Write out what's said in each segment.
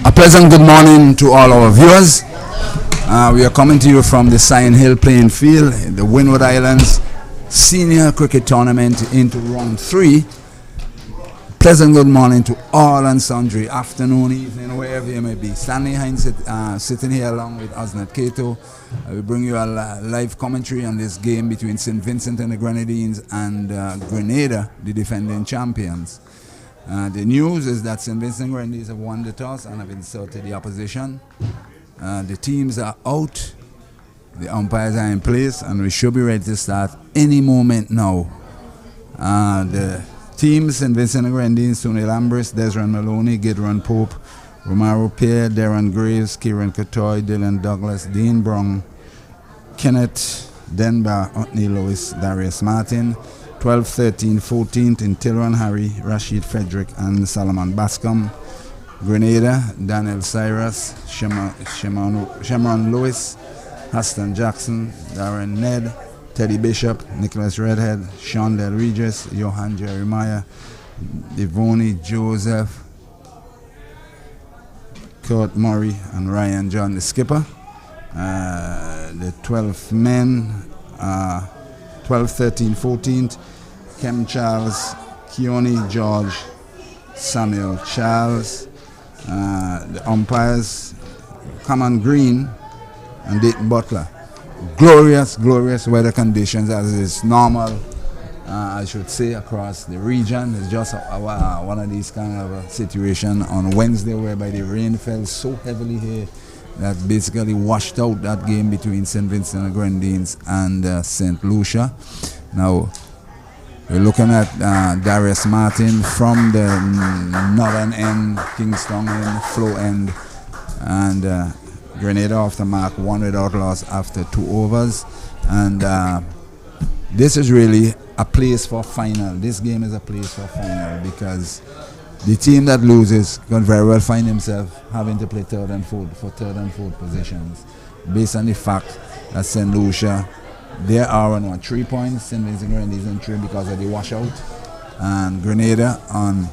A pleasant good morning to all our viewers. We are coming to you from the Sion Hill playing field in the Windward Islands Senior Cricket Tournament into round 3. Pleasant good morning to all and sundry, afternoon, evening, wherever you may be. Stanley Hines sitting here along with Osnat Cato. I will bring you a live commentary on this game between St. Vincent and the Grenadines and Grenada, the defending champions. The news is that St. Vincent Grenadines have won the toss and have insulted the opposition. The teams are out, the umpires are in place, and we should be ready to start any moment now. The teams, St. Vincent and Grenadines: Sunil Ambrose, Desron Maloney, Gidron Pope, Romaro Pierre, Darren Graves, Kieran Katoy, Dylan Douglas, Dean Brown, Kenneth Denbar, Anthony Lewis, Darius Martin. 12th, 13th, 14th in Tilron Harry, Rashid Frederick and Solomon Bascom. Grenada, Daniel Cyrus, Shemron Lewis, Huston Jackson, Darren Ned, Teddy Bishop, Nicholas Redhead, Sean Del Regis, Johan Jeremiah, Devoni Joseph, Kurt Murray and Ryan John the skipper. The 12th men, 12th, 13th, 14th, Kem Charles, Keone George, Samuel Charles. The umpires, Cameron Green and Dayton Butler. Glorious weather conditions, as is normal, I should say, across the region. It's just one of these kind of situation on Wednesday whereby the rain fell so heavily here that basically washed out that game between St. Vincent and Grenadines and St. Lucia. Now we're looking at Darius Martin from the northern end, Kingston end, flow end, and Grenada off the mark, 1 without loss after 2 overs. And this is really a place for final. This game is a place for final because the team that loses can very well find himself having to play third and fourth positions, based on the fact that St. Lucia, they are on 3 points, St. Vincent Grenadines on 3 because of the washout, and Grenada on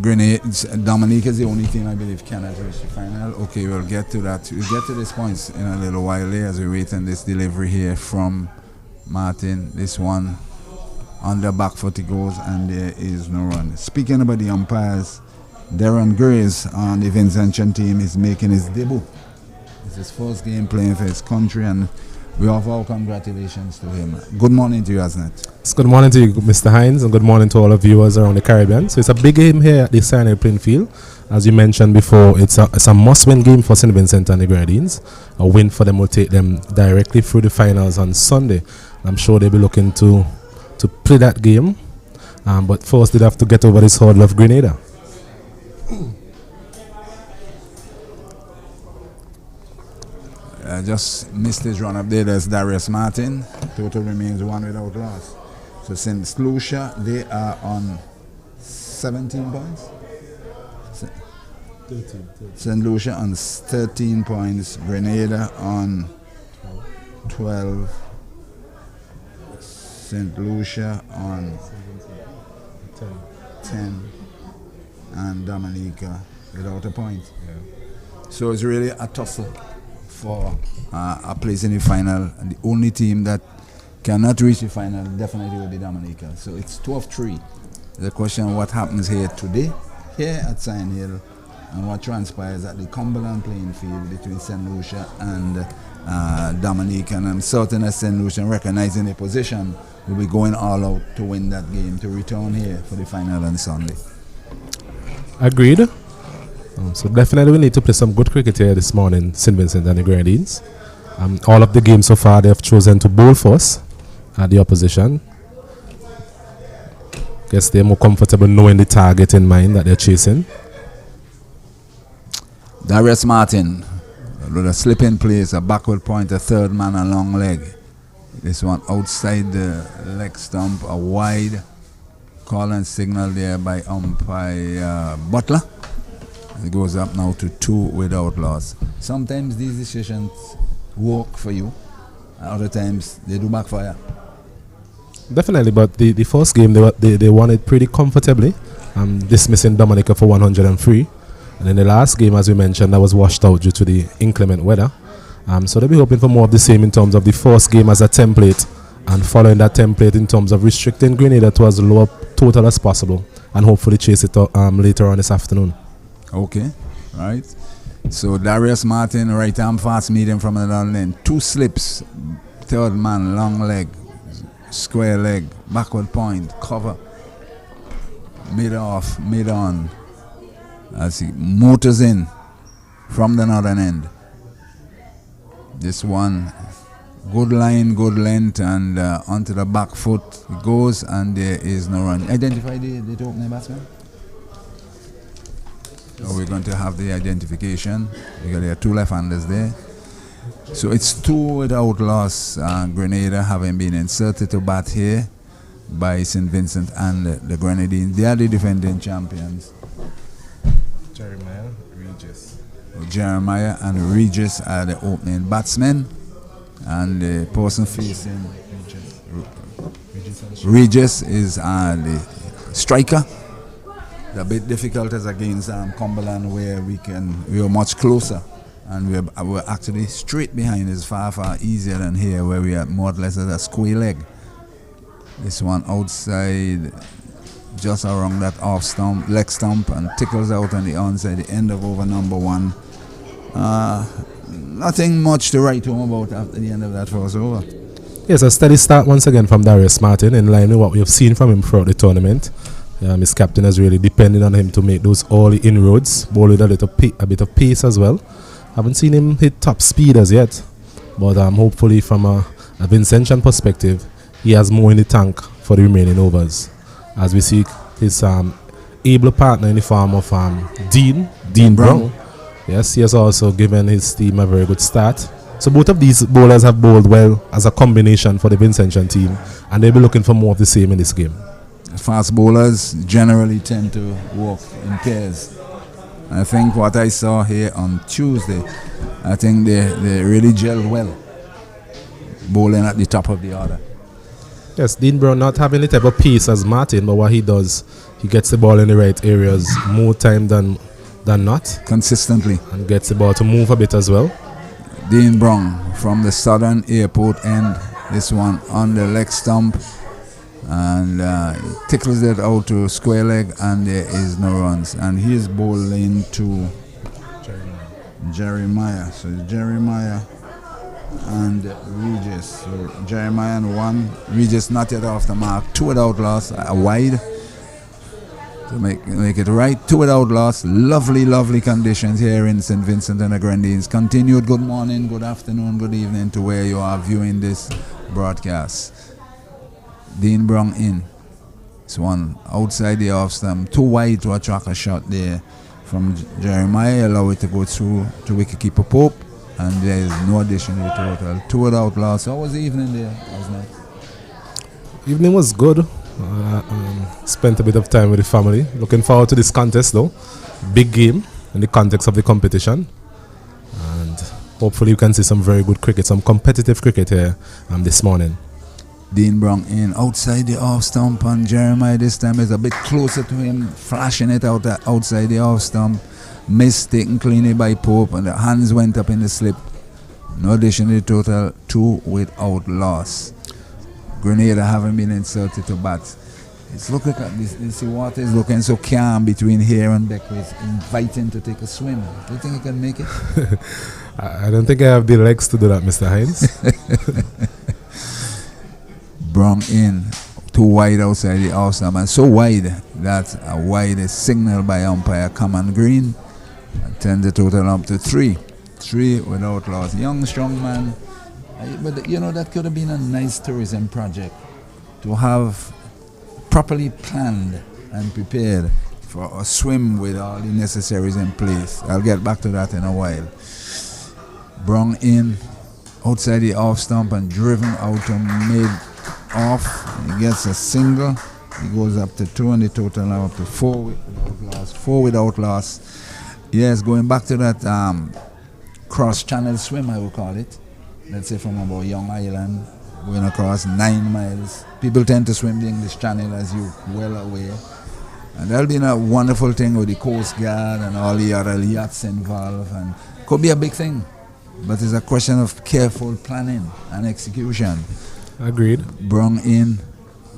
Dominique is the only team I believe cannot reach the final. Okay, we'll get to that. We'll get to this point in a little while here as we wait on this delivery here from Martin. This one on the back foot he goes, and there is no run. Speaking about the umpires, Darren Graves on the Vincentian team is making his debut. It's his first game playing for his country, and we offer our congratulations to him. Good morning to you, Asnet. Good morning to you, Mr. Hines, and good morning to all the viewers around the Caribbean. So it's a big game here at the Sion Hill playing field. As you mentioned before, it's a must-win game for St. Vincent and the Grenadines. A win for them will take them directly through the finals on Sunday. I'm sure they'll be looking to play that game, but first they'd have to get over this hurdle of Grenada. Just missed his run up there. There's Darius Martin. Total remains 1 without loss. So St. Lucia, they are on 17 points. 13. St. Lucia on 13 points. Grenada on 12. St. Lucia on 10. And Dominica without a point. Yeah. So it's really a tussle for a place in the final, and the only team that cannot reach the final definitely will be Dominica. So it's 2 of 3. The question: what happens here today, here at Sion Hill, and what transpires at the Cumberland playing field between St. Lucia and Dominica. And I'm certain that St. Lucia, recognizing their position, will be going all out to win that game to return here for the final on Sunday. Agreed. So definitely we need to play some good cricket here this morning, St. Vincent and the Grenadines. All of the games so far they have chosen to bowl first at the opposition. Guess they're more comfortable knowing the target in mind that they're chasing. Darius Martin with a slip in place, a backward point, a third man, a long leg. This one outside the leg stump, a wide call and signal there by umpire Butler. It goes up now to 2 without loss. Sometimes these decisions work for you, other times they do backfire. Definitely, but the first game they won it pretty comfortably, dismissing Dominica for 103. And in the last game, as we mentioned, that was washed out due to the inclement weather. So they'll be hoping for more of the same in terms of the first game as a template, and following that template in terms of restricting Grenada to as low a total as possible, and hopefully chase it later on this afternoon. Okay, right. So Darius Martin, right arm fast medium from the down lane. 2 slips, third man, long leg, square leg, backward point, cover, mid off, mid on. As he motors in from the northern end. This one, good line, good length, and onto the back foot it goes, and there is no run. Identify the opening batsman. So we're going to have the identification. There are 2 left-handers there. So it's 2 without loss. Grenada having been inserted to bat here by St. Vincent and the Grenadines. They are the defending champions. Jeremiah and Regis are the opening batsmen, and the person facing Regis is the striker. It's a bit difficult as against Cumberland, where we are much closer, and we're actually straight behind. Is far easier than here, where we are more or less as a square leg. This one outside, just around that off stump, leg stump, and tickles out on the onside, the end of over number 1. Nothing much to write home about after the end of that first over. Yes, a steady start once again from Darius Martin, in line with what we have seen from him throughout the tournament. His captain has really depended on him to make those early inroads, bowl with a bit of pace as well. Haven't seen him hit top speed as yet, but hopefully from a Vincentian perspective, he has more in the tank for the remaining overs. As we see his able partner in the form of Dean Brown. Yes, he has also given his team a very good start. So both of these bowlers have bowled well as a combination for the Vincentian team, and they'll be looking for more of the same in this game. Fast bowlers generally tend to work in pairs. I think what I saw here on Tuesday, I think they really gelled well, bowling at the top of the order. Yes, Dean Brown not having the type of pace as Martin, but what he does, he gets the ball in the right areas more time than not. Consistently. And gets the ball to move a bit as well. Dean Brown from the southern airport end. This one on the leg stump. And tickles it out to square leg, and there is no runs. And he's bowling to Jeremiah. So Jeremiah and Regis. So Jeremiah and 1. Regis not yet off the mark. 2 without loss. A wide. To make it right. 2 without loss. Lovely conditions here in St. Vincent and the Grenadines. Continued good morning, good afternoon, good evening to where you are viewing this broadcast. Dean Brown in. This one outside the off stump. 2 wide to attract a shot there from Jeremiah. Allow it to go through to wicketkeeper Pope. And there is no additional total. 2 without loss. How was the evening there last night? Evening was good. Spent a bit of time with the family. Looking forward to this contest though. Big game in the context of the competition. And hopefully you can see some very good cricket, some competitive cricket here this morning. Dean Brown in outside the off stump, and Jeremiah this time is a bit closer to him, flashing it out outside the off stump. Missed, taken cleanly by Pope, and the hands went up in the slip. No additional total, 2 without loss. Grenada haven't been inserted to bat. It's looking at this. You see, water is looking so calm between here and Beckwith. It's inviting to take a swim. Do you think you can make it? I don't think I have the legs to do that, Mr. Hines. Brown in, 2 wide outside the off stump, and so wide that a wide is signaled by umpire Common Green, and 10 the total up to 3. 3 without loss. Young, strong man. But you know, that could have been a nice tourism project to have properly planned and prepared for a swim with all the necessaries in place. I'll get back to that in a while. Brown in, outside the off stump, and driven out to mid off. He gets a single. He goes up to 2, and the total now up to 4 without loss. 4 without loss. Yes, going back to that cross-channel swim, I would call it. Let's say from about Young Island going across 9 miles. People tend to swim the English Channel, as you're well aware. And that'll be a wonderful thing with the Coast Guard and all the other yachts involved. And could be a big thing. But it's a question of careful planning and execution. Agreed. Brung in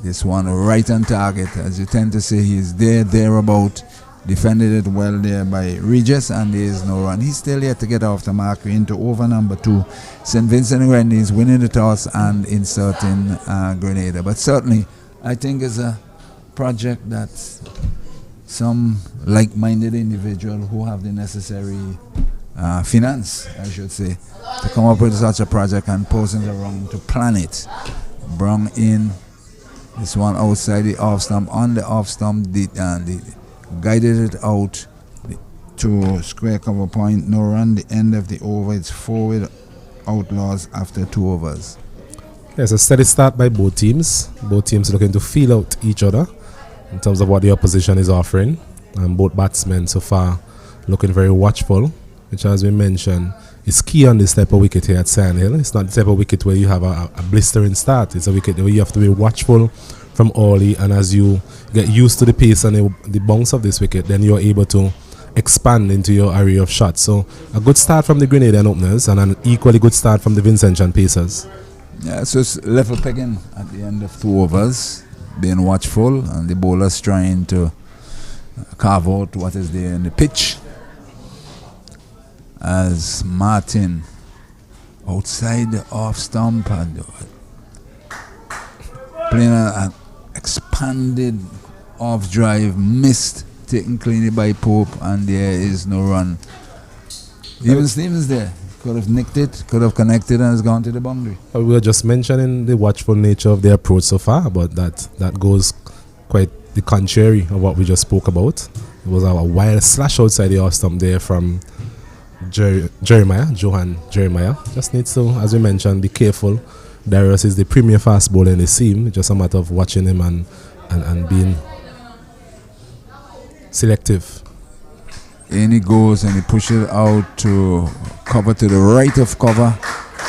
this one right on target. As you tend to say, he's thereabout. Defended it well there by Regis, and there is no run. He's still yet to get off the mark. We're into over number 2. St. Vincent and Grenadines winning the toss and inserting Grenada. But certainly, I think it's a project that some like-minded individual who have the necessary finance, I should say, to come up with such a project and posing around to plan it. Brung in this one outside the off stump. On the off stump, guided it out to square cover point. No run. The end of the over. It's forward Outlaws after 2 overs. Yes, a steady start by both teams. Both teams looking to feel out each other in terms of what the opposition is offering. And both batsmen so far looking very watchful, which, as we mentioned, is key on this type of wicket here at Sion Hill. It's not the type of wicket where you have a blistering start. It's a wicket where you have to be watchful from early, and as you get used to the pace and the bounce of this wicket, then you're able to expand into your array of shots. So a good start from the Grenadian openers and an equally good start from the Vincentian pacers. Yeah, so it's level pegging at the end of 2 overs, being watchful, and the bowlers trying to carve out what is there in the pitch. As Martin outside the off stump and playing an expanded off drive, missed, taken cleanly by Pope, and there is no run. Even Stevens there could have nicked it, could have connected, and has gone to the boundary. We were just mentioning the watchful nature of the approach so far, but that goes quite the contrary of what we just spoke about. It was a wild slash outside the off stump there from Johan Jeremiah. Just needs to, as we mentioned, be careful. Darius is the premier fast bowler in the team. It's just a matter of watching him and being selective. In he goes and he pushes it out to cover to the right of cover.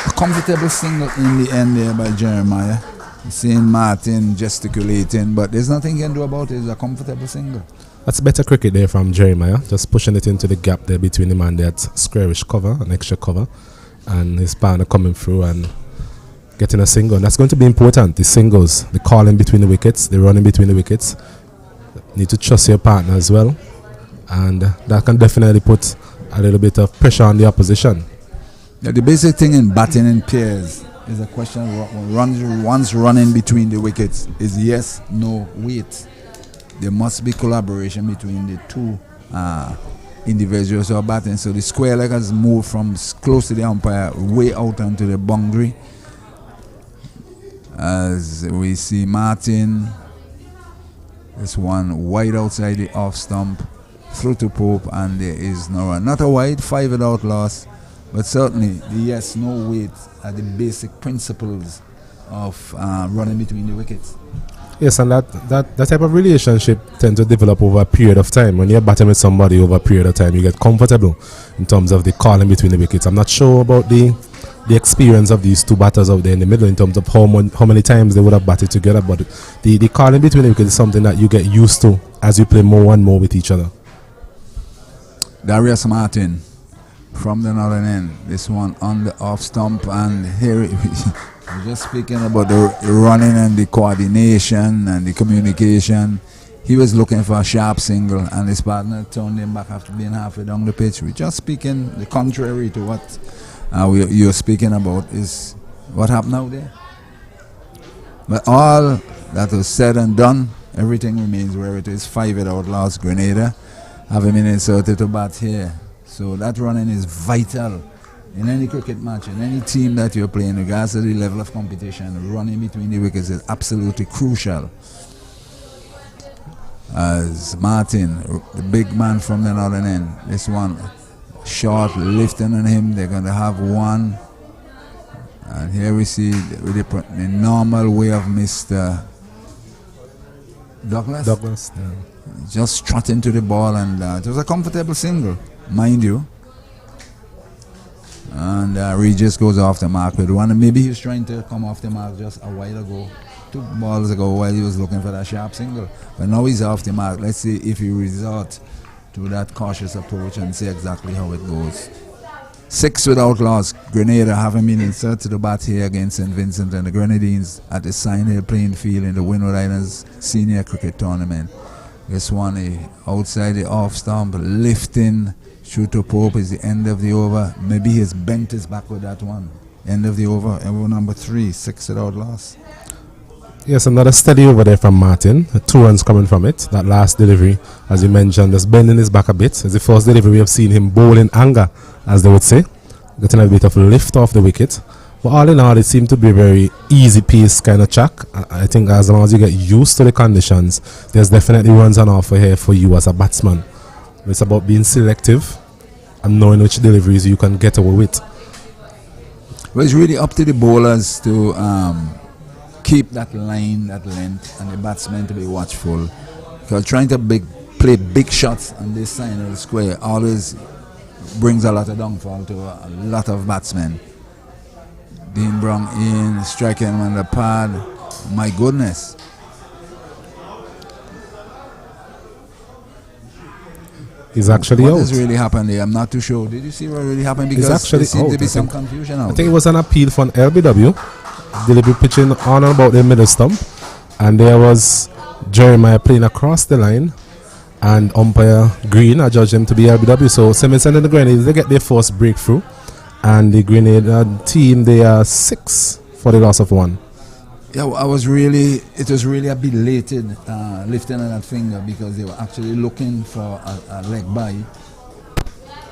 A comfortable single in the end there by Jeremiah. Seeing Martin gesticulating, but there's nothing he can do about it. It's a comfortable single. That's better cricket there from Jeremiah, just pushing it into the gap there between him and that squarish cover, an extra cover, and his partner coming through and getting a single. And that's going to be important, the singles, the calling between the wickets, the running between the wickets. Need to trust your partner as well, and that can definitely put a little bit of pressure on the opposition. Yeah, the basic thing in batting in pairs is a question of runs running between the wickets is yes, no, wait. There must be collaboration between the 2 individuals who are batting. So the square leg has moved from close to the umpire way out onto the boundary. As we see Martin, this one wide outside the off stump, through to Pope, and there is no run. Not a wide, 5 without loss, but certainly the yes, no, wait are the basic principles of running between the wickets. Yes, and that type of relationship tends to develop over a period of time. When you're batting with somebody over a period of time, you get comfortable in terms of the calling between the wickets. I'm not sure about the experience of these 2 batters out there in the middle in terms of how many times they would have batted together, but the calling between the wickets is something that you get used to as you play more and more with each other. Darius Martin from the northern end. This one on the off stump, and here we're just speaking about the running and the coordination and the communication. He was looking for a sharp single, and his partner turned him back after being halfway down the pitch. We're just speaking the contrary to what you're speaking about is what happened out there. But all that was said and done, everything remains where it is. 5 without loss. Grenada having been inserted to bat here. So that running is vital in any cricket match, in any team that you're playing, regardless of the level of competition. Running between the wickets is absolutely crucial. As Martin, the big man from the northern end, this one short lifting on him. They're going to have one, and here we see the normal way of Mr. Douglas yeah. Just trotting to the ball, and it was a comfortable single, mind you. And Regis goes off the mark with one. Maybe he was trying to come off the mark just a while ago, 2 balls ago, while he was looking for that sharp single. But now he's off the mark. Let's see if he resort to that cautious approach and see exactly how it goes. 6 without loss. Grenada having been inserted to the bat here against St. Vincent and the Grenadines at the Sion Hill playing field in the Windward Islands Senior Cricket Tournament. This one outside the off stump, lifting. Shooter Pope is the end of the over. Maybe he's bent his back with that one. End of the over. Over number 3, 6 without loss. Yes, another steady over there from Martin. 2 runs coming from it. That last delivery, as you mentioned, just bending his back a bit. It's the first delivery we have seen him bowl in anger, as they would say. Getting a bit of lift off the wicket. But all in all, it seemed to be a very easy pace kind of track. I think as long as you get used to the conditions, there's definitely runs on offer here for you as a batsman. It's about being selective and knowing which deliveries you can get away with. Well, it's really up to the bowlers to keep that line, that length, and the batsmen to be watchful. Because trying to play big shots on this side of the square always brings a lot of downfall to a lot of batsmen. Dean Brown in, striking on the pad. My goodness. He's actually what out. What has really happened there? I'm not too sure. Did you see what really happened? Because there seemed to be some confusion out. I think it was an appeal from LBW. Delivery pitching on and about the middle stump. And there was Jeremiah playing across the line. And umpire Green, I judged him to be LBW. So St. Vincent and the Grenadians, they get their first breakthrough. And the Grenada team, they are 6 for the loss of 1. Yeah, it was really a belated lifting of that finger because they were actually looking for a leg by.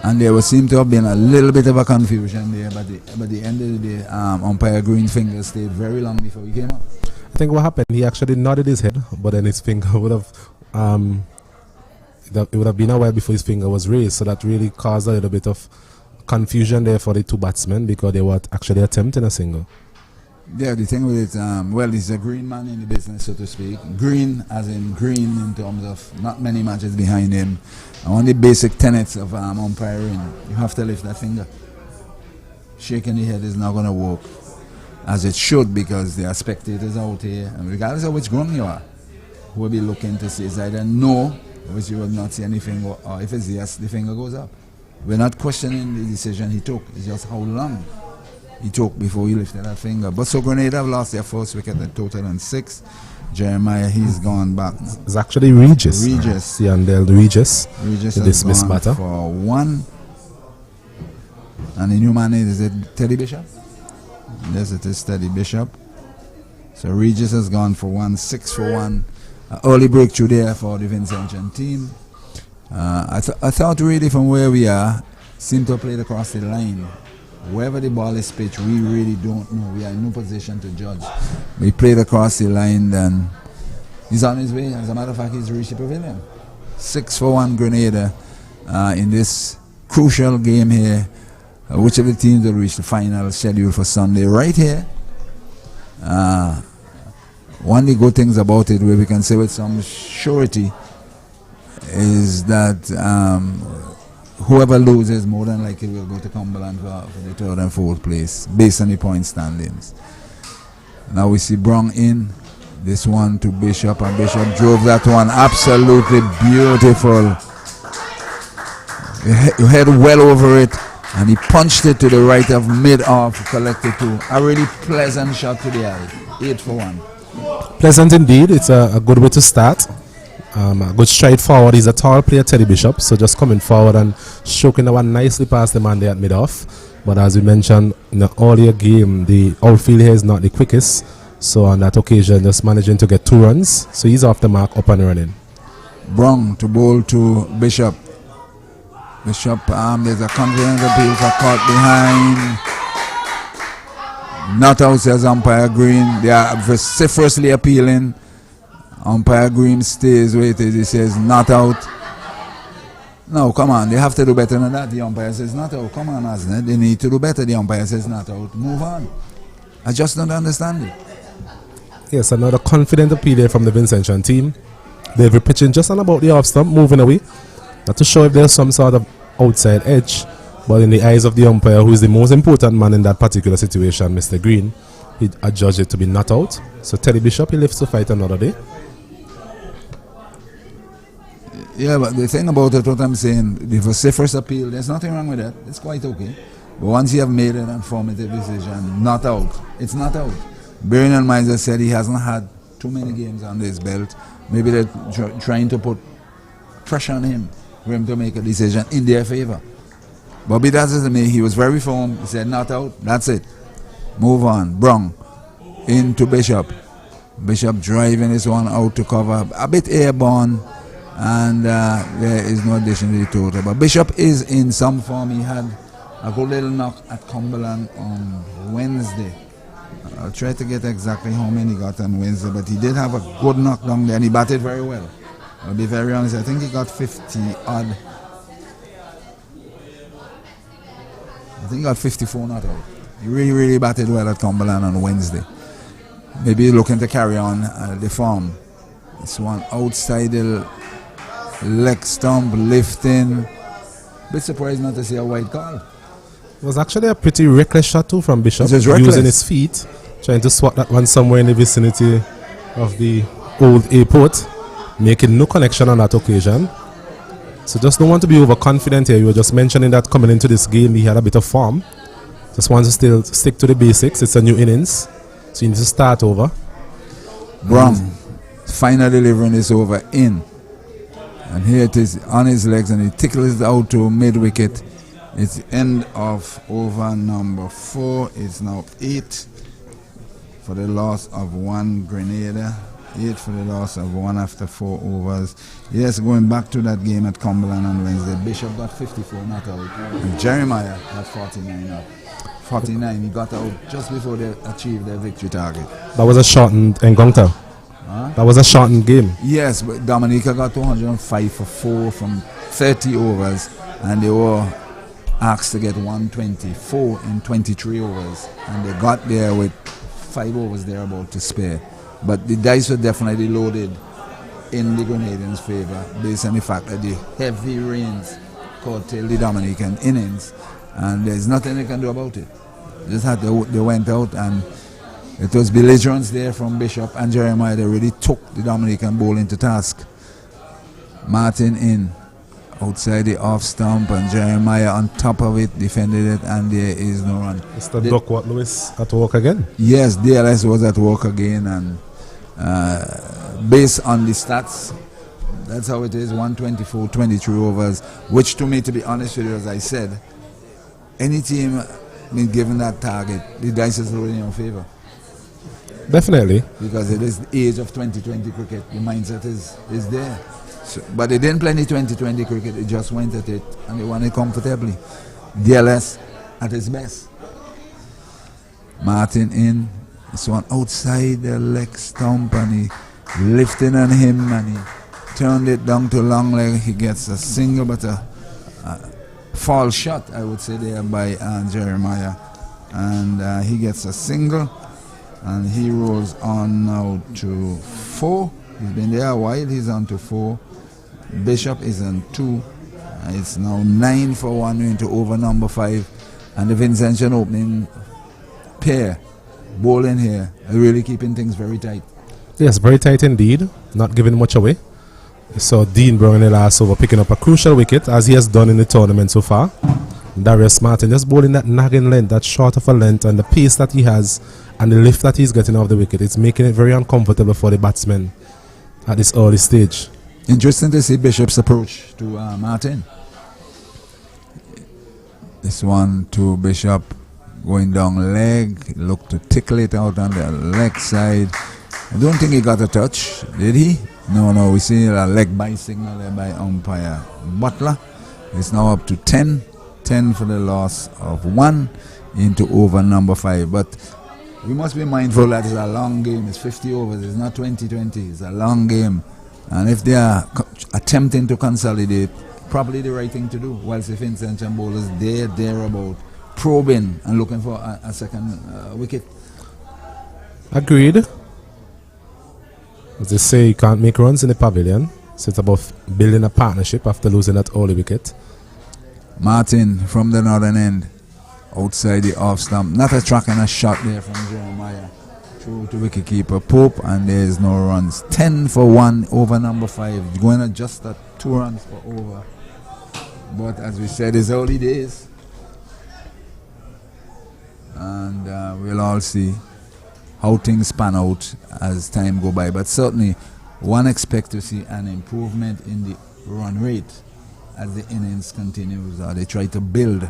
And there seemed to have been a little bit of a confusion there, but at the end of the day, umpire Green's finger stayed very long before he came up. I think what happened, he actually nodded his head, but then his finger would have, it would have been a while before his finger was raised, so that really caused a little bit of confusion there for the 2 batsmen because they were actually attempting a single. Yeah, the thing with it, well, he's a green man in the business, so to speak. Green, as in green in terms of not many matches behind him. And one of the basic tenets of umpiring, you have to lift that finger. Shaking the head is not going to work as it should because there are spectators out here. And regardless of which ground you are, who will be looking to see is either no, which you will not see anything, or if it's yes, the finger goes up. We're not questioning the decision he took. It's just how long he took before he lifted that finger. But so Grenada have lost their first wicket in total and 6. Jeremiah, he's gone back. It's actually Regis. Sion Regis. Regis has gone batter for 1. And the new man is it Teddy Bishop? Yes, it is Teddy Bishop. So Regis has gone for 1, 6 for 1. Early breakthrough there for the Vincentian team. I thought really from where we are, seem to have played across the line. Wherever the ball is pitched, we really don't know. We are in no position to judge. We played across the line, then he's on his way. As a matter of fact, he's reached the pavilion. 6 for 1 Grenada in this crucial game here. Which of the teams will reach the final schedule for Sunday? Right here. One of the good things about it, where we can say with some surety, is that whoever loses more than likely will go to Cumberland for the 3rd and 4th place based on the point standings. Now we see Brown in. This one to Bishop, and Bishop drove that one absolutely beautiful. He head well over it, and he punched it to the right of mid-off, collected 2. A really pleasant shot to the eye. 8 for 1. Pleasant indeed. It's a good way to start. A good stride forward. He's a tall player, Teddy Bishop, so just coming forward and stroking the one nicely past the man there at mid-off. But as we mentioned in the earlier game, the outfield here is not the quickest, so on that occasion just managing to get 2 runs, so he's off the mark, up and running. Brown to bowl to Bishop. Bishop, there's a confident appeal for caught behind. Not out, says umpire Green. They are vociferously appealing. Umpire Green stays with it. He says not out. No, come on. They have to do better than that. The umpire says not out. Come on, Asnet. They need to do better. The umpire says not out. Move on. I just don't understand it. Yes, another confident appeal there from the Vincentian team. They've been pitching just on about the off stump, moving away. Not to show if there's some sort of outside edge. But in the eyes of the umpire, who is the most important man in that particular situation, Mr. Green, he adjudged it to be not out. So Teddy Bishop, he lives to fight another day. Yeah, but the thing about it, what I'm saying, the vociferous appeal, there's nothing wrong with that. It's quite okay. But once you have made an informative decision, not out, it's not out. Bearing in mind, I said he hasn't had too many games on his belt. Maybe they're trying to put pressure on him for him to make a decision in their favor. But be that as it may, he was very firm. He said, not out, that's it. Move on. Brong into Bishop. Bishop driving this one out to cover. A bit airborne. And there is no addition to the total. But Bishop is in some form. He had a good little knock at Cumberland on Wednesday. I'll try to get exactly how many he got on Wednesday, but he did have a good knock down there and he batted very well. I'll be very honest, I think he got 50 odd. I think he got 54 not out. He really batted well at Cumberland on Wednesday. Maybe looking to carry on the form. This one outside the leg stump, lifting. Bit surprised not to see a white card. It was actually a pretty reckless shot too from Bishop, reckless. Using his feet, trying to swat that one somewhere in the vicinity of the old airport, making no connection on that occasion. So just don't want to be overconfident here. You were just mentioning that coming into this game he had a bit of form. Just wants to still stick to the basics. It's a new innings, so you need to start over. Brown final delivering this over in. And here it is on his legs and he tickles it out to mid-wicket. It's end of over number 4. It's now 8 for the loss of 1 Grenada. 8 for the loss of 1 after 4 overs. Yes, going back to that game at Cumberland on Wednesday, Bishop got 54 not out. And Jeremiah got 49 out. 49, he got out just before they achieved their victory target. That was a shortened encounter. That was a shortened game. Yes, but Dominica got 205 for 4 from 30 overs, and they were asked to get 124 in 23 overs, and they got there with 5 overs thereabout to spare. But the dice were definitely loaded in the Grenadians' favor based on the fact that the heavy rains curtailed the Dominican innings, and there's nothing they can do about it. They went out, and it was belligerence there from Bishop and Jeremiah. They really took the Dominican bowling to task. Martin in outside the off stump, and Jeremiah on top of it defended it, and there is no run. Mr. Duckworth Lewis at work again? Yes, DLS was at work again, and based on the stats, that's how it is. 124, 23 overs, which to me, to be honest with you, as I said, any team been given that target, the dice is rolling in your favor. Definitely. Because it is the age of 2020 cricket. The mindset is there. So, but they didn't play any 2020 cricket. They just went at it and they won it comfortably. DLS at his best. Martin in. This one outside the leg stump, and he lifted on him and he turned it down to long leg. He gets a single, but a false shot, I would say, there by Jeremiah. And he gets a single. And he rolls on now to 4. He's been there a while. He's on to 4. Bishop is on 2. It's now 9 for 1 into over number 5. And the Vincentian opening pair bowling here are really keeping things very tight. Yes, very tight indeed. Not giving much away. So Dean Brown in the last over picking up a crucial wicket, as he has done in the tournament so far. Darius Martin just bowling that nagging length, that short of a length, and the pace that he has and the lift that he's getting off the wicket. It's making it very uncomfortable for the batsmen at this early stage. Interesting to see Bishop's approach to Martin. This one to Bishop going down leg, look to tickle it out on the leg side. I don't think he got a touch, did he? No, we see a leg by signal there by umpire Butler. It's now up to 10 for the loss of 1 into over number 5. But we must be mindful that it's a long game. It's 50 overs. It's not 20-20. It's a long game. And if they are attempting to consolidate, probably the right thing to do. Whilst the Vincentian bowlers, they're about probing and looking for a second wicket. Agreed. As they say, you can't make runs in the pavilion. So it's about building a partnership after losing that early wicket. Martin from the northern end, outside the off stump. Not a track and a shot there from Jeremiah. Through to wicketkeeper Pope, and there is no runs. 10 for 1 over number 5. Going to just at 2 runs for over. But as we said, it's early days. And we'll all see how things pan out as time go by. But certainly, one expects to see an improvement in the run rate as the innings continues, or they try to build,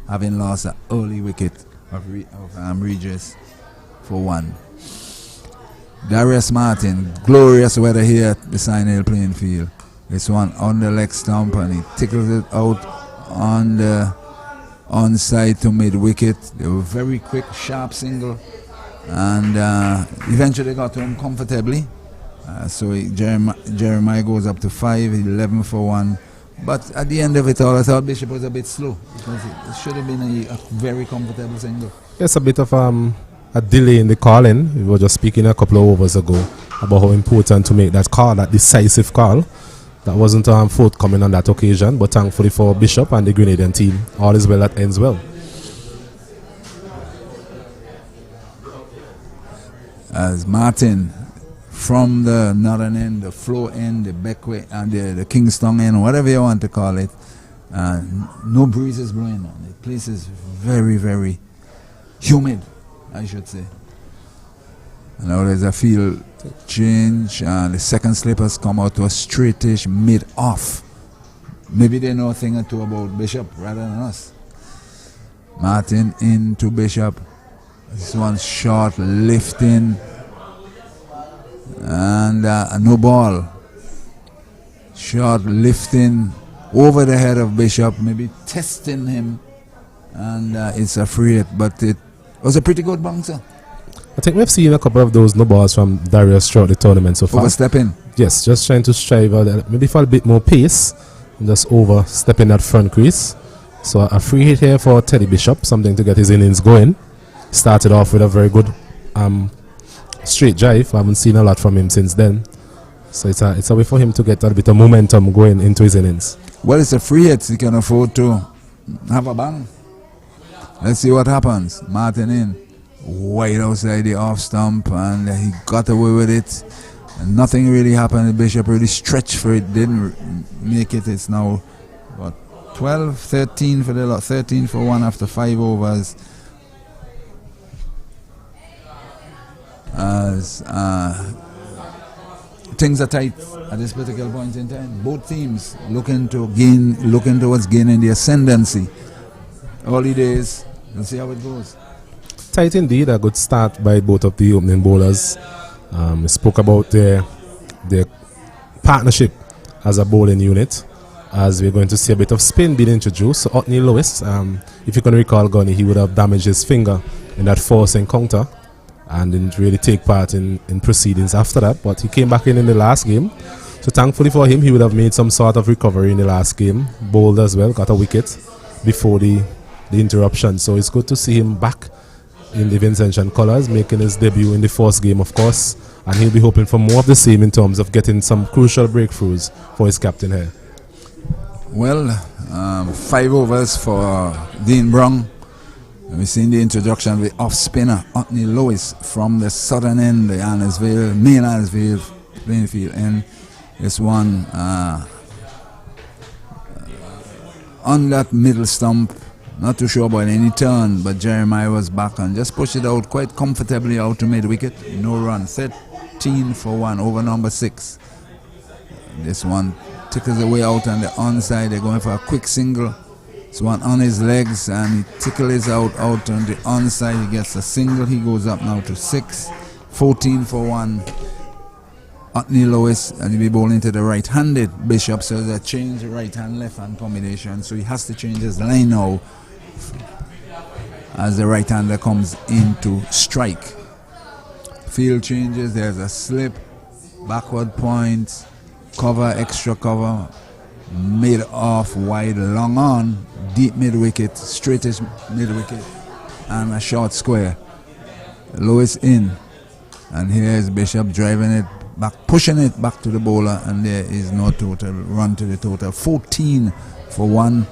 having lost an early wicket of Regis for 1. Darius Martin, glorious weather here at the Sion Hill playing field. This one on the leg stump, and he tickles it out on the onside to mid wicket. They were very quick, sharp single, and eventually got to him comfortably. So Jeremiah goes up to 5, 11 for 1. But at the end of it all, I thought Bishop was a bit slow, because it should have been a very comfortable single. Yes, a bit of a delay in the calling. We were just speaking a couple of overs ago about how important to make that call, that decisive call. That wasn't forthcoming on that occasion, but thankfully for Bishop and the Grenadian team, all is well that ends well. As Martin from the northern end, the floor end, the backway, and the Kingston end, whatever you want to call it, no breeze is blowing on. The place is very, very humid, I should say. And now there's a field change, and the second slip has come out to a straightish mid-off. Maybe they know a thing or two about Bishop rather than us. Martin into Bishop. This one's short, lifting, and no ball. Short, lifting over the head of Bishop, maybe testing him, and it's a free hit, but it was a pretty good bouncer. I think we've seen a couple of those no balls from Darius throughout the tournament so far. Overstepping. Yes, just trying to strive maybe for a bit more pace, and just overstepping that front crease. So a free hit here for Teddy Bishop, something to get his innings going. Started off with a very good straight drive. I haven't seen a lot from him since then. So it's a way for him to get a bit of momentum going into his innings. Well, it's a free hit. He can afford to have a bang. Let's see what happens. Martin in. Wide outside the off stump, and he got away with it. And nothing really happened. The Bishop really stretched for it, didn't make it. It's now, what, 12, 13 for the lot, 13 for 1 after 5 overs. As things are tight at this particular point in time. Both teams looking towards gaining the ascendancy. Early days, we'll see how it goes. Tight indeed, a good start by both of the opening bowlers. We spoke about their partnership as a bowling unit, as we're going to see a bit of spin being introduced. So Otney Lewis, if you can recall, Gunny, he would have damaged his finger in that force encounter and didn't really take part in proceedings after that, but he came back in the last game. So thankfully for him, he would have made some sort of recovery in the last game. Bowled as well, got a wicket before the interruption. So it's good to see him back in the Vincentian colours, making his debut in the first game, of course, and he'll be hoping for more of the same in terms of getting some crucial breakthroughs for his captain here. Well, 5 overs for Dean Brown. We've seen the introduction of the off-spinner, Otney Lewis, from the southern end, the main Annesville playing field, and this one on that middle stump. Not too sure about any turn, but Jeremiah was back and just pushed it out quite comfortably out to mid-wicket. No run. 13 for 1 over number 6. This one tickles away out on the onside. They're going for a quick single. This one on his legs, and he tickles out on the onside. He gets a single. He goes up now to 6. 14 for 1. Otney Lewis, and he'll be bowling to the right-handed Bishop, so there's a change right-hand, left-hand combination. So he has to change his line now as the right-hander comes into strike. Field changes, there's a slip, backward point, cover, extra cover, mid-off, wide, long on, deep mid-wicket, straightest mid-wicket, and a short square. Lewis in, and here's Bishop driving it back, pushing it back to the bowler, and there is no total run to the total. 14 for 1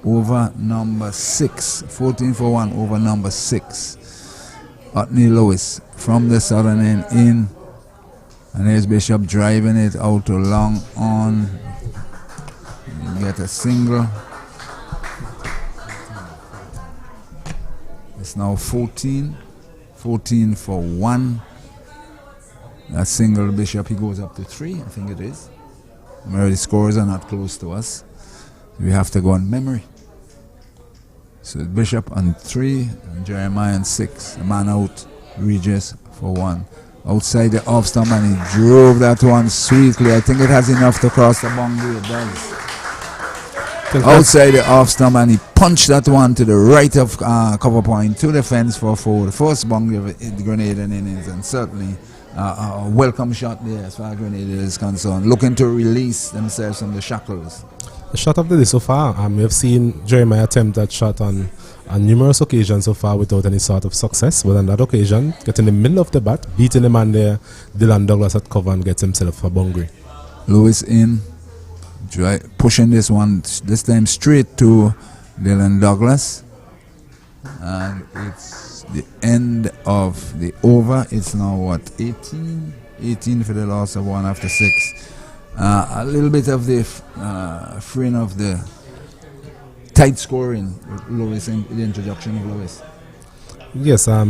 over number 6. 14 for 1 over number 6. Utney Lewis from the southern end in. And there's Bishop driving it out to long on. You get a single. It's now 14. 14 for 1. That single Bishop, he goes up to 3, I think it is. Remember, the scores are not close to us. We have to go on memory. So Bishop on 3, and Jeremiah on 6. A man out, Regis for 1. Outside the off stump, and he drove that one sweetly. I think it has enough to cross the boundary. It does. Outside the off stump, and he punched that one to the right of cover point to the fence for 4. The first boundary of the Grenada innings, and certainly a welcome shot there as far as Grenada is concerned. Looking to release themselves from the shackles. The shot of the day so far, we have seen Jeremiah attempt that shot on numerous occasions so far without any sort of success. But on that occasion, get in the middle of the bat, beating the man there, Dylan Douglas at cover, and gets himself a boundary. Lewis in, pushing this one, this time straight to Dylan Douglas. And it's the end of the over. It's now what, 18? 18 for the loss of 1 after 6. A little bit of the fraying of the tight scoring with Lewis in the introduction of Lewis. Yes, a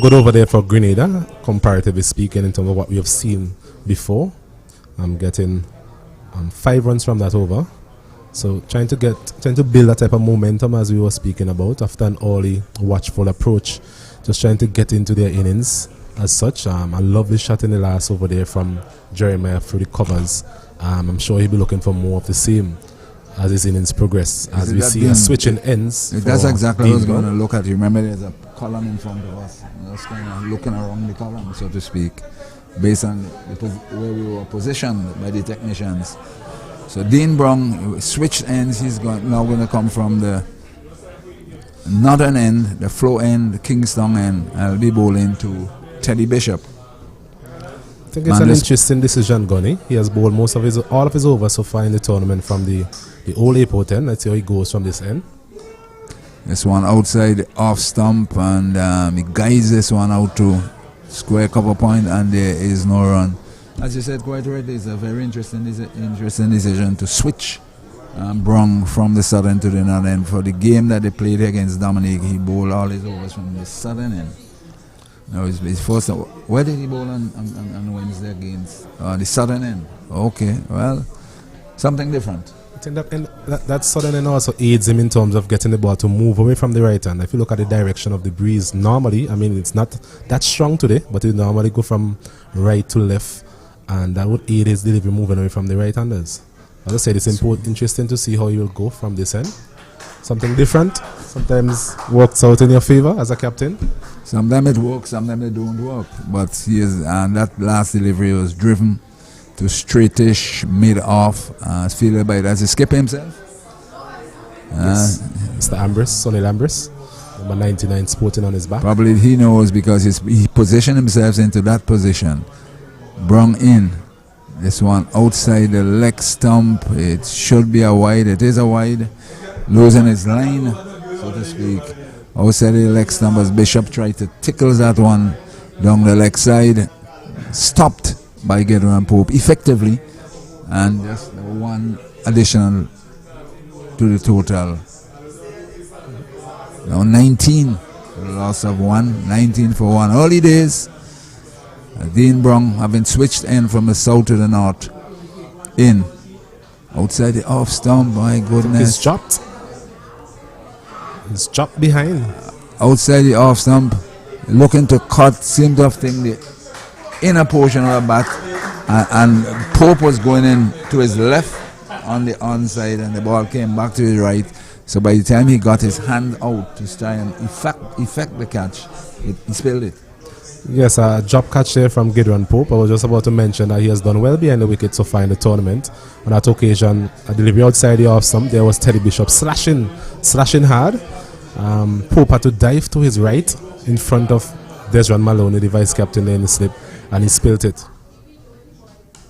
good over there for Grenada, comparatively speaking, in terms of what we have seen before. I'm getting 5 runs from that over. So trying to build that type of momentum as we were speaking about after an early watchful approach, just trying to get into their innings as such. A lovely shot in the last over there from Jeremiah through the covers. I'm sure he'll be looking for more of the same as his innings progress, as we see a switching ends. That's exactly what I was going to look at. You remember there's a column in front of us. Just kind of looking around the column, so to speak, based on where we were positioned by the technicians. So Dean Brown switched ends. He's now going to come from the northern end, the flow end, the Kingston end. I'll be bowling to Teddy Bishop. I think it's an interesting decision, Gunny. He has bowled all of his overs so far in the tournament from the old airport end. Let's see how he goes from this end. This one outside the off stump, and he guides this one out to square cover point, and there is no run. As you said quite rightly, it's a very interesting decision to switch Brong from the southern to the northern end. For the game that they played against Dominic, he bowled all his overs from the southern end. No, his first. Where did he bowl on Wednesday against the southern end? Okay, well, something different. I think that southern end also aids him in terms of getting the ball to move away from the right hand. If you look at the direction of the breeze, normally, I mean, it's not that strong today, but it normally go from right to left, and that would aid his delivery moving away from the right-handers. As I said, it's interesting to see how he will go from this end. Something different sometimes works out in your favor as a captain. Sometimes it works, sometimes it don't work. But that last delivery was driven to straightish, mid-off, fielded by does he skip himself? Yes. Mr. Ambrose, Sonny Ambrose, number 99, sporting on his back. Probably he knows because he positioned himself into that position. Brung in. This one outside the leg stump. It should be a wide. It is a wide. Losing his line, so to speak. Outside the leg stump as Bishop tried to tickle that one down the leg side. Stopped by Gideon Pope effectively. And just one additional to the total. Now 19 for the loss of 1. 19 for 1. Early days. Dean Brown having switched in from the south to the north. In. Outside the off stump, my goodness. He's dropped. He's dropped behind. Outside the off stump. Looking to cut, seemed to have taken the inner portion of the bat. And Pope was going in to his left on the onside, and the ball came back to his right. So by the time he got his hand out to try and effect the catch, he spilled it. Yes, a drop catch there from Gideon Pope. I was just about to mention that he has done well behind the wicket so far in the tournament. On that occasion, a delivery outside the off stump, there was Teddy Bishop slashing hard. Pope had to dive to his right in front of Desron Maloney, the vice captain, there in the slip, and he spilled it.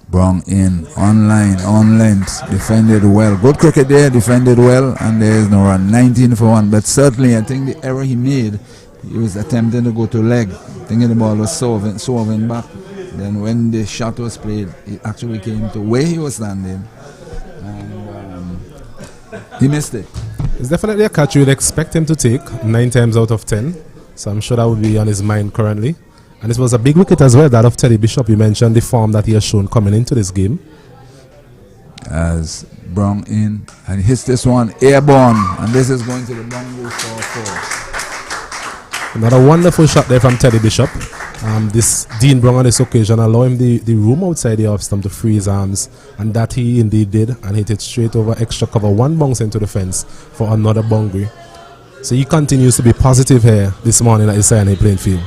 Brung in, online, on length, defended well. Good cricket there, defended well, and there is no run. 19 for 1. But certainly, I think the error he made, he was attempting to go to leg, thinking the ball was swerving back. Then when the shot was played, it actually came to where he was standing, and he missed it. It's definitely a catch you would expect him to take 9 times out of 10. So I'm sure that would be on his mind currently. And this was a big wicket as well, that of Teddy Bishop. You mentioned the form that he has shown coming into this game. As Brung in, and hits this one airborne, and this is going to the boundary for 4. Another wonderful shot there from Teddy Bishop. This Dean Brung on this occasion allow him the room outside the off stump to free his arms, and that he indeed did, and hit it straight over extra cover, 1 bounce into the fence for another boundary. So he continues to be positive here this morning at the Sion playing field.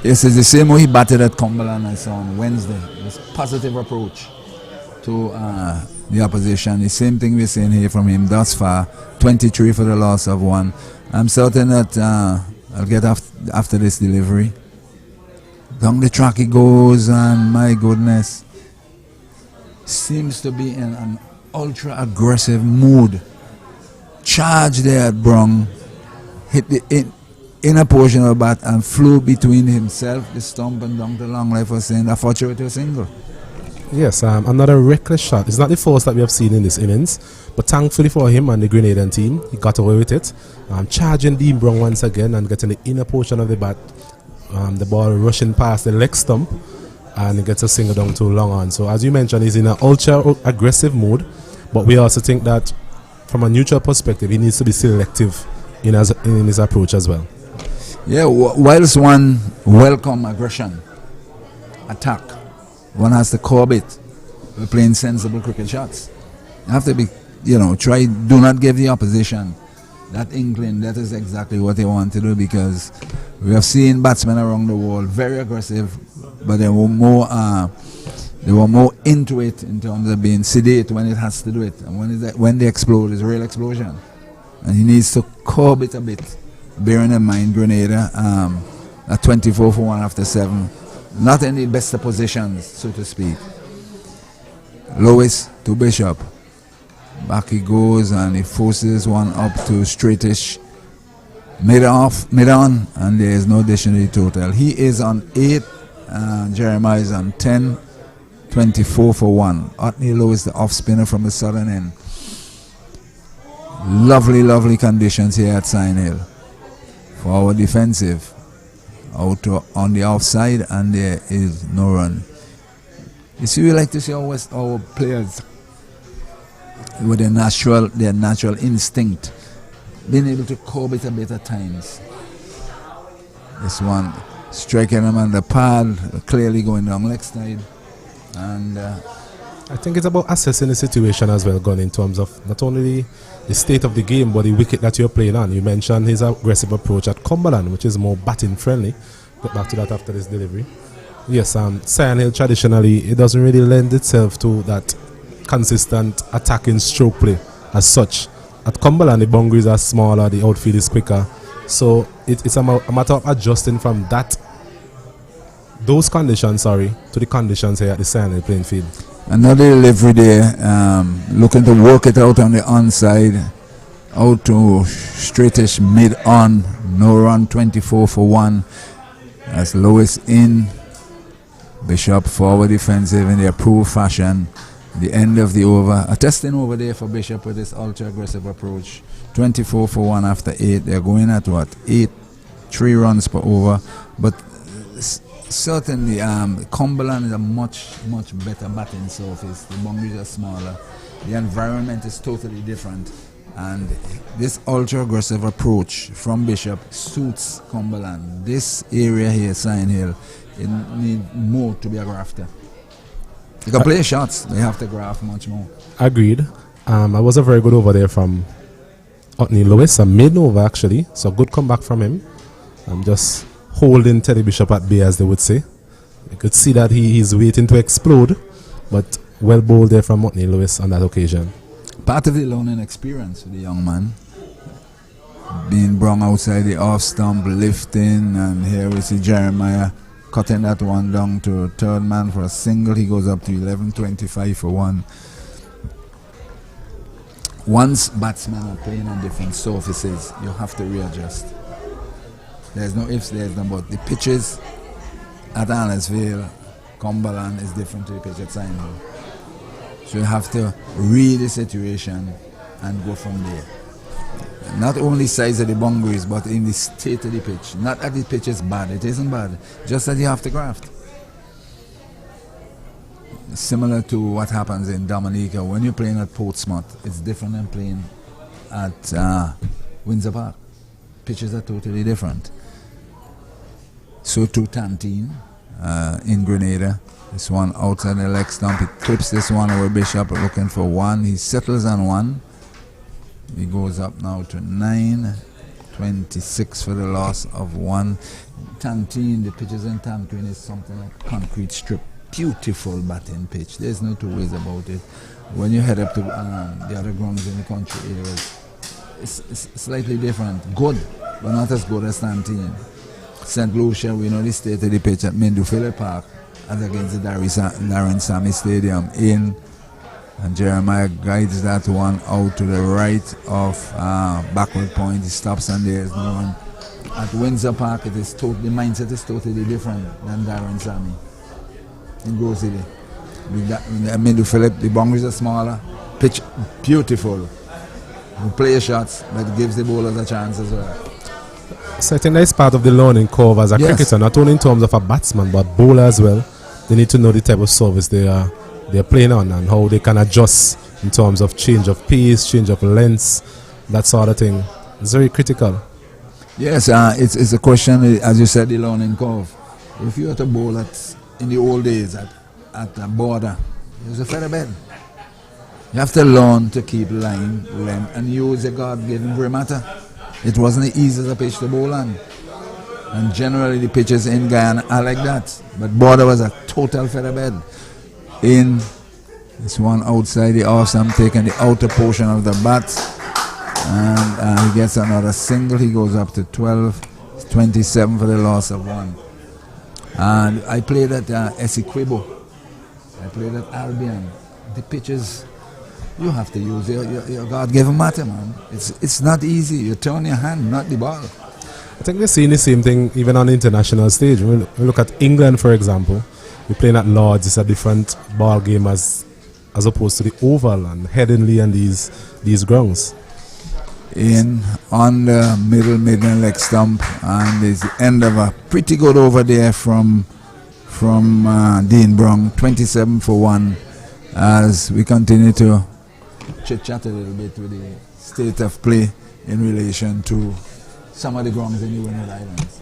This is the same way he batted at Cumberland, I saw on Wednesday. This positive approach to the opposition. The same thing we're seeing here from him thus far. 23 for the loss of 1. I'm certain that I'll get after this delivery. Down the track he goes, and my goodness, seems to be in an ultra aggressive mood. Charge there at Brung, hit the inner portion of the bat and flew between himself, the stump, and down the long life, was saying a fortuitous single. Yes, another reckless shot. It's not the first that we have seen in this innings, but thankfully for him and the Grenadian team, he got away with it. Charging Dean Brung once again and getting the inner portion of the bat. The ball rushing past the leg stump, and he gets a single down to long on. So as you mentioned, he's in an ultra aggressive mood, but we also think that from a neutral perspective, he needs to be selective in his approach as well. Yeah, whilst one welcome aggression, attack, one has to curb it. We're playing sensible cricket shots. You have to be, do not give the opposition that inkling. That is exactly what they want to do, because we have seen batsmen around the world very aggressive, but they were more into it in terms of being sedate when it has to do it, and when they explode, it's a real explosion, and he needs to curb it a bit. Bearing in mind Grenada at 24 for 1 after 7, not in the best of positions, so to speak. Lewis to Bishop. Back he goes, and he forces one up to straightish. Mid on, and there is no dictionary total. He is on 8, Jeremiah is on 10, 24 for 1. Otney Lewis, the off spinner from the southern end. Lovely conditions here at Sion Hill. Forward defensive, out on the offside, and there is no run. You see, we like to see our players with their natural instinct, being able to curb it a bit at times. This one striking him on the pad, clearly going down leg side, and I think it's about assessing the situation as well, Gun, in terms of not only the state of the game, but the wicket that you're playing on. You mentioned his aggressive approach at Cumberland, which is more batting friendly. Get back to that after this delivery. Yes, Sion Hill traditionally, it doesn't really lend itself to that consistent attacking stroke play as such. At Cumberland, the boundaries are smaller, the outfield is quicker. So it's a matter of adjusting from those conditions, to the conditions here at the Sion Hill playing field. Another delivery there, looking to work it out on the onside, out to straightish mid on, no run, 24 for 1. That's Lewis in. Bishop forward defensive in the approved fashion. The end of the over, a testing over there for Bishop with this ultra aggressive approach. 24 for 1 after 8. They're going at 3 runs per over, but certainly Cumberland is a much better batting surface. The boundaries are smaller, the environment is totally different, and this ultra aggressive approach from Bishop suits Cumberland. This area here, Sion Hill, it needs more to be a grafter. You can play shots, they have to graft much more. Agreed. I was a very good over there from Otney Lewis, a mid over actually, so good comeback from him. I'm just holding Teddy Bishop at bay, as they would say. You could see that he's waiting to explode, but well bowled there from Otney Lewis on that occasion. Part of the learning experience for the young man. Being brung outside the off stump, lifting, and here we see Jeremiah cutting that one down to third man for a single. He goes up to 11.25 for one. Once batsmen are playing on different surfaces, you have to readjust. There's no ifs, there's no buts. The pitches at Allen'sville, Cumberland is different to the pitch at Sion Hill. So you have to read the situation and go from there. Not only size of the boundaries, but in the state of the pitch. Not that the pitch is bad, it isn't bad. Just that you have to graft. Similar to what happens in Dominica. When you're playing at Portsmouth, it's different than playing at Windsor Park. Pitches are totally different. So to Tantine in Grenada. This one outside the leg stump. He clips this one over Bishop looking for one. He settles on one. He goes up now to 9.26 for the loss of one. Tantine, the pitches in Tantine is something like concrete strip. Beautiful batting pitch. There's no two ways about it. When you head up to the other grounds in the country areas, it's slightly different. Good, but not as good as Tantine. St. Lucia, we know the state of the pitch at Mindufele Park as against the Darren Sammy Stadium in, and Jeremiah guides that one out to the right of backward point. He stops and there's no one. At Windsor Park, the mindset is totally different than Darren Sammy. In Grove City. Mindufele, the boundaries are smaller, pitch beautiful. We play shots, but it gives the bowlers a chance as well. So I think that's part of the learning curve as a cricketer, not only in terms of a batsman, but bowler as well. They need to know the type of service they're playing on and how they can adjust in terms of change of pace, change of lengths, that sort of thing. It's very critical. Yes, it's a question, as you said, the learning curve. If you had to bowl in the old days at a border, it was a feather bed. You have to learn to keep line, length, and use a God-given matter. It wasn't the easiest pitch to bowl on. And generally the pitches in Guyana are like that. But border was a total feather bed. In this one outside the off stump, taking the outer portion of the bat. And he gets another single. He goes up to 12.27 for the loss of one. And I played at Essequibo. I played at Albion. The pitches, you have to use your God-given matter, man. It's not easy. You turn your hand, not the ball. I think we're seeing the same thing even on the international stage. When we look at England, for example, we're playing at Lords. It's a different ball game as opposed to the Oval and Headingley and these grounds. On the middle leg stump, and there's the end of a pretty good over there from Dean Brown, 27 for one, as we continue to chit-chat a little bit with the state of play in relation to some of the grounds in the Windward Islands.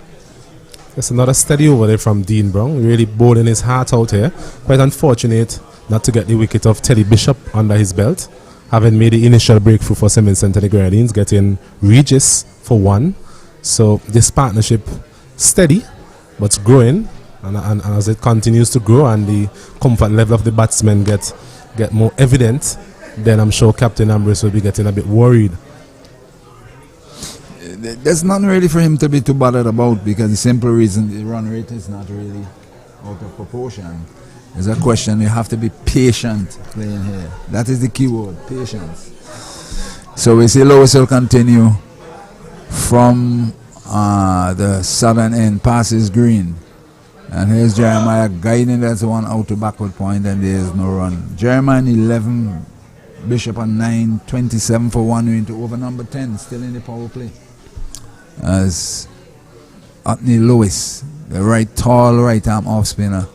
There's another steady over there from Dean Brown, really bowling his heart out here. Quite unfortunate not to get the wicket of Teddy Bishop under his belt, having made the initial breakthrough for St. Vincent and the Grenadines, getting Regis for one. So this partnership steady, but growing, and as it continues to grow and the comfort level of the batsmen get more evident, then I'm sure Captain Ambrose will be getting a bit worried. There's nothing really for him to be too bothered about, because the simple reason the run rate is not really out of proportion. It's a question, you have to be patient playing here. That is the key word, patience. So we see Lewis will continue from the southern end, passes green. And here's Jeremiah guiding that one out to backward point, and there's no run. Jeremiah 11, Bishop on 9, 27 for one, into over number 10, still in the power play. As Anthony Lewis, the tall right arm off spinner.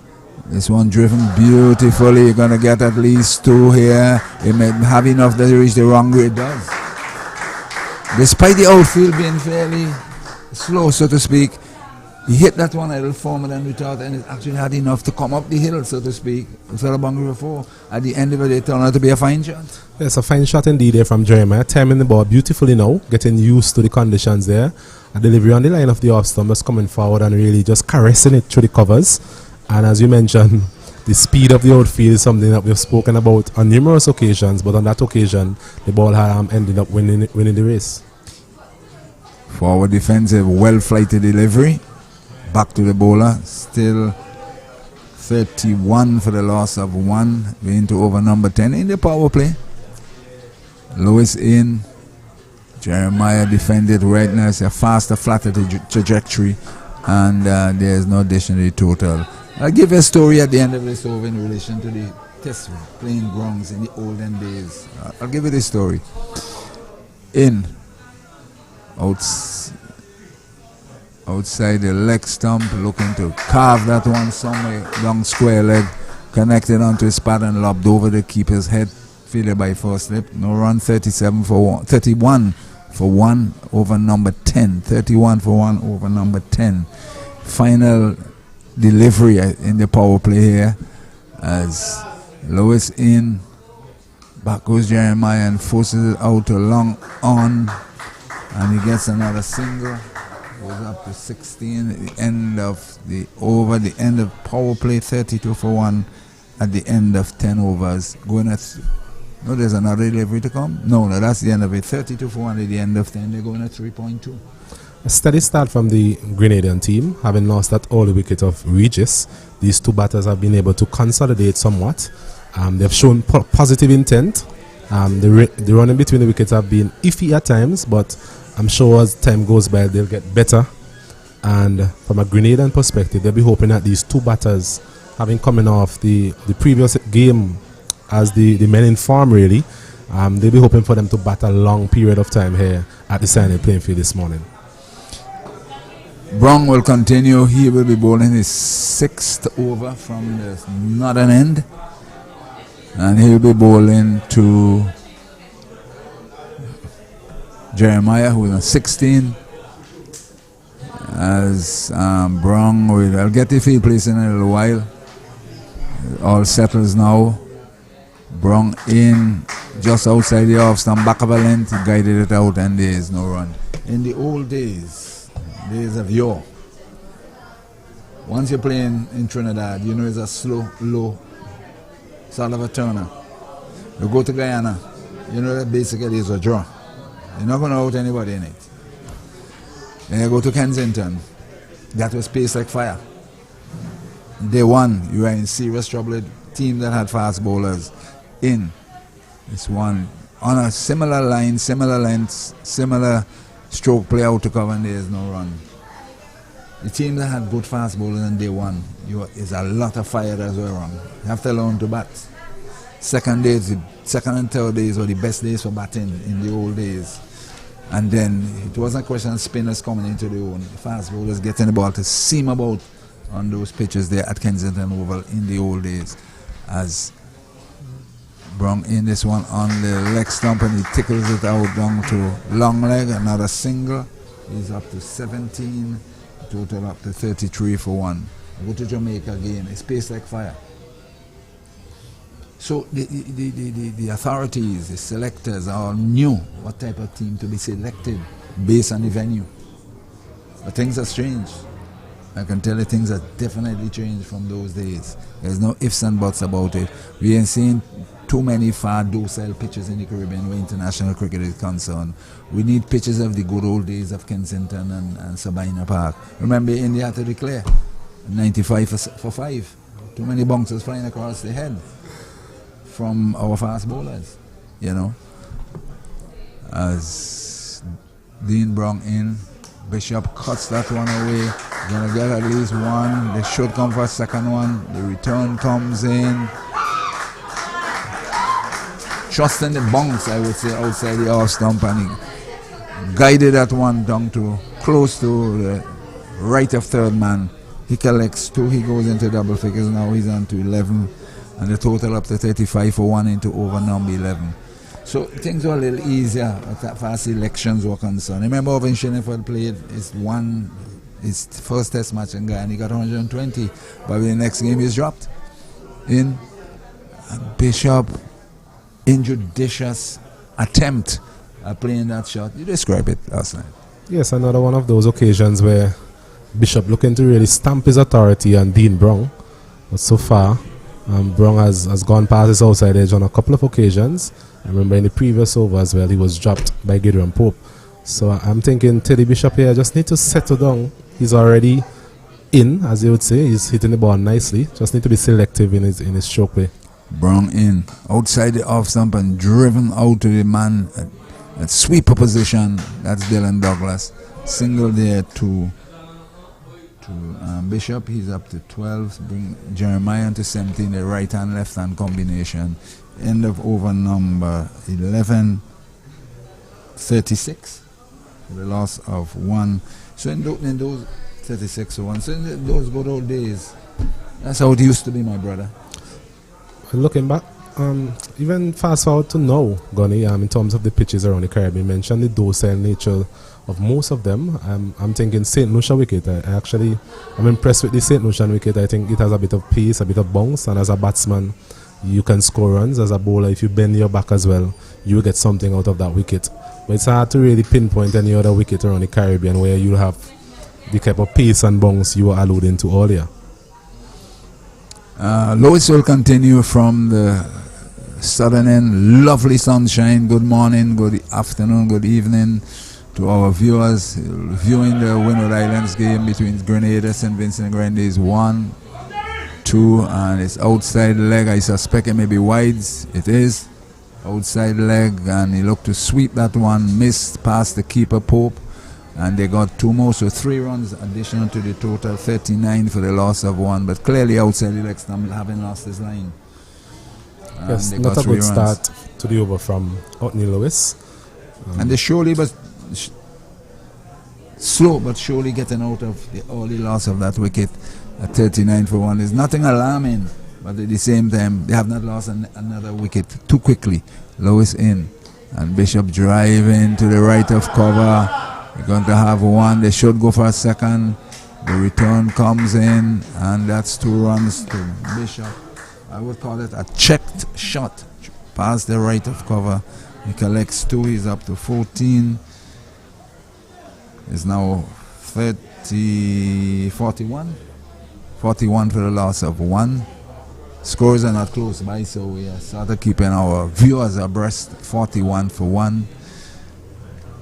This one driven beautifully. You're going to get at least two here. It may have enough that he reach the wrong way. It does. Despite the outfield being fairly slow, so to speak, he hit that one a little firmer than we thought, and it actually had enough to come up the hill, so to speak. It fell boundary before. At the end of it, it turned out to be a fine shot. It's a fine shot indeed there from Jeremiah. Timing the ball beautifully now, getting used to the conditions there. A delivery on the line of the off stump, just coming forward and really just caressing it through the covers. And as you mentioned, the speed of the outfield is something that we've spoken about on numerous occasions, but on that occasion, the ball had ended up winning the race. Forward defensive, well-flighted delivery. Back to the bowler. Still 31 for the loss of 1. We're into over number 10 in the power play. Lewis in. Jeremiah defended right now. It's a faster, flatter trajectory. And there's no additional total. I'll give you a story at the end of this over in relation to the test playing grounds in the olden days. I'll give you this story. In. Outside the leg stump, looking to carve that one somewhere, long square leg, connected onto his pad and lobbed over the keeper's head, fielded by first slip. No run, 31 for 1 over number 10. 31 for 1 over number 10. Final delivery in the power play here as Lewis in. Back goes Jeremiah and forces it out to long on, and he gets another single. Goes up to 16 at the end of the over, the end of power play. 32 for 1 at the end of 10 overs. Going at no, there's another delivery to come. No, that's the end of it. 32 for 1 at the end of 10. They're going at 3.2. A steady start from the Grenadian team, having lost that early wicket of Regis. These two batters have been able to consolidate somewhat. They've shown positive intent. The running between the wickets have been iffy at times, but I'm sure as time goes by they'll get better. And from a Grenadian perspective, they'll be hoping that these two batters, having coming off the previous game as the men in form really, they'll be hoping for them to bat a long period of time here at the Sion playing field this morning. Brong will continue. He will be bowling his 6th over from the northern end. And he'll be bowling to Jeremiah, who is on 16. As Brong will, I'll get the field place in a little while. All settles now. Brong in just outside the off stump, back of a length, he guided it out, and there is no run. In the old days of yore, once you're playing in Trinidad, you know it's a slow, low sort of a turner. You go to Guyana, you know that basically is a draw. You're not going to out anybody in it. Then you go to Kensington, that was pace like fire. Day one, you were in serious trouble with a team that had fast bowlers. In this one, on a similar line, similar lengths, similar stroke play out to cover, and there is no run. The team that had good fast bowlers on day one, is a lot of fire that's well wrong. You have to learn to bat. Second and third days were the best days for batting in the old days. And then it wasn't a question of spinners coming into the own. Fast bowlers getting the ball to seam about on those pitches there at Kensington Oval in the old days. As Brong in this one on the leg stump, and he tickles it out down to long leg, another single. He's up to 17, total up to 33 for 1. Go to Jamaica again, it's pace like fire. So the authorities, the selectors all knew what type of team to be selected based on the venue. But things have changed. I can tell you things have definitely changed from those days. There's no ifs and buts about it. We ain't seen too many far docile pitches in the Caribbean where international cricket is concerned. We need pitches of the good old days of Kensington and Sabina Park. Remember, India had to declare 95 for 5. Too many bouncers flying across the head from our fast bowlers, you know. As Dean Brong in, Bishop cuts that one away. Gonna get at least one. They should come for a second one. The return comes in. Trusting the bounce, I would say, outside the off stump, and he guided that one down to close to the right of third man. He collects 2, he goes into double figures. Now he's on to 11, and the total up to 35 for 1 into over number 11. So things were a little easier as far as elections were concerned. Remember when Sheniford played his first test match in Guyana, he got 120, but the next game he's dropped in. Bishop, injudicious attempt at playing that shot. You describe it last night. Yes, another one of those occasions where Bishop looking to really stamp his authority on Dean Brong. But so far, Brong has gone past his outside edge on a couple of occasions. I remember in the previous over as well, he was dropped by Gideon Pope. So I'm thinking Teddy Bishop here just need to settle down. He's already in, as you would say. He's hitting the ball nicely. Just need to be selective in his stroke play. Brung in outside the off stump and driven out to the man at sweeper position. That's Dylan Douglas. Single there to Bishop. He's up to 12. Bring Jeremiah to 17. The right hand left hand combination. End of over number 11. 36. The loss of 1. So in those 36 or 1. So in those good old days, that's how it used to be, my brother. Looking back, even fast forward to now, Gunny, in terms of the pitches around the Caribbean, you mentioned the docile nature of most of them. I'm thinking St. Lucia wicket. I'm impressed with the St. Lucian wicket. I think it has a bit of pace, a bit of bounce, and as a batsman, you can score runs. As a bowler, if you bend your back as well, you will get something out of that wicket. But it's hard to really pinpoint any other wicket around the Caribbean where you have the type of pace and bounce you were alluding to earlier. Lois will continue from the southern end. Lovely sunshine. Good morning, good afternoon, good evening to our viewers viewing the Windward Islands game between Grenada, St. Vincent and Grenadines. 1, 2, and it's outside leg. I suspect it may be wides. It is outside leg, and he looked to sweep that one, missed past the keeper Pope, and they got 2 more, so 3 runs additional to the total, 39 for the loss of 1, but clearly outside the leg stump, having lost his line. Yes, not a good start to the over from Otney Lewis. And they surely, but slow but surely getting out of the early loss of that wicket at 39 for 1 is nothing alarming, but at the same time, they have not lost another wicket too quickly. Lewis in, and Bishop driving to the right of cover. They're going to have 1. They should go for a second. The return comes in, and that's 2 runs to Bishop. I would call it a checked shot past the right of cover. He collects 2. He's up to 14. It's now 41. 41 for the loss of 1. Scores are not close by, so we are sort of keeping our viewers abreast. 41 for 1.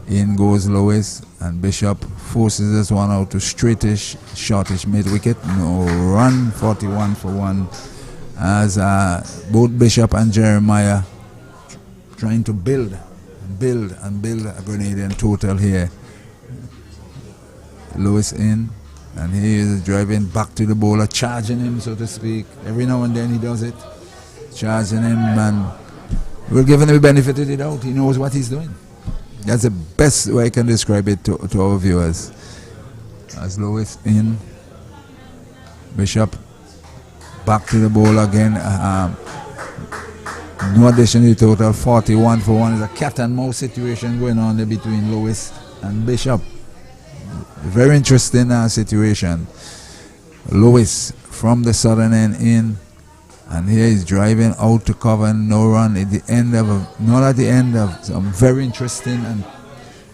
In goes Lewis, and Bishop forces this one out to straightish, shortish mid-wicket. No run, 41 for 1. As both Bishop and Jeremiah trying to build a Grenadian total here. Lewis in, and he is driving back to the bowler, charging him, so to speak. Every now and then he does it, charging him, and we're giving him the benefit of the doubt. He knows what he's doing. That's the best way I can describe it to our viewers. As Lewis in, Bishop back to the ball again. No addition to the total. 41 for 1 is a cat and mouse situation going on there between Lewis and Bishop. Very interesting situation. Lewis from the southern end in, and here he's driving out to cover, no run at the end of not at the end of some very interesting and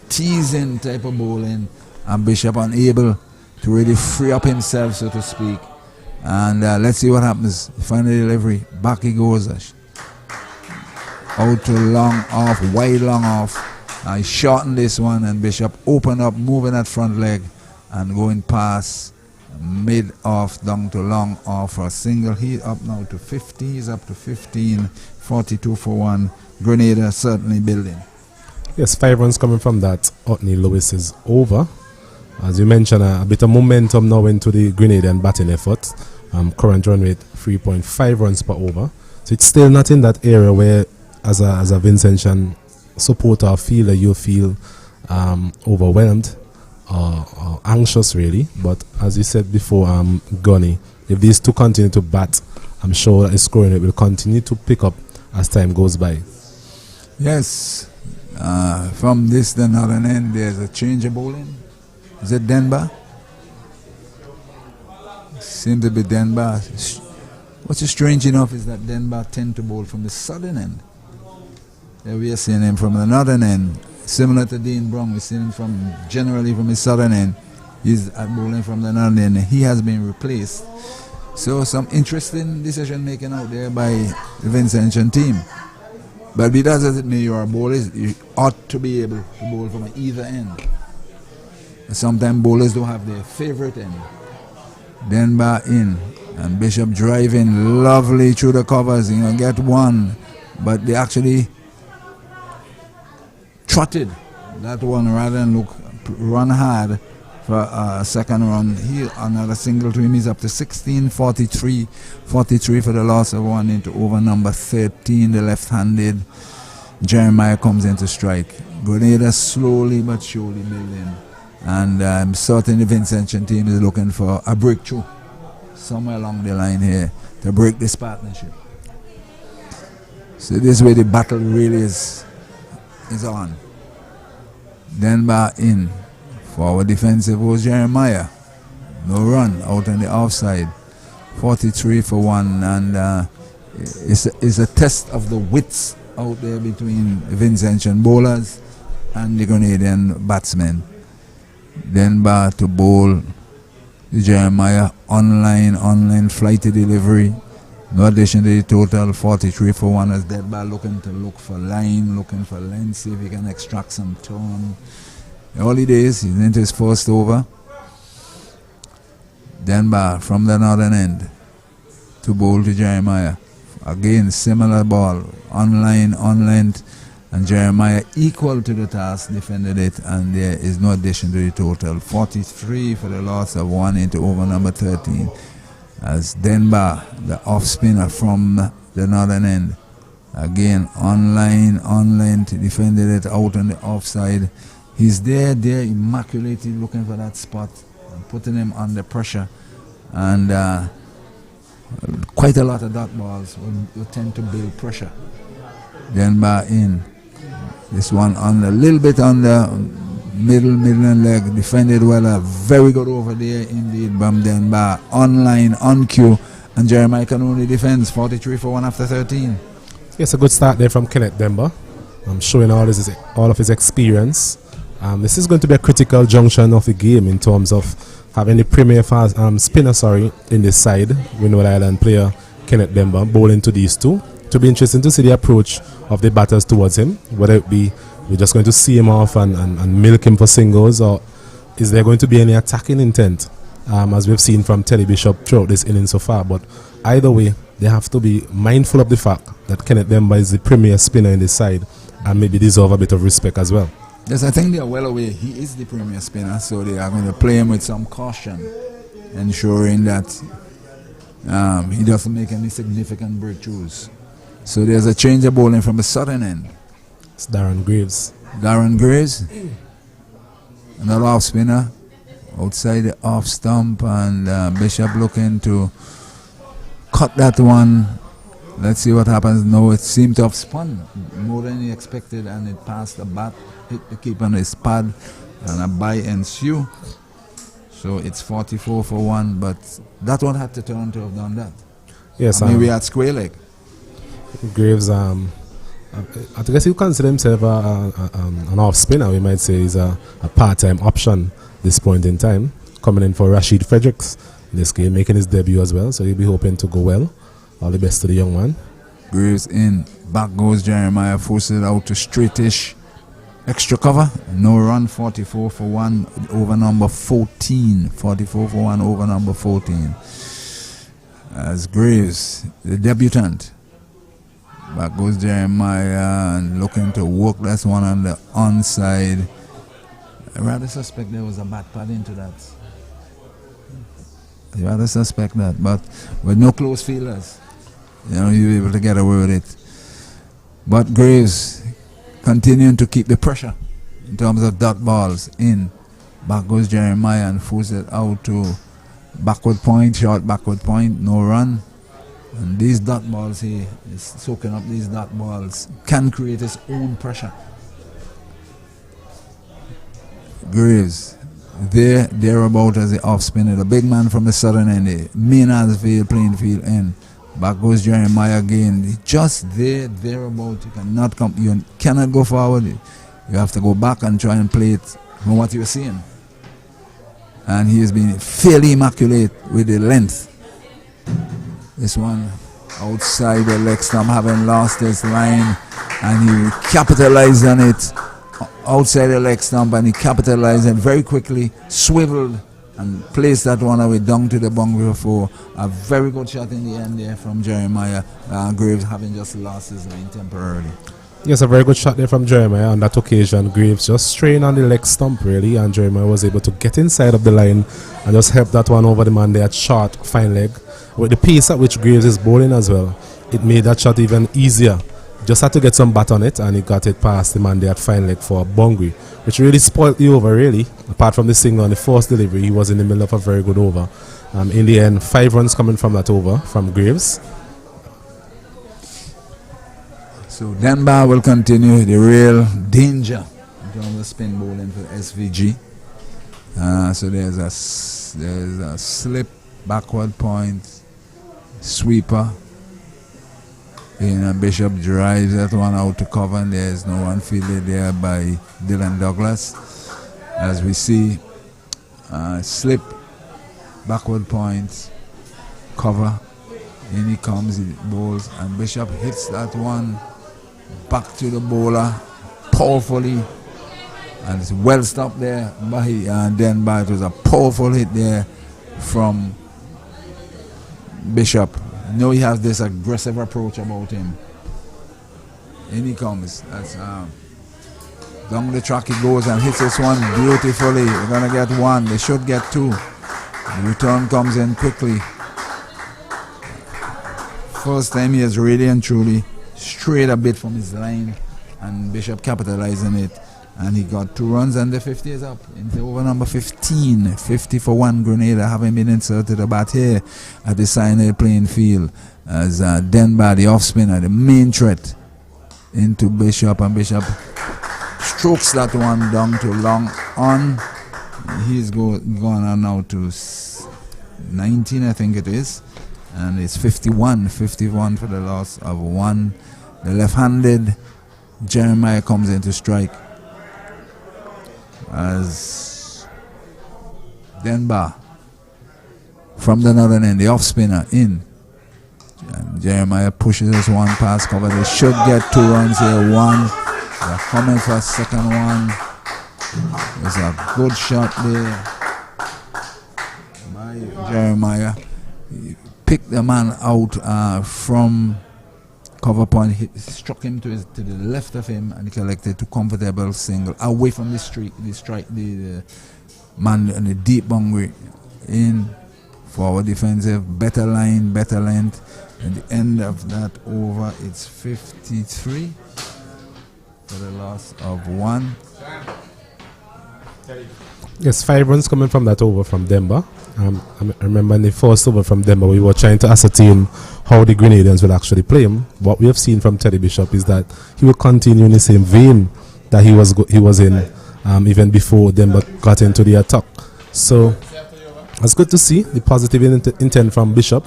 teasing type of bowling, and Bishop unable to really free up himself, so to speak. And let's see what happens. Final delivery, back he goes, out to long off, wide long off. I shortened this one, and Bishop opened up, moving that front leg and going past mid off down to long off for a single. He's up now to 50. He's up to 15. 42 for 1. Grenada certainly building. Yes, 5 runs coming from that. Otney Lewis is over. As you mentioned, a bit of momentum now into the Grenadian batting effort. Current run rate 3.5 runs per over. So it's still not in that area where, as a Vincentian supporter or feeler, you feel overwhelmed or anxious, really. But as you said before, Gunny, if these two continue to bat, I'm sure the scoring rate will continue to pick up as time goes by. Yes. From this, the northern end, there's a change of bowling. Is it Denver? Seems to be Denver. What's strange enough is that Denver tend to bowl from the southern end. There we are seeing him from the northern end. Similar to Dean Brown, we're seeing him generally from the southern end. He's bowling from the northern end. He has been replaced. So some interesting decision making out there by the Vincentian team. But be that as it may, your bowlers, you ought to be able to bowl from either end. Sometimes bowlers don't have their favorite end. Denver in. And Bishop driving lovely through the covers. You know, get one. But they actually trotted that one rather than run hard for a second run. Here, another single to him. He's up to 16, 43. 43 for the loss of one into over number 13, the left-handed. Jeremiah comes in to strike. Grenada slowly but surely building. And I'm certain the Vincentian team is looking for a breakthrough somewhere along the line here to break this partnership. So this way the battle really is on. Denver in. Forward defensive was Jeremiah. No run out on the offside. 43 for one. And it's a test of the wits out there between the Vincentian bowlers and the Grenadian batsmen. Denver to bowl the Jeremiah online flighty delivery. No addition to the total. 43 for one as Denver looking to look for line, looking for length, see if he can extract some tone. Early days, he's into his first over. Denver from the northern end to bowl to Jeremiah. Again, similar ball, on length, and Jeremiah equal to the task, defended it, and there is no addition to the total. 43 for the loss of one into over number 13. As Denver, the off spinner from the northern end, again on length, defended it out on the offside. He's there, immaculately looking for that spot, putting him under pressure, and quite a lot of dot balls will tend to build pressure. Denver in. This one on a little bit on the middle and leg, defended well, a very good over there indeed. Denver on cue, and Jeremiah can only defend 43 for one after 13. Yes, a good start there from Kenneth Demba. I'm showing all of his experience. This is going to be a critical junction of the game in terms of having the premier spinner in this side, Windward Island player Kenneth Demba bowling to these two. To be interesting to see the approach of the batters towards him, whether it be we're just going to see him off and milk him for singles, or is there going to be any attacking intent, as we've seen from Teddy Bishop throughout this inning so far. But either way, they have to be mindful of the fact that Kenneth Demba is the premier spinner in this side and maybe deserve a bit of respect as well. Yes, I think they are well aware he is the premier spinner, so they are going to play him with some caution, ensuring that he doesn't make any significant breakthroughs. So there's a change of bowling from the southern end. It's Darren Graves. Another off spinner outside the off stump, and Bishop looking to cut that one. Let's see what happens. No, it seemed to have spun more than he expected, and it passed the bat, hit the keeper on his pad, and a bye ensue. So it's 44 for one, but that one had to turn to have done that. Yes, I mean, we had square leg. Graves, I guess he'll consider himself an off spinner. We might say he's a part-time option this point in time, coming in for Rashid Fredericks in this game, making his debut as well. So he'll be hoping to go well. All the best to the young man. Graves in. Back goes Jeremiah, forces it out to straightish. Extra cover. No run. 44 for one over number 14. 44 for one over number 14. As Graves, the debutant. Back goes Jeremiah and looking to work this one on the onside. I rather suspect there was a bat pad into that. I rather suspect that, but with no close fielders, you'll be able to get away with it. But Graves continuing to keep the pressure in terms of dot balls in. Back goes Jeremiah and forces it out to backward point, short backward point, no run. And these dot balls, he is soaking up these dot balls, can create his own pressure. Graves, thereabout as the off spinner, the big man from the southern end, the main field, playing field end. Back goes Jeremiah again. He's just thereabout. You cannot go forward. You have to go back and try and play it from what you're seeing. And he has been fairly immaculate with the length. This one outside the leg stump, having lost his line, and he capitalized on it outside the leg stump, and he capitalized it very quickly, swiveled and place that one away down to the boundary for 4. A very good shot in the end there from Jeremiah. Graves having just lost his line temporarily. Yes, a very good shot there from Jeremiah. On that occasion, Graves just strained on the leg stump really, and Jeremiah was able to get inside of the line and just help that one over the man there at short, fine leg. With the pace at which Graves is bowling as well, it made that shot even easier. Just had to get some bat on it, and he got it past the man there at fine leg for a boundary, which really spoiled the over really. Apart from the single on the first delivery, he was in the middle of a very good over. In the end, 5 runs coming from that over from Graves. So Denbar will continue the real danger in terms of spin bowling for SVG. So there's a slip, backward point, sweeper. And Bishop drives that one out to cover, and there's no one fielded there by Dylan Douglas. As we see, slip, backward point, cover. In he comes, he bowls, and Bishop hits that one back to the bowler powerfully, and it's well stopped there by Denbar. It was a powerful hit there from Bishop. Now he has this aggressive approach about him. In he comes. That's down the track he goes and hits this one beautifully. They're gonna get 1. They should get 2. The return comes in quickly. First time he has really and truly strayed a bit from his line, and Bishop capitalizing it, and he got 2 runs, and the 50 is up into over number 15. 50 for 1 Grenada, having been inserted a bat here at the Sion Hill playing field as Denbar, the off spinner, the main threat into Bishop, and Bishop strokes that one down to long on. He's gone on now to 19, I think it is, and it's 51 for the loss of 1. The left-handed Jeremiah comes in to strike as Denbar from the northern end, the off spinner in, and Jeremiah pushes this one past cover. They should get 2 runs here. 1, they're coming for a second one. There's a good shot there by Jeremiah. He picked the man out from cover point, struck him to the left of him, and he collected 2 comfortable single away from the man in the deep boundary. In forward defensive, better line, better length. At the end of that over, it's 53 for the loss of 1. Yes, 5 runs coming from that over from Denver. I remember in the first over from Denver, we were trying to ascertain how the Grenadians will actually play him. What we have seen from Teddy Bishop is that he will continue in the same vein that he was in even before Denver got into the attack. So it's good to see the positive intent from Bishop,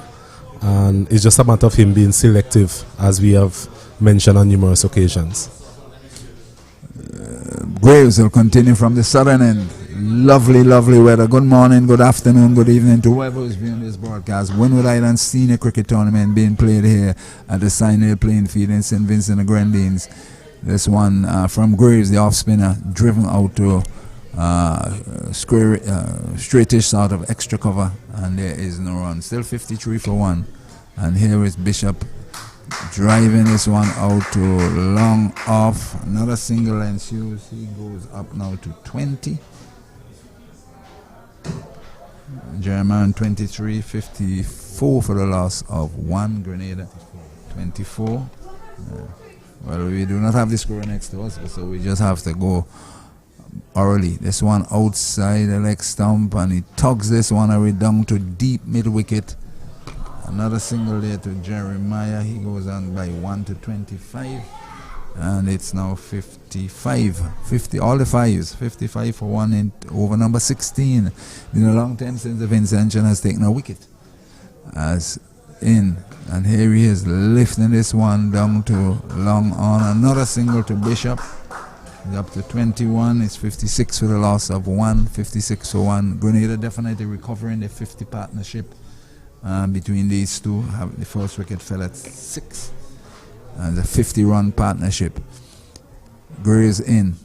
and it's just a matter of him being selective, as we have mentioned on numerous occasions. Graves will continue from the southern end. Lovely, lovely weather. Good morning, good afternoon, good evening to whoever is viewing this broadcast. Windwards Island Senior Cricket Tournament being played here at the Sion Hill playing field in St. Vincent and Grenadines. This one from Graves, the off spinner, driven out to straightish sort of extra cover, and there is no run. Still 53 for 1. And here is Bishop driving this one out to long off. Another single ensues. He goes up now to 20. Jeremiah 23, 54 for the loss of 1 Grenada. 24. Well, we do not have the score next to us, so we just have to go orally. This one outside the leg stump, and he tugs this one away down to deep mid wicket. Another single there to Jeremiah. He goes on by 1 to 25. And it's now 55. 50, all the 5s. 55 for 1 in over number 16. In a long time since the Vincent has taken a wicket. As in. And here he is lifting this one down to long on. Another single to Bishop. He's up to 21. It's 56 for the loss of 1. 56 for 1. Grenada definitely recovering the 50 partnership between these two. The first wicket fell at 6. And the 50-run partnership. Graves in.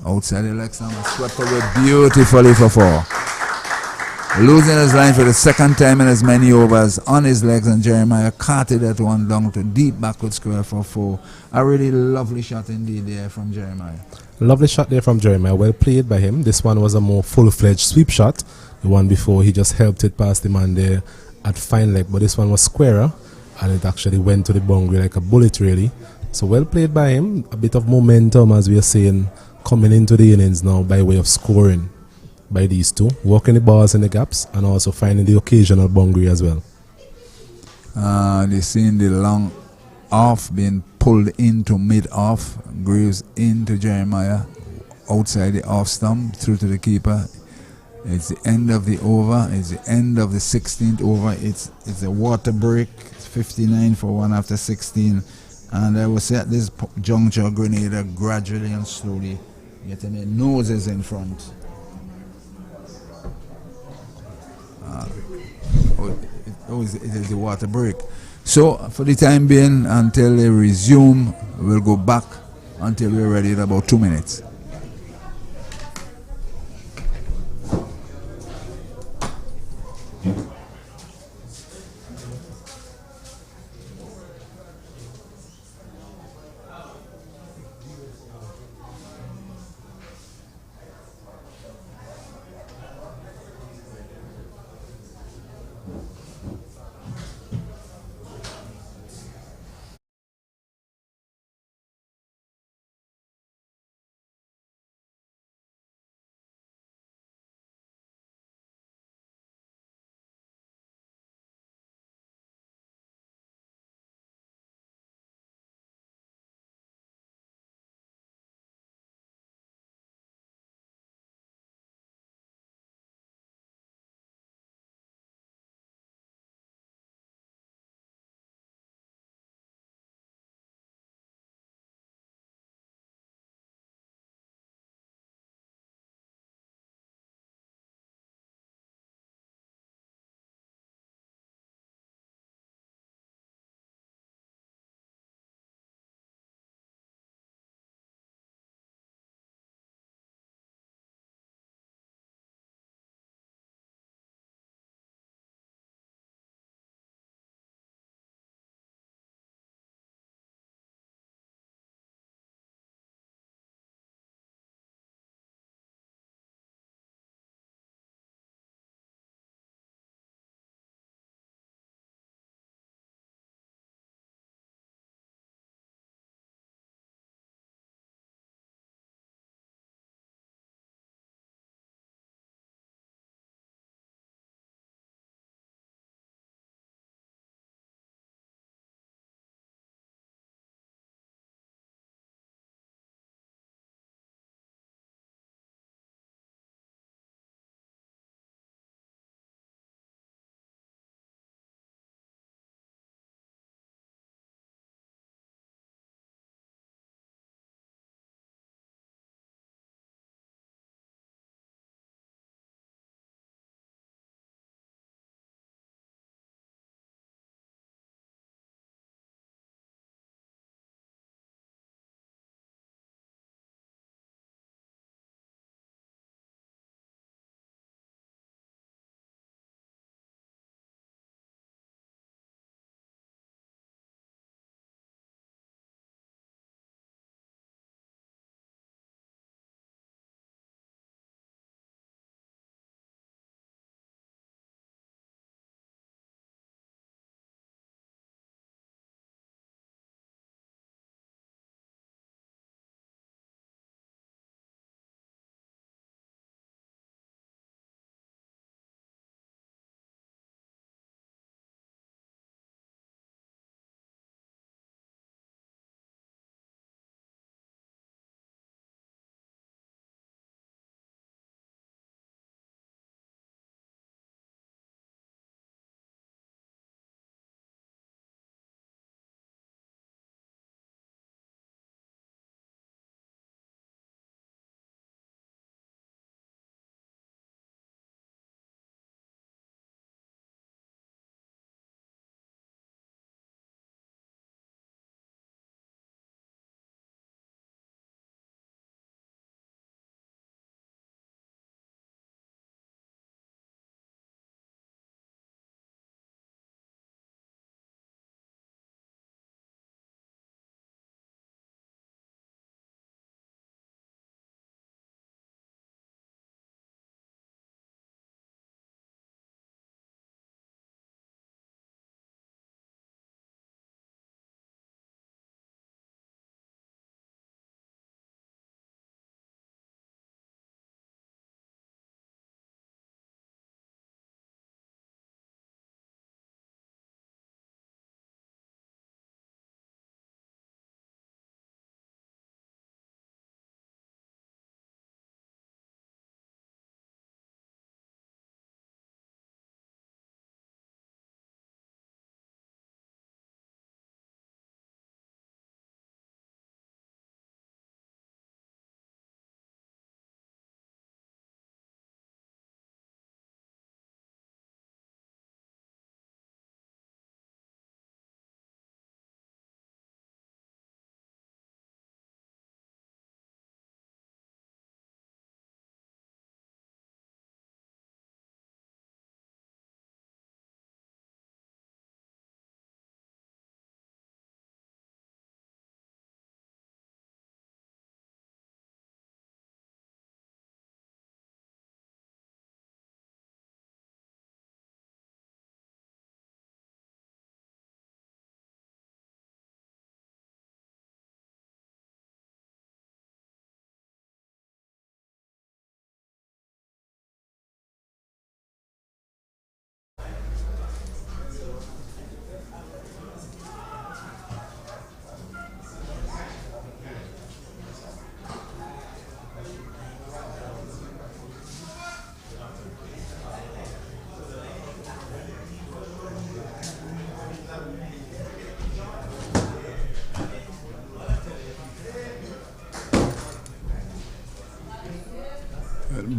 Outside the leg stump, swept away beautifully for 4. Losing his line for the second time in as many overs on his legs, and Jeremiah carted that one down to deep backward square for 4. A really lovely shot indeed there from Jeremiah. Lovely shot there from Jeremiah. Well played by him. This one was a more full-fledged sweep shot. The one before, he just helped it past the man there at fine leg. But this one was squarer, and it actually went to the boundary like a bullet, really. So well played by him. A bit of momentum, as we are saying, coming into the innings now by way of scoring by these two. Walking the balls in the gaps and also finding the occasional boundary as well. They seen the long off being pulled into mid-off. Graves into Jeremiah outside the off stump through to the keeper. It's the end of the over. It's the end of the 16th over. It's a water break. It's 59 for 1 after 16. And I will say at this juncture, Grenada gradually and slowly getting their noses in front. It is the water break. So for the time being, until they resume, we'll go back until we're ready in about 2 minutes.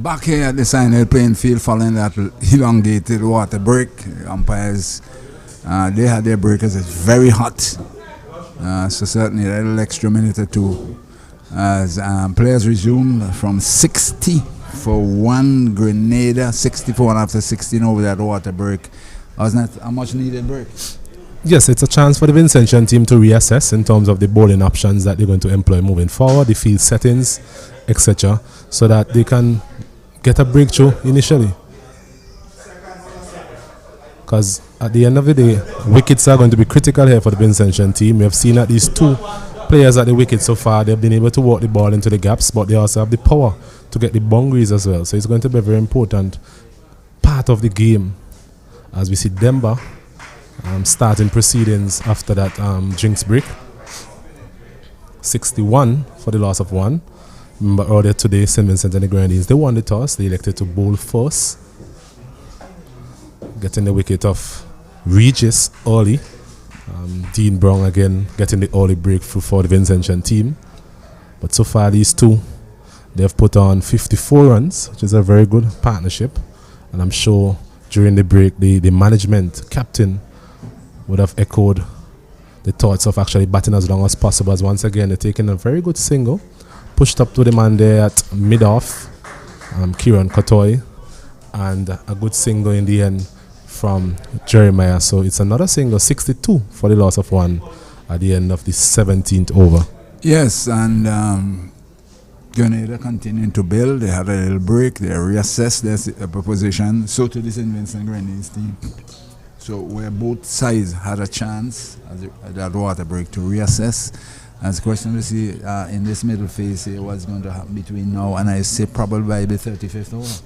Back here at the Sion Hill playing field following that elongated water break. Umpires, they had their breakers. It's very hot. So certainly a little extra minute or two as players resume from 60 for one Grenada, 64 and after 16 over that water break. Wasn't that a much needed break? Yes, it's a chance for the Vincentian team to reassess in terms of the bowling options that they're going to employ moving forward, the field settings, etc., so that they can get a breakthrough initially. Because at the end of the day, wickets are going to be critical here for the Vincentian team. We have seen at least two players at the wicket so far. They've been able to walk the ball into the gaps, but they also have the power to get the boundaries as well. So it's going to be a very important part of the game as we see Demba starting proceedings after that drinks break. 61 for the loss of one. Remember earlier today, St. Vincent and the Grenadines, they won the toss. They elected to bowl first, getting the wicket of Regis early. Dean Brown again getting the early breakthrough for the Vincentian team. But so far these two, they've put on 54 runs, which is a very good partnership. And I'm sure during the break, the management captain would have echoed the thoughts of actually batting as long as possible. As once again, they're taking a very good single, pushed up to the man there at mid-off, Kieran Kotoy, and a good single in the end from Jeremiah. So it's another single, 62 for the loss of one at the end of the 17th over. Yes, and Grenada continuing to build. They had a little break. They reassessed their position. So to the St. Vincent Grenadines team. So where both sides had a chance at that water break to reassess. And the question to see in this middle phase here what's going to happen between now and I say probably by the 35th over.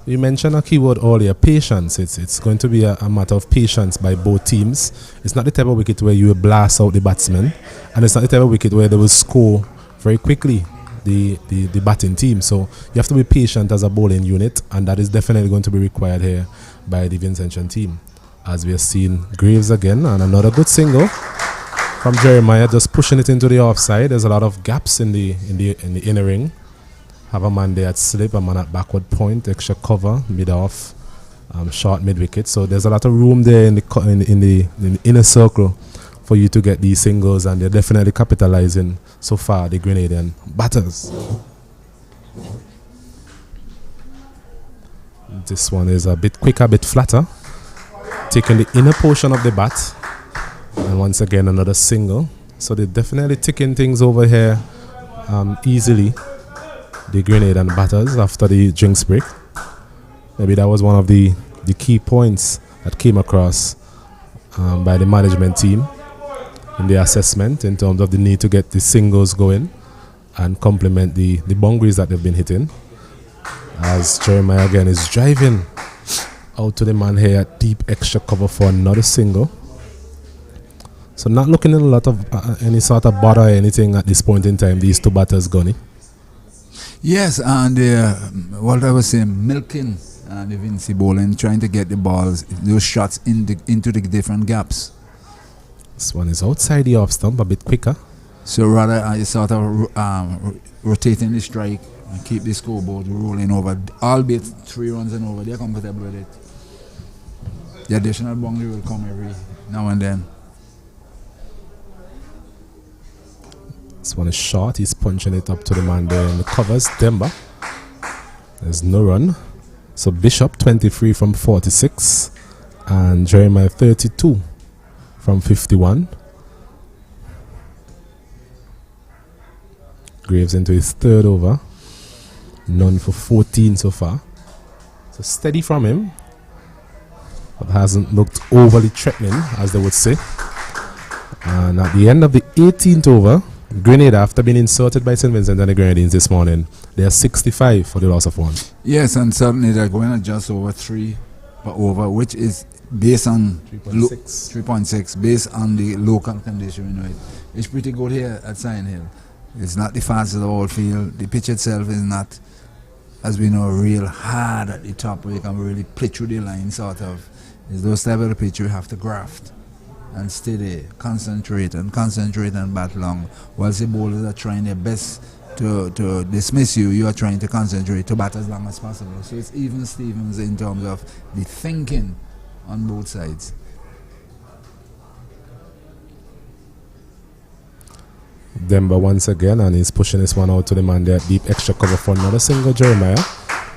You mentioned a keyword earlier, patience. It's going to be a matter of patience by both teams. It's not the type of wicket where you will blast out the batsman, and it's not the type of wicket where they will score very quickly, the batting team. So you have to be patient as a bowling unit, and that is definitely going to be required here by the Vincentian team. As we have seen Graves again, and another good single from Jeremiah, just pushing it into the offside. There's a lot of gaps in the inner ring. Have a man there at slip, a man at backward point, extra cover, mid-off, short mid-wicket. So there's a lot of room there in the inner circle for you to get these singles, and they're definitely capitalizing so far, the Grenadian batters. This one is a bit quicker, a bit flatter, taking the inner portion of the bat, and once again another single. So they're definitely ticking things over here easily, the Grenadian batters, after the drinks break. Maybe that was one of the key points that came across by the management team in the assessment in terms of the need to get the singles going and complement the boundaries that they've been hitting. As Jeremiah again is driving out to the man here at deep extra cover for another single. So not looking at a lot of any sort of bother or anything at this point in time, these two batters, Gunny. Yes, and what I was saying, milking the Vinci bowling, trying to get the balls, those shots into the different gaps. This one is outside the off stump, a bit quicker. So rather I sort of rotating the strike and keep the scoreboard rolling over, albeit 3 runs and over, they're comfortable with it. The additional boundary will come every now and then. This one is short, he's punching it up to the man there in the covers, Demba. There's no run. So Bishop 23 from 46 and Jeremiah 32 from 51. Graves into his third over. None for 14 so far. So steady from him, but hasn't looked overly threatening, as they would say. And at the end of the 18th over, Grenada, after being inserted by St. Vincent and the Grenadines this morning, they are 65 for the loss of one. Yes, and certainly they're going to just over 3 per over, which is based on 3.6, based on the local condition. You know, it's pretty good here at Sion Hill. It's not the fastest of all field. The pitch itself is not, as we know, real hard at the top where you can really play through the line, sort of. It's those type of the pitch you have to graft and stay there, concentrate and bat long, whilst the bowlers are trying their best to dismiss you, you are trying to concentrate to bat as long as possible. So it's even Stevens in terms of the thinking on both sides. Demba once again, and he's pushing this one out to the man there. Deep extra cover for another single, Jeremiah.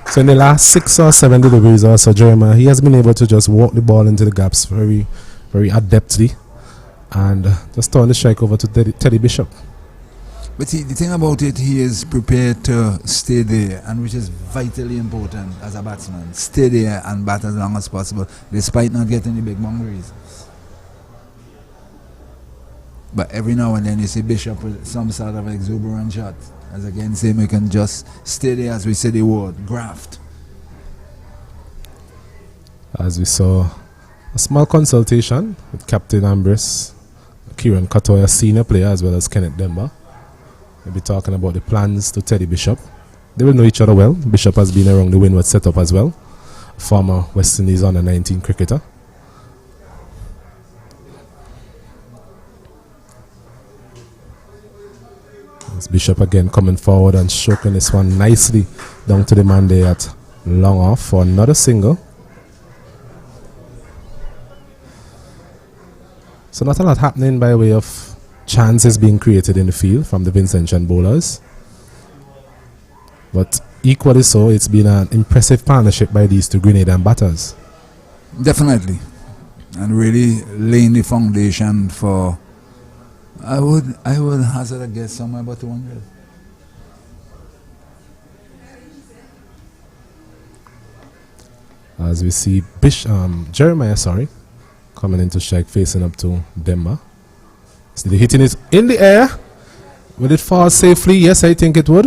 So in the last 6 or 7 deliveries or so, Jeremiah, he has been able to just walk the ball into the gaps very, very adeptly, and just turn the strike over to Teddy Bishop. But the thing about it, he is prepared to stay there, and which is vitally important as a batsman. Stay there and bat as long as possible, despite not getting the big boundaries. But every now and then you see Bishop with some sort of exuberant shot. As again, same, we can just stay there, as we say the word, graft. As we saw a small consultation with Captain Ambrose, Kieran Katoya, senior player, as well as Kenneth Demba. We'll be talking about the plans to Teddy Bishop. They will know each other well. Bishop has been around the Windwards setup as well. Former West Indies under-19 cricketer. Bishop again coming forward and stroking this one nicely down to the man there at long off for another single. So not a lot happening by way of chances being created in the field from the Vincentian bowlers. But equally so, it's been an impressive partnership by these two Grenadian batters. Definitely. And really laying the foundation for, I would hazard a guess somewhere about 200. As we see Jeremiah, coming into strike, facing up to Demba. So the hitting is in the air. Will it fall safely? Yes, I think it would.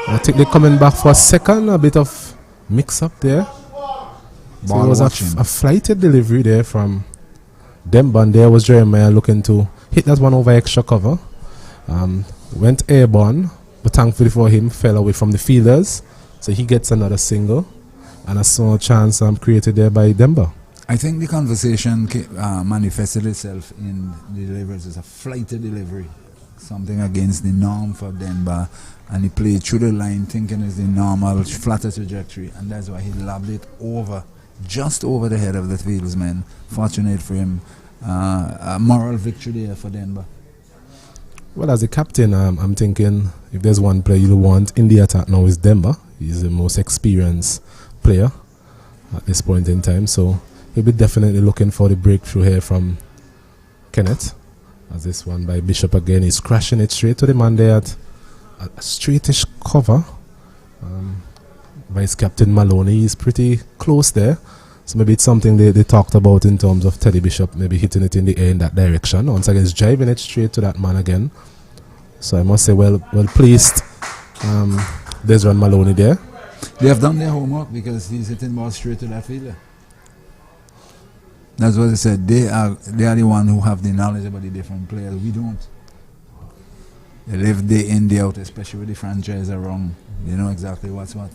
I think they're coming back for a second. A bit of mix up there. So it was a flighted delivery there from Demba, and there was Jeremiah looking to hit that one over extra cover. Went airborne, but thankfully for him, fell away from the fielders. So he gets another single, and a small chance created there by Demba. I think the conversation manifested itself in the deliveries as a flighted delivery, something against the norm for Demba, and he played through the line thinking it's the normal flatter trajectory, and that's why he lobbed it over, just over the head of the fieldsman. Fortunate for him. A moral victory there for Denver. Well, as a captain, I'm thinking if there's one player you want in the attack now is Denver. He's the most experienced player at this point in time, so he'll be definitely looking for the breakthrough here from Kenneth. As this one by Bishop again is crashing it straight to the man there at a straightish cover. Vice Captain Maloney is pretty close there. So maybe it's something they talked about in terms of Teddy Bishop, maybe hitting it in the air in that direction. Once again, it's driving it straight to that man again. So I must say, well placed. Desron Maloney there. They have done their homework because he's hitting ball straight to that fielder. That's what I said. They are the one who have the knowledge about the different players. We don't. They live day in, day out, especially with the franchise around. They know exactly what's what.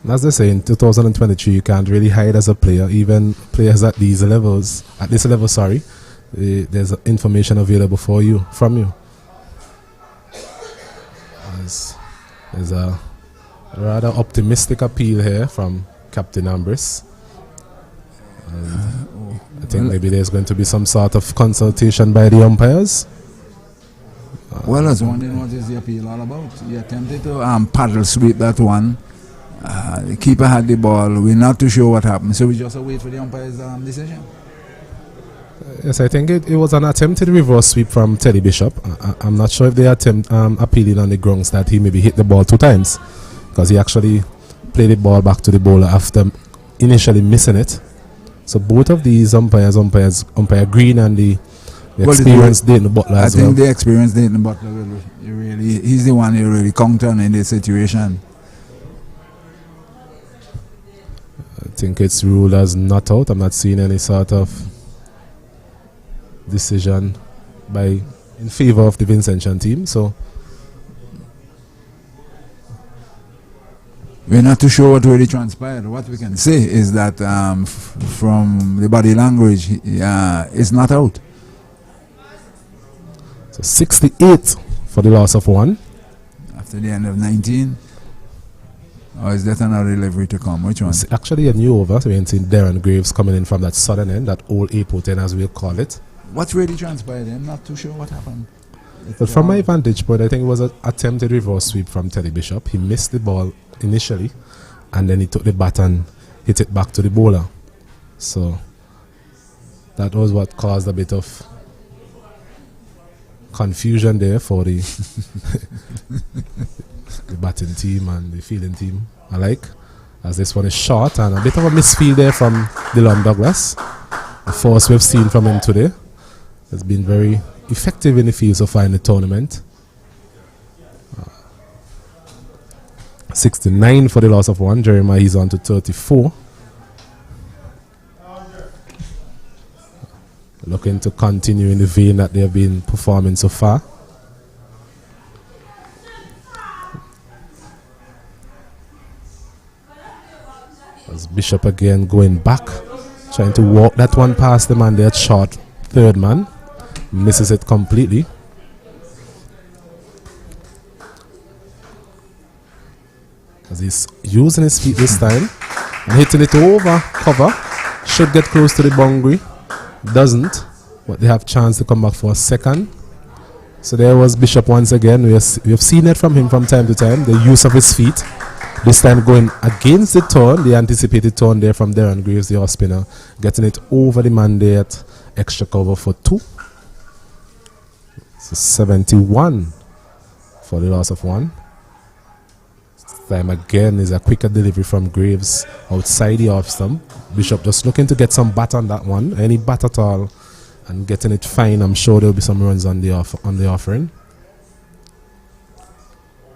As they say, in 2023, you can't really hide as a player. Even players at this level, there's information available from you. There's a rather optimistic appeal here from Captain Ambrose. I think maybe there's going to be some sort of consultation by the umpires. Well, I was wondering what is the appeal all about. He attempted to paddle sweep that one. The keeper had the ball. We're not too sure what happened, so we just wait for the umpire's decision. Yes, I think it was an attempted reverse sweep from Teddy Bishop. I'm not sure if they attempt appealing on the grounds that he maybe hit the ball 2 times, because he actually played the ball back to the bowler after initially missing it. So both of these umpire Green and the experienced Dayton Butler as well. I think the experienced Dayton Butler he's the one who really countered in this situation. I think it's ruled as not out. I'm not seeing any sort of decision in favor of the Vincentian team. So we're not too sure what really transpired. What we can say is that from the body language, it's not out. So 68 for the loss of 1. After the end of 19. Or is that another delivery to come? Which one? It's actually a new over. So we can see Darren Graves coming in from that southern end, that old airport end as we'll call it. What really transpired? I'm not too sure what happened. But from my vantage point, I think it was an attempted reverse sweep from Teddy Bishop. He missed the ball initially, and then he took the bat and hit it back to the bowler. So that was what caused a bit of confusion there for the the batting team and the fielding team alike, as this one is short and a bit of a misfield there from Dylan Douglas. The force we've seen from him today has been very effective in the field so far in the tournament. 69 for the loss of 1. Jeremiah, he's on to 34. Looking to continue in the vein that they have been performing so far. As Bishop again going back, trying to walk that one past the man there, short third man. Misses it completely. As he's using his feet this time and hitting it over cover. Should get close to the boundary. Doesn't, but they have chance to come back for a second. So there was Bishop once again. We have seen it from him from time to time, the use of his feet. This time going against the turn, the anticipated turn there from Darren Graves, the off spinner, getting it over the man there at extra cover for 2. So 71 for the loss of 1. This time again is a quicker delivery from Graves outside the off stump. Bishop just looking to get some bat on that one, any bat at all, and getting it fine. I'm sure there'll be some runs on the offering.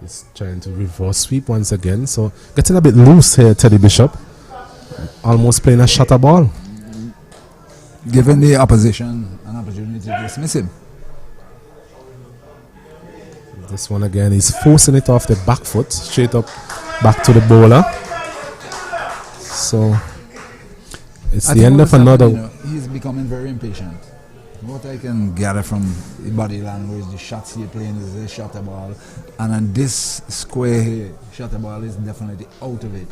He's trying to reverse sweep once again, so getting a bit loose here, Teddy Bishop. Almost playing a shutter ball. Giving the opposition an opportunity to dismiss him. This one again, he's forcing it off the back foot, straight up back to the bowler. So it's the end of another. He's becoming very impatient. What I can gather from the body language, the shots he's playing is a shutter ball, and on this square here, shutter ball is definitely out of it.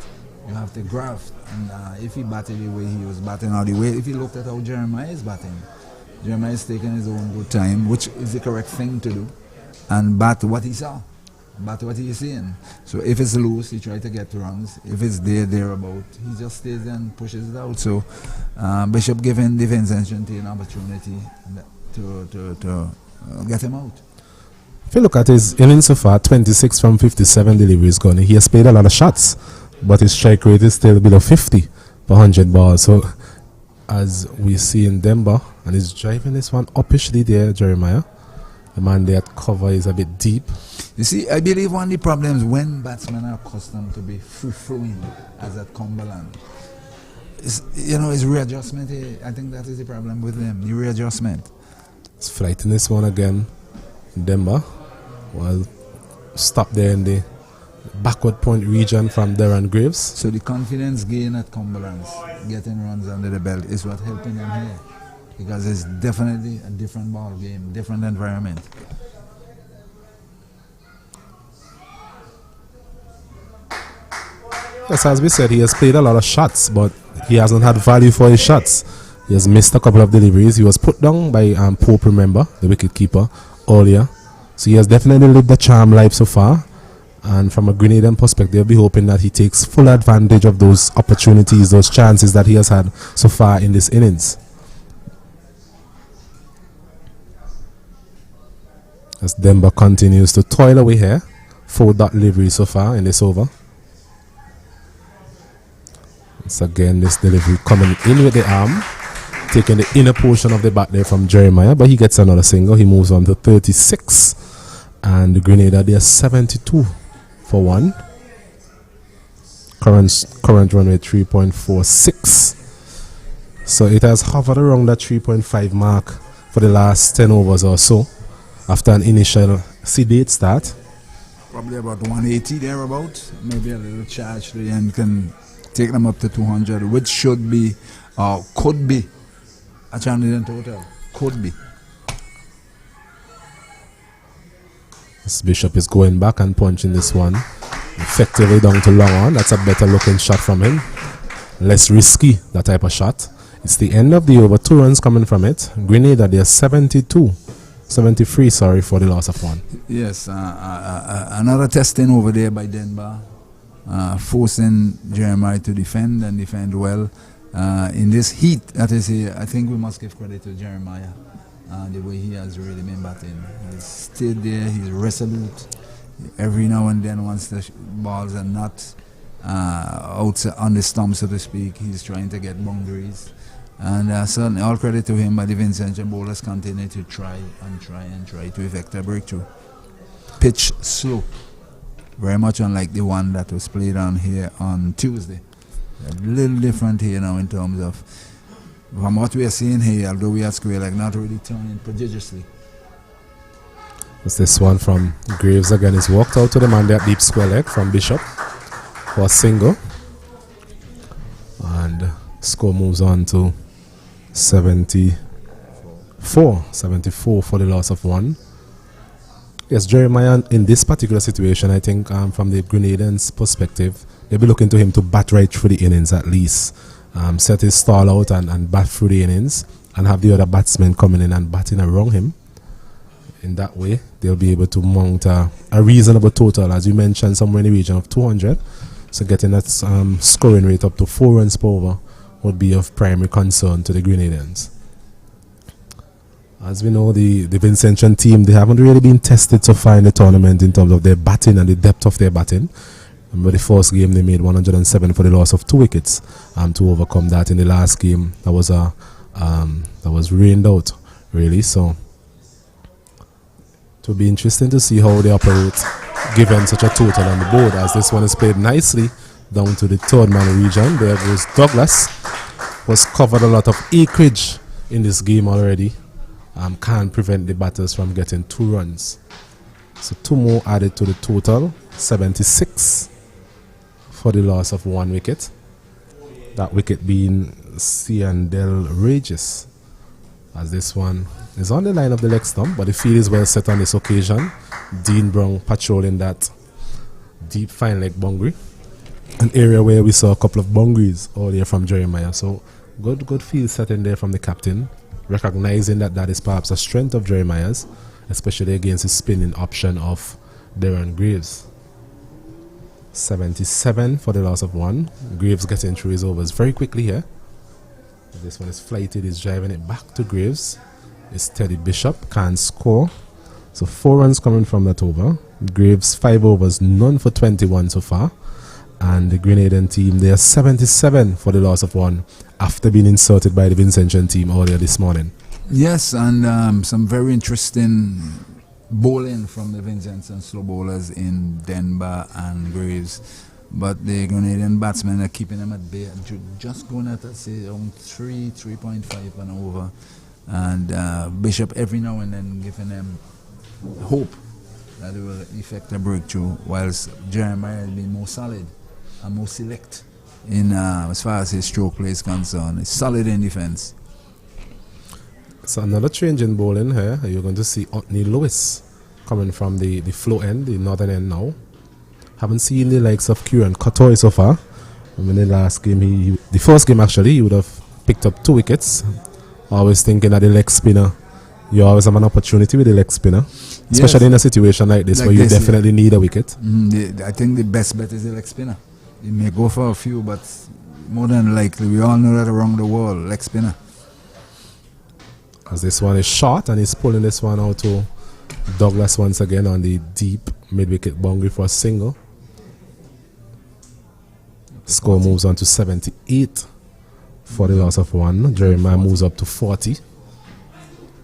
You have to graft, and if he batted the way he was batting, or the way, if you looked at how Jeremiah is batting, Jeremiah is taking his own good time, which is the correct thing to do, and bat what he saw, bat what he's seeing. So if it's loose, he tries to get runs. If it's thereabout, he just stays there and pushes it out. So Bishop giving the Vincent an opportunity to get him out. If you look at his innings so far, 26 from 57 deliveries gone. He has played a lot of shots, but his strike rate is still below 50 per 100 balls. So as we see in Denver, and he's driving this one uppishly there, Jeremiah. The man there at cover is a bit deep. You see, I believe one of the problems when batsmen are accustomed to be free-flowing, as at Cumberland, is, is readjustment. I think that is the problem with them, the readjustment. It's flighting this one again, Denver. Well, stop there in the backward point region from Darren Graves. So the confidence gain at Cumberland, getting runs under the belt, is what helping them here. Because it's definitely a different ball game, different environment. Yes, as we said, he has played a lot of shots, but he hasn't had value for his shots. He has missed a couple of deliveries. He was put down by Pope, remember, the wicket keeper, earlier. So he has definitely lived the charm life so far. And from a Grenadian perspective, I'll be hoping that he takes full advantage of those opportunities, those chances that he has had so far in this innings. As Denver continues to toil away here. 4 dot delivery so far in this over. Once again, this delivery coming in with the arm, taking the inner portion of the bat there from Jeremiah, but he gets another single. He moves on to 36, and the Grenada there 72 for 1. Current run rate 3.46. So it has hovered around that 3.5 mark for the last 10 overs or so. After an initial sedate start. Probably about 180 thereabout. Maybe a little charge to the end can take them up to 200, which should be, could be, a chance in total. Could be. This Bishop is going back and punching this one effectively down to long on. That's a better looking shot from him. Less risky, that type of shot. It's the end of the over. 2 runs coming from it. Grenada, they're 73, sorry, for the loss of 1. Yes, another testing over there by Denver, forcing Jeremiah to defend and defend well. In this heat, that is, I think we must give credit to Jeremiah, the way he has really been batting. He's stayed there, he's resolute. Every now and then, once the balls are not out on the stump, so to speak, he's trying to get boundaries. And certainly all credit to him, but the Vincent bowlers continue to try to effect a breakthrough. Pitch slow, very much unlike the one that was played on here on Tuesday. A little different here now in terms of, from what we are seeing here, although we are square leg, not really turning prodigiously. It's this one from Graves again. He's walked out to the man there, deep square leg from Bishop for a single. And score moves on to 74 for the loss of 1. Yes, Jeremiah, in this particular situation, I think from the Grenadans' perspective, they'll be looking to him to bat right through the innings at least. Set his stall out and bat through the innings and have the other batsmen coming in and batting around him. In that way, they'll be able to mount a reasonable total, as you mentioned, somewhere in the region of 200. So getting that scoring rate up to 4 runs per over would be of primary concern to the Grenadians. As we know, the Vincentian team, they haven't really been tested so far in the tournament in terms of their batting and the depth of their batting. Remember the first game they made 107 for the loss of 2 wickets to overcome that. In the last game, that was rained out, really. So it will be interesting to see how they operate given such a total on the board, as this one is played nicely down to the 3rd man region. There goes Douglas. Was covered a lot of acreage in this game already. Can't prevent the batters from getting 2 runs. So 2 more added to the total. 76 for the loss of 1 wicket. That wicket being Sion Regis, as this one is on the line of the leg stump, but the field is well set on this occasion. Dean Brown patrolling that deep fine leg boundary, an area where we saw a couple of boundaries earlier from Jeremiah. So good field setting there from the captain, recognizing that is perhaps a strength of Jeremiah's, especially against his spinning option of Darren Graves. 77 for the loss of 1. Graves getting through his overs very quickly here. This one is flighted, he's driving it back to Graves. It's Teddy Bishop, can't score. So 4 runs coming from that over. Graves 5 overs, none for 21 so far. And the Grenadian team, they are 77 for the loss of 1 after being inserted by the Vincentian team earlier this morning. Yes, and some very interesting bowling from the Vincentian slow bowlers in Denver and Graves. But the Grenadian batsmen are keeping them at bay, just going at, say, around 3.5 and over. And Bishop every now and then giving them hope that they will effect a breakthrough, whilst Jeremiah has been more solid and more select in as far as his stroke play is concerned. He's solid in defence. So another change in bowling here. You're going to see Otney Lewis coming from the flow end, the northern end now. Haven't seen the likes of Kieran Kotoy so far. In the last game, the first game actually, he would have picked up 2 wickets. Always thinking that the leg spinner, you always have an opportunity with the leg spinner, especially in a situation like this, where you definitely need a wicket. I think the best bet is the leg spinner. You may go for a few, but more than likely, we all know that around the world, leg spinner. As this one is short, and he's pulling this one out to Douglas once again on the deep mid-wicket boundary for a single. Score moves on to 78 for the loss of 1. Jeremiah moves up to 40.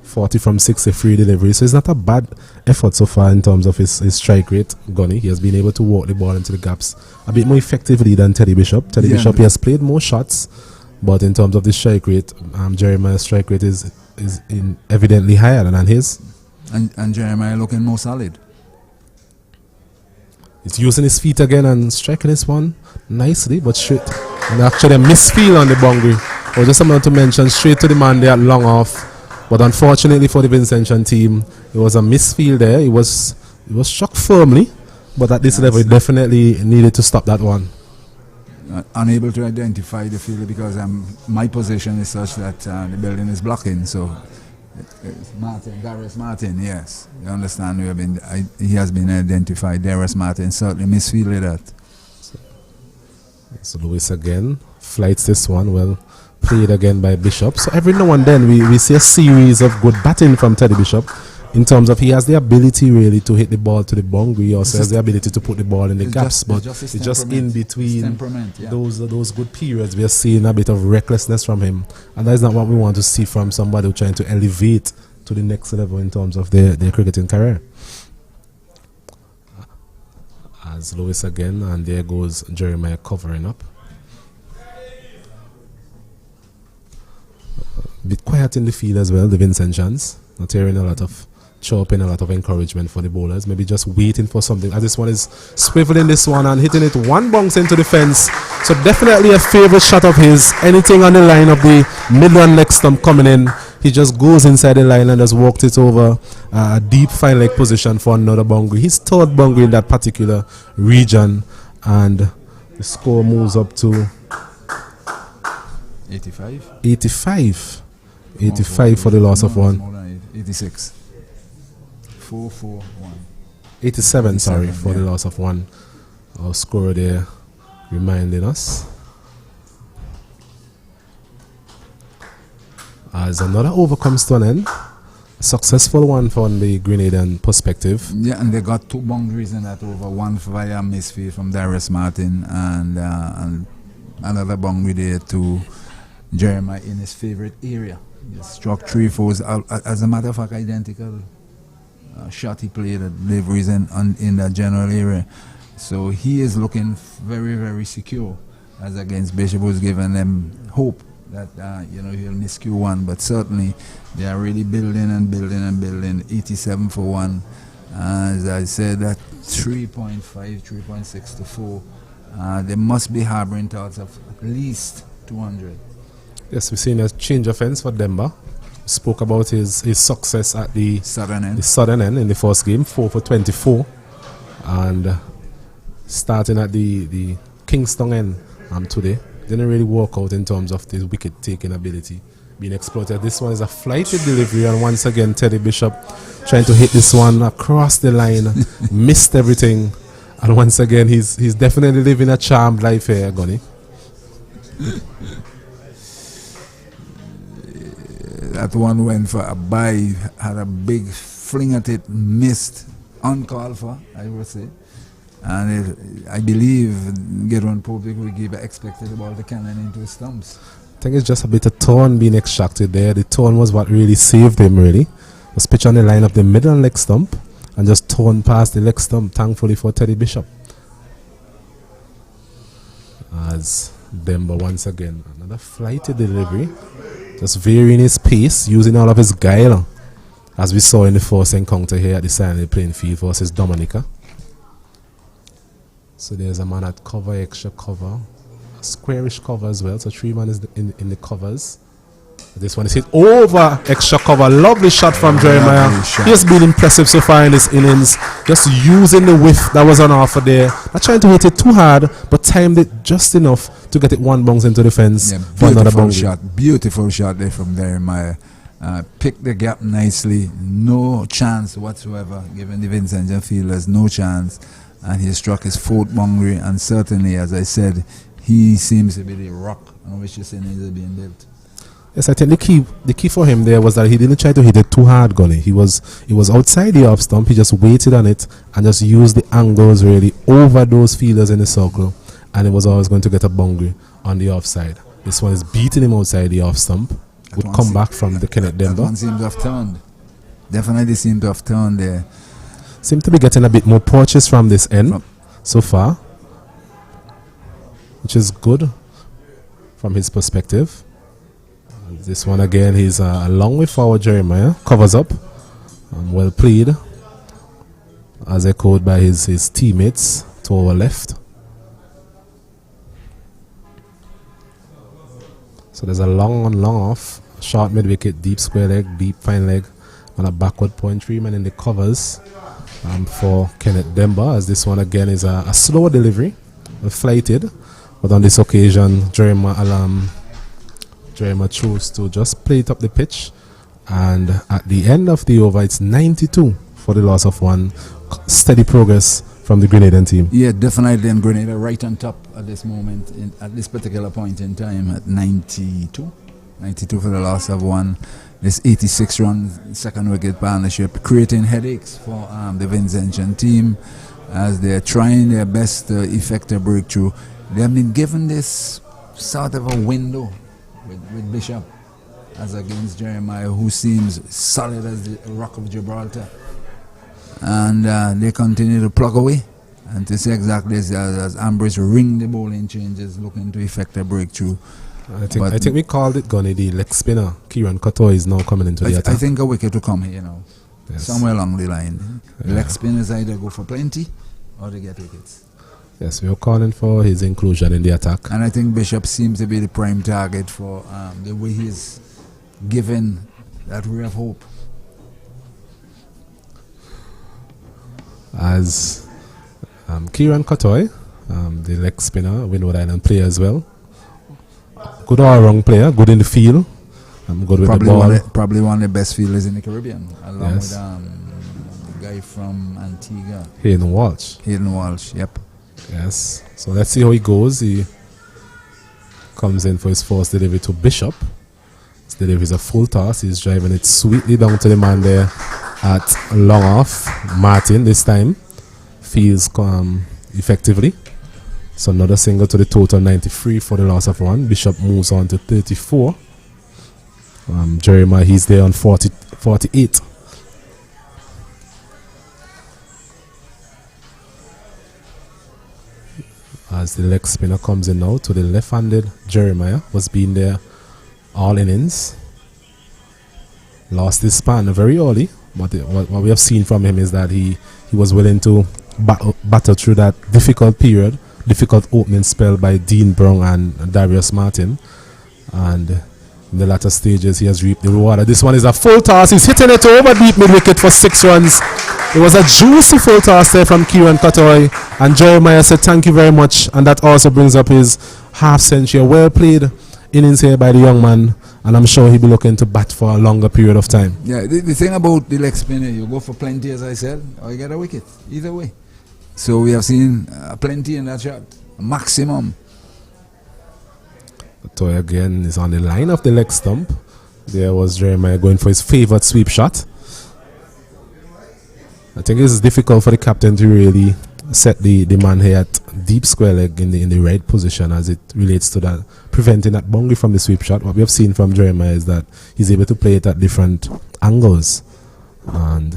40 from 63 deliveries. So it's not a bad effort so far in terms of his strike rate. Gunny, he has been able to walk the ball into the gaps a bit more effectively than Teddy Bishop. Teddy Bishop, he has played more shots, but in terms of the strike rate, Jeremiah's strike rate is evidently higher than his. And Jeremiah looking more solid. He's using his feet again and striking this one nicely, but straight. And actually a misfield on the boundary. I was just about to mention, straight to the man there, long off. But unfortunately for the Vincentian team, it was a misfield there. It was It was struck firmly, but at this level, it definitely needed to stop that one. Unable to identify the fielder because my position is such that the building is blocking. So it's Martin, Darius Martin. Yes, you understand. He has been identified. Darius Martin certainly misfielded that. So Lewis again flights this one. Well played again by Bishop. So every now and then we see a series of good batting from Teddy Bishop. In terms of he has the ability really to hit the ball to the boundary, also has the ability to put the ball in the gaps, but it's just in between those good periods we are seeing a bit of recklessness from him, and that is not what we want to see from somebody who's trying to elevate to the next level in terms of their cricketing career. As Lewis again, and there goes Jeremiah covering up. A bit quiet in the field as well, the Vincentians. Not hearing a lot of chirping, a lot of encouragement for the bowlers. Maybe just waiting for something. As this one is swiveling this one and hitting it one bounce into the fence. So definitely a favorite shot of his. Anything on the line of the middle and leg stump coming in, he just goes inside the line and just walked it over a deep fine leg position for another boundary. His third boundary in that particular region, and the score moves up to 85. 85 for the loss of one. 86. 4-4-1. 87, sorry, for the loss of one. Our scorer there reminding us. As another over comes to an end. Successful one from the Grenadian perspective. Yeah, and they got two boundaries in that over. One via misfield from Darius Martin, and another boundary there to Jeremiah in his favorite area. He struck 3-4s. As a matter of fact, identical shot he played at deliveries in that general area. So he is looking very, very secure as against Bishop, who's given them hope that he'll miscue one. But certainly they are really building and building and building. 87 for one. As I said, that 3.5, 3.6 to 4. They must be harboring thoughts of at least 200. Yes, we've seen a change of ends for Demba. Spoke about his success at the southern end in the first game, 4 for 24, and starting at the Kingston end today. Didn't really work out in terms of the wicket taking ability being exploited. This one is a flighted delivery, and once again Teddy Bishop trying to hit this one across the line, missed everything, and once again he's definitely living a charmed life here, Gunny. That one went for a bye, had a big fling at it, missed, uncalled for, I would say. And I believe Gedron Popic would give expected about the cannon into his stumps. I think it's just a bit of torn being extracted there. The torn was what really saved him, really. Was pitch on the line of the middle leg stump and just torn past the leg stump, thankfully for Teddy Bishop. As Demba once again, another flighty delivery. Just varying his pace, using all of his guile, as we saw in the first encounter here at the Sion playing field versus Dominica. So there's a man at cover, extra cover, a squarish cover as well. So 3 man is in the covers. This one is hit over extra cover. Lovely shot from Jeremiah. He has been impressive so far in this innings. Just using the whiff that was on offer there. Not trying to hit it too hard, but timed it just enough to get it one bounce into the fence for another bounce. Beautiful shot there from Jeremiah. Picked the gap nicely. No chance whatsoever, given the Vincent fielders, no chance. And he struck his fourth boundary, and certainly, as I said, he seems to be the rock on which this innings is being built. Yes, I think the key for him there was that he didn't try to hit it too hard, Gully. He was outside the off stump. He just waited on it and just used the angles really over those fielders in the circle, and it was always going to get a boundary on the offside. This one is beating him outside the off stump. Would come back from the Kenneth Demba. That one seemed to have turned. Definitely seemed to have turned there. Seem to be getting a bit more purchase from this end so far, which is good from his perspective. And this one again, he's a long way forward. Jeremiah covers up, well played, as echoed by his teammates to our left. So there's a long on, long off, short mid wicket, deep square leg, deep fine leg, on a backward point. 3 men in the covers. for Kenneth Demba, as this one again is a slower delivery, flighted, but on this occasion Jeremiah chose to just play it up the pitch, and at the end of the over it's 92 for the loss of one. Steady progress from the Grenadian team. Yeah, definitely, and Grenada right on top at this moment, at this particular point in time, at 92 for the loss of one. This 86-run second wicket partnership, creating headaches for the Vincentian team as they're trying their best to effect a breakthrough. They have been given this sort of a window with Bishop as against Jeremiah, who seems solid as the Rock of Gibraltar. And they continue to plug away. And to say exactly as Ambrose ring the bowling changes, looking to effect a breakthrough. I think we called it Gunny, the leg spinner. Kieran Koto is now coming into the attack. I think a wicket will come here now. Yes. Somewhere along the line. Yeah. Leg spinners either go for plenty or they get wickets. Yes, we are calling for his inclusion in the attack. And I think Bishop seems to be the prime target for the way he's given that ray of hope. As Kieran Kotoy, the leg spinner, Windward Island player as well. Good all-round player, good in the field, good with the ball. Probably one of the best fielders in the Caribbean, along with the guy from Antigua. Hayden Walsh, yep. Yes, so let's see how he goes. He comes in for his first delivery to Bishop. His delivery is a full toss. He's driving it sweetly down to the man there at long off. Martin this time fields effectively. So another single to the total 93 for the loss of one. Bishop moves on to 34. Jeremiah, he's there on 48. As the leg spinner comes in now to the left-handed Jeremiah, was being there all innings. Lost his span very early, but what we have seen from him is that he was willing to battle through that difficult opening spell by Dean Brown and Darius Martin, and in the latter stages he has reaped the reward. This one is a full toss. He's hitting it over deep mid-wicket for 6 runs. It was a juicy full toss there from Kieran Kotoy, and Jeremiah said thank you very much, and that also brings up his half-century. Well played innings here by the young man, and I'm sure he'll be looking to bat for a longer period of time. Yeah, the thing about the leg spinner, you go for plenty, as I said, or you get a wicket, either way. So we have seen plenty in that shot, maximum. Kotoy again is on the line of the leg stump. There was Jeremiah going for his favorite sweep shot. I think it's difficult for the captain to really set the man here at deep square leg in the right position as it relates to that, preventing that boundary from the sweep shot. What we have seen from Jeremiah is that he's able to play it at different angles. And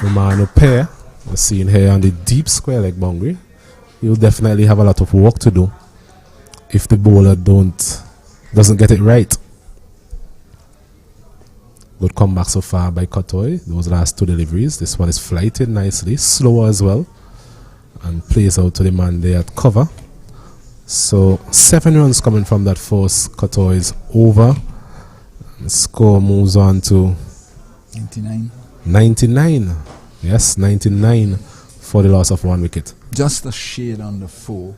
the man who pair, we're seeing here on the deep square leg boundary, he'll definitely have a lot of work to do if the bowler doesn't get it right. Good comeback so far by Kotoy. Those last 2 deliveries. This one is flighted nicely, slower as well, and plays out to the man there at cover. So 7 runs coming from that first. Kotoy is over. The score moves on to 99. Yes, 99 for the loss of 1 wicket. Just a shade on the 4.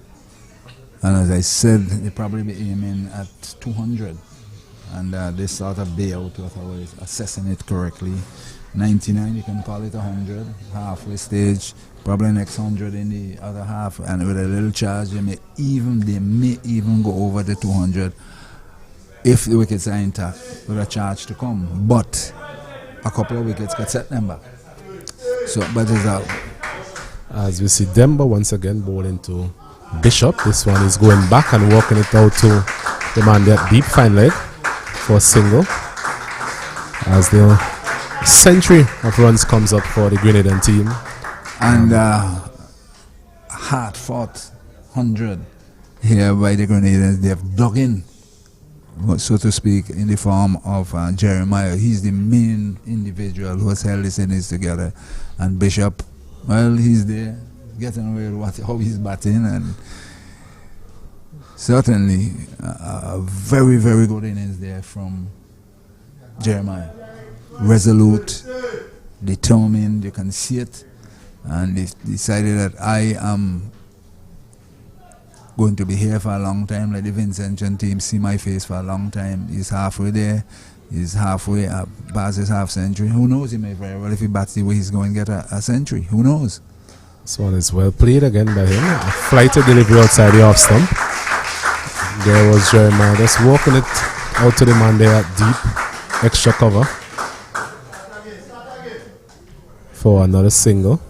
And as I said, they probably be aiming at 200. And this sort of bayout, what I was assessing it correctly. 99, you can call it 100, halfway stage, probably next 100 in the other half, and with a little charge, they may even go over the 200 if the wickets are intact with a charge to come. But a couple of wickets could set them back. So, but it's out. As we see Demba once again bowling to Bishop. This one is going back and walking it out to the man there, deep fine leg, for a single. As the century of runs comes up for the Grenadian team. And hard-fought 100 here by the Grenadians. They have dug in, so to speak, in the form of Jeremiah. He's the main individual who has held this innings together. And Bishop, well, he's there, getting away with how he's batting, and certainly a very, very good innings there from Jeremiah. Resolute, determined, you can see it. And they decided that I am going to be here for a long time. Like the Vincentian team see my face for a long time. He's halfway there. He's halfway past his half century. Who knows? He may very well, if he bats the way he's going to get a century. Who knows? This one is well played again by him. A flighted delivery outside the off stump. There was Jeremiah just walking it out to the man there at deep. Extra cover. For another single.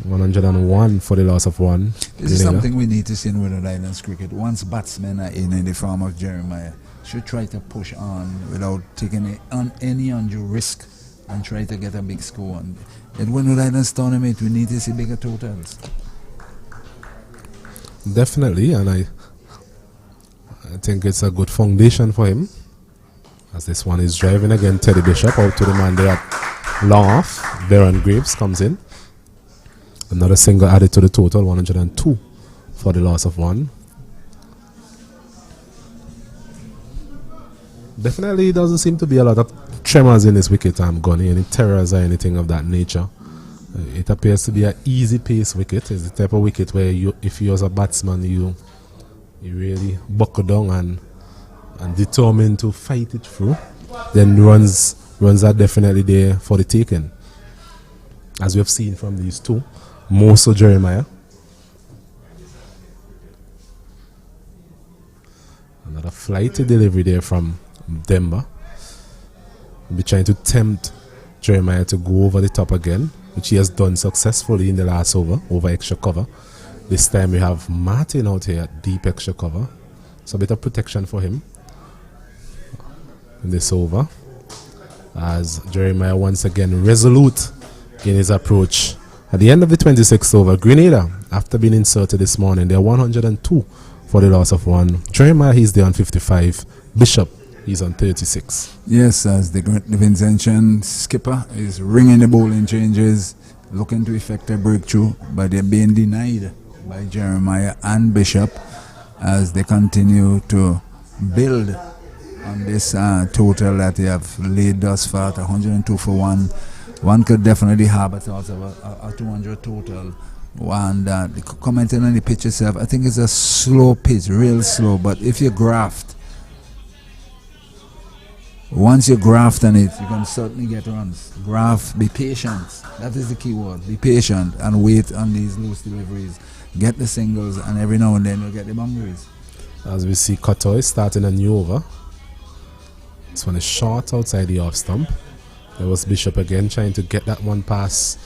101 for the loss of one. This is something we need to see in Windward Islands cricket. Once batsmen are in the form of Jeremiah, should try to push on without taking any undue risk and try to get a big score. And in Windward Islands tournament, we need to see bigger totals. Definitely, and I think it's a good foundation for him. As this one is driving again, Teddy Bishop out to the man there at long off. Baron Graves comes in. Another single added to the total, 102 for the loss of one. Definitely doesn't seem to be a lot of tremors in this wicket, Gunny, any terrors or anything of that nature. It appears to be an easy pace wicket. It's the type of wicket where if you as a batsman, you really buckle down and determined to fight it through, then runs are definitely there for the taking. As we have seen from these two. More so Jeremiah. Another flighty delivery there from Demba. We'll be trying to tempt Jeremiah to go over the top again, which he has done successfully in the last over extra cover. This time we have Martin out here at deep extra cover. So a bit of protection for him in this over. As Jeremiah once again resolute in his approach. At the end of the 26th over, Grenada, after being inserted this morning, they're 102 for the loss of one. Jeremiah, he's there on 55. Bishop, he's on 36. Yes, as the Vincentian skipper is ringing the bowling changes, looking to effect a breakthrough, but they're being denied by Jeremiah and Bishop as they continue to build on this total that they have laid thus far at 102 for one. One could definitely have a thought of a 200 total. And commenting on the pitch itself, I think it's a slow pitch, real slow. But if you graft, once you graft on it, you can certainly get runs. Graft, be patient. That is the key word. Be patient and wait on these loose deliveries. Get the singles, and every now and then you'll get the boundaries. As we see Kotoy starting a new over. This one is short outside the off stump. There was Bishop again trying to get that one pass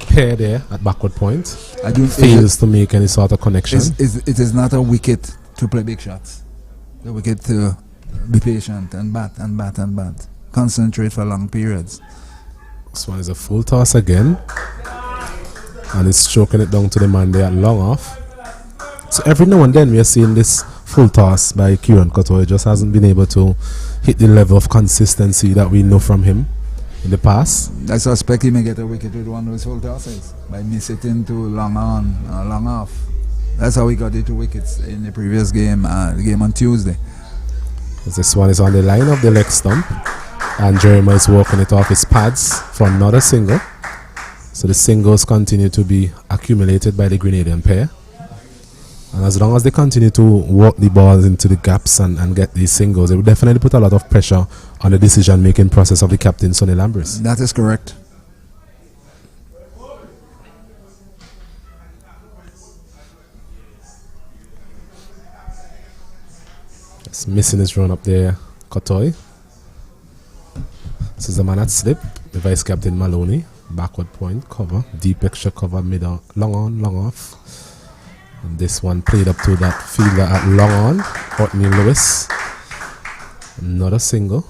pair there at backward point. Fails to make any sort of connection. It is not a wicket to play big shots. The wicket to be patient and bat and bat and bat. Concentrate for long periods. This one is a full toss again. And it's stroking it down to the man there at long off. So every now and then we are seeing this full toss by Kieran Kotoy. Just hasn't been able to hit the level of consistency that we know from him in the past. I suspect he may get a wicket with one of his full tosses by hitting to long on or long off. That's how he got the 2 wickets in the previous game, the game on Tuesday. This one is on the line of the leg stump, and Jeremiah is walking it off his pads for another single. So the singles continue to be accumulated by the Grenadian pair. And as long as they continue to walk the balls into the gaps and get these singles, it will definitely put a lot of pressure on the decision-making process of the captain, Sonny Lambris. That is correct. Just missing his run up there, Kotoy. This is the man at slip, the vice captain Maloney. Backward point, cover, deep extra cover, middle, long on, long off. And this one played up to that fielder at long on, Courtney Lewis. Another single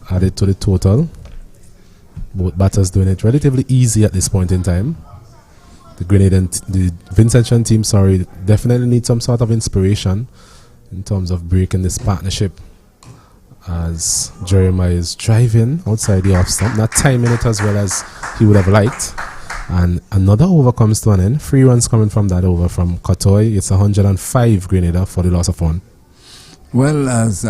added to the total. Both batters doing it relatively easy at this point in time. The Vincentian team, definitely need some sort of inspiration in terms of breaking this partnership. As Jeremiah is driving outside the off stump, not timing it as well as he would have liked. And another over comes to an end. 3 runs coming from that over from Kotoy. It's 105 Grenada for the loss of one. Well, as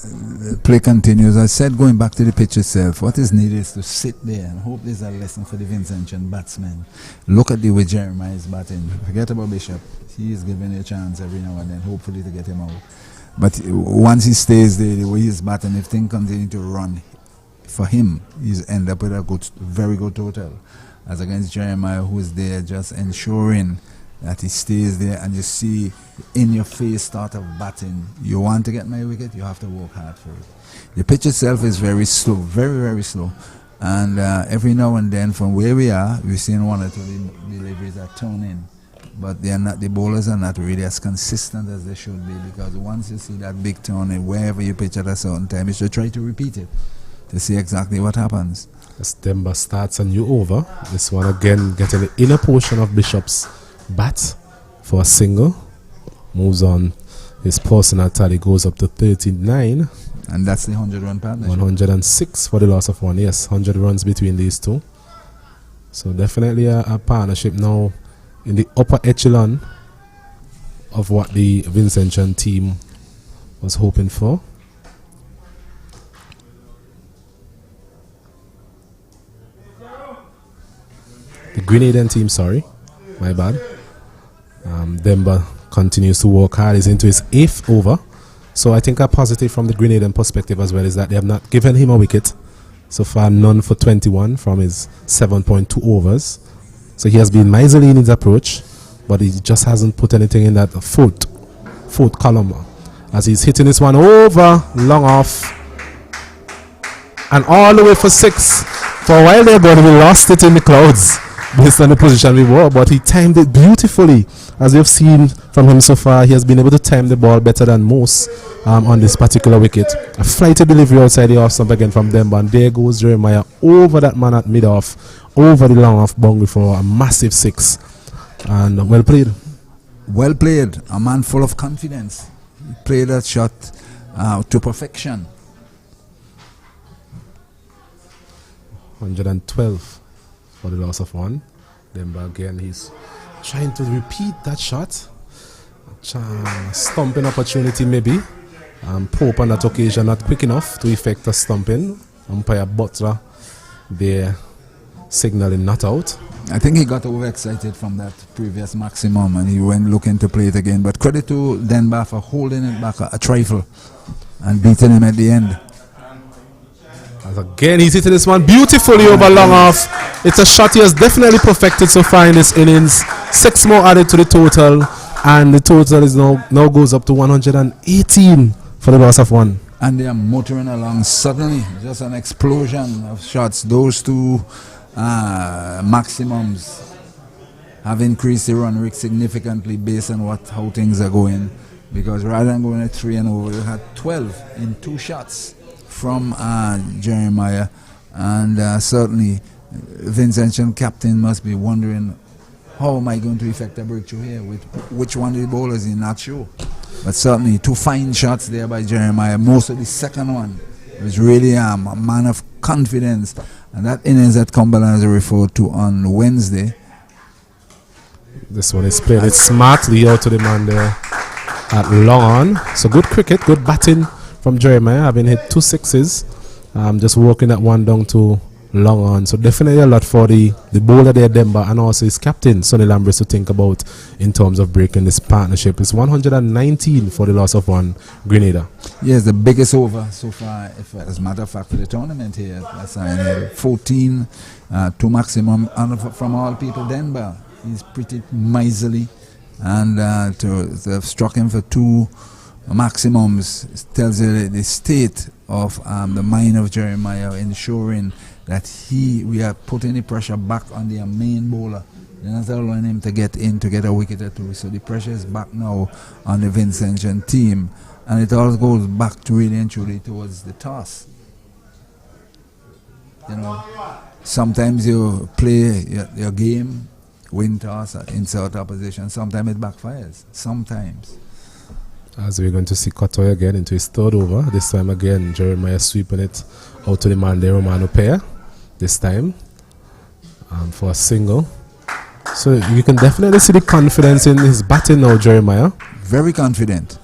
the play continues. I said, going back to the pitch itself, what is needed is to sit there and hope there's a lesson for the Vincentian batsmen. Look at the way Jeremiah is batting. Forget about Bishop. He is given a chance every now and then, hopefully to get him out. But once he stays there, the way he's batting, if things continue to run for him, he's end up with a very good total. As against Jeremiah, who is there just ensuring that he stays there, and you see in your face start of batting. You want to get my wicket, you have to work hard for it. The pitch itself is very slow, very, very slow. And every now and then from where we are, we've seen one or two deliveries that turn in. But they are not, the bowlers are not really as consistent as they should be, because once you see that big turn in, wherever you pitch at a certain time, you should try to repeat it to see exactly what happens. As Demba starts a new over, this one again getting the inner portion of Bishop's bat for a single. Moves on, his personal tally goes up to 39. And that's the 100-run partnership. 106 for the loss of one. Yes, 100 runs between these two. So definitely a partnership now in the upper echelon of what the Vincentian team was hoping for. The Grenadian team, sorry, my bad. Demba continues to work hard. He's into his 8th over. So I think a positive from the Grenadian perspective as well is that they have not given him a wicket. So far, none for 21 from his 7.2 overs. So he has been miserly in his approach, but he just hasn't put anything in that fourth column. As he's hitting this one over, long off, and all the way for 6. For a while there, but we lost it in the clouds based on the position we were, but he timed it beautifully. As you've seen from him so far, he has been able to time the ball better than most on this particular wicket. A flighty delivery outside the off stump again from Demba, and there goes Jeremiah over that man at mid-off, over the long off boundary for a massive 6. And well played. Well played. A man full of confidence. He played that shot to perfection. 112 for the loss of 1. Demba again, he's trying to repeat that shot. Stumping opportunity maybe. Pope on that occasion not quick enough to effect a stumping. Umpire Butler there signaling not out. I think he got overexcited from that previous maximum and he went looking to play it again. But credit to Denba for holding it back a trifle and beating him at the end. As again, he's hitting this one beautifully over long off. It's a shot he has definitely perfected so far in this innings. 6 more added to the total, and the total is now goes up to 118 for the loss of 1. And they are motoring along suddenly. Just an explosion of shots. Those two maximums have increased the run rate significantly based on how things are going. Because rather than going at 3 and over, they had 12 in 2 shots from Jeremiah, and certainly Vincentian captain must be wondering, how am I going to effect a breakthrough here? With which one of the bowlers is not sure. But certainly 2 fine shots there by Jeremiah. Most of the second one was really a man of confidence, and that innings that Cumberland has referred to on Wednesday. This one is playing it smartly out to the man there at long on. So good cricket, good batting from Jeremiah, having hit 2 sixes, just working that one down to long on. So definitely a lot for the bowler there, Demba, and also his captain, Sonny Lambris, to think about in terms of breaking this partnership. It's 119 for the loss of 1, Grenada. Yes, the biggest over so far, as a matter of fact, for the tournament here. That's 14 to maximum, and from all people, Demba. He's pretty miserly, and to have struck him for 2 maximums tells you the state of the mind of Jeremiah, ensuring that we are putting the pressure back on their main bowler. They're not allowing him to get in to get a wicket or 2. So the pressure is back now on the Vincentian team, and it all goes back to really and truly towards the toss. You know, sometimes you play your game, win toss, insert opposition. Sometimes it backfires. Sometimes. As we're going to see Kotoy again into his 3rd over. This time again, Jeremiah sweeping it out to the man, the Romano pair. This time for a single. So you can definitely see the confidence in his batting now, Jeremiah. Very confident.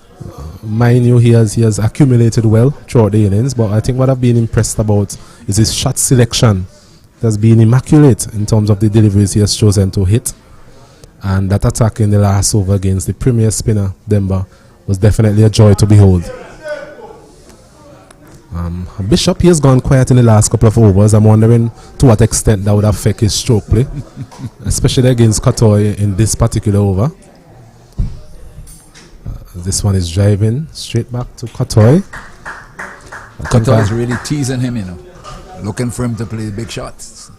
mind you, he has accumulated well throughout the innings, but I think what I've been impressed about is his shot selection. It has been immaculate in terms of the deliveries he has chosen to hit, and that attack in the last over against the premier spinner Demba was definitely a joy to behold. Bishop, he has gone quiet in the last couple of overs. I'm wondering to what extent that would affect his stroke play, especially against Kotoy in this particular over. This one is driving straight back to Kotoy. Kotoy is really teasing him, looking for him to play big shots.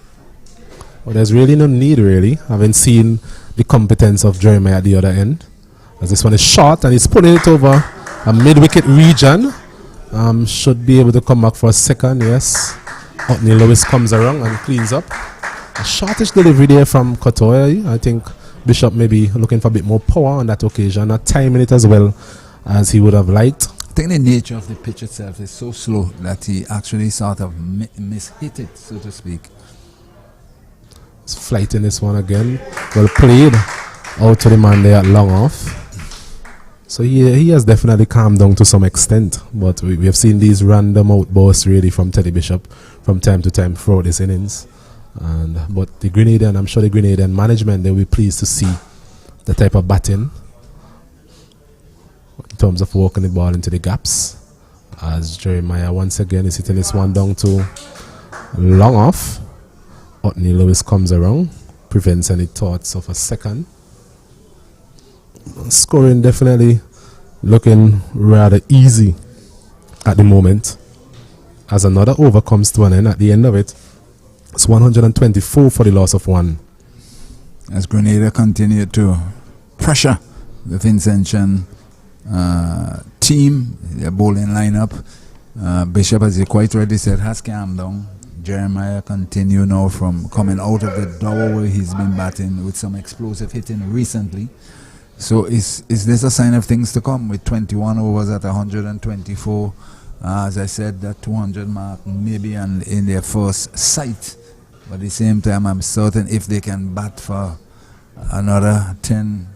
Well, there's really no need, really. Having seen the competence of Jeremiah at the other end. As this one is short and he's putting it over a mid-wicket region. Should be able to come back for a second, yes. Otney Lewis comes around and cleans up. A shortish delivery there from Kotoy. I think Bishop may be looking for a bit more power on that occasion, not timing it as well as he would have liked. I think the nature of the pitch itself is so slow that he actually sort of mishit it, so to speak. He's flighting this one again. Well played out to the man there at long off. So he has definitely calmed down to some extent, but we have seen these random outbursts really from Teddy Bishop from time to time throughout this innings. But the Grenadian, I'm sure the Grenadian management, they'll be pleased to see the type of batting in terms of walking the ball into the gaps. As Jeremiah once again is hitting this one down to long off. Otney Lewis comes around, prevents any thoughts of a second. Scoring definitely looking rather easy at the moment, as another over comes to an end. At the end of it, it's 124 for the loss of one. As Grenada continued to pressure the Vincentian team, their bowling lineup, Bishop, as you quite rightly said, has calmed down. Jeremiah continue now from coming out of the double where he's been batting with some explosive hitting recently. So is this a sign of things to come with 21 overs at 124? As I said, that 200 mark maybe in their first sight. But at the same time, I'm certain if they can bat for another 10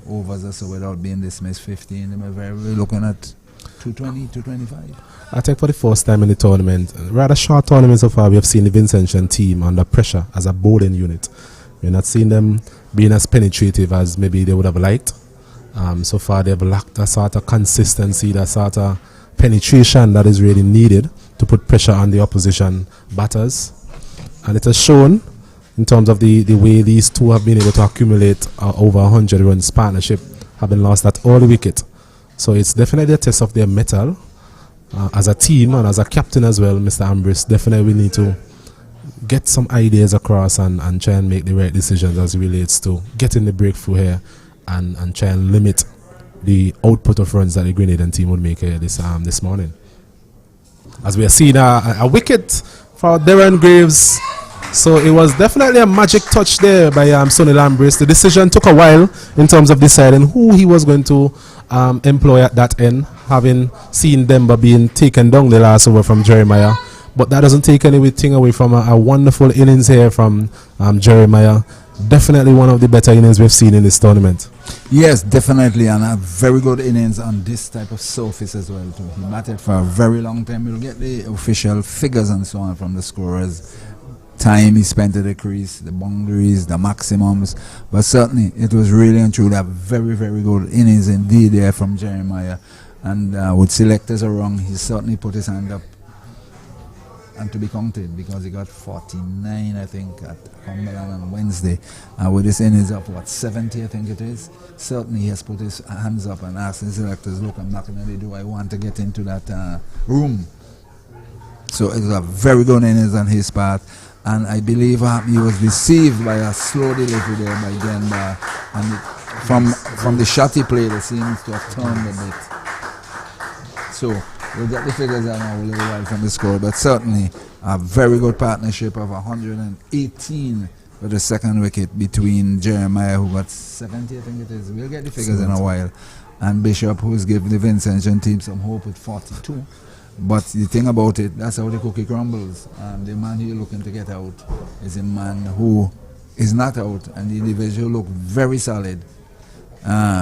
overs or so without being dismissed 15, they may very well looking at 220, 225. I think for the first time in the tournament, rather short tournament so far, we have seen the Vincentian team under pressure as a bowling unit. We're not seeing them being as penetrative as maybe they would have liked. So far they've lacked that sort of consistency, that sort of penetration that is really needed to put pressure on the opposition batters. And it has shown in terms of the way these two have been able to accumulate over 100 runs partnership, having lost at all the wicket. So it's definitely a test of their mettle as a team and as a captain as well. Mr. Ambrose definitely need to get some ideas across and try and make the right decisions as it relates to getting the breakthrough here and try and limit the output of runs that the Grenadian team would make here this morning. As we are seeing a wicket for Darren Graves. So it was definitely a magic touch there by Sonny Lambris. The decision took a while in terms of deciding who he was going to employ at that end, having seen Demba being taken down the last over from Jeremiah. But that doesn't take anything away from a wonderful innings here from Jeremiah. Definitely one of the better innings we've seen in this tournament. Yes, definitely, and a very good innings on this type of surface as well too. He batted for a very long time. You'll get the official figures and so on from the scorers. Time he spent at the crease, the boundaries, the maximums. But certainly, it was really and truly a very, very good innings indeed there from Jeremiah. And with selectors around, he certainly put his hand up and to be counted, because he got 49, I think, at Cumberland on Wednesday. And with this innings of 70, I think it is, certainly he has put his hands up and asked his selectors, look, I'm knocking on the door, I want to get into that room. So it was a very good innings on his part. And I believe he was deceived by a slow delivery there by Denver. And from the shot he played, it seems to have turned a bit. So we'll get the figures out now a little while from the score. But certainly a very good partnership of 118 for the second wicket between Jeremiah, who got 70, I think it is. We'll get the figures in a while. And Bishop, who's given the Vincentian team some hope with 42. But the thing about it, that's how the cookie crumbles. The man you're looking to get out is a man who is not out, and the individual look very solid.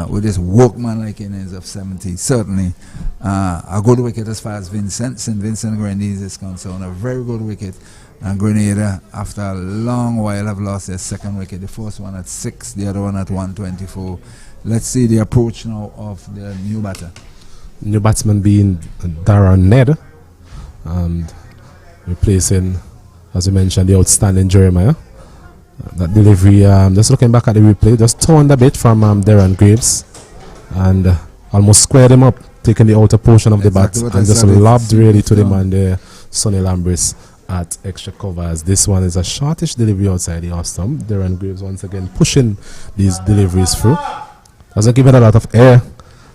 with his workman-like innings of 70. Certainly a good wicket as far as St. Vincent Grenadines is concerned. A very good wicket. And Grenada, after a long while, have lost their second wicket. The first one at 6, the other one at 124. Let's see the approach now of the new batter. New batsman being Darren Ned, and replacing, as we mentioned, the outstanding Jeremiah. That delivery, just looking back at the replay, just turned a bit from Darren Graves and almost squared him up, taking the outer portion of the bat and just lobbed really to the man there, Sonny Lambris, at extra covers. This one is a shortish delivery outside the off stump. Darren Graves once again pushing these deliveries through. Doesn't give it a lot of air,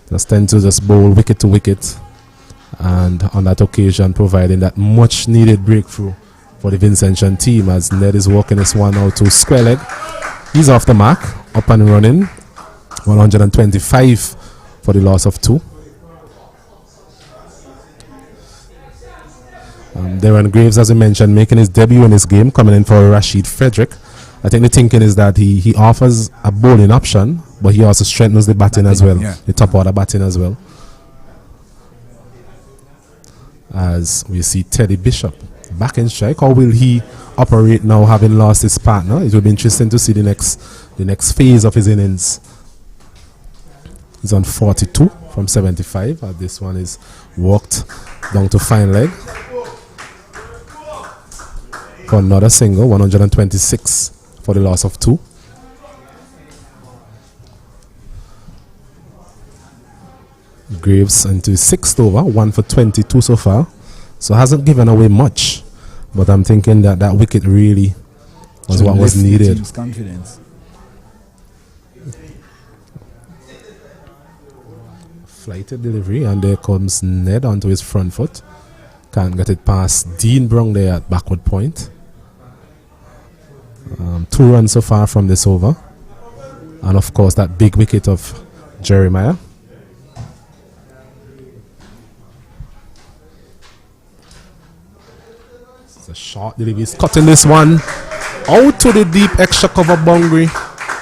just tend to just bowl wicket to wicket, and on that occasion providing that much needed breakthrough for the Vincentian team as Ned is walking this one out to square leg. He's off the mark, up and running. 125 for the loss of 2. Darren Graves, as we mentioned, making his debut in this game, coming in for Rashid Frederick. I think the thinking is that he offers a bowling option, but he also strengthens the batting as well, the top order batting as well. As we see Teddy Bishop back in strike. How will he operate now, having lost his partner? It will be interesting to see the next phase of his innings. He's on 42 from 75. This one is walked down to fine leg for another single. 126 for the loss of 2. Graves into his 6th over, 1 for 22 so far. So hasn't given away much, but I'm thinking that that wicket really was what was needed. Team's confidence. Flighted delivery, and there comes Ned onto his front foot. Can't get it past Dean Brong there at backward point. 2 runs so far from this over, and of course that big wicket of Jeremiah. A short delivery. He's cutting this one out to the deep extra cover boundary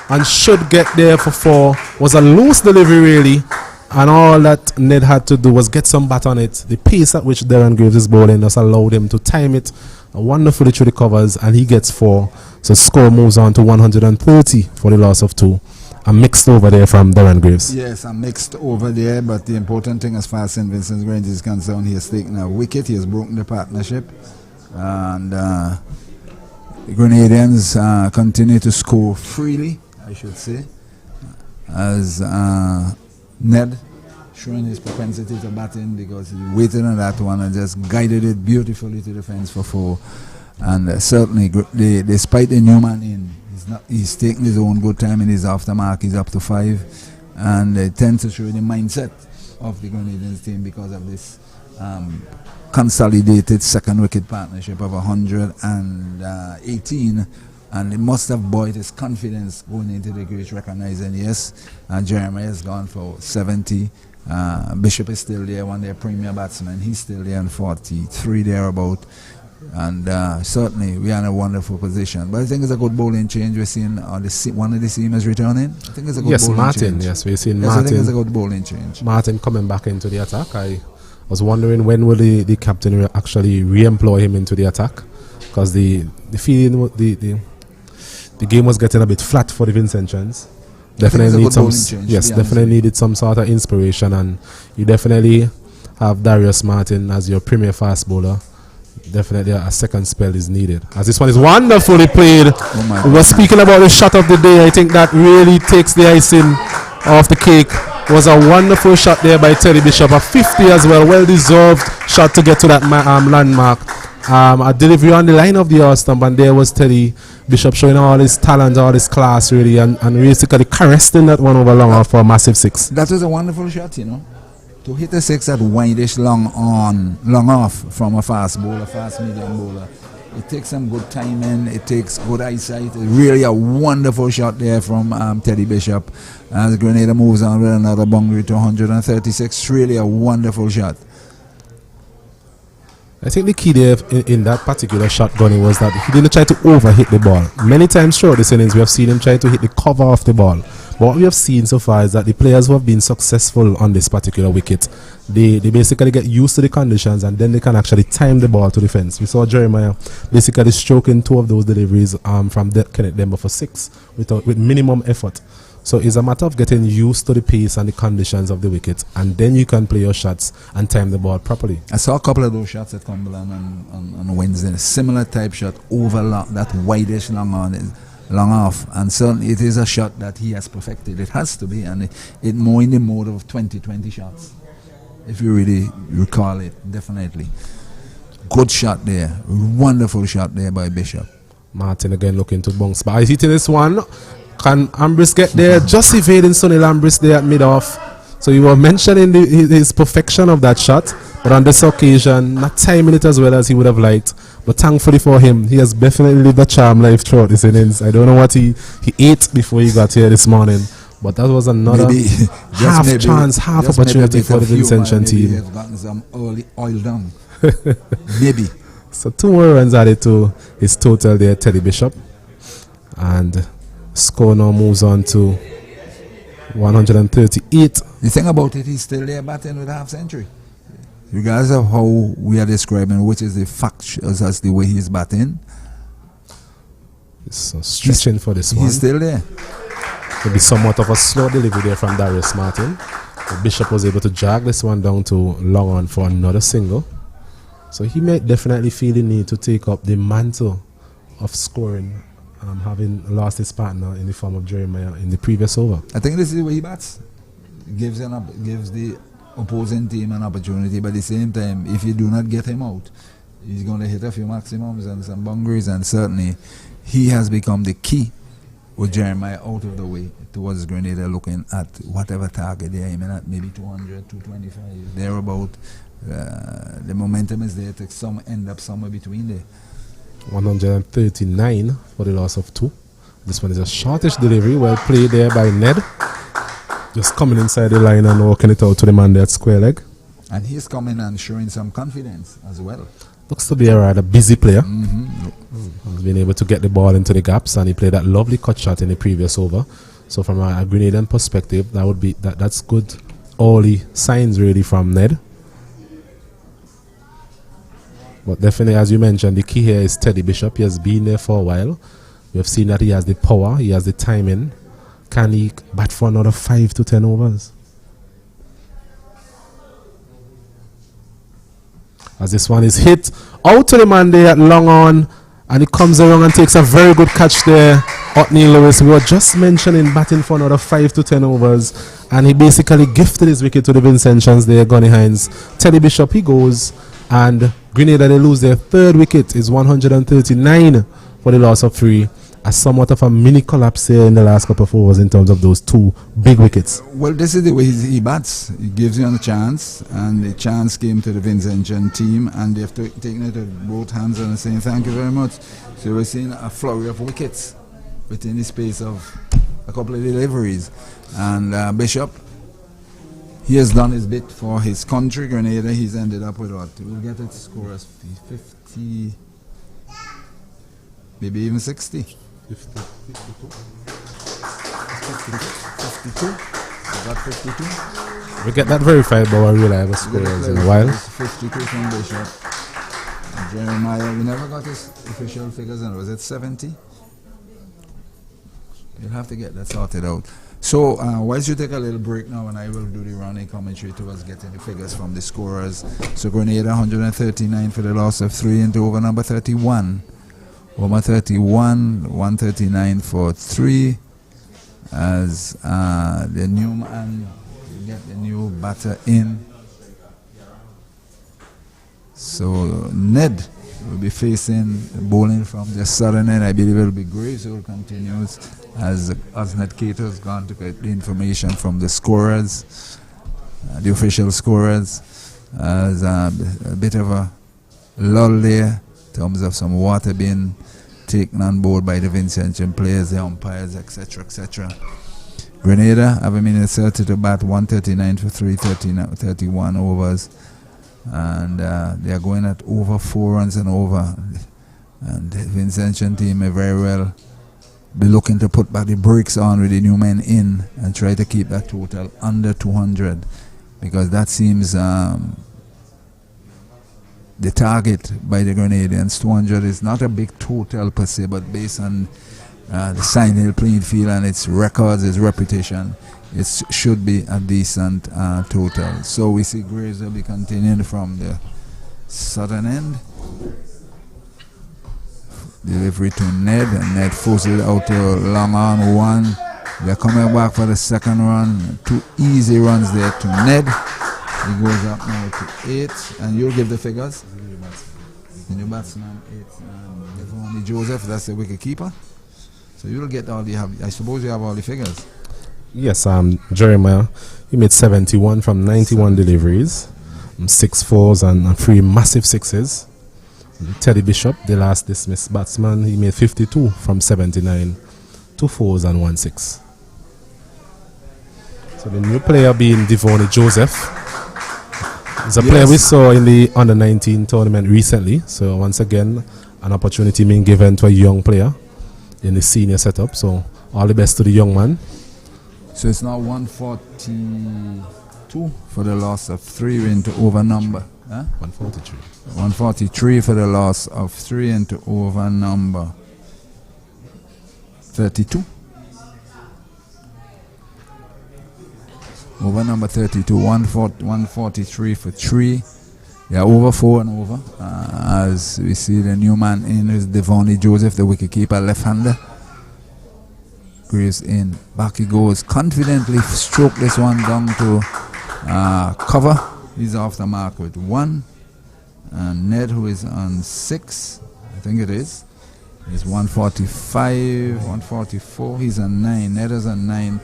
and should get there for 4. Was a loose delivery really, and all that Ned had to do was get some bat on it. The pace at which Darren Graves is bowling just allowed him to time it wonderfully through the covers, and he gets 4. So score moves on to 130 for the loss of 2. A mixed over there from Darren Graves. Yes, a mixed over there, but the important thing as far as St. Vincent Grenadines is concerned, he has taken a wicket, he has broken the partnership. And the Grenadians continue to score freely, I should say, as Ned showing his propensity to batting, because he waited on that one and just guided it beautifully to the fence for 4. And certainly, despite the new man in, he's taking his own good time in his aftermark. He's up to 5, and they tend to show the mindset of the Grenadians team because of this consolidated second wicket partnership of 118, and it must have buoyed his confidence going into the crease, recognizing yes, Jeremiah has gone for 70. Bishop is still there, one of their premier batsmen. He's still there on 43 thereabout, and certainly we are in a wonderful position. But I think it's a good bowling change. We're seeing one of the seamers returning. I think it's a good bowling change. Yes, we're seeing yes, Martin. I think it's a good bowling change. Martin coming back into the attack. I was wondering when will the captain actually re-employ him into the attack, because the feeling the game was getting a bit flat for the Vincentians. Definitely need some definitely needed some sort of inspiration, and you definitely have Darius Martin as your premier fast bowler. Definitely a second spell is needed, as this one is wonderfully played. We were speaking about the shot of the day. I think that really takes the icing off the cake. Was a wonderful shot there by Teddy Bishop, a 50 as well, well deserved shot to get to that landmark. A delivery on the line of the all stump, and there was Teddy Bishop showing all his talent, all his class really, and basically caressing that one over long off for a massive 6. That was a wonderful shot, you know, to hit a 6 at windish long off from a fast bowler, fast medium bowler. It takes some good timing, it takes good eyesight. It's really a wonderful shot there from Teddy Bishop. As Grenada moves on with another boundary to 136. Really a wonderful shot. I think the key there in that particular shot, Gunny, was that he didn't try to overhit the ball. Many times throughout this innings, we have seen him try to hit the cover of the ball. But what we have seen so far is that the players who have been successful on this particular wicket, they basically get used to the conditions and then they can actually time the ball to the fence. We saw Jeremiah basically stroking 2 of those deliveries from Kenneth Demba for 6 with minimum effort. So it's a matter of getting used to the pace and the conditions of the wicket, and then you can play your shots and time the ball properly. I saw a couple of those shots at Cumberland on Wednesday. A similar type shot over that wideish long off, and certainly it is a shot that he has perfected. It has to be, and it more in the mode of 20-20 shots, if you really recall it. Definitely good shot there, wonderful shot there by Bishop. Martin again looking to bounce back. He's hitting this one. Can Ambrose get there? Just evading Sonny Ambrose there at mid-off. So you were mentioning his perfection of that shot, but on this occasion, not timing it as well as he would have liked. But thankfully for him, he has definitely lived a charm life throughout this innings. I don't know what he ate before he got here this morning, but that was another half opportunity for the Vincentian team. He has gotten some early oil down. Maybe. So 2 more runs added to his total there, Teddy Bishop. And score now moves on to 138. The thing about it, he's still there batting with half century. Regardless of how we are describing, which is the fact as the way he's batting. It's stretching for this one. He's still there. Could be somewhat of a slow delivery there from Darius Martin. The Bishop was able to drag this one down to long on for another single. So he may definitely feel the need to take up the mantle of scoring, having lost his partner in the form of Jeremiah in the previous over. I think this is the way he bats. Gives the opposing team an opportunity, but at the same time, if you do not get him out, he's going to hit a few maximums and some boundaries, and certainly he has become the key with Jeremiah out of the way towards Grenada, looking at whatever target they're aiming at, maybe 200, 225, thereabout. The momentum is there to end up somewhere between there. 139 for the loss of 2. This one is a shortish delivery, well played there by Ned. Just coming inside the line and walking it out to the man there at square leg. And he's coming and showing some confidence as well. Looks to be a rather busy player. He's been able to get the ball into the gaps, and he played that lovely cut shot in the previous over. So from a Grenadian perspective, that's good. All the signs really from Ned. But definitely, as you mentioned, the key here is Teddy Bishop. He has been there for a while. We have seen that he has the power, he has the timing. Can he bat for another 5 to 10 overs? As this one is hit out to the man there at long on, and he comes around and takes a very good catch there. Otney Lewis, we were just mentioning batting for another 5 to 10 overs, and he basically gifted his wicket to the Vincentians there, Gunny Hines. Teddy Bishop, he goes, and Grenada, they lose their 3rd wicket. Is 139 for the loss of 3. A somewhat of a mini collapse here in the last couple of overs in terms of those 2 big wickets. Well, this is the way he bats. He gives you a chance, and the chance came to the Vincentian team, and they've taken it with both hands and saying thank you very much. So we're seeing a flurry of wickets within the space of a couple of deliveries. And Bishop, he has done his bit for his country, Grenada. He's ended up with what? We'll get it score as 50, maybe even 60. 52. Got 52. We get that verified by our reliable scorers in a while. 52 from Bishop. Jeremiah, we never got his official figures, and was it 70? You'll have to get that sorted out. So, whilst you take a little break now, and I will do the running commentary towards getting the figures from the scorers. So, Grenada 139 for the loss of 3 into over number 31. Over 31, 139 for 3. As the new man, you get the new batter in. So, Ned will be facing bowling from the southern end. I believe it will be Graves who will continue as Ned Cato has gone to get the information from the scorers, the official scorers, as a bit of a lull there in terms of some water being taken on board by the Vincentian players, the umpires, etc., etc. Grenada have been inserted to bat 139 for 31 overs, and they are going at over 4 runs and over, and the Vincentian team may very well be looking to put back the brakes on with the new men in and try to keep that total under 200, because that seems the target by the Grenadians. 200 is not a big total per se, but based on the Sion Hill playing field and its records, its reputation, it should be a decent total. So we see Graves will be continuing from the southern end. Delivery to Ned, and Ned forces it out to long on one. They're coming back for the second run. 2 easy runs there to Ned. He goes up now to 8, and you'll give the figures. The new batsman 8, Devon Joseph, that's the wicket keeper. So you'll get all I suppose you have all the figures. Yes, Jeremiah, he made 71 from 91 deliveries, 6 fours and 3 massive sixes. Teddy Bishop, the last dismissed batsman, he made 52 from 79, 2 fours and 1 6. So the new player being Devon Joseph. He's a player we saw in the under-19 tournament recently. So once again, an opportunity being given to a young player in the senior setup. So all the best to the young man. So it's now 142 for the loss of 3 into over number. 143. 143 for the loss of 3 into over number 32. Over number 32, 143 for 3. Yeah, over 4 and over. As we see the new man in is Devon Joseph, the wicketkeeper, left-hander. Graves in. Back he goes. Confidently stroke this one down to cover. He's off the mark with 1. And Ned, who is on 6, I think it is 145, 144. He's on 9. Ned is on 9.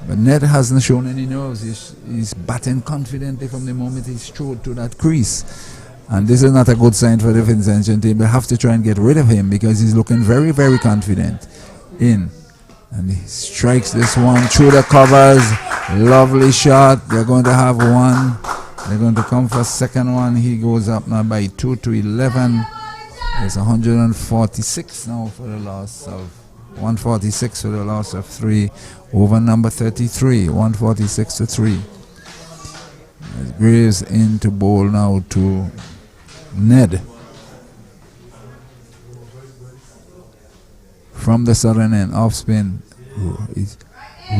But Ned hasn't shown any nerves. He's batting confidently from the moment he strode to that crease. And this is not a good sign for the Vincent team. They have to try and get rid of him because he's looking very, very confident. In. And he strikes this one through the covers. Lovely shot. They're going to have 1. They're going to come for a second one. He goes up now by 2 to 11. It's 146 now for the loss of 146 for the loss of 3 over number 33. 146 to 3. As Graves in to bowl now to Ned. From the southern end, off spin. He's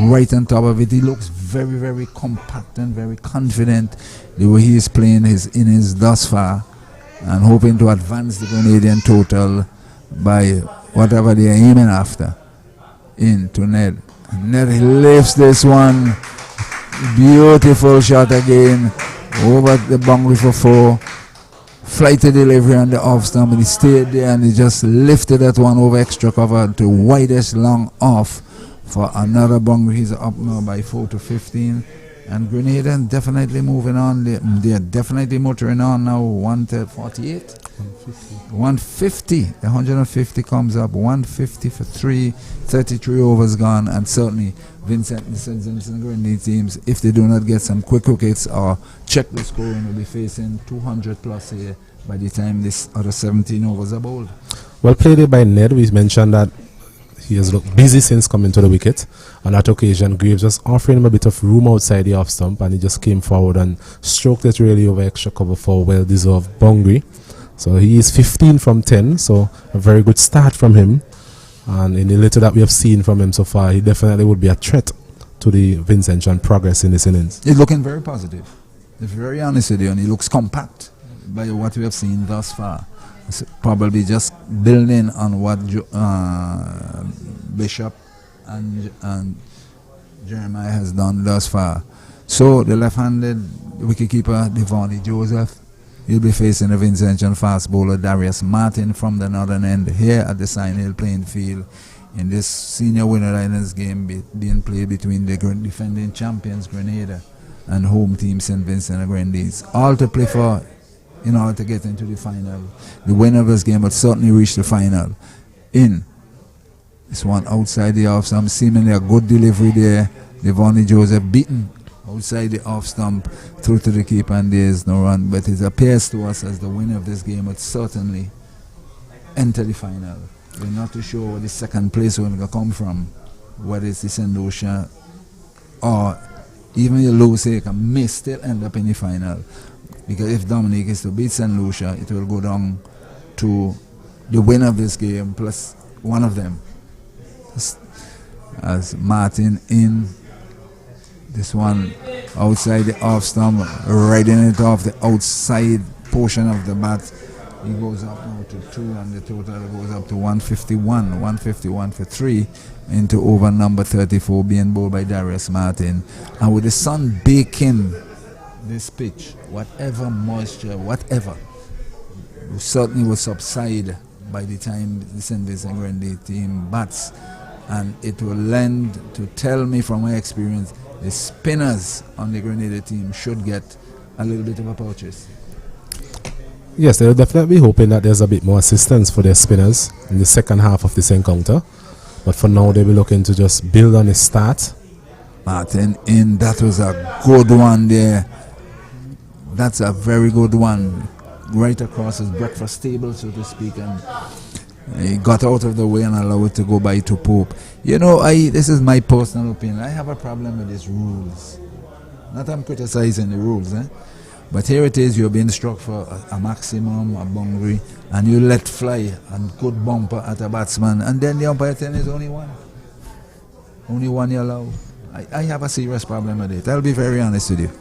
right on top of it. He looks very, very compact and very confident the way he is playing his innings thus far, and hoping to advance the Grenadian total by whatever they are aiming after. In to Ned. And Ned lifts this one. Beautiful shot again. Over the boundary for 4. Flighted delivery on the off stump, and he stayed there and he just lifted that one over extra cover to widest long off for another boundary. He's up now by 4 to 15. And Grenada definitely moving on. They're definitely motoring on now. 148. 150. 150 comes up. 150 for 3. 33 overs gone. And certainly St. Vincent Grenadian teams, if they do not get some quick wickets or check the scoring, will be facing 200 plus here by the time this other 17 overs are bowled. Well played by Ned. We mentioned that he has looked busy since coming to the wicket. On that occasion, Graves was offering him a bit of room outside the off stump, and he just came forward and stroked it really over extra cover for a well-deserved boundary. So he is 15 from 10, so a very good start from him. And in the little that we have seen from him so far, he definitely would be a threat to the Vincentian progress in this innings. He's looking very positive. To be very honest with you, and he looks compact by what we have seen thus far. It's probably just building on what Bishop and Jeremiah has done thus far. So the left-handed wicketkeeper Devon Joseph, he'll be facing the Vincentian fast bowler Darius Martin from the northern end here at the Sion Hill playing field in this senior Windwards Islands game being played between the defending champions Grenada and home team St. Vincent and Grenadines. All to play for in order to get into the final. The winner of this game will certainly reach the final. In. This one outside the off stump, seemingly a good delivery there. Devon Joseph beaten outside the off stump through to the keeper, and there is no run. But it appears to us as the winner of this game would certainly enter the final. we're not too sure where the second place will come from, whether it's the St. Lucia or even the low say may still end up in the final. Because if Dominic is to beat St. Lucia, it will go down to the winner of this game plus one of them. As Martin in this one outside the off stump, riding it off the outside portion of the bat. He goes up now to 2 and the total goes up to 151 for 3 into over number 34 being bowled by Darius Martin. And with the sun baking this pitch, whatever moisture, whatever, certainly will subside by the time the St. Vincent Grenada team bats, and it will lend to tell me from my experience the spinners on the Grenada team should get a little bit of a purchase. Yes, they'll definitely be hoping that there's a bit more assistance for their spinners in the second half of this encounter. But for now, they'll be looking to just build on the start. Martin in, that was a good one there. That's a very good one. Right across his breakfast table, so to speak, and he got out of the way and allowed it to go by to Pope. You know, this is my personal opinion. I have a problem with these rules. Not I'm criticizing the rules, but here it is, you're being struck for a maximum, a boundary, and you let fly a good bumper at a batsman, and then the umpire tells is only one. Only one you allow. I have a serious problem with it. I'll be very honest with you.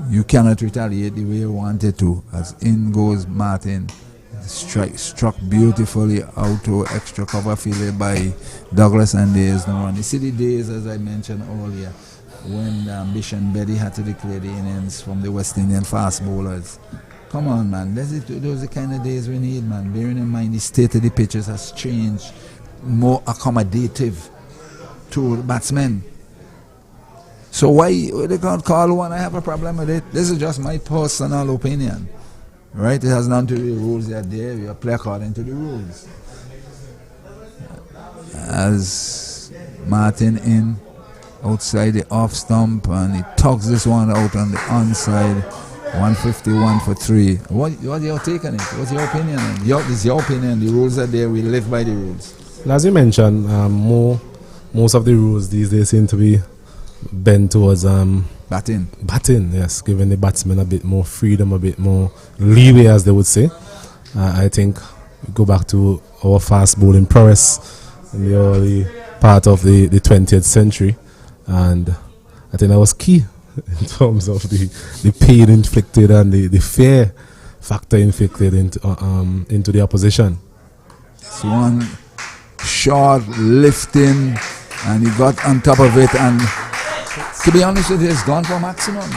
You cannot retaliate the way you wanted to. As in goes Martin. Struck beautifully out to extra cover fielded by Douglas and Days now. And you see the days, as I mentioned earlier, when Ambition Betty had to declare the innings from the West Indian fast bowlers. Come on, man. Those are the kind of days we need, man. Bearing in mind the state of the pitches has changed, more accommodative to the batsmen. So why they can't call one? I have a problem with it. This is just my personal opinion. Right? It has nothing to do with the rules that are there. We play according to the rules. As Martin in outside the off stump, and he tugs this one out on the onside. 151 for 3. What's your take on it? What's your opinion? This is your opinion. The rules are there. We live by the rules. As you mentioned, most of the rules these days seem to be bent towards batting. Batting, yes, giving the batsmen a bit more freedom, a bit more leeway, as they would say. I think we go back to our fast bowling prowess in the early part of the 20th century, and I think that was key in terms of the pain inflicted and the fear factor inflicted into the opposition. This one short lifting, and he got on top of it, and to be honest with you, it's gone for maximum.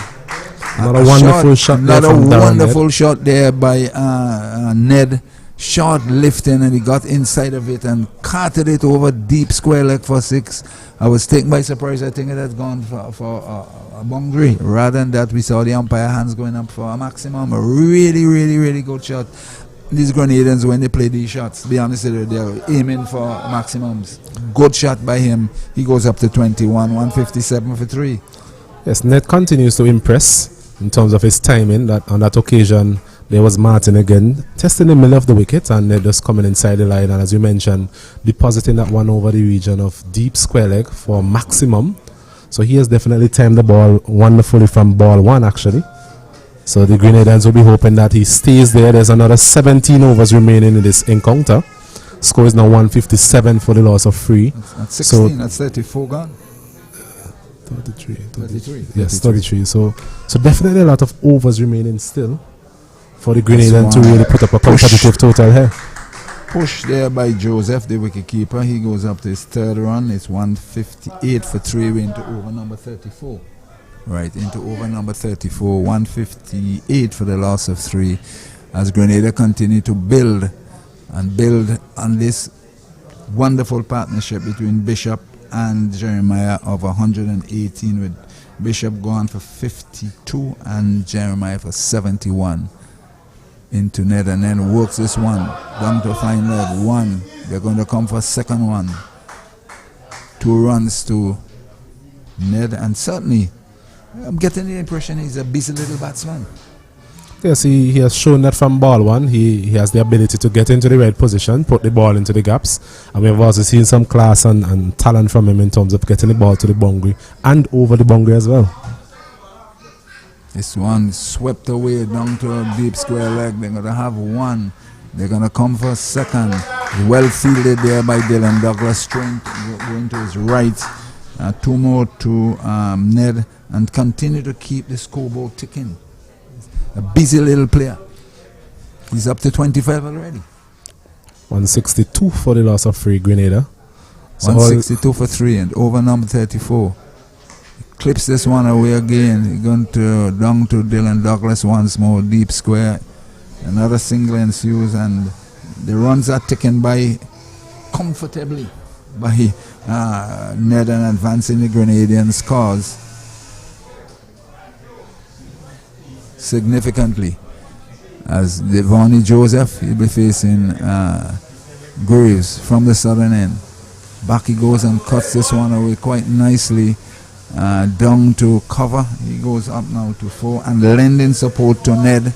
Another wonderful shot there from Another Darren wonderful Ned. shot there by Ned. Short lifting, and he got inside of it and carted it over deep square leg for 6. I was taken by surprise. I think it had gone for a boundary. Rather than that, we saw the umpire hands going up for a maximum. A really, really, really good shot. These Grenadians, when they play these shots, to be honest with you, they're aiming for maximums. Good shot by him. He goes up to 21, 157 for 3. Yes, Ned continues to impress in terms of his timing. That on that occasion, there was Martin again testing the middle of the wicket, and Ned just coming inside the line, and as you mentioned, depositing that one over the region of deep square leg for maximum. So he has definitely timed the ball wonderfully from ball 1, actually. So the Grenadians will be hoping that he stays there. There's another 17 overs remaining in this encounter. Score is now 157 for the loss of 3. That's 16, so that's 34 gone. 33. Yes, 33. So definitely a lot of overs remaining still for the Grenadians to really put up a competitive total here. Push there by Joseph, the wicketkeeper. He goes up to his 3rd run. It's 158 for 3. We're into over number 34. Right, into over number 34. 158 for the loss of 3. As Grenada continue to build on this wonderful partnership between Bishop and Jeremiah of 118, with Bishop gone for 52 and Jeremiah for 71. Into Ned, and then works this one down to fine leg 1. They're going to come for 2nd one. 2 runs to Ned, and certainly I'm getting the impression he's a busy little batsman. Yes, he has shown that from ball one, he has the ability to get into the right position, put the ball into the gaps, and we have also seen some class and talent from him in terms of getting the ball to the boundary and over the boundary as well. This one swept away down to a deep square leg. They're going to have one. They're going to come for a second. Well fielded there by Dylan Douglas, going to his right. Two more to Ned, and continue to keep the scoreboard ticking. A busy little player. He's up to 25 already. 162 for the loss of 3 Grenada. So 162 for 3 and over number 34. Clips this one away again. He's going to down to Dylan Douglas once more. Deep square. Another single ensues, and the runs are taken by comfortably by Ned and advancing the Grenadians' cause significantly. As Devonnie Joseph, he'll be facing Graves from the southern end. Back he goes and cuts this one away quite nicely. Down to cover. He goes up now to 4 and lending support to Ned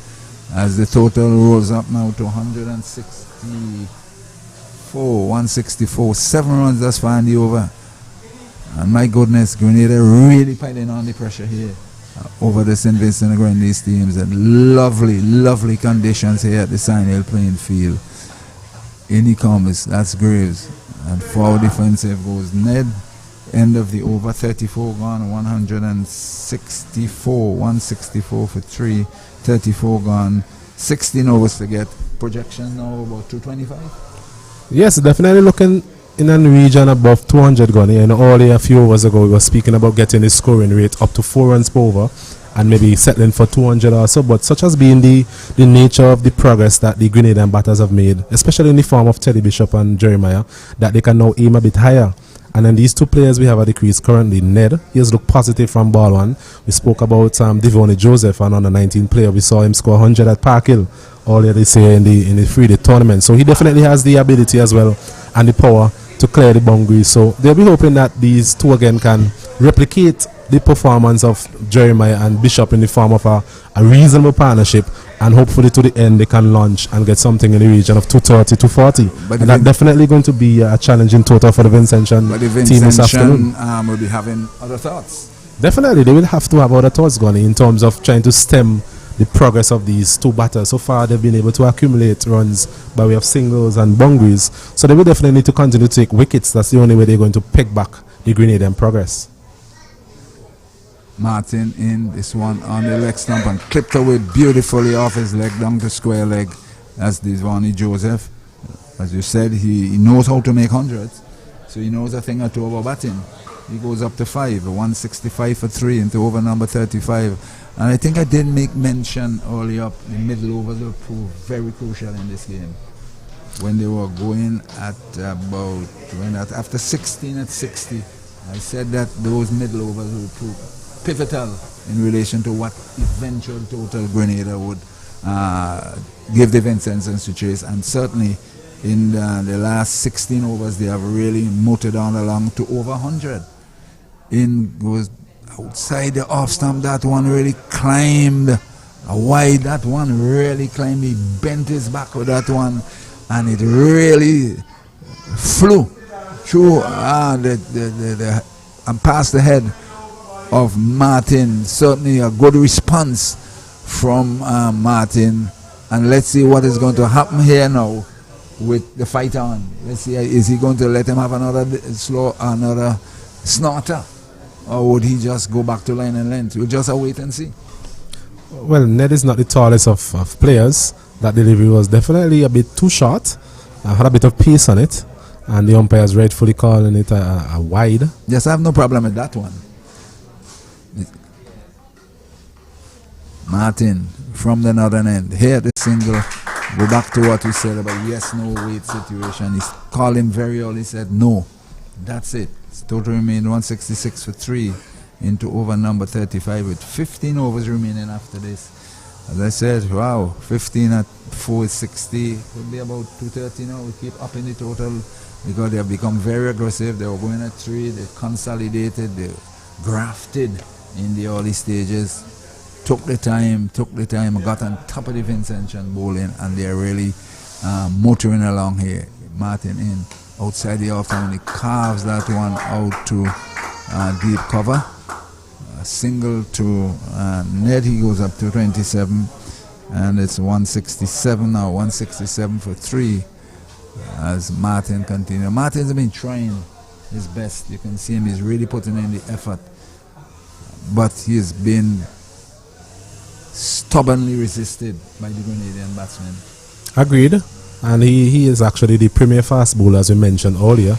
as the total rolls up now to 164. 7 runs thus far in the over. And my goodness, Grenada really piling on the pressure here over the St. Vincent and Grenadines teams. And lovely conditions here at the Sion Hill playing field. In he comes, that's Graves. And forward defensive goes Ned. End of the over, 34 gone, 164 for 3, 34 gone, 16 overs to get. Projection now about 225? Yes, definitely looking in a region above 200 gone. And only a few overs ago we were speaking about getting the scoring rate up to 4 runs per over and maybe settling for 200 or so. But such has been the nature of the progress that the Grenadian batters have made, especially in the form of Teddy Bishop and Jeremiah, that they can now aim a bit higher. And then these two players we have at the crease currently, Ned, he has looked positive from ball one. We spoke about Devonnie Joseph, an under 19 player. We saw him score 100 at Park Hill earlier this year in the 3-day tournament. So he definitely has the ability as well and the power to clear the boundaries. So they'll be hoping that these two again can replicate the performance of Jeremiah and Bishop in the form of a reasonable partnership, and hopefully to the end they can launch and get something in the region of 230, 240. And that's definitely going to be a challenging total for the Vincentian team this afternoon. Will be having other thoughts. Definitely, they will have to have other thoughts going in terms of trying to stem the progress of these two batters. So far they've been able to accumulate runs by way of singles and boundaries. So they will definitely need to continue to take wickets. That's the only way they're going to pick back the Grenadian progress. Martin in this one on the leg stump and clipped away beautifully off his leg down to square leg. That's Devonnie Joseph. As you said, he knows how to make hundreds, so he knows a thing or two about batting. He goes up to 5, 165 for 3 into over number 35. And I think I did make mention earlier up, the middle overs will prove very crucial in this game. When they were going at after 16 at 60, I said that those middle overs will prove pivotal in relation to what eventual total Grenada would give the Vincentians to chase. And certainly in the last 16 overs they have really motored on along to over 100. In goes outside the off stump. That one really climbed wide. That one really climbed. He bent his back with that one, and it really flew through and past the head of Martin. Certainly a good response from Martin. And let's see what is going to happen here now with the fight on. Let's see, is he going to let him have another snorter, or would he just go back to line and length? We'll just wait and see. Well, Ned is not the tallest of players. That delivery was definitely a bit too short. Had a bit of pace on it, and the umpires rightfully calling it a wide. Yes, I have no problem with that one. Martin from the northern end. Here the single. Go back to what we said about yes, no, wait situation. He called him very early. He said no. That's it. Total remained 166 for 3 into over number 35 with 15 overs remaining after this. As I said, wow, 15 at 4 is 60. Could be about 230 now. We keep upping the total because they have become very aggressive. They were going at 3. They consolidated. They grafted in the early stages. took the time, got on top of the Vincentian bowling, and they're really motoring along here. Martin in outside the off time, he carves that one out to deep cover. Single to Ned, he goes up to 27, and it's 167 now, 167 for 3 as Martin continues. Martin's been trying his best. You can see him, he's really putting in the effort, but he's been stubbornly resisted by the Grenadian batsmen. Agreed. And he is actually the premier fast bowler, as we mentioned earlier.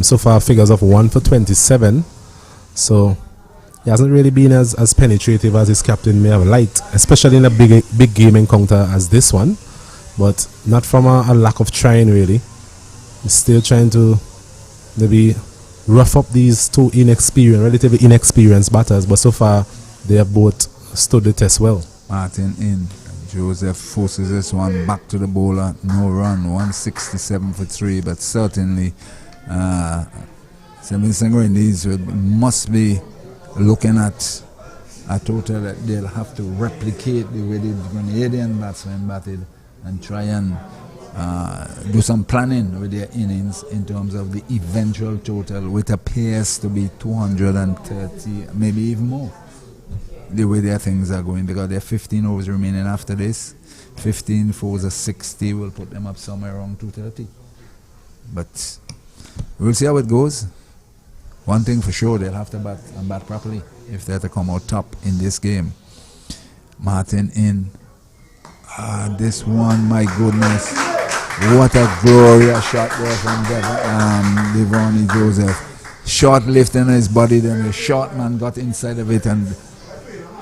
So far, figures of 1 for 27. So he hasn't really been as penetrative as his captain may have liked, especially in a big game encounter as this one. But not from a lack of trying, really. He's still trying to maybe rough up these two relatively inexperienced batters. But so far, they have both stood the test well. Martin in. Joseph forces this one back to the bowler. No run. 167 for 3. But certainly, St. Vincent Grenadians must be looking at a total that they'll have to replicate the way the Grenadian batsmen batted and try and do some planning with their innings in terms of the eventual total, which appears to be 230, maybe even more, the way their things are going, because there are 15 overs remaining after this. 15 fours are 60, will put them up somewhere around 230. But we'll see how it goes. One thing for sure, they'll have to bat and bat properly if they're to come out top in this game. Martin in. This one, my goodness. What a glorious shot there from Devon Joseph. Short lifting his body, then the short man got inside of it and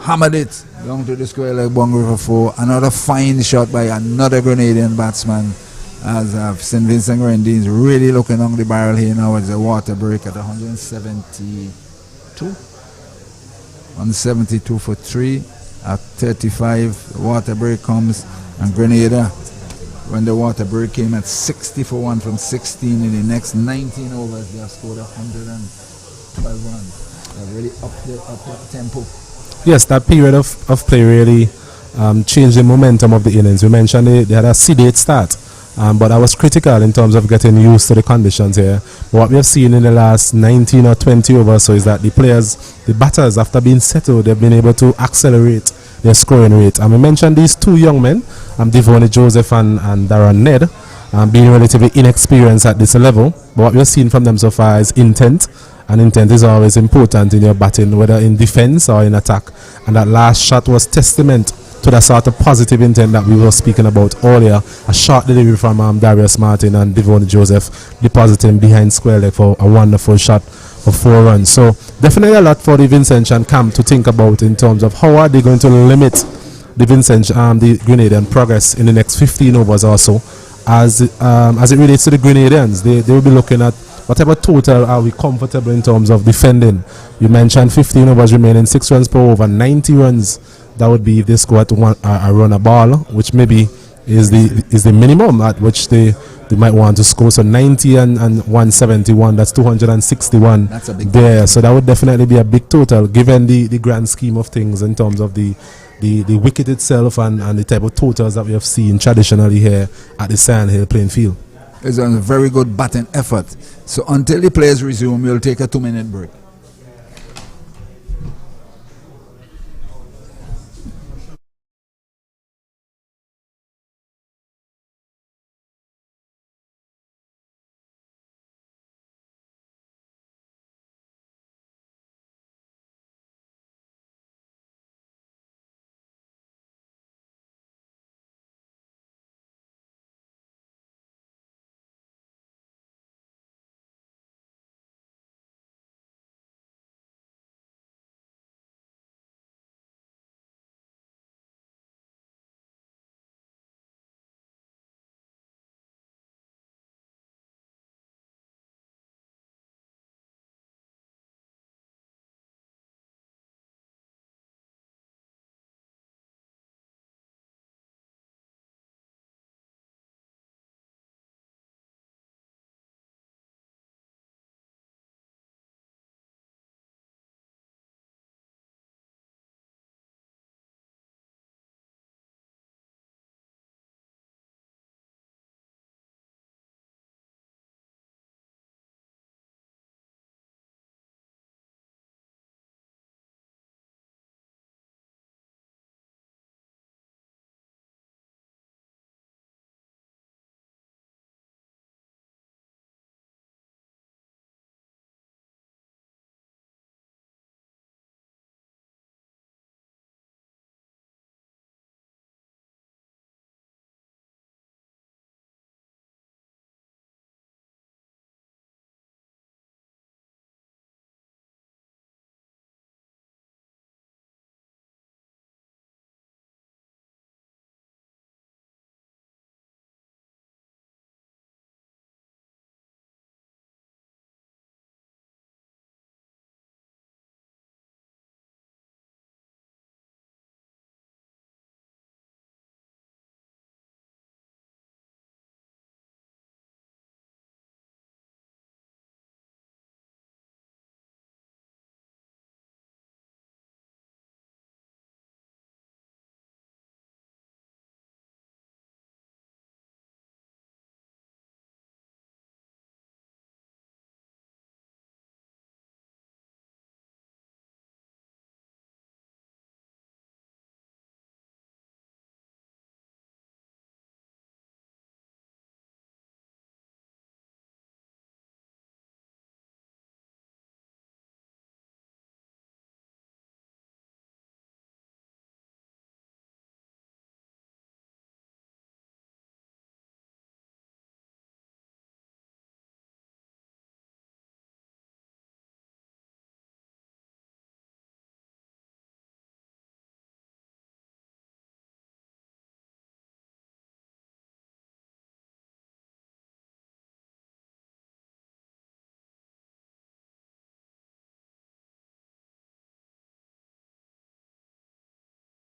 hammered it down to the square leg boundary for 4. Another fine shot by another Grenadian batsman. As St. Vincent Grenadians really looking on the barrel here now. It's a water break at 172. 172 for 3. At 35, the water break comes, and Grenada, when the water break came at 60 for 1 from 16 in the next 19 overs, they have scored 112 runs. They're really up the tempo. Yes, that period of play really changed the momentum of the innings. We mentioned they had a sedate start, but I was critical in terms of getting used to the conditions here. But what we have seen in the last 19 or 20 overs so is that the batters, after being settled, they've been able to accelerate their scoring rate. And we mentioned these two young men, Devon Joseph and Darren Ned, being relatively inexperienced at this level. But what we've seen from them so far is intent. And intent is always important in your batting, whether in defense or in attack. And that last shot was testament to the sort of positive intent that we were speaking about earlier. A short delivery from Darius Martin and Devon Joseph depositing behind square leg for a wonderful shot for 4 runs. So definitely a lot for the Vincentian camp to think about in terms of how are they going to limit the the Grenadian progress in the next 15 overs or so. As it relates to the Grenadians, they will be looking at whatever total are we comfortable in terms of defending. You mentioned 15 overs remaining, 6 runs per over, 90 runs. That would be if they score at a run a ball, which maybe is the minimum at which they might want to score. So 90 and 171, that's 261. That's a big there. So that would definitely be a big total given the grand scheme of things in terms of the wicket itself and the type of totals that we have seen traditionally here at the Sion Hill playing field. It's a very good batting effort. So until the players resume, we'll take a 2-minute break.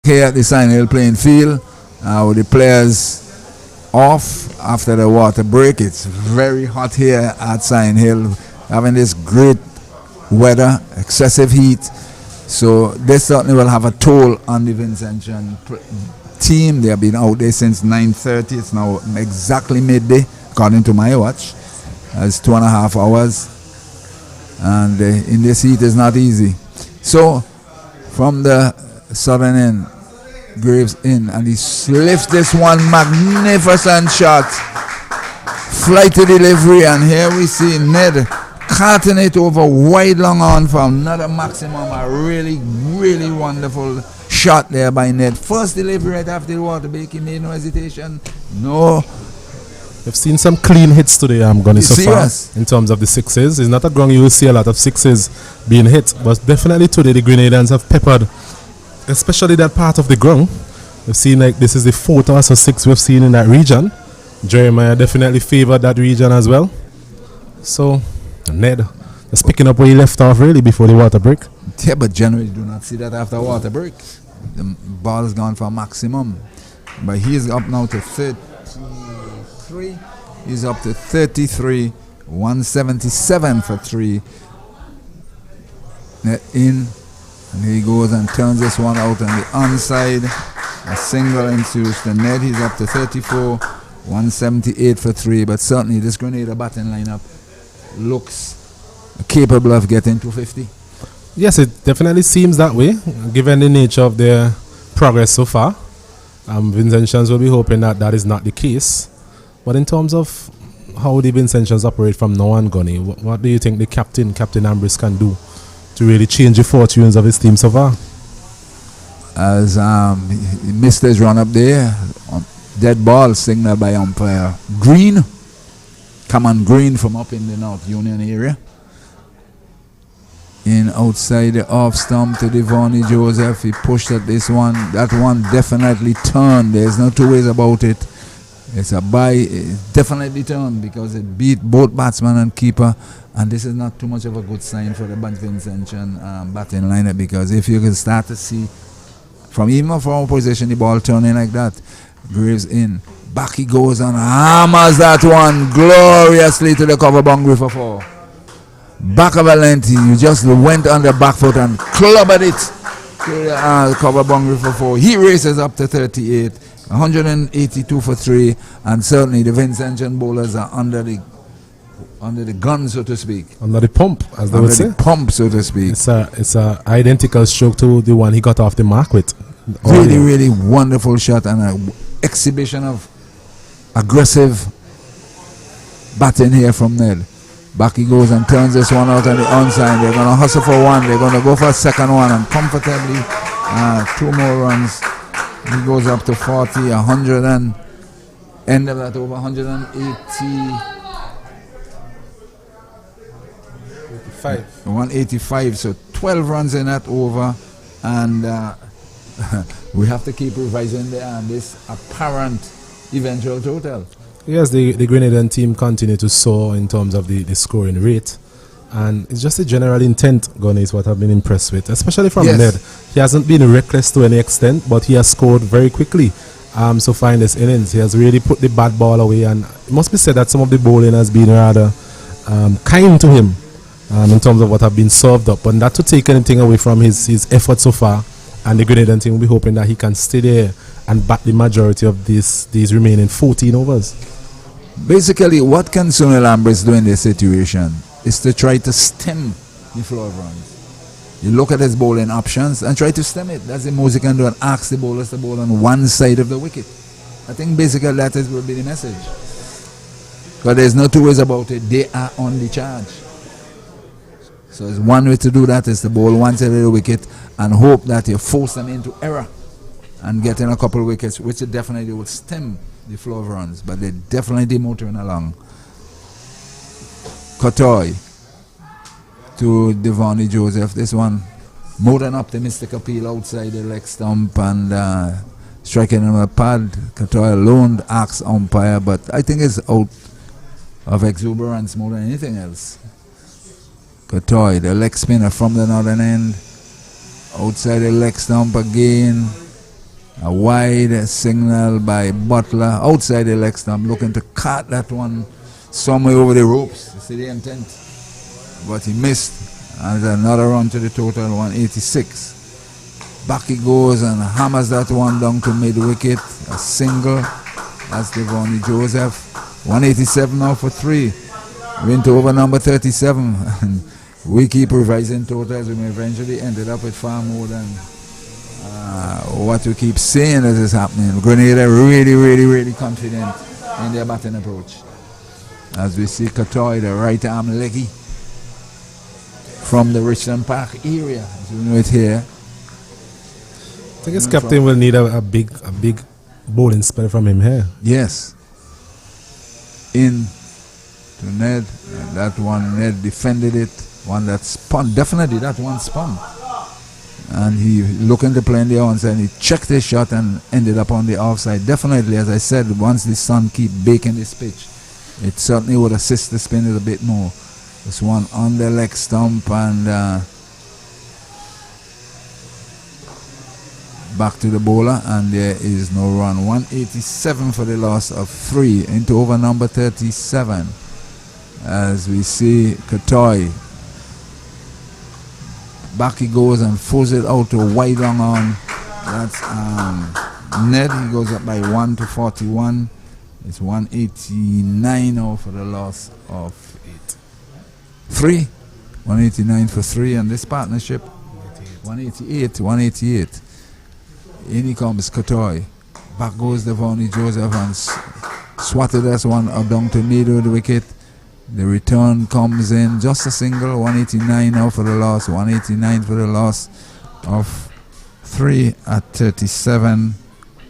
here at the Sion Hill playing field with the players off after the water break. It's very hot here at Sion Hill, having this great weather, excessive heat. So this certainly will have a toll on the Vincentian team. They have been out there since 9:30. It's now exactly midday, according to my watch. It's 2.5 hours. And in this heat is not easy. So from the southern end, Graves in, and he lifts this one magnificent shot. Flighty delivery, and here we see Ned carting it over wide long on for another maximum. A really, really wonderful shot there by Ned. First delivery right after the water break, he made no hesitation. No. We've seen some clean hits today, I'm going to so far, Yes. in terms of the sixes. It's not a ground you will see a lot of sixes being hit, but definitely today the Grenadians have peppered, especially that part of the ground. We've seen like this is the 4th or so six we've seen in that region. Jeremiah definitely favored that region as well. So, Ned, just picking up where he left off really before the water break. Yeah, but generally do not see that after water break. The ball has gone for maximum. But he's up now to 33. He's up to 33. 177 for 3. Net in. And he goes and turns this one out on the onside. A single ensues the net. He's up to 34. 178 for 3. But certainly this Grenada batting lineup looks capable of getting 250. Yes, it definitely seems that way, given the nature of their progress so far. Vincentians will be hoping that that is not the case. But in terms of how the Vincentians operate from now on, Gunny, what do you think the Captain Ambrose, can do to really change the fortunes of his team so far? As he missed his run up there, dead ball signaled by umpire Green. Come on, Green from up in the North Union area. In outside the off stump to Devonnie Joseph. He pushed at this one. That one definitely turned. There's no two ways about it. It's a bye. It definitely turned because it beat both batsman and keeper. And this is not too much of a good sign for the Vincentian batting lineup, because if you can start to see from even from our position the ball turning like that, Graves in. Back he goes and hammers that one gloriously to the cover boundary for 4. Back of Valenti, you just went on the back foot and clobbered it to the cover boundary for 4. He races up to 38, 182 for 3, and certainly the Vincentian bowlers are under the gun, so to speak. Under the pump, as they would say. Under the pump, so to speak. It's a identical stroke to the one he got off the mark with. Really, really wonderful shot and an exhibition of aggressive batting here from Ned. Back he goes and turns this one out on the onside. They're going to hustle for one. They're going to go for a second one and comfortably 2 more runs. He goes up to 40, 100 and end of that over 185. So 12 runs in that over, and we have to keep revising this apparent eventual total. Yes, the Grenadian team continue to soar in terms of the scoring rate, and it's just a general intent, Gunny, is what I've been impressed with, especially from Ned. He hasn't been reckless to any extent, but he has scored very quickly so far in this innings. He has really put the bad ball away, and it must be said that some of the bowling has been rather kind to him in terms of what have been served up, but not to take anything away from his effort so far. And the Grenadian team will be hoping that he can stay there and bat the majority of these remaining 14 overs. Basically, what can Sunil Ambrose do in this situation is to try to stem the flow of runs. You look at his bowling options and try to stem it. That's the most he can do, and ask the bowlers to bowl on one side of the wicket. I think basically that will be the message. But there's no two ways about it. They are on the charge. So there's one way to do that, is to bowl one side of the wicket and hope that you force them into error and get in a couple of wickets, which definitely will stem the flow of runs, but they're definitely motoring along. Kotoy to Devonnie Joseph. This one more than optimistic appeal outside the leg stump and striking him a pad. Kotoy alone asks umpire, but I think it's out of exuberance more than anything else. Kotoy, the leg spinner from the northern end, outside the leg stump again. A wide signal by Butler outside the leg stump, looking to cut that one somewhere over the ropes. You see the intent, but he missed. And another run to the total, 186. Back he goes and hammers that one down to mid wicket. A single. That's Devonnie Joseph. 187 now for 3. Went over number 37. And we keep revising totals. We may eventually ended up with far more than what we keep saying that is happening. Grenada really confident in their batting approach. As we see Katoy, the right arm leggy from the Richland Park area, as we know it here. I think his captain will need a big bowling spell from him here. Yes. In to Ned, and that one Ned defended it. One that spun, definitely that one spun. And he looking to play in the onside, and he checked his shot and ended up on the offside. Definitely, as I said, once the sun keep baking this pitch, it certainly would assist the spinners a bit more. This one on the leg stump and back to the bowler, and there is no run. 187 for the loss of 3 into over number 37. As we see Katoy, back he goes and throws it out to a wide long on. That's Ned. He goes up by 1 to 41. It's 189 now for the loss of 3. 189 for 3, and this partnership 188. In he comes Katoy. Back goes Devonnie Joseph and swatted this one down to middle of the wicket. The return comes in, just a single. 189 now for the loss. 189 for the loss of 3 at 37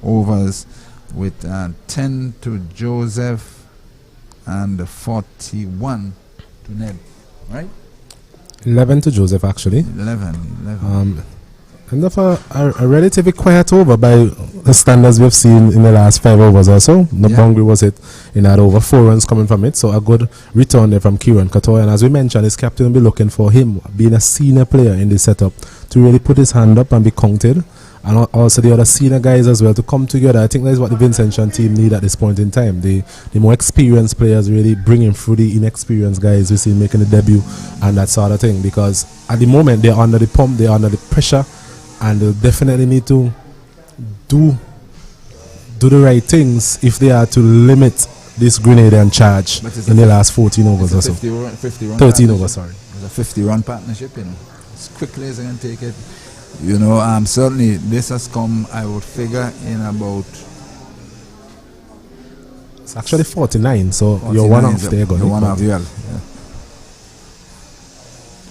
overs, with 10 to Joseph and 41 to Ned. Right? 11 to Joseph, actually. 11. And of a relatively quiet over by the standards we've seen in the last 5 overs or so. Not hungry was it in that over. 4 runs coming from it. So a good return there from Kieran Katoy. And as we mentioned, his captain will be looking for him, being a senior player in this setup, to really put his hand up and be counted. And also the other senior guys as well to come together. I think that's what the Vincent team need at this point in time. The more experienced players really bringing through the inexperienced guys we see making the debut and that sort of thing. Because at the moment they're under the pump, they're under the pressure, and they'll definitely need to do the right things if they are to limit this Grenadian charge in the last 14 overs or so. 13 overs, sorry. It's a 50-run partnership, you know. As quickly as I can take it. You know, certainly this has come, I would figure, in about... It's actually 49, so 49, you're one off there. You're one off, yeah.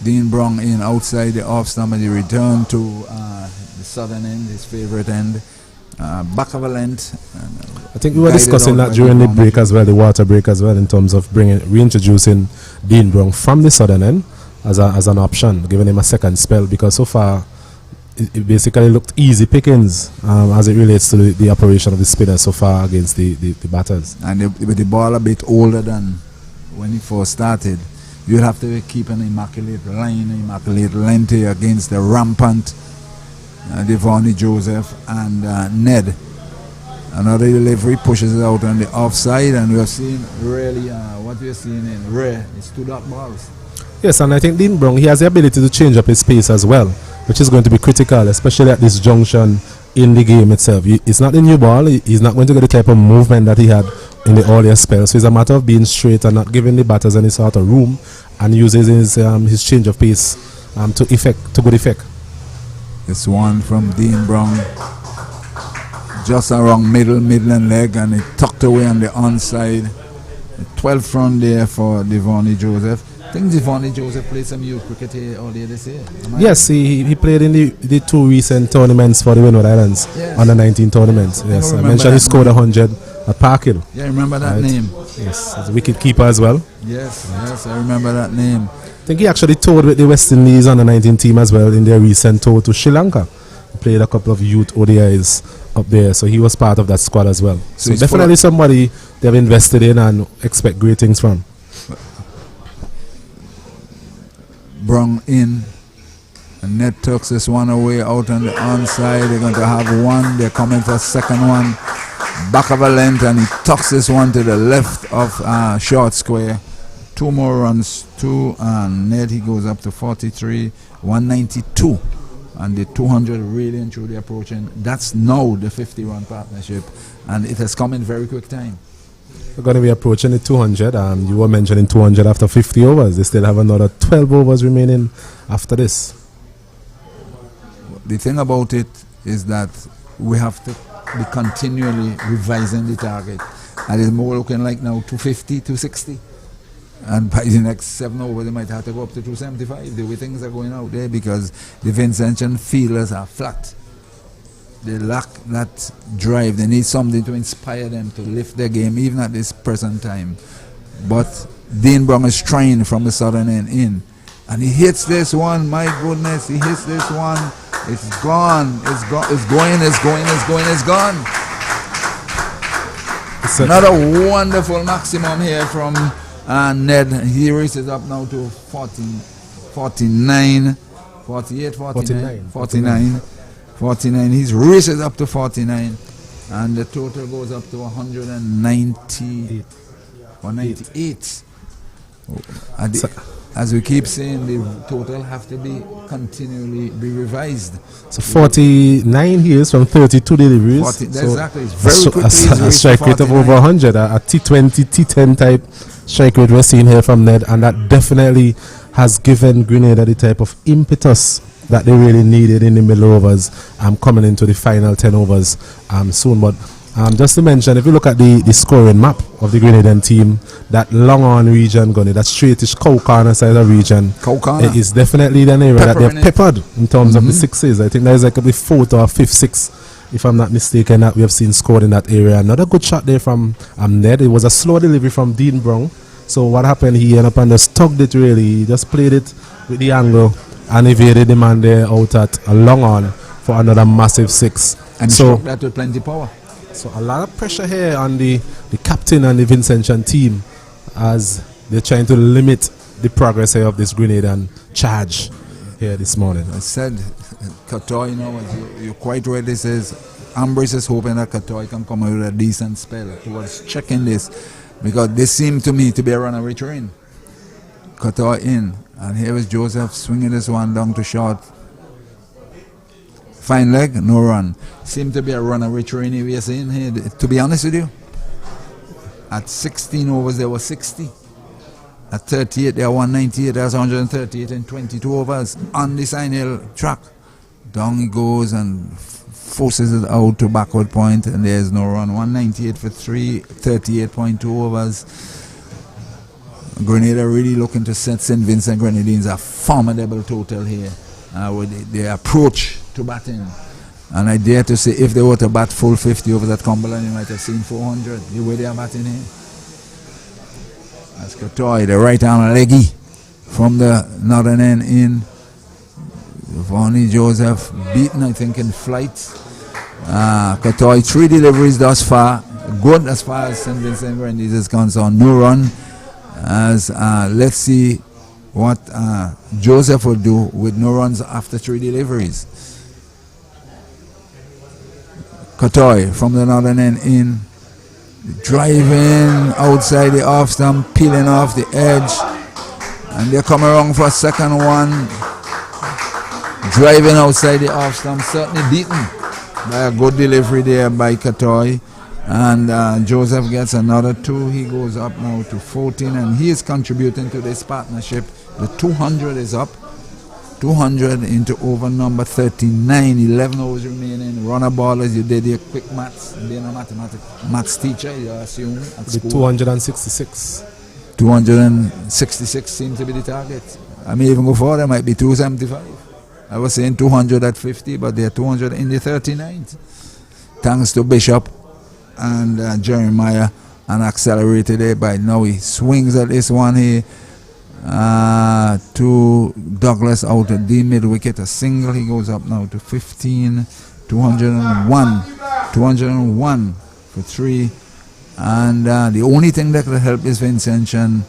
Dean Brong in outside the off stump, and he returned to the southern end, his favorite end, back of a length. I think we were discussing that during the break as well, the water break as well, in terms of reintroducing Dean Brong from the southern end as an option, giving him a second spell, because so far it basically looked easy pickings as it relates to the operation of the spinner so far against the batters. And with the ball a bit older than when he first started, you'll have to keep an immaculate length against the rampant Devonnie Joseph and Ned. Another delivery pushes it out on the offside, and we have seen really what we have seen in rare is stood up balls. Yes, and I think Dean Brong, he has the ability to change up his pace as well, which is going to be critical, especially at this junction in the game itself. It's not a new ball. He's not going to get the type of movement that he had in the earlier spell. So it's a matter of being straight and not giving the batters any sort of room, and uses his change of pace to good effect. This one from Dean Brong, just around midland leg, and it tucked away on the onside. The 12th run there for Devonnie Joseph. I think Devonnie Joseph played some youth cricket here earlier this year. Yes, he played in the 2 recent tournaments for the Windwards Islands, under 19 tournaments. Yes, I mentioned he scored 100 at Park Hill. Yeah, I remember that name. Yes, as a wicket keeper as well. Yes, I remember that name. I think he actually toured with the West Indies under 19 team as well in their recent tour to Sri Lanka. He played a couple of youth ODIs up there, so he was part of that squad as well. So definitely somebody they've invested in and expect great things from. Brong in And Ned tucks this one away out on the onside. They're going to have one. They're coming for a second one. Back of a length, and he tucks this one to the left of short square. 2 more runs, 2, and Ned, he goes up to 43, 192. And the 200 really and truly approaching. That's now the 50-run partnership, and it has come in very quick time. We're going to be approaching the 200. You were mentioning 200 after 50 overs. They still have another 12 overs remaining after this. The thing about it is that we have to be continually revising the target. And it's more looking like now 250, 260. And by the next 7 overs, they might have to go up to 275. The way things are going out there, because the Vincentian fielders are flat. They lack that drive. They need something to inspire them to lift their game, even at this present time. But Dean Brown is trying from the southern end in. And he hits this one. My goodness, he hits this one. It's gone. It's gone. It's going. It's going. It's going. It's gone. Another wonderful maximum here from Ned. He races up now to 49, 48, 49. He races up to 49. And the total goes up to 190 or 98. As we keep saying, the total have to be continually be revised. So 49 years from 32 deliveries. Exactly. It's very quickly. A strike rate of over 100. A T20, T10 type strike rate we're seeing here from Ned. And that definitely has given Grenada the type of impetus that they really needed in the middle overs. Coming into the final 10 overs soon. But just to mention, if you look at the scoring map of the Grenadian team, that long on region, that straightish cow corner side of region, it is definitely an area that they're peppered in terms of the sixes. I think that is like the 4th or 5th six, if I'm not mistaken, that we have seen scored in that area. Another good shot there from Ned. It was a slow delivery from Dean Brown. So what happened, he ended up and just tugged it really. He just played it with the angle and evaded the man there out at a long on for another massive 6. And so that with plenty power. So a lot of pressure here on the captain and the Vincentian team as they're trying to limit the progress here of this Grenadian charge here this morning. I said, Katoy, you're quite right. This is Ambrose is hoping that Katoy can come out with a decent spell towards checking this, because this seemed to me to be a runaway train. Katoy in, and here is Joseph swinging this one down to short. Fine leg, no run. Seemed to be a runaway train we are seeing here. To be honest with you, at 16 overs there was 60. At 38 there were 198. That's 138 in 22 overs on the Sion Hill track. Down he goes and forces it out to backward point, and there's no run. 198 for 3, 38.2 overs. Grenada really looking to set St. Vincent Grenadines a formidable total here with their approach to batting. And I dare to say, if they were to bat full 50 over that Cumberland, you might have seen 400 the way they are batting here. That's Katoy, the right arm leggy from the northern end in. Vonnie Joseph beaten, I think, in flight. Katoy, 3 deliveries thus far. Good as far as St. Vincent Grenadines is concerned. No run. As let's see what Joseph will do with no runs after 3 deliveries. Katoy from the northern end in, driving outside the off stump, peeling off the edge, and they're coming around for a second one, driving outside the off stump, certainly beaten by a good delivery there by Katoy. And Joseph gets another 2. He goes up now to 14, and he is contributing to this partnership. The 200 is up. 200 into over number 39. 11 overs remaining. Runner ball, as you did your quick maths. Being a maths teacher, you assume at school. 266. 266 seems to be the target. I may even go further. Might be 275. I was saying 200 at 50, but they're 200 in the 39th. Thanks to Bishop and Jeremiah, and accelerated it by now. He swings at this one here to Douglas out at the mid wicket, a single. He goes up now to 15, 201 for 3, and the only thing that could help is Vincentian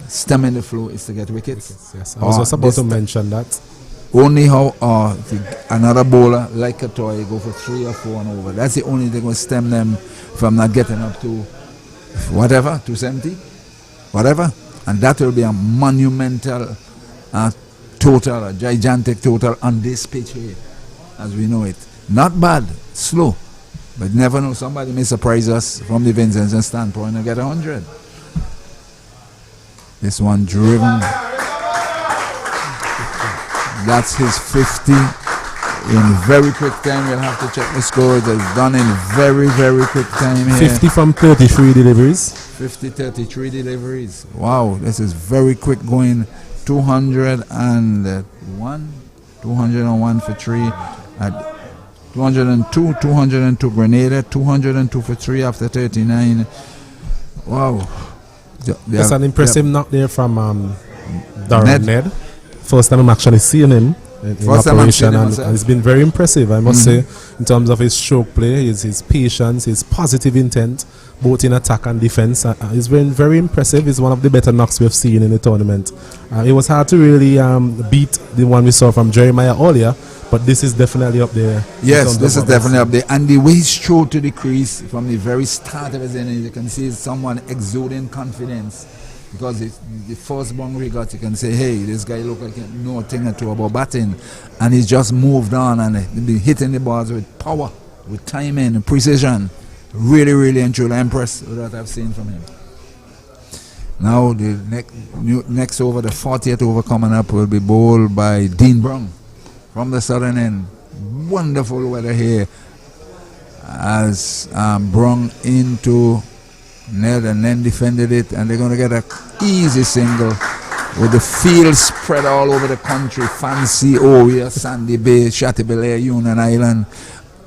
stemming the flow is to get wickets. Yes, I was just about to mention that. Only how another bowler like a toy go for 3 or 4 and over. That's the only thing will stem them from not getting up to whatever, 270, whatever. And that will be a monumental total, a gigantic total on this pitch here, as we know it. Not bad, slow, but never know. Somebody may surprise us from the Vincent standpoint and get 100. This one driven. That's his 50 in very quick time. We'll have to check the scores. It's done in very, very quick time here. 50 from 33 deliveries. 50, 33 deliveries. Wow, this is very quick going. 201 for 3. 202 Grenada, 202 for 3 after 39. Wow. That's an impressive knock there from Darren Ned. First time I'm actually seeing him in operation, and it's been very impressive, I must say, in terms of his stroke play, his patience, his positive intent, both in attack and defense. It's been very impressive. It's one of the better knocks we've seen in the tournament. It was hard to really beat the one we saw from Jeremiah earlier, but this is definitely up there. Yes, this is definitely up there. And the way he strode to the crease from the very start of his innings, you can see someone exuding confidence. Because the first boundary he got, you can say, hey, this guy look like he know a thing or two about batting. And he's just moved on and been hitting the balls with power, with timing and precision. Really, really and truly impressed with what I've seen from him. Now the next over, the 40th over coming up, will be bowled by Dean Brown from the southern end. Wonderful weather here as Brown into Ned and then defended it, and they're going to get an easy single with the field spread all over the country. Fancy Oria, Sandy Bay, Shatty Union Island.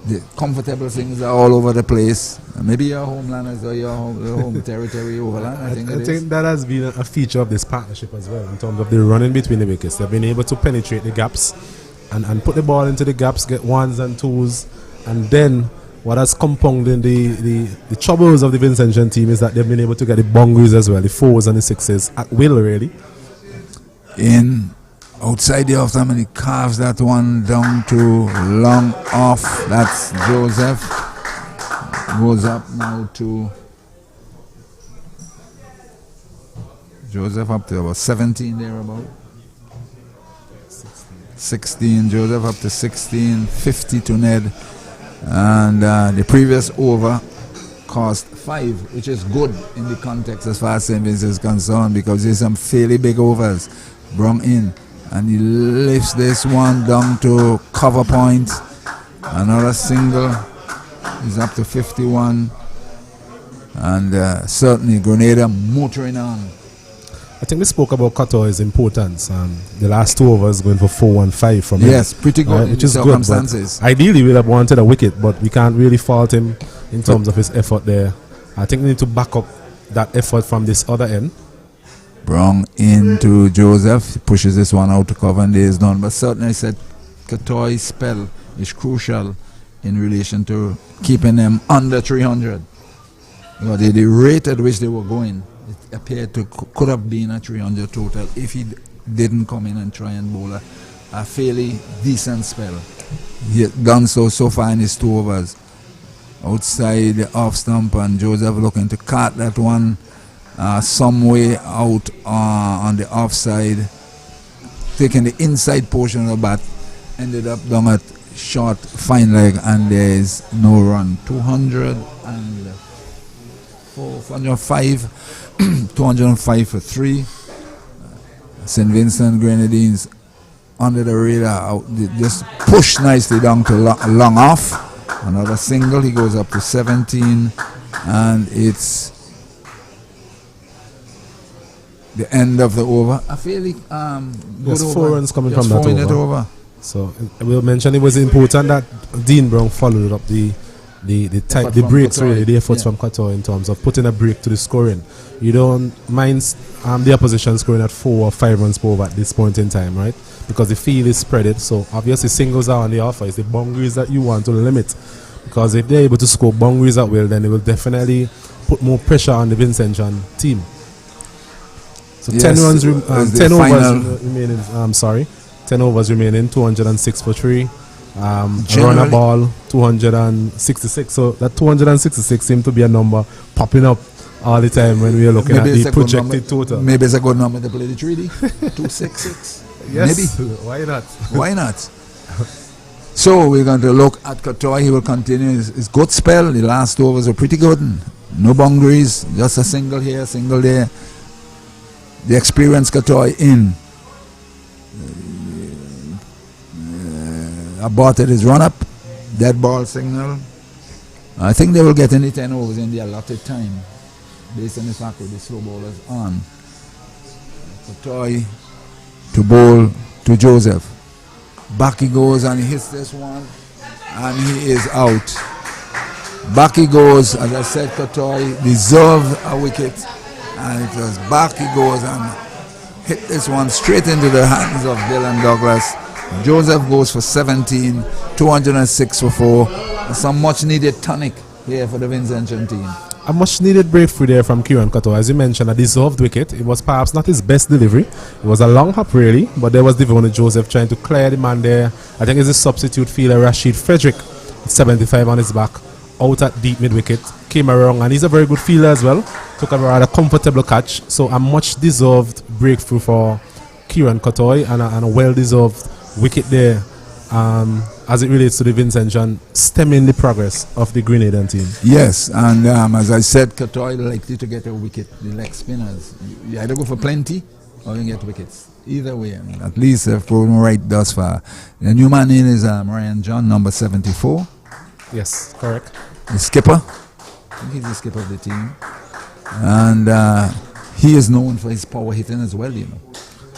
The comfortable things are all over the place. Maybe your homeland or your home territory overland. I think that has been a feature of this partnership as well, in terms of the running between the wickets. They've been able to penetrate the gaps and put the ball into the gaps, get ones and twos, and then what has compounded the troubles of the Vincentian team is that they've been able to get the boundaries as well, the 4s and the 6s at will, really. In outside the off time, and he carves that one down to long off. That's Joseph. Goes up now to Joseph up to about 17 there about. 16. Joseph up to 16. 50 to Ned. And the previous over cost 5, which is good in the context as far as St. Vincent is concerned, because there's some fairly big overs. Brung in, and he lifts this one down to cover point. Another single is up to 51, and certainly Grenada motoring on. I think we spoke about Qatar's importance. The last 2 overs going for 4 and 5 from him. Yes, pretty good which is circumstances. Good, ideally, we'd have wanted a wicket, but we can't really fault him in terms of his effort there. I think we need to back up that effort from this other end. Brung into Joseph. He pushes this one out to cover, and there is none. But certainly, I said Qatar's spell is crucial in relation to keeping them under 300. You know, the rate at which they were going, it appeared to could have been a 300 total if he didn't come in and try and bowl a fairly decent spell. He had done so far in his 2 overs. Outside the off stump, and Joseph looking to cut that one some way out on the offside, taking the inside portion of the bat, ended up down at short fine leg, and there is no run. 205 205 for 3. St. Vincent Grenadines under the radar, just push nicely down to long off. Another single, he goes up to 17, and it's the end of the over. A fairly There's good 4 over. runs coming Just from that over. So we'll mention it was important that Dean Brown followed up the breaks, really, the efforts from Qatar in terms of putting a break to the scoring. You don't mind the opposition scoring at 4 or 5 runs per over at this point in time, right? Because the field is spreaded, so obviously singles are on the offer. It's the boundaries that you want to limit, because if they're able to score boundaries at will, then it will definitely put more pressure on the Vincentian team. So yes, 10 runs, 10 overs remaining. 10 overs remaining, 206 for 3. Run a ball, 266. So that 266 seemed to be a number popping up all the time when we are looking maybe at the projected total. Maybe it's a good number to play the 3D. 266. Yes, maybe. Why not? Why not? So we're going to look at Cotoy. He will continue his good spell. The last overs were pretty good. No boundaries, just a single here, single there. The experienced Cotoy in. Aborted his run-up. Dead ball signal. I think they will get in the 10 overs in the allotted time, based on the fact that the slow bowlers on. Cotoy to bowl to Joseph. Back he goes and he hits this one and he is out. Back he goes, as I said, Cotoy deserved a wicket, and it was back he goes and hit this one straight into the hands of Dylan Douglas. Joseph goes for 17, 206 for 4. Some much needed tonic here for the Vincent team. A much needed breakthrough there from Kieran Cotoy. As you mentioned, a deserved wicket. It was perhaps not his best delivery. It was a long hop really, but there was Devon Joseph trying to clear the man there. I think it's a substitute fielder, Rashid Frederick, 75 on his back, out at deep mid wicket, came around, and he's a very good fielder as well. Took a rather comfortable catch. So a much deserved breakthrough for Kieran Cotoy, and a well deserved wicket there. As it relates to the Vincentian, stemming the progress of the Grenadian team. Yes, and as I said, Cotoy likely to get a wicket. The leg spinners, you either go for plenty or you get wickets. Either way, I mean, at least they've proven right thus far. The new man in is Ryan John, number 74. Yes, correct. The skipper. I think he's the skipper of the team. And he is known for his power hitting as well, you know.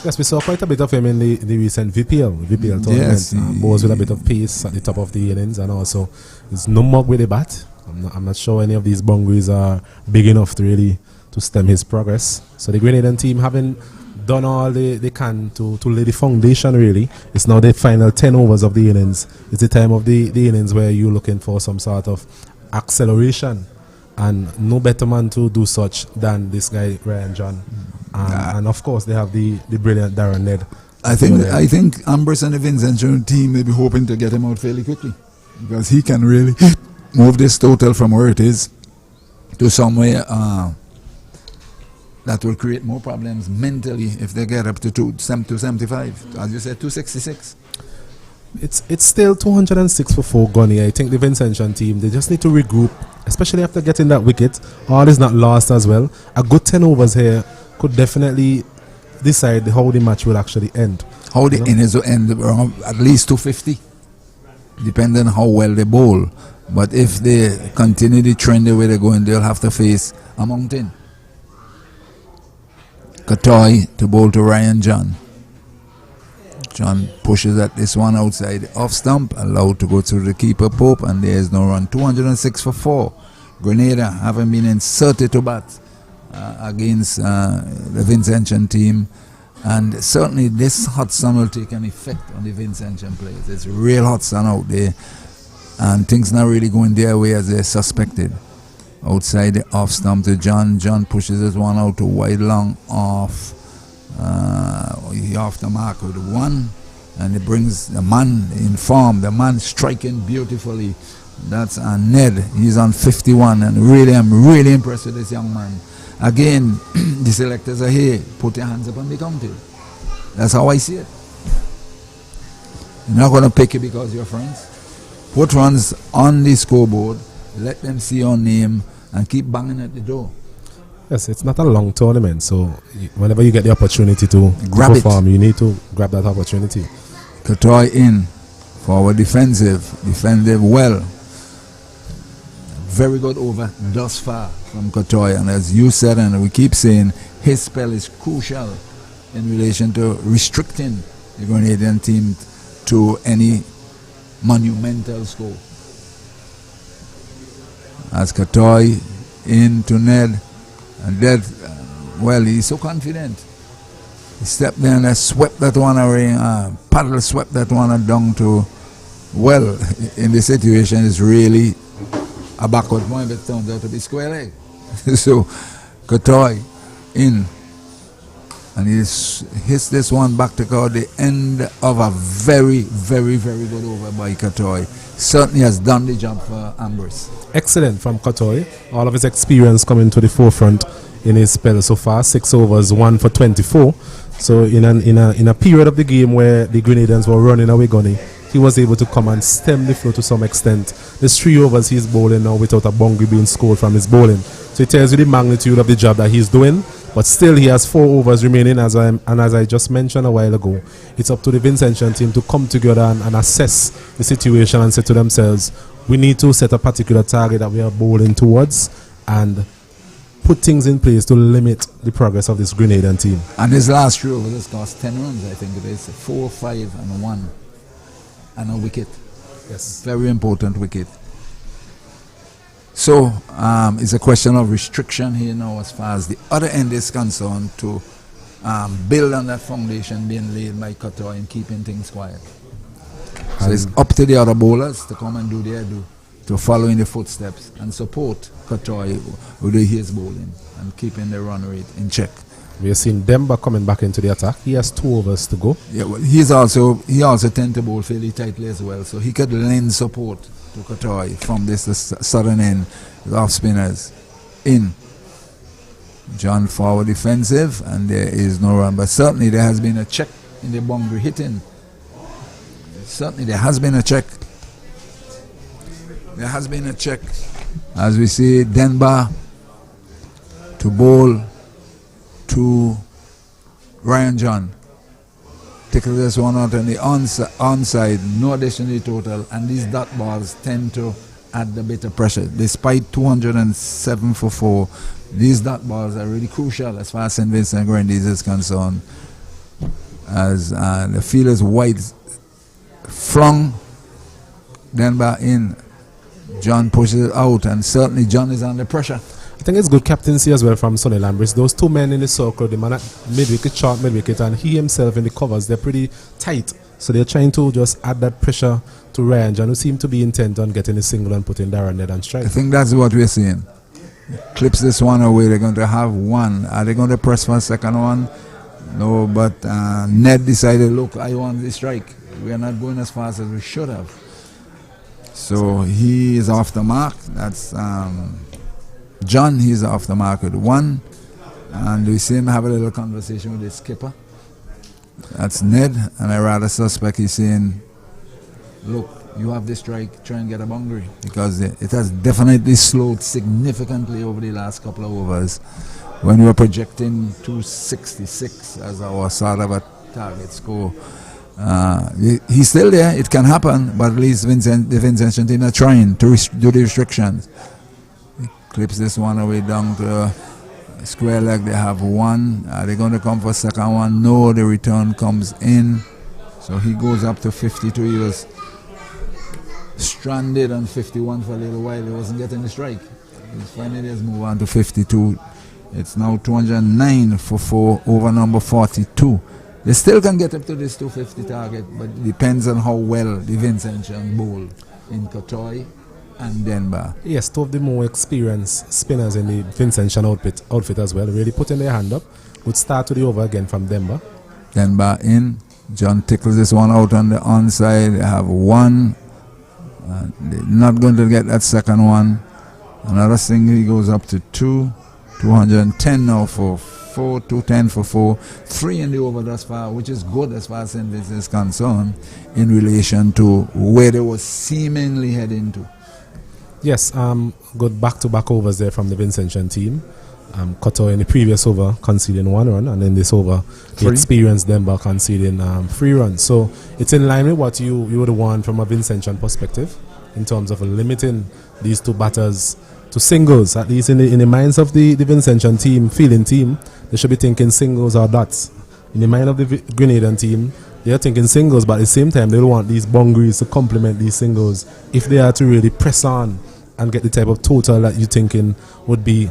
Yes, we saw quite a bit of him in the recent VPL tournament. Yes, balls with a bit of pace at the top of the innings, and also there's no mug with the bat. I'm not sure any of these boundaries are big enough to really to stem his progress. So the Grenadian team, having done all they can to lay the foundation really, it's now the final 10 overs of the innings. It's the time of the innings where you're looking for some sort of acceleration, and no better man to do such than this guy Ryan John. And of course they have the brilliant Darren Ned. I think Ambrose and the Vincent team may be hoping to get him out fairly quickly, because he can really move this total from where it is to somewhere that will create more problems mentally if they get up to 275. As you said, 266. It's still 206 for 4 Gunny. I think the Vincentian team, they just need to regroup, especially after getting that wicket. All is not lost as well. A good 10 overs here could definitely decide how the match will actually end. How the innings will end around at least 250, depending on how well they bowl. But if they continue the trend the way they're going, they'll have to face a mountain. Cotoy to bowl to Ryan John. John pushes at this one outside off stump, allowed to go through the keeper Pope, and there is no run. 206 for 4. Grenada having been inserted to bat against the Vincentian team, and certainly this hot sun will take an effect on the Vincentian players. It's real hot sun out there, and things not really going their way as they suspected. Outside the off stump to John. John pushes this one out to wide long off. He off the mark with one, and it brings the man in form, the man striking beautifully. That's Ned. He's on 51, and really I'm really impressed with this young man. Again, the selectors are here. Put your hands up on the county. That's how I see it. You're not going to pick it because you're friends. Put runs on the scoreboard, let them see your name, and keep banging at the door. Yes, it's not a long tournament, so whenever you get the opportunity to grab perform, you need to grab that opportunity. Cotoy in, forward defensive well. Very good over thus far from Cotoy, and as you said, and we keep saying, his spell is crucial in relation to restricting the Grenadian team to any monumental score. As Cotoy in to Ned, and Ned, well, he's so confident. He stepped in and swept that one away, paddle swept that one down to, well, in the situation is really a backward point, but it turns out to be square leg. So Cotoy in, And he hits this one back to call the end of a very, very, very good over by Kotoy. Certainly has done the job for Ambrose. Excellent from Kotoy. All of his experience coming to the forefront in his spell so far. 6 overs, 1 for 24. So in a period of the game where the Grenadians were running away gunning, he was able to come and stem the flow to some extent. There's 3 overs he's bowling now without a boundary being scored from his bowling. So it tells you the magnitude of the job that he's doing. But still, he has 4 overs remaining, as I just mentioned a while ago. It's up to the Vincentian team to come together and assess the situation and say to themselves, we need to set a particular target that we are bowling towards and put things in place to limit the progress of this Grenadian team. And his last 3 overs has cost 10 runs, I think it is. 4, 5, and 1. And a wicket. Yes. Very important wicket. So it's a question of restriction here now as far as the other end is concerned to build on that foundation being laid by Kotoy and keeping things quiet. So it's up to the other bowlers to come and do their due, to follow in the footsteps and support Kotoy with his bowling and keeping the run rate in check. We have seen Demba coming back into the attack. He has 2 overs to go. Yeah, well, he also tends to bowl fairly tightly as well, so he could lend support to Kotoy from this southern end with off spinners in. John forward defensive, and there is no run, but certainly there has been a check in the boundary hitting. Certainly there has been a check. There has been a check. As we see Denba to bowl to Ryan John. Tickle this one out on the onside, no additional total, and these dot balls tend to add a bit of pressure. Despite 207 for 4, these dot balls are really crucial as far as St. Vincent and Grenadines is concerned. As the field is wide, flung, Denba in, John pushes it out, and certainly John is under pressure. I think it's good captaincy as well from Sonny Lambris. Those 2 men in the circle, the man at mid-wicket, short mid-wicket, and he himself in the covers, they're pretty tight. So they're trying to just add that pressure to Ryan John, who seemed to be intent on getting a single and putting Darren Ned on strike. I think that's what we're seeing. Clips this one away, they're going to have 1. Are they going to press for a second one? No, but Ned decided, look, I want the strike. We are not going as fast as we should have. So he is off the mark. That's John, he's off the mark with 1, and we see him have a little conversation with his skipper. That's Ned, and I rather suspect he's saying, look, you have this strike, try and get a boundary, because it has definitely slowed significantly over the last couple of overs. When we were projecting 266 as our sort of a target score, he's still there, it can happen, but at least the Vincentian team are trying to do the restrictions. Clips this one away down to square leg. They have 1. Are they going to come for second one? No, the return comes in. So he goes up to 52. He was stranded on 51 for a little while. He wasn't getting the strike. He's finally has moved on to 52. It's now 209 for 4 over number 42. They still can get up to this 250 target, but it depends on how well the Vincentian bowl in Kotoy and Denba. Yes, 2 of the more experienced spinners in the Vincentian outfit as well, really putting their hand up. Would start to the over again from Denba. Denba in. John tickles this one out on the onside. They have 1. They're not going to get that second one. Another single, he goes up to 2. 210 now for 4. 210 for 4. 3 in the over thus far, which is good as far as St. Vincent is concerned in relation to where they were seemingly heading to. Yes, good back-to-back overs there from the Vincentian team. Kotoy in the previous over conceding 1 run, and in this over, the experienced Denba conceding 3 runs. So it's in line with what you would want from a Vincentian perspective in terms of limiting these 2 batters to singles. At least in the minds of the Vincentian team, fielding team, they should be thinking singles or dots. In the mind of the Grenadian team, they are thinking singles, but at the same time, they don't want these boundaries to complement these singles if they are to really press on and get the type of total that you're thinking would be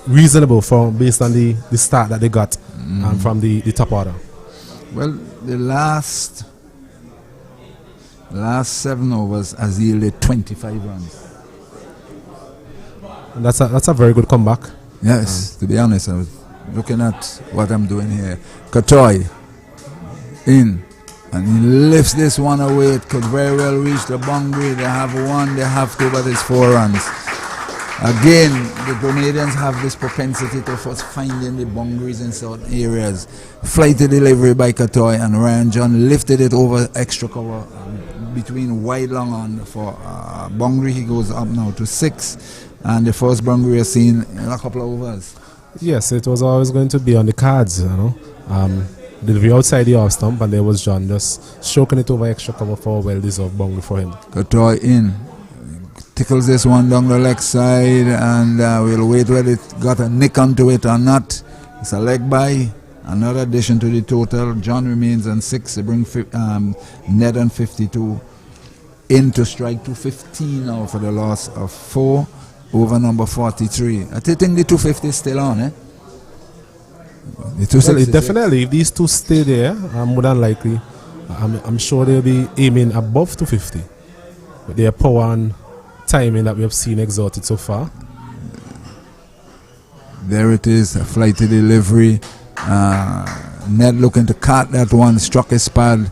reasonable based on the start that they got from the top order. Well, the last 7 overs has yielded 25 runs. And that's a very good comeback. Yes, to be honest, I was looking at what I'm doing here. Katoy in, and he lifts this one away. It could very well reach the boundary. They have one, they have two, but it's 4 runs. Again, the Grenadians have this propensity to first finding the boundaries in certain areas. Flighty delivery by Katoy, and Ryan John lifted it over extra cover between wide long on for boundary. He goes up now to 6, and the first boundary is seen in a couple of overs. Yes, it was always going to be on the cards, you know. Delivery outside the off stump, and there was John just stroking it over extra cover for a well-deserved boundary for him. Katoy in. Tickles this one down the leg side, and we'll wait whether it got a nick onto it or not. It's a leg by. Another addition to the total. John remains on 6. They bring Ned on 52. In to strike 215 now for the loss of 4 over number 43. I think the 250 is still on, eh? The 260. Well, definitely, if these two stay there, more than likely, I'm sure they'll be aiming above 250. With their power and timing that we have seen exerted so far. There it is, a flighty delivery. Ned looking to cut that one, struck his pad,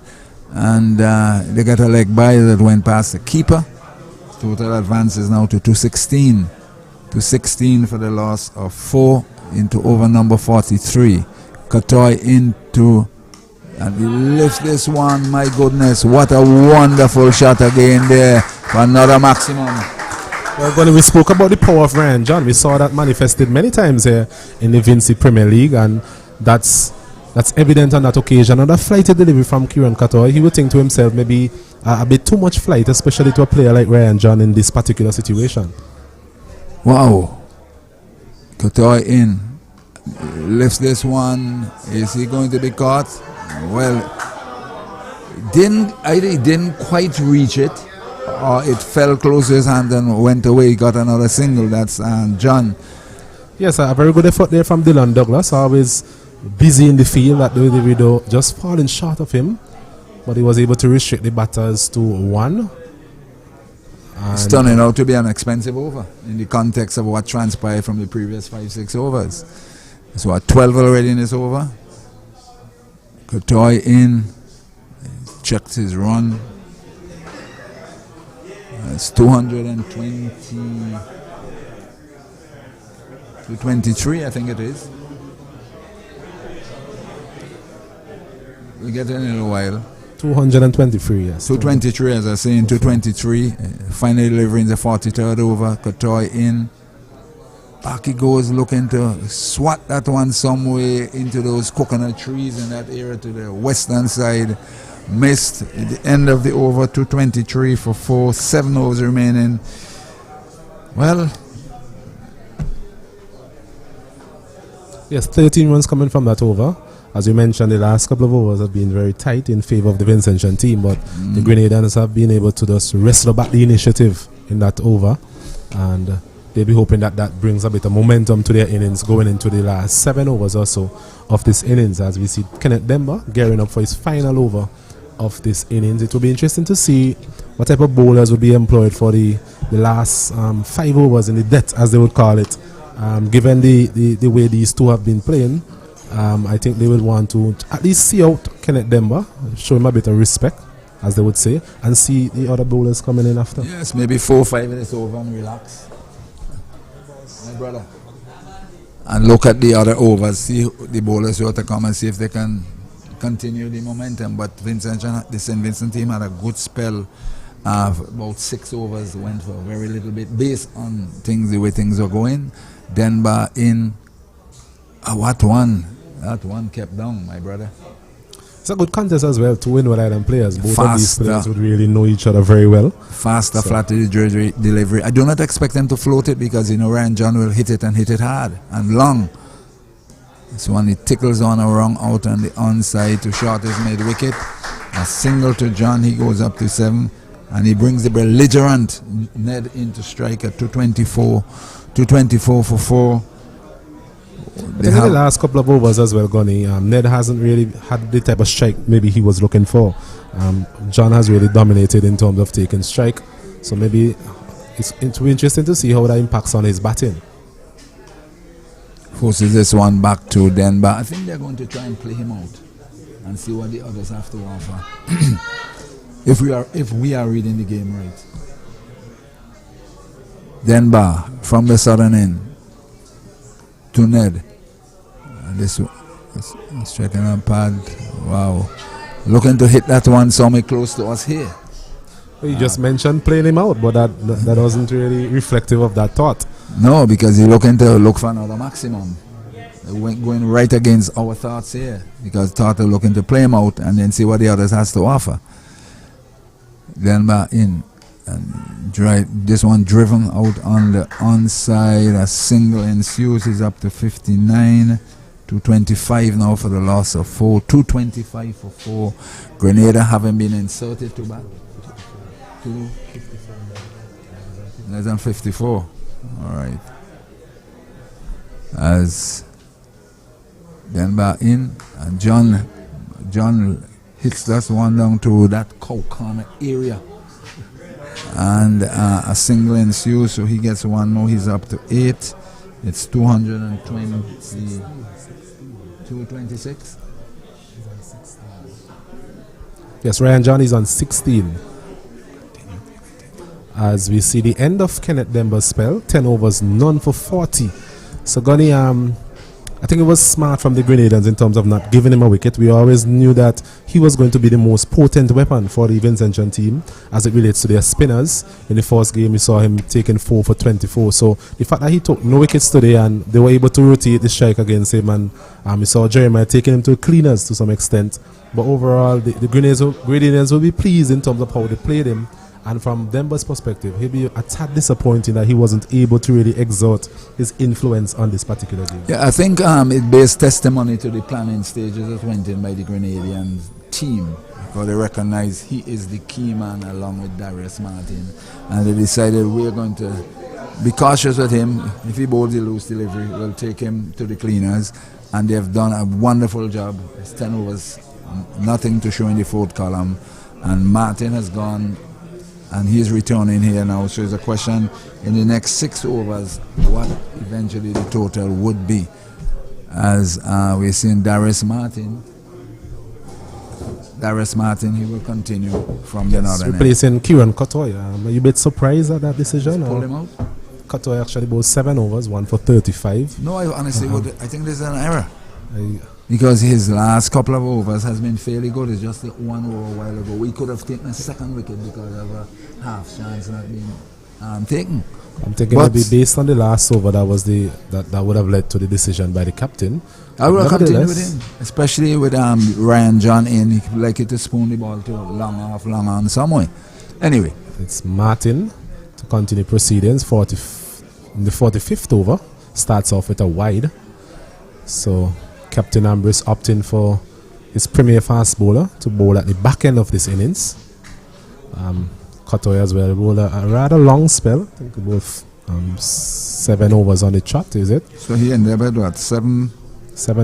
and they got a leg by that went past the keeper. Total advance is now to 216. 216 for the loss of 4 into over number 43. Katoy into, and he lifts this one. My goodness, what a wonderful shot again there for another maximum. Well, when we spoke about the power of Ryan John, we saw that manifested many times here in the Vincent Premier League, and that's evident on that occasion. Another flighty delivery from Kieran Katoy. He would think to himself, maybe a bit too much flight, especially to a player like Ryan John in this particular situation. Wow. Katoy in. Lifts this one. Is he going to be caught? Well, he didn't quite reach it, or it fell close to his hand and went away. He got another single. That's John. Yes, a very good effort there from Dylan Douglas. Always busy in the field. That the video just falling short of him, but he was able to restrict the batters to 1. It's turning out to be an expensive over in the context of what transpired from the previous 5-6 overs. So 12 already in this over. Katoy in, checks his run. It's 220 to 23, I think it is. We'll get in a little while. 223, yes. 223, as I say, in 223. Finally delivering the 43rd over. Katoy in. Back he goes, looking to swat that one some way into those coconut trees in that area to the western side. Missed at the end of the over. 223 for 4. 7 overs remaining. Well, yes, 13 runs coming from that over. As you mentioned, the last couple of overs have been very tight in favor of the Vincentian team, but the Grenadians have been able to just wrestle back the initiative in that over, and they'll be hoping that that brings a bit of momentum to their innings going into the last 7 overs or so of this innings, as we see Kenneth Demba gearing up for his final over of this innings. It will be interesting to see what type of bowlers will be employed for the last 5 overs in the death, as they would call it. Given the way these two have been playing, I think they will want to at least see out Kenneth Demba, show him a bit of respect, as they would say, and see the other bowlers coming in after. Yes, maybe 4 or 5 minutes over and relax. My brother. And look at the other overs, see the bowlers who have to come and see if they can continue the momentum. But the St. Vincent team had a good spell. About 6 overs, went for very little bit based on things, the way things are going. Denver in. What one? That one kept down, my brother. It's a good contest as well. 2 Windward Island players. Both of these players would really know each other very well. Faster, flatter delivery. I do not expect them to float it because, Ryan John will hit it and hit it hard and long. This one, he tickles on a wrong out on the onside to short his mid wicket. A single to John, he goes up to 7. And he brings the belligerent Ned into strike at 224. 224 for 4. In the last couple of overs as well, Gunny, Ned hasn't really had the type of strike maybe he was looking for. John has really dominated in terms of taking strike, so maybe it's interesting to see how that impacts on his batting. Forces this one back to Denver. I think they're going to try and play him out and see what the others have to offer. if we are reading the game right. Denver from the southern end to Ned. This checking on pad. Wow. Looking to hit that one somewhere close to us here. You just mentioned playing him out, but that wasn't really reflective of that thought. No, because he's looking to look for another maximum. Going right against our thoughts here, because thought are looking to play him out and then see what the others has to offer. Denver in and this one driven out on the onside. A single ensues. Is up to 59 to 25 now for the loss of 4. 225 for 4. Grenada having been inserted to back. Less than 54. All right. As Denver in and John hits that one down to that corner area, and a single ensues, so he gets one more. He's up to 8. It's 226. Yes, Ryan John is on 16. As we see the end of Kenneth Denver's spell, 10 overs, none for 40. So Gunny, I think it was smart from the Grenadians in terms of not giving him a wicket. We always knew that he was going to be the most potent weapon for the Vincentian team as it relates to their spinners. In the first game, we saw him taking 4 for 24. So the fact that he took no wickets today and they were able to rotate the strike against him, and we saw Jeremiah taking him to cleaners to some extent. But overall, the Grenadians will be pleased in terms of how they played him. And from Denver's perspective, he'll be a tad disappointing that he wasn't able to really exert his influence on this particular game. Yeah, I think it bears testimony to the planning stages that went in by the Grenadian team, because they recognize he is the key man along with Darius Martin, and they decided we're going to be cautious with him. If he bowls a loose delivery, we'll take him to the cleaners, and they have done a wonderful job. It's 10 overs, nothing to show in the fourth column, and Martin has gone. And he's returning here now, so it's a question in the next 6 overs what eventually the total would be. As we're seeing Darius Martin, he will continue from the northern end. Replacing Kieran Kotoy. Are you a bit surprised at that decision? Pull him out? Kotoy actually bowled 7 overs, 1 for 35. No, I honestly would. I think there's an error. Because his last couple of overs has been fairly good. It's just the 1 over a while ago. We could have taken a second wicket because of a half chance not being taken. I'm thinking maybe based on the last over, that would have led to the decision by the captain. I will continue with him, especially with Ryan John in. He would like it to spoon the ball to long on somewhere. Anyway, it's Martin to continue proceedings. In the 45th over, starts off with a wide. So Captain Ambrose opting for his premier fast bowler to bowl at the back end of this innings. Kotoy as well bowled a rather long spell. I think both 7 overs on the trot, is it? So he ended up at what, 7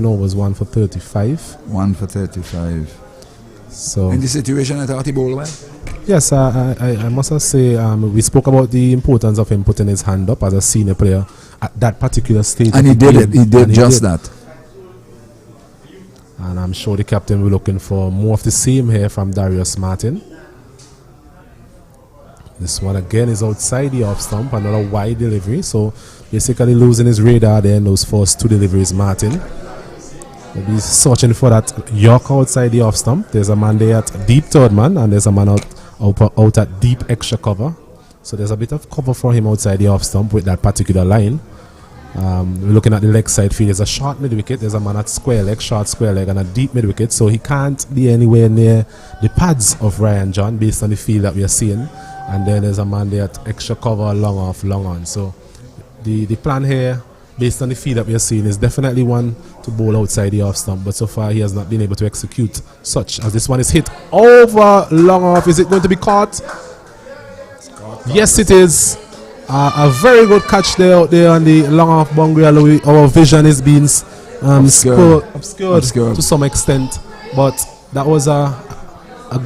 overs, 1 for 35. 1 for 35. So in this situation, I thought he bowled well. Yes, I must say we spoke about the importance of him putting his hand up as a senior player at that particular stage. And he did it. He did just that. And I'm sure the captain will be looking for more of the same here from Darius Martin. This one again is outside the off stump, another wide delivery. So basically losing his radar there in those first 2 deliveries, Martin. He'll be searching for that York outside the off stump. There's a man there at deep third man, and there's a man out at deep extra cover. So there's a bit of cover for him outside the off stump with that particular line. We're looking at the leg side field. There's a short mid wicket, there's a man at square leg, short square leg, and a deep mid wicket, so he can't be anywhere near the pads of Ryan John based on the field that we are seeing. And then there's a man there at extra cover, long off, long on. So the plan here based on the field that we are seeing is definitely one to bowl outside the off stump, but so far he has not been able to execute such as this one is hit over long off. Is it going to be caught? Yes, it is. A very good catch there out there on the long off boundary. Our vision is being obscured to some extent, but that was a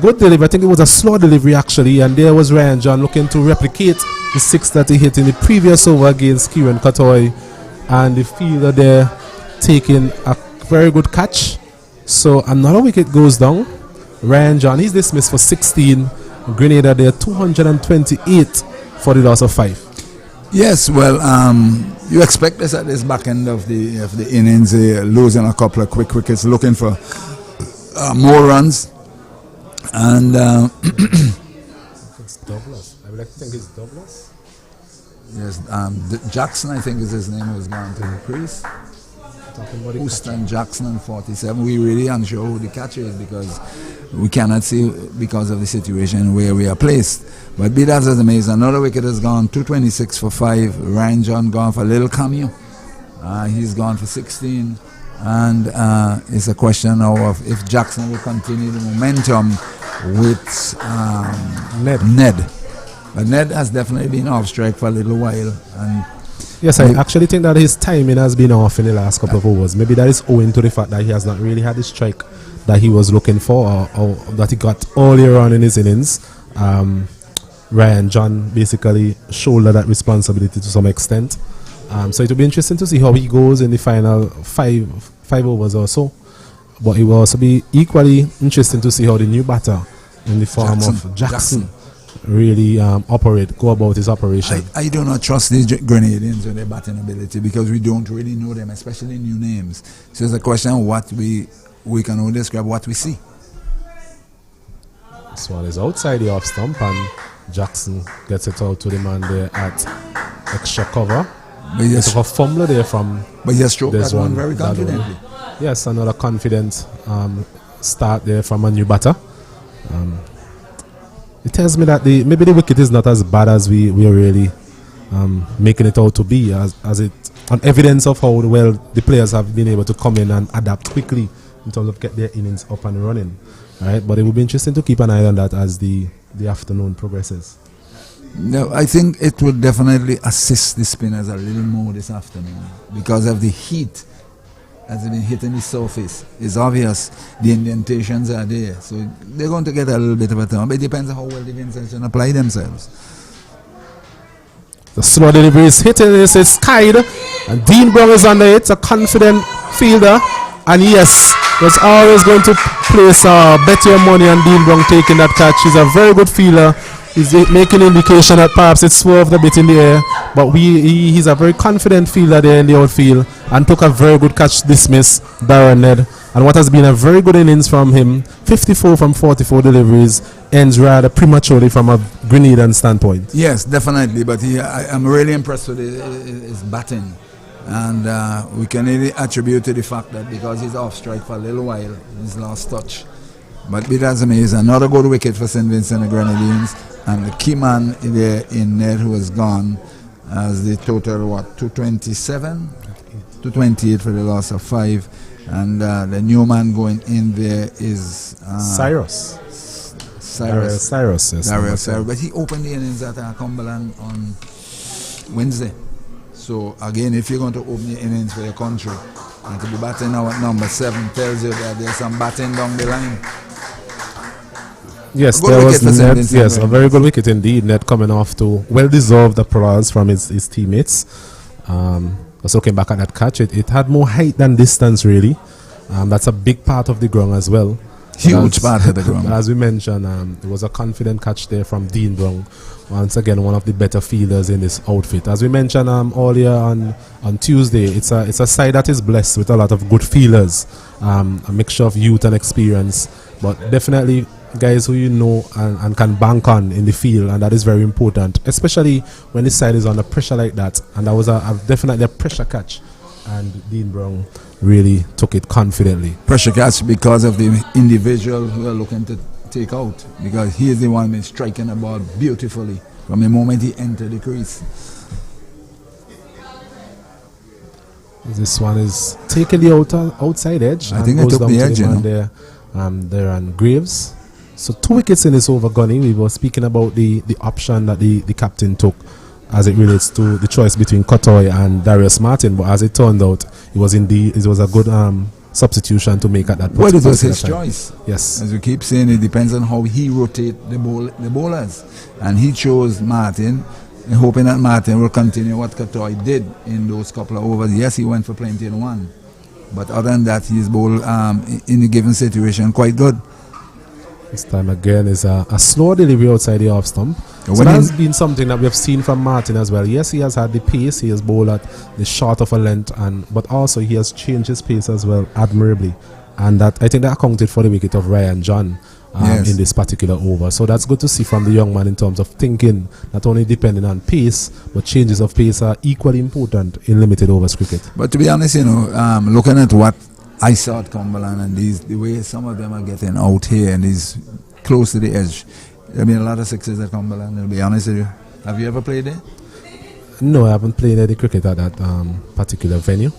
good delivery. I think it was a slow delivery actually, and there was Ryan John looking to replicate the 6 that he hit in the previous over against Kieran Kotoy. and the fielder there taking a very good catch. So another wicket goes down. Ryan John, he's dismissed for 16. Grenada there 228 for the loss of 5. Yes, well, you expect this at this back end of the innings, losing a couple of quick wickets, looking for more runs, and it's Douglas. I would like to think it's Douglas. Yes, Jackson, I think is his name, who's gone to the crease. Houston Jackson and 47. We really unsure who the catcher is because we cannot see because of the situation where we are placed. But be that as it may, another wicket has gone, 226 for 5. Ryan John gone for a little cameo. He's gone for 16. And it's a question now of if Jackson will continue the momentum with Ned. But Ned has definitely been off strike for a little while. And yes, I actually think that his timing has been off in the last couple of overs. Maybe that is owing to the fact that he has not really had the strike that he was looking for or that he got earlier on in his innings. Ryan John basically shouldered that responsibility to some extent. So it will be interesting to see how he goes in the final five overs or so. But it will also be equally interesting to see how the new batter in the form of Jackson really go about his operation. I do not trust these Grenadians with their batting ability because we don't really know them, especially new names. So it's a question of what we can only describe what we see. This one is outside the off stump and Jackson gets it out to the man there at extra cover. But he took a fumble there from. But he struck that one very confidently. Yes, another confident start there from a new batter. It tells me that maybe the wicket is not as bad as we are really making it out to be, as it on evidence of how well the players have been able to come in and adapt quickly in terms of get their innings up and running. Right? But it will be interesting to keep an eye on that as the afternoon progresses. No, I think it will definitely assist the spinners a little more this afternoon because of the heat has been hitting the surface. It's obvious the indentations are there, so they're going to get a little bit of a turn. But it depends on how well the Vincents can apply themselves. The slow delivery is hitting this, it's Kide, and Dean Brown is under it, a confident fielder, and yes, was always going to place bet your money on Dean Brown taking that catch. He's a very good fielder. He's making indication that perhaps it's swerved a bit in the air, but he's a very confident fielder there in the outfield and took a very good catch, dismiss Darren Ned. And what has been a very good innings from him, 54 from 44 deliveries, ends rather prematurely from a Grenadian standpoint. Yes, definitely, but I'm really impressed with his batting. And we can really attribute to the fact that because he's off strike for a little while, his last touch. But be that as it may, another good wicket for St. Vincent and the Grenadines. And the key man there in Ned who has gone as the total 227? 228 for the loss of 5. And the new man going in there is Cyrus. Yes. But he opened the innings at Cumberland on Wednesday. So again, if you're going to open your innings for your country and to be batting now at number 7 tells you that there's some batting down the line. Yes, there was Ned. Yes, a very good wicket indeed. Ned coming off to well-deserved applause from his teammates. Also looking back at that catch, it had more height than distance really. That's a big part of the ground as well. Huge part of the ground. As we mentioned, it was a confident catch there from Dean Brown. Once again, one of the better fielders in this outfit. As we mentioned earlier on Tuesday, it's a side that is blessed with a lot of good fielders. A mixture of youth and experience, but definitely guys who you know and can bank on in the field, and that is very important, especially when the side is under pressure like that. And that was definitely a pressure catch, and Dean Brown really took it confidently. Pressure catch because of the individual who are looking to take out, because he is the one been striking the ball beautifully from the moment he entered the crease. This one is taking the outside edge. I think I took the edge, there on Graves. So 2 wickets in this over, Gunny. We were speaking about the option that the captain took as it relates to the choice between Cotoy and Darius Martin, but as it turned out, it was a good substitution to make at that point. Well, it was his choice. Yes. As we keep saying, it depends on how he rotate the bowlers. And he chose Martin hoping that Martin will continue what Katoy did in those couple of overs. Yes, he went for plenty in one, but other than that, he's bowled in a given situation quite good. This time again is a slow delivery outside the off stump. So that has been something that we have seen from Martin as well. Yes, he has had the pace, he has bowled at the short of a length, but also he has changed his pace as well admirably. And that I think that accounted for the wicket of Ryan John in this particular over. So that's good to see from the young man in terms of thinking, not only depending on pace, but changes of pace are equally important in limited overs cricket. But to be honest, looking at what I saw at Cumberland and the way some of them are getting out here and is close to the edge. There have been a lot of sixes at Cumberland, to be honest with you. Have you ever played there? No, I haven't played any cricket at that particular venue.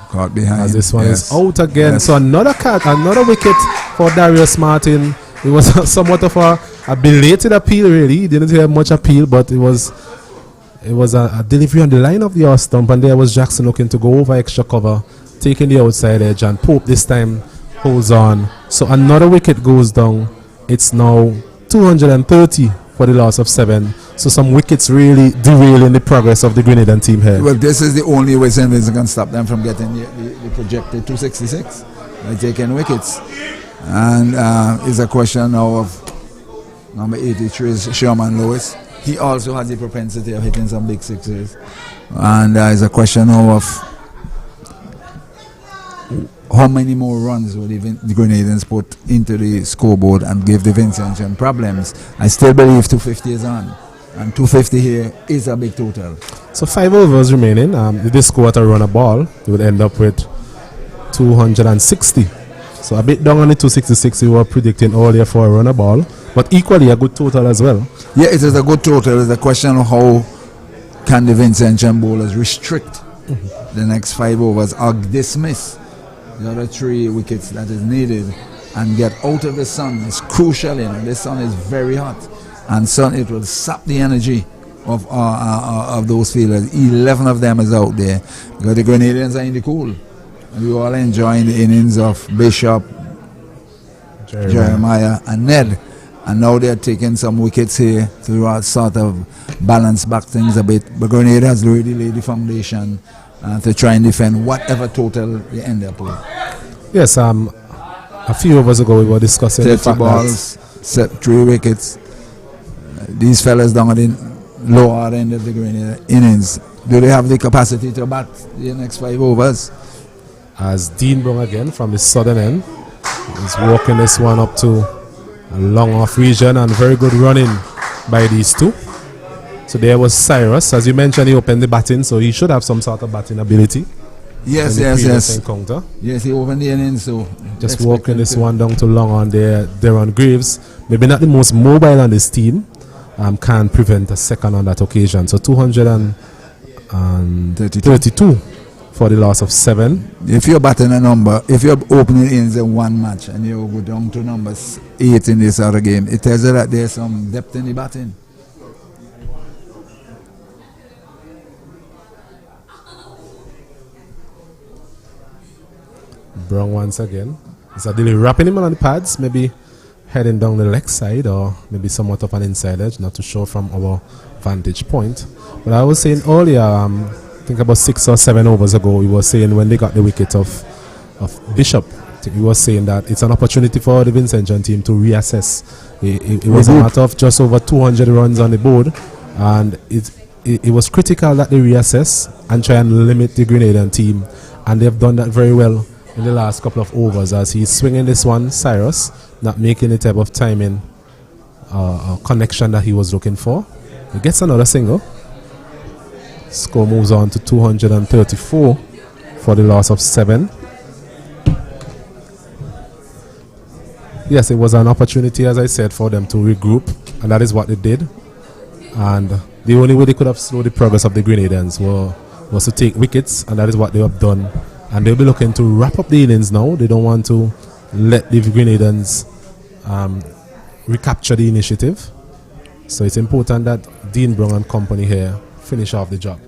Caught behind. As this one is out again. So another wicket for Darius Martin. It was somewhat of a belated appeal, really. He didn't have much appeal, but it was a delivery on the line of the off stump, and there was Jackson looking to go over extra cover, taking the outside edge, and Pope this time holds on. So another wicket goes down. It's now 230 for the loss of 7. So some wickets really derailing the progress of the Grenadian team here. Well, this is the only way St. Vincent can stop them from getting the projected 266 by taking wickets. And it's a question now of number 83 is Sherman Lewis. He also has the propensity of hitting some big sixes. And it's a question now of how many more runs will the Grenadians put into the scoreboard and give the Vincentian problems. I still believe 250 is on. And 250 here is a big total. So 5 overs remaining. If they score at a run a ball, they would end up with 260. So a bit down on the 266 we were predicting earlier for a run a ball. But equally a good total as well. Yeah, it is a good total. It's a question of how can the Vincentian bowlers restrict the next 5 overs or dismiss the other 3 wickets that is needed and get out of the sun. It's crucial, the sun is very hot, and sun, it will sap the energy of those fielders. 11 of them is out there because the Grenadians are in the cool. We all enjoying the innings of Bishop, Jeremiah and Ned, and now they're taking some wickets here to sort of balance back things a bit. But Grenada has already laid the foundation to try and defend whatever total they end up with. Yes, a few overs ago we were discussing 30 balls, 3 wickets. These fellas down at the lower end of the Grenada innings, do they have the capacity to bat the next 5 overs? As Dean Brown again from the southern end is walking this one up to a long off region, and very good running by these two. So there was Cyrus, as you mentioned, he opened the batting, so he should have some sort of batting ability. Yes. Encounter. Yes, he opened the inning, so just walking this one down to long on there. Deron Graves, maybe not the most mobile on this team, can prevent a second on that occasion. So 232 for the loss of 7. If you're batting a number, if you're opening innings in one match and you go down to number 8 in this other game, it tells you that there's some depth in the batting. Brown once again. It's a delay wrapping him on the pads, maybe heading down the leg side or maybe somewhat of an inside edge, not too sure from our vantage point. But I was saying earlier, I think about 6 or 7 overs ago, we were saying when they got the wicket of Bishop, we were saying that it's an opportunity for the Vincentian team to reassess. It was a matter of just over 200 runs on the board, and it was critical that they reassess and try and limit the Grenadian team, and they've done that very well in the last couple of overs as he's swinging this one. Cyrus not making the type of timing connection that he was looking for. He gets another single. Score moves on to 234 for the loss of 7. Yes, it was an opportunity, as I said, for them to regroup, and that is what they did. And the only way they could have slowed the progress of the Grenadians was to take wickets, and that is what they have done. And they'll be looking to wrap up the innings now. They don't want to let the Grenadians recapture the initiative. So it's important that Dean Brown and company here finish off the job.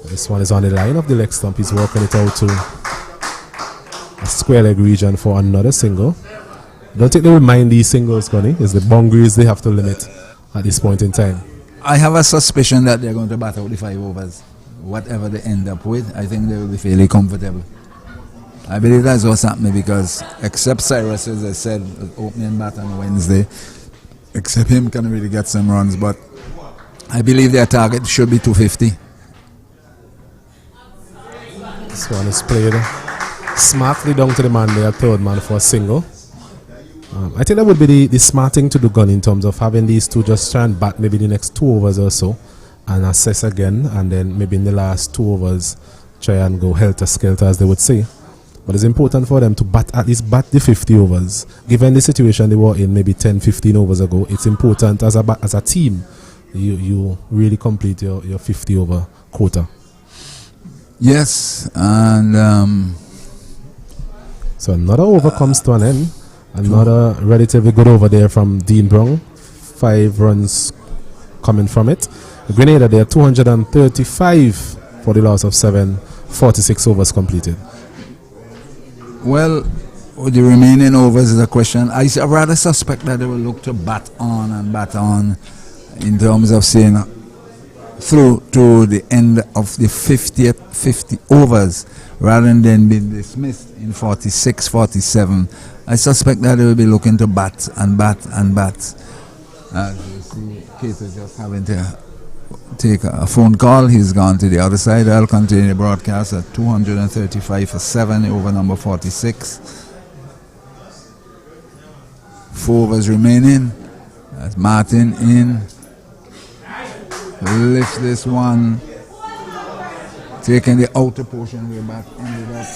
This one is on the line of the leg stump. He's working it out to a square leg region for another single. Don't think they will mind these singles, Connie. It's the boundaries they have to limit at this point in time? I have a suspicion that they're going to bat out the 5 overs. Whatever they end up with, I think they will be fairly comfortable. I believe that's what's happening because, except Cyrus, as I said, opening bat on Wednesday, except him can really get some runs, but I believe their target should be 250. This one is played smartly down to the man there, third man for a single. I think that would be the smart thing to do, Gun, in terms of having these two just try and bat maybe the next 2 overs or so and assess again, and then maybe in the last 2 overs try and go helter-skelter, as they would say. But it's important for them to at least bat the 50 overs. Given the situation they were in maybe 10-15 overs ago, it's important as a team you really complete your 50 over quota. Yes, and so another over comes to an end. Another relatively good over there from Dean Brown. 5 runs coming from it. Grenada there, 235 for the loss of 7. 46 overs completed. Well, with the remaining overs is a question. I rather suspect that they will look to bat on in terms of saying through to the end of the 50 overs rather than being dismissed in 46, 47. I suspect that they will be looking to bat and bat and bat. As you see, Kate is just having to take a phone call. He's gone to the other side. I'll continue the broadcast at 235 for 7 over number 46. 4 overs remaining. That's Martin in. Lifts this one. Taking the outer portion way back. Ended up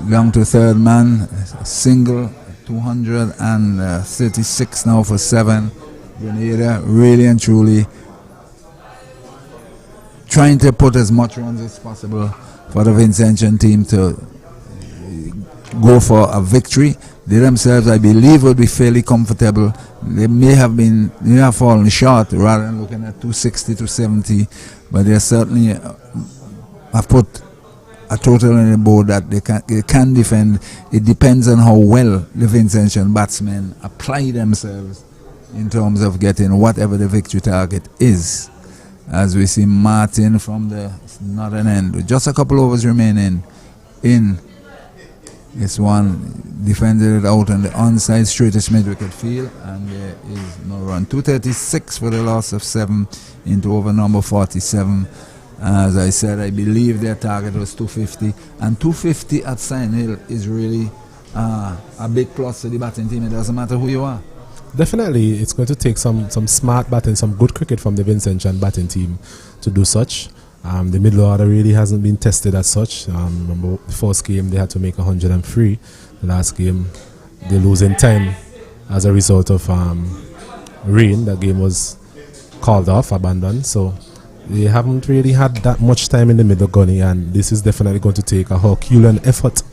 down to third man. Single. 236 now for 7. Grenada really and truly trying to put as much runs as possible for the Vincentian team to go for a victory. They themselves, I believe, will be fairly comfortable. They may have fallen short rather than looking at 260 to 70, but they certainly have put a total on the board that they can defend. It depends on how well the Vincentian batsmen apply themselves in terms of getting whatever the victory target is. As we see Martin from the northern end, with just a couple overs remaining in this one, defended it out on the onside straightest mid-wicket field, and there is no run. 236 for the loss of 7 into over number 47. As I said, I believe their target was 250, and 250 at Sion Hill is really a big plus to the batting team. It doesn't matter who you are. Definitely, it's going to take some smart batting, some good cricket from the Vincentian batting team to do such. The middle order really hasn't been tested as such. Remember, the first game they had to make 103. The last game they lose in time as a result of rain. That game was called off, abandoned. So they haven't really had that much time in the middle, Gunny, and this is definitely going to take a Herculean effort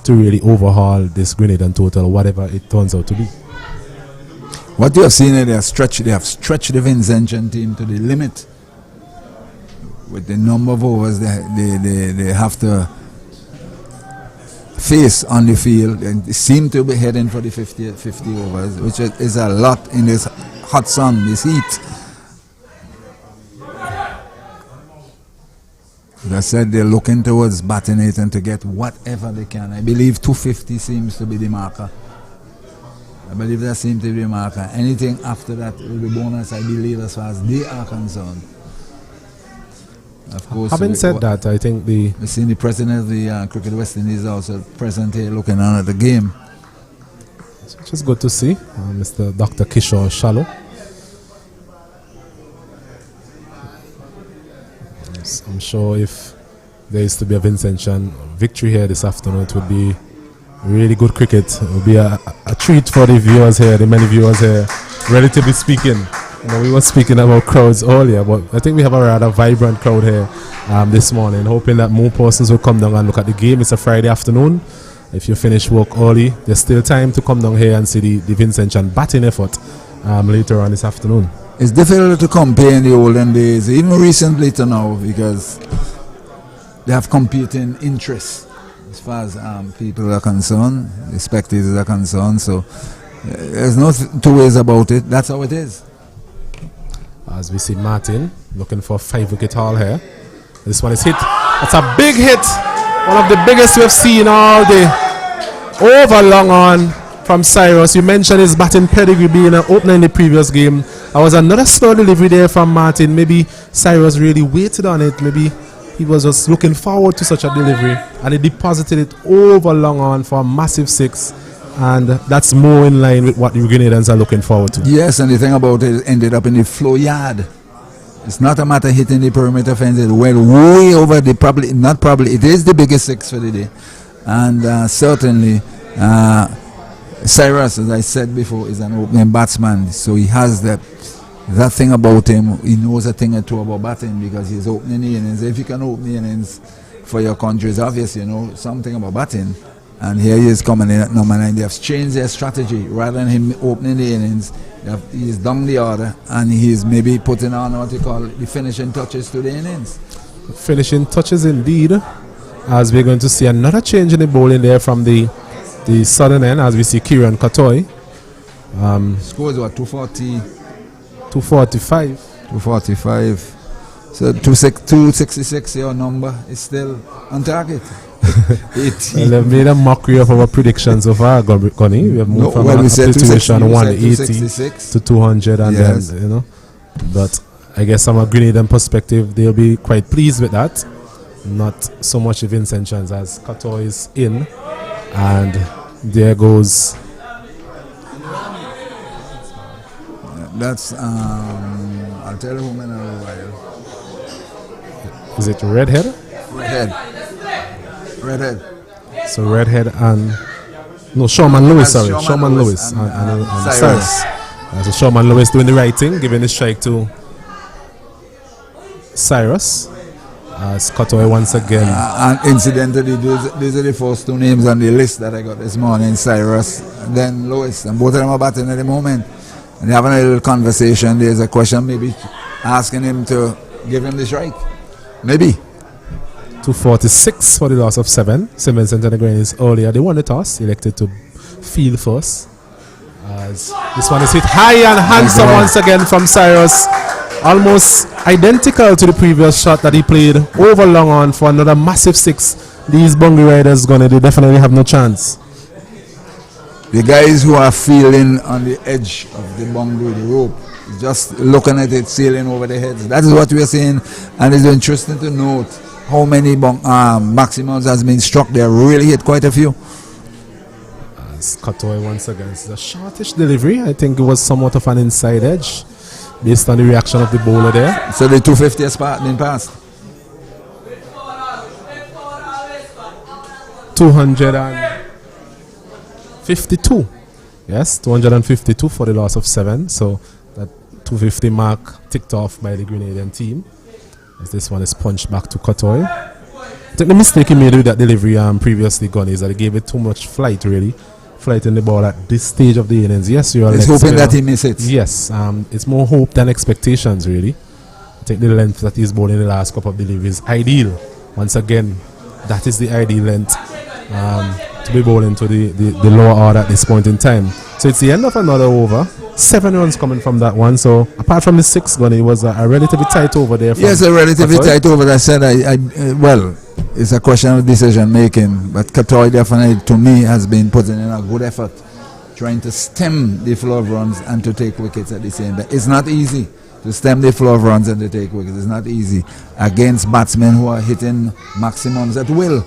to really overhaul this Grenadian total, whatever it turns out to be. What you have seen is they have stretched the Vincentian team to the limit with the number of overs they have to face on the field, and they seem to be heading for the 50 overs, which is a lot in this hot sun, this heat. As I said, they're looking towards batting it and to get whatever they can. I believe 250 seems to be the marker. Anything after that will be bonus, I believe, as far as they are concerned. Of course, having said that, I think we've seen the president of the Cricket West Indies also present here looking on at the game. It's just good to see Mr. Dr. Kishore Shallow. I'm sure if there is to be a Vincentian victory here this afternoon, it would be really good cricket. It will be a treat for the viewers here, the many viewers here, relatively speaking. We were speaking about crowds earlier, but I think we have a rather vibrant crowd here this morning, hoping that more persons will come down and look at the game. It's a Friday afternoon. If you finish work early, there's still time to come down here and see the Vincentian batting effort later on this afternoon. It's difficult to compare in the olden days, even recently to now, because they have competing interests as far as people are concerned, the spectators are concerned. So there's no two ways about it. That's how it is. As we see Martin looking for 5-wicket haul here. This one is hit. That's a big hit. One of the biggest we've seen all day. Over long on from Cyrus. You mentioned his batting pedigree being an opener in the previous game. There was another slow delivery there from Martin. Maybe Cyrus really waited on it. Maybe he was just looking forward to such a delivery. And he deposited it over long on for a massive 6. And that's more in line with what the Grenadians are looking forward to. Yes, and the thing about it ended up in the flow yard. It's not a matter of hitting the perimeter fence. It went way over the it is the biggest 6 for the day. And certainly, Cyrus, as I said before, is an opening batsman. So he has that thing about him. He knows a thing or two about batting because he's opening the innings. If you can open the innings for your country, it's obvious you know something about batting. And here he is coming in at number 9. They have changed their strategy. Rather than him opening the innings, he's down the order and he's maybe putting on what you call the finishing touches to the innings. Finishing touches indeed. As we're going to see another change in the bowling there from the southern end, as we see Kieran Katoy. Scores what, 240? 245. 245. So 266, your number is still on target. Well, they've made a mockery of our predictions so far, Gunny. We have moved from a situation 180 to 200 and yes. Then, you know. But I guess from a Grenadian perspective, they'll be quite pleased with that. Not so much the Vincent chance as Kato is in. And there goes. That's, I'll tell you whom in a while. Is it Redhead? Redhead. So Redhead and no Shawman Lewis, sorry. Shawman Lewis and Cyrus. So Shawman Lewis doing the right thing, giving the strike to Cyrus. As Cutaway once again. And incidentally, these are the first 2 names on the list that I got this morning, Cyrus and then Lewis. And both of them are batting at the moment. And they're having a little conversation. There's a question maybe asking him to give him the strike. Maybe. 246 for the loss of 7. St. Vincent and the Grenadians earlier. They won the toss, elected to field first. As this one is hit high and handsome once again from Cyrus. Almost identical to the previous shot that he played over long on for another massive 6. These Bungie Riders they definitely have no chance. The guys who are feeling on the edge of the Bungie, the rope, just looking at it sailing over their heads. That is what we are saying, and it's interesting to note how many maximums has been struck. They really hit quite a few. As Cutaway once again, it's a shortish delivery. I think it was somewhat of an inside edge based on the reaction of the bowler there. So the 250 has been passed. 252. Yes, 252 for the loss of 7. So that 250 mark ticked off by the Grenadian team. As this one is punched back to Cutaway. I think the mistake he made with that delivery previously, Gunny, is that he gave it too much flight, really. Flighting the ball at this stage of the innings. Yes, you are. He's hoping that he miss it. Yes, it's more hope than expectations, really. I think the length that he's bowling in the last couple of deliveries is ideal. Once again, that is the ideal length to be bowling to the lower order at this point in time. So it's the end of another over. 7 runs coming from that one. So apart from the 6 gun, it was a relatively tight over there. Yes, a relatively tight over. I said, well, it's a question of decision making. But Katoy definitely, to me, has been putting in a good effort, trying to stem the flow of runs and to take wickets at the same time. It's not easy to stem the flow of runs and to take wickets. It's not easy against batsmen who are hitting maximums at will.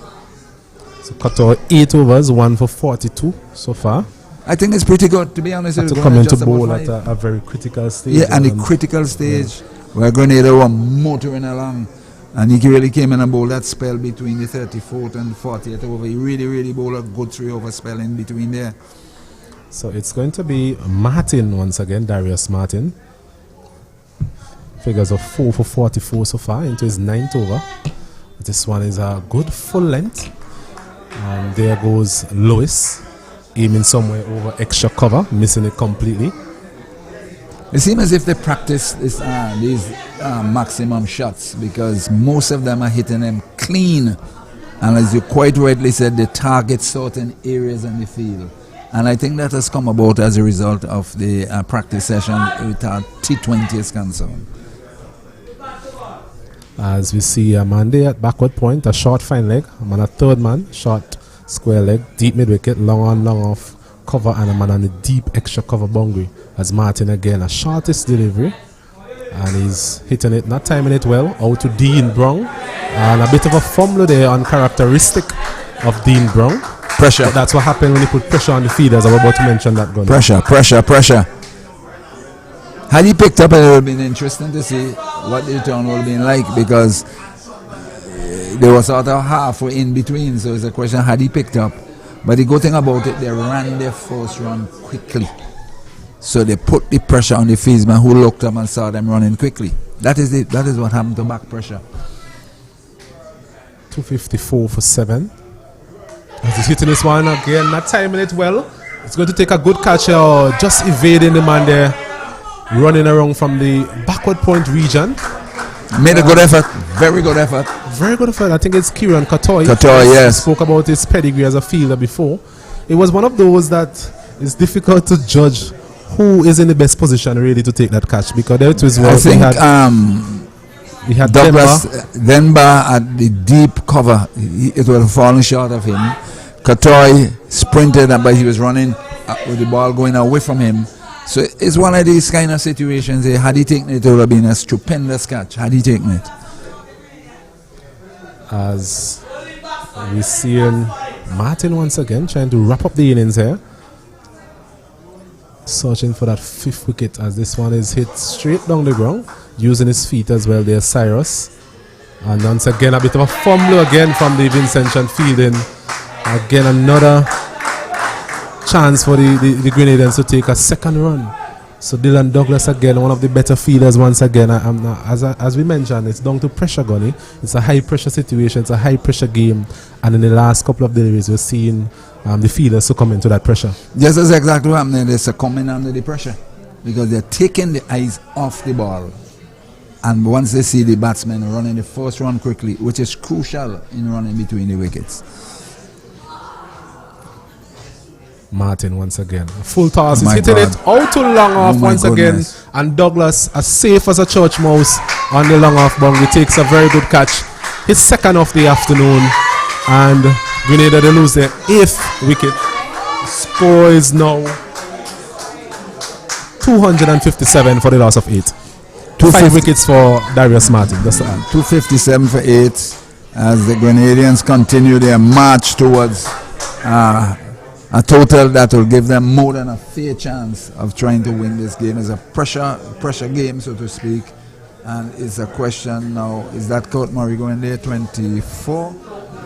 So Katoy 8 overs, 1 for 42 so far. I think it's pretty good, to be honest. To come into bowl at a very critical stage. Yeah, and the critical stage where Grenada were motoring along, and he really came in and bowled that spell between the 34th and 40th over. He really bowled a good 3-over spell in between there. So it's going to be Martin once again, Darius Martin. Figures of 4 for 44 so far into his 9th over. This one is a good full length. And there goes Lewis, aiming somewhere over extra cover, missing it completely. It seems as if they practice these maximum shots, because most of them are hitting them clean, and as you quite rightly said, they target certain areas in the field, and I think that has come about as a result of the practice session with our T20 is concerned. As we see a man there at backward point, a short fine leg, a man a third man, short square leg, deep mid wicket, long on, long off cover, and a man on the deep extra cover boundary. As Martin again, a shortest delivery, and he's hitting it, not timing it well, out to Dean Brown, and a bit of a fumble there, uncharacteristic of Dean Brown. Pressure. But that's what happened when you put pressure on the fielders. I was about to mention that. Gun. Pressure. Had he picked up, it would have been interesting to see what the return would have been like, because they were sort of halfway in between, so it's a question, had he picked up? But the good thing about it, they ran their first run quickly. So they put the pressure on the fieldsman, who looked up and saw them running quickly. That is what happened to back pressure. 254 for 7. As he's hitting this one again, not timing it well. It's going to take a good catch here, just evading the man there, running around from the backward point region. Made a good effort, very good effort. Very good effort. I think it's Kieran Katoy. Yes. Spoke about his pedigree as a fielder before. It was one of those that is difficult to judge who is in the best position really to take that catch, because there it was. I think we had Douglas Denver at the deep cover. It was falling short of him. Katoy sprinted, but he was running with the ball going away from him. So it's one of these kind of situations. Had he taken it, it would have been a stupendous catch. Had he taken it. As we see Martin once again trying to wrap up the innings here. Searching for that 5th wicket, as this one is hit straight down the ground. Using his feet as well there, Cyrus. And once again, a bit of a fumble again from the Vincentian fielding. Again, another chance for the Grenadians to take a second run. So Dylan Douglas again, one of the better fielders once again. As we mentioned, it's down to pressure, Gunny. It's a high pressure situation, it's a high pressure game, and in the last couple of deliveries we're seeing the fielders succumb into that pressure. Yes, that's exactly what happening. They're succumbing under the pressure because they're taking the eyes off the ball, and once they see the batsmen running the first run quickly, which is crucial in running between the wickets. Martin once again, full toss, he's hitting it out to long off once again, and Douglas, as safe as a church mouse on the long off boundary, takes a very good catch, his second of the afternoon, and Grenada, they lose their 8th wicket. Score is now 257 for the loss of 8. 5 wickets for Darius Martin. That's 257 for 8 as the Grenadians continue their march towards a total that will give them more than a fair chance of trying to win this game. It's a pressure game, so to speak, and it's a question now, is that Court Murray going there, 24?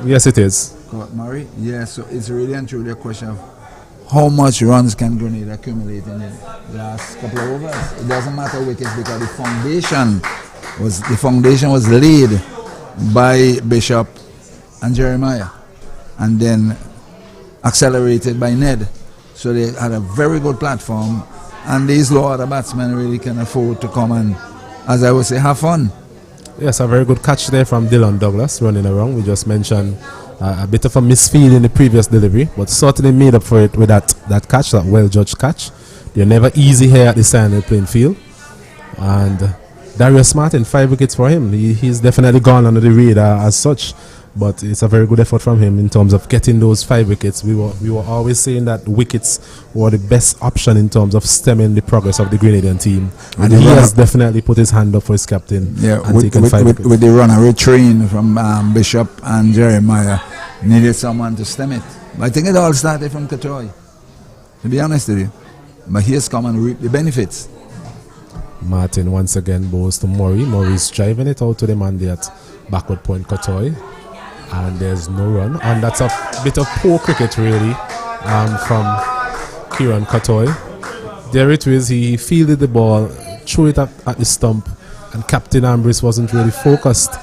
Yes, it is. Court Murray, yeah, so it's really and truly a question of how much runs can Grenada accumulate in the last couple of overs. It doesn't matter wickets, because the foundation was laid by Bishop and Jeremiah, and then accelerated by Ned. So they had a very good platform, and these low order batsmen really can afford to come and, as I would say, have fun. Yes, a very good catch there from Dylan Douglas running around. We just mentioned a bit of a misfield in the previous delivery, but certainly made up for it with that catch, that well judged catch. They're never easy here at the Sion playing field. And Darius Martin, 5 wickets for him. He's definitely gone under the radar as such, but it's a very good effort from him in terms of getting those 5 wickets. We were always saying that wickets were the best option in terms of stemming the progress of the Grenadian team, and he has definitely put his hand up for his captain. Yeah, with the runner train from Bishop and Jeremiah, needed someone to stem it. But I think it all started from Katoy, to be honest with you. But he has come and reap the benefits. Martin once again bows to Murray. Murray's driving it out to the man there at backward point, Katoy. And there's no run, and that's a bit of poor cricket really from Kieran Katoy. There it is, he fielded the ball, threw it at the stump, and Captain Ambrose wasn't really focused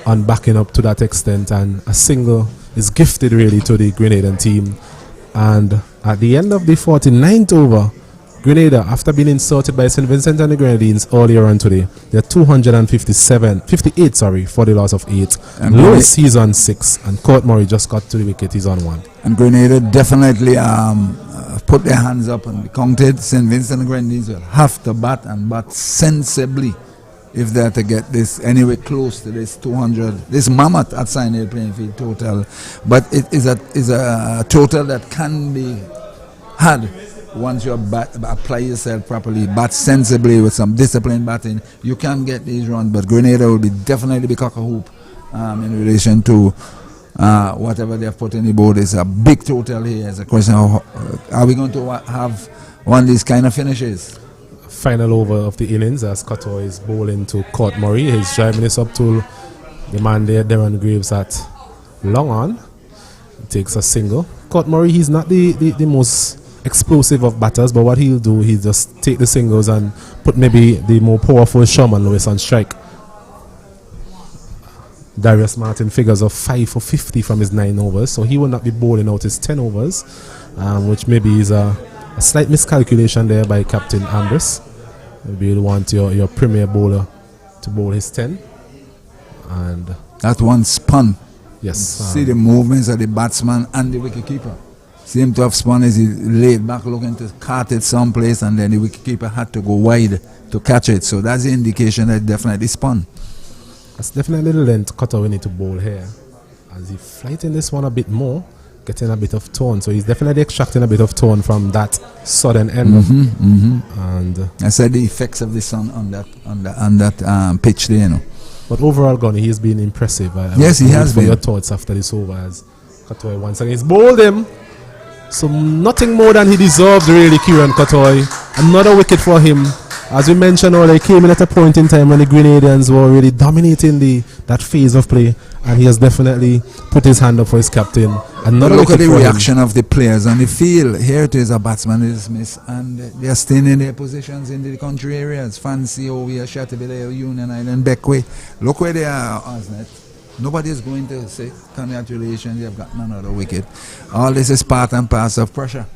on backing up to that extent, and a single is gifted really to the Grenadian team. And at the end of the 49th over, Grenada, after being insulted by St.Vincent and the Grenadines earlier on today, they're 58 for the loss of 8. And Lewis, he's on 6, and Court Murray just got to the wicket, he's on 1. And Grenada definitely put their hands up and counted. St. Vincent and the Grenadines will have to bat, and bat sensibly if they're to get this anywhere close to this 200, this mammoth at Sion Hill playing field total. But it is a total that can be had once you apply yourself properly, bat sensibly with some disciplined batting. You can get these runs, but Grenada will definitely be cock a hoop in relation to whatever they've put in the board. It's a big total here. It's a question of are we going to have one of these kind of finishes? Final over of the innings as Cotto is bowling to Court Murray. He's driving this up to the man there, Darren Graves, at long on. He takes a single. Court Murray, he's not the most explosive of batters, but what he'll do, he'll just take the singles and put maybe the more powerful Sherman Lewis on strike. Darius Martin figures of 5 for 50 from his 9 overs, so he will not be bowling out his 10 overs, which maybe is a slight miscalculation there by Captain Ambrose. Maybe you'll want your premier bowler to bowl his 10. And that one spun. Yes. See the movements of the batsman and the wicketkeeper. Seemed to have spun as he laid back looking to cart it someplace, and then the wicketkeeper had to go wide to catch it. So that's the indication that it definitely spun. That's definitely the length Cotto will need to bowl here. As he flighting this one a bit more, getting a bit of tone. So he's definitely extracting a bit of tone from that southern end. And I said the effects of the sun on that pitch there, you know. But overall, Gunny, he's been impressive. Yes, he has been. Your thoughts after this over as Cotto once again he's bowled him. So nothing more than he deserved, really, Kieran Cottoy. Another wicket for him. As we mentioned earlier, he came in at a point in time when the Grenadians were really dominating that phase of play, and he has definitely put his hand up for his captain. Another look at wicket the for reaction of the players on the field. Here it is, a batsman is missed, and they are staying in their positions in the country areas. Fancy over here, Shatterville, Union Island, Beckway. Look where they are, Osnet. Nobody is going to say, congratulations, you have gotten another wicket. All this is part and parcel of pressure.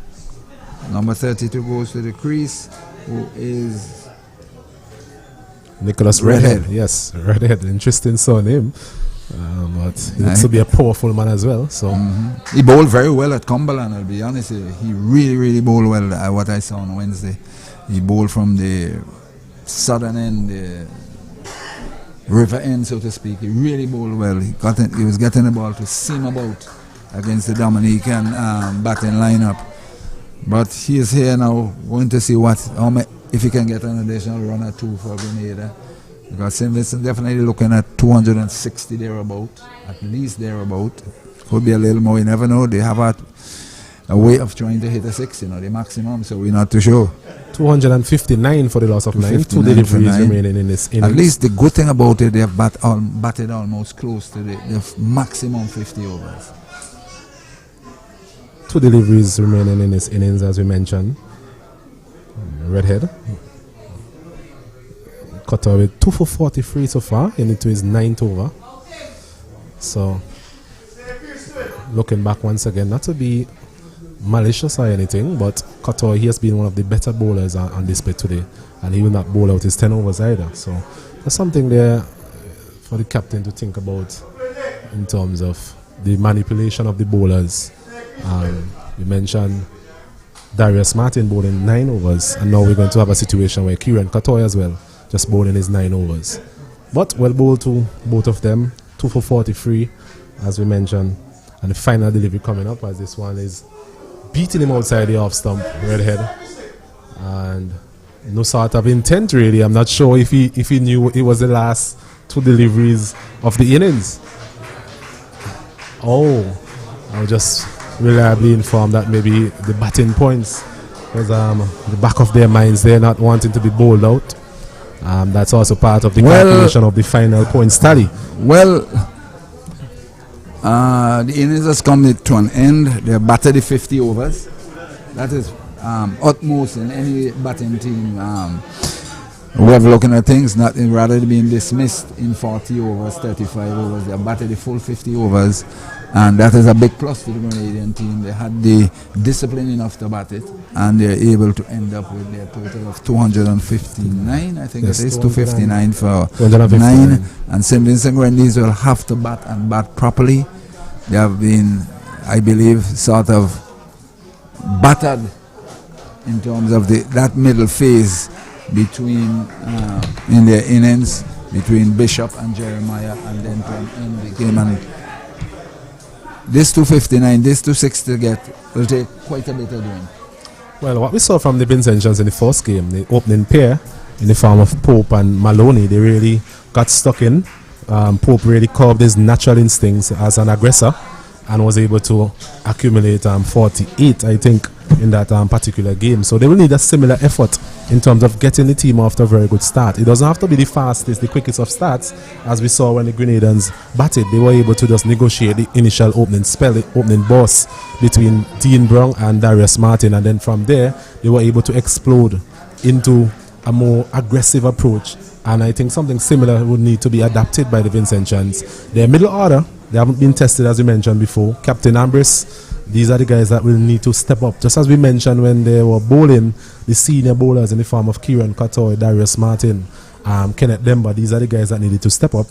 Number 32 goes to the crease, who is Nicholas Redhead. Yes, Redhead. Interesting surname. But he looks to be a powerful man as well. So he bowled very well at Cumberland, I'll be honest with you. He really, really bowled well at what I saw on Wednesday. He bowled from the southern end, the river end, so to speak. He really bowled well. He was getting the ball to seam about against the Dominican batting lineup. But he is here now, going to see if he can get an additional run or two for Grenada. Because St. Vincent definitely looking at 260 thereabout, at least thereabout. Could be a little more, you never know. They have a way of trying to hit a 6, the maximum, so we're not too sure. 259 for the loss of 9, 2 deliveries remaining in this innings. At least the good thing about it, they have batted almost close to the maximum 50 overs. 2 deliveries remaining in this innings, as we mentioned. Redhead. Cotto with 2 for 43 so far, into his 9th over. So, looking back once again, not to be malicious or anything, but Cotto, he has been one of the better bowlers on display today, and he will not bowl out his 10 overs either. So, there's something there for the captain to think about in terms of the manipulation of the bowlers. You mentioned Darius Martin bowling 9 overs, and now we're going to have a situation where Kieran Cotto as well just bowling his 9 overs. But well bowled to both of them, 2 for 43, as we mentioned, and the final delivery coming up, as this one is beating him outside the off stump, Redhead, and no sort of intent really. I'm not sure if he knew it was the last 2 deliveries of the innings. I was just reliably informed that maybe the batting points was the back of their minds. They're not wanting to be bowled out. That's also part of the calculation of the final points tally. Well, the innings has come to an end. They batted the 50 overs. That is utmost in any batting team. We have looking at things, rather than being dismissed in 40 overs, 35 overs. They have batted the full 50 overs, and that is a big plus to the Grenadian team. They had the discipline enough to bat it, and they're able to end up with their total of 259, I think it is, 259 for 9. And St. Vincent Grenadians will have to bat and bat properly. They have been, I believe, sort of battered in terms of that middle phase between in their innings between Bishop and Jeremiah, and then to end the game. And this 259, this 260 get will take quite a bit of doing. Well, what we saw from the Vincentians in the first game, the opening pair in the form of Pope and Maloney, they really got stuck in. Pope really curved his natural instincts as an aggressor and was able to accumulate 48, I think, in that particular game. So they will need a similar effort in terms of getting the team off to a very good start. It doesn't have to be the fastest, the quickest of starts, as we saw when the Grenadans batted. They were able to just negotiate the initial opening spell, the opening boss between Dean Brown and Darius Martin, and then from there they were able to explode into a more aggressive approach. And I think something similar would need to be adapted by the Vincentians. Their middle order, they haven't been tested, as we mentioned before. Captain Ambrose, these are the guys that will need to step up. Just as we mentioned when they were bowling, the senior bowlers in the form of Kieran Katoy, Darius Martin, Kenneth Demba, these are the guys that needed to step up.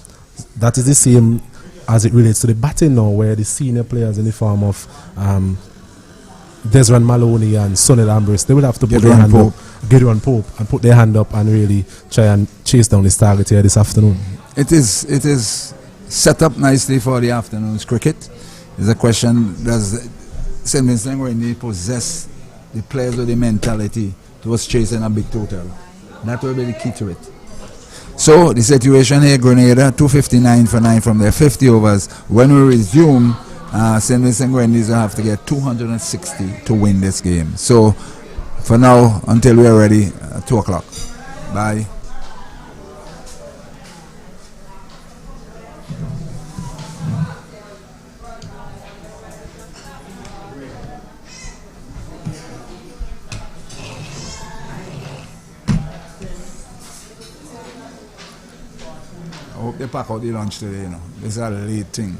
That is the same as it relates to the batting now, where the senior players in the form of Desmond Maloney and Sonny Ambrose, they will have to put their hand up, Gideon Pope, and put their hand up and really try and chase down this target here this afternoon. It is set up nicely for the afternoon's cricket. It's a question, does St. Vincent really possess the players with the mentality towards chasing a big total? That will be the key to it. So the situation here, Grenada 259 for 9 from their 50 overs. When we resume, St. Vincent Grenadines will have to get 260 to win this game. So for now, until we are ready, 2 o'clock. Bye. I hope they pack out the lunch today, you know. This is a late thing.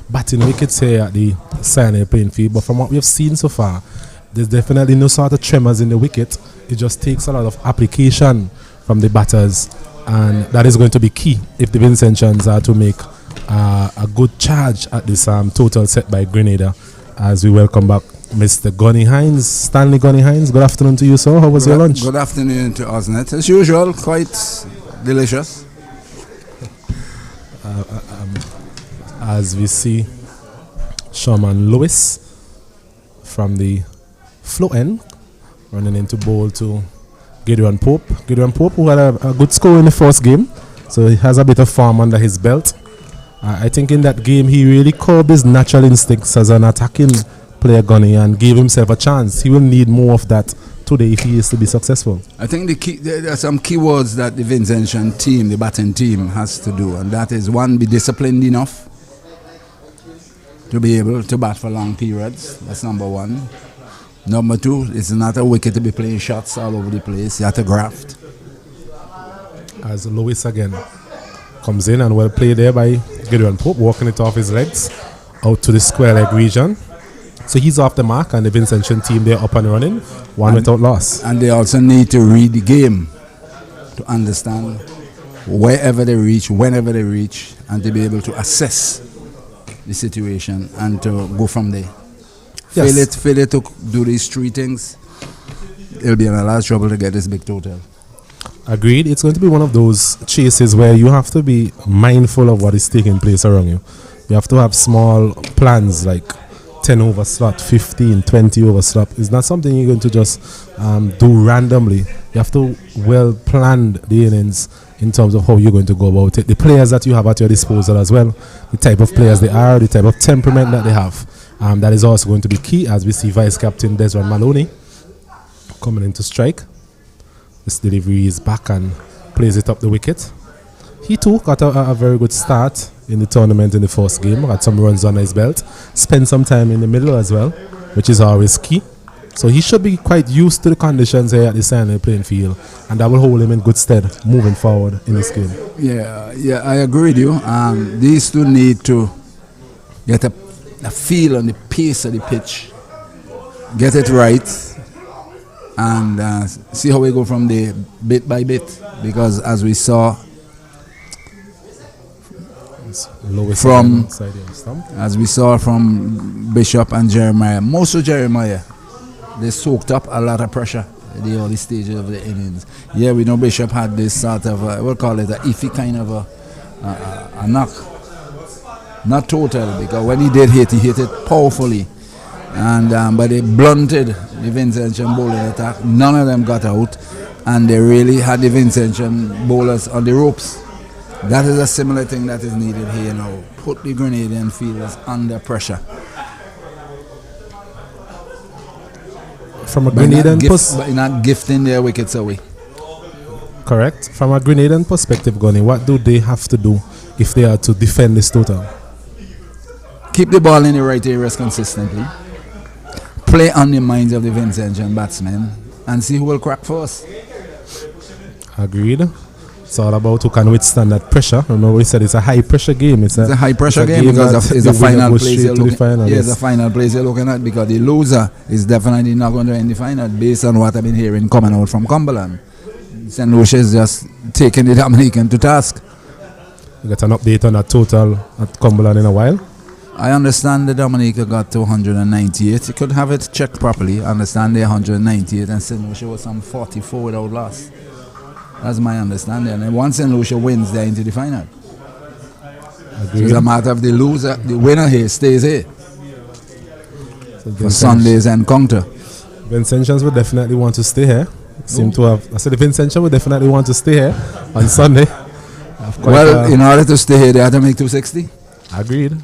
batting wickets here at the Sion Hill playing field. But from what we have seen so far, there's definitely no sort of tremors in the wicket. It just takes a lot of application from the batters, and that is going to be key if the Vincentians are to make a good charge at this total set by Grenada. As we welcome back Mr. Gunny Hines, Stanley Gunny Hines. Good afternoon to you, sir. How was your lunch? Good afternoon to Osnet. As usual, quite delicious. As we see Sherman Lewis from the flow end running into bowl to Gideon Pope. Gideon Pope, who had a good score in the first game, so he has a bit of form under his belt. I think in that game he really curbed his natural instincts as an attacking player, Gunny, and gave himself a chance. He will need more of that today if he is to be successful. I think there are some key words that the Vincentian team, the batting team, has to do, and that is, one, be disciplined enough to be able to bat for long periods. That's number one. Number two, it's not a wicket to be playing shots all over the place. You have to graft. As Lewis again comes in and well played there by Gideon Pope, walking it off his legs out to the square leg region. So he's off the mark, and the Vincentian team, they're up and running, one without loss. And they also need to read the game to understand wherever they reach, whenever they reach, and to be able to assess the situation and to go from there. Yes. Fail it to do these three things, it'll be in a lot of trouble to get this big total. Agreed. It's going to be one of those chases where you have to be mindful of what is taking place around you. You have to have small plans like 10 over slot, 15, 20 over slot. It's not something you're going to just do randomly. You have to well plan the innings in terms of how you're going to go about it. The players that you have at your disposal as well, the type of players they are, the type of temperament that they have. That is also going to be key, as we see Vice Captain Desmond Maloney coming in to strike. This delivery is back and plays it up the wicket. He too got a very good start in the tournament in the first game, got some runs under his belt, spent some time in the middle as well, which is always key. So he should be quite used to the conditions here at the Sion Hill playing field, and that will hold him in good stead moving forward in this game. Yeah, I agree with you. These two need to get a feel on the pace of the pitch, get it right, and see how we go from there bit by bit. Because as we saw from Bishop and Jeremiah, most of Jeremiah, they soaked up a lot of pressure at the early stages of the innings. Yeah, we know Bishop had this sort of, we'll call it an iffy kind of a knock. Not total, because when he did hit, he hit it powerfully. And but they blunted the Vincentian bowling attack. None of them got out, and they really had the Vincentian bowlers on the ropes. That is a similar thing that is needed here now. Put the Grenadian fielders under pressure. From a Grenadian by not gifting their wickets away. Correct. From a Grenadian perspective, Gunny, what do they have to do if they are to defend this total? Keep the ball in the right areas consistently. Play on the minds of the Vincentian batsmen and see who will crack first. Agreed. It's all about who can withstand that pressure. Remember, we said it's a high pressure game. It's a high pressure game because it's a final place you're looking at. It's a final place you're looking at, because the loser is definitely not going to end the final based on what I've been hearing coming out from Cumberland. St. Lucia is just taking the Dominican to task. You got an update on that total at Cumberland in a while? I understand the Dominica got to 198. You could have it checked properly. I understand they're 198 and St. Lucia was some 44 without loss. That's my understanding. And once St. Lucia wins, they're into the final. So it's a matter of the loser, the winner here stays here for Sunday's encounter. Vincentians would definitely want to stay here. I said the Vincentians would definitely want to stay here on Sunday. Well, in order to stay here, they have to make 260. Agreed.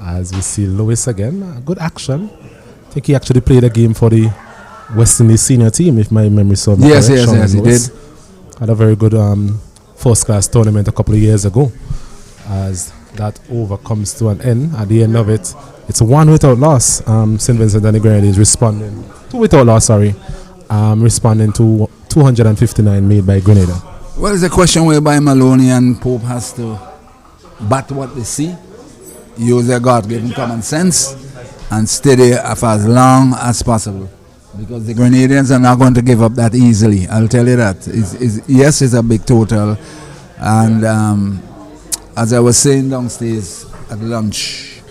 As we see Lewis again, good action. I think he actually played a game for the West Indies senior team, if my memory serves me correct. Yes, he did. Had a very good first-class tournament a couple of years ago. As that over comes to an end, at the end of it, it's one without loss. St. Vincent and the Grenadines responding, two without loss, responding to 259 made by Grenada. Well, it's a question whereby Maloney and Pope has to bat what they see use their God-given common sense and stay there for as long as possible. Because the Grenadians are not going to give up that easily. I'll tell you that. Yes, it's a big total. And as I was saying downstairs at lunch,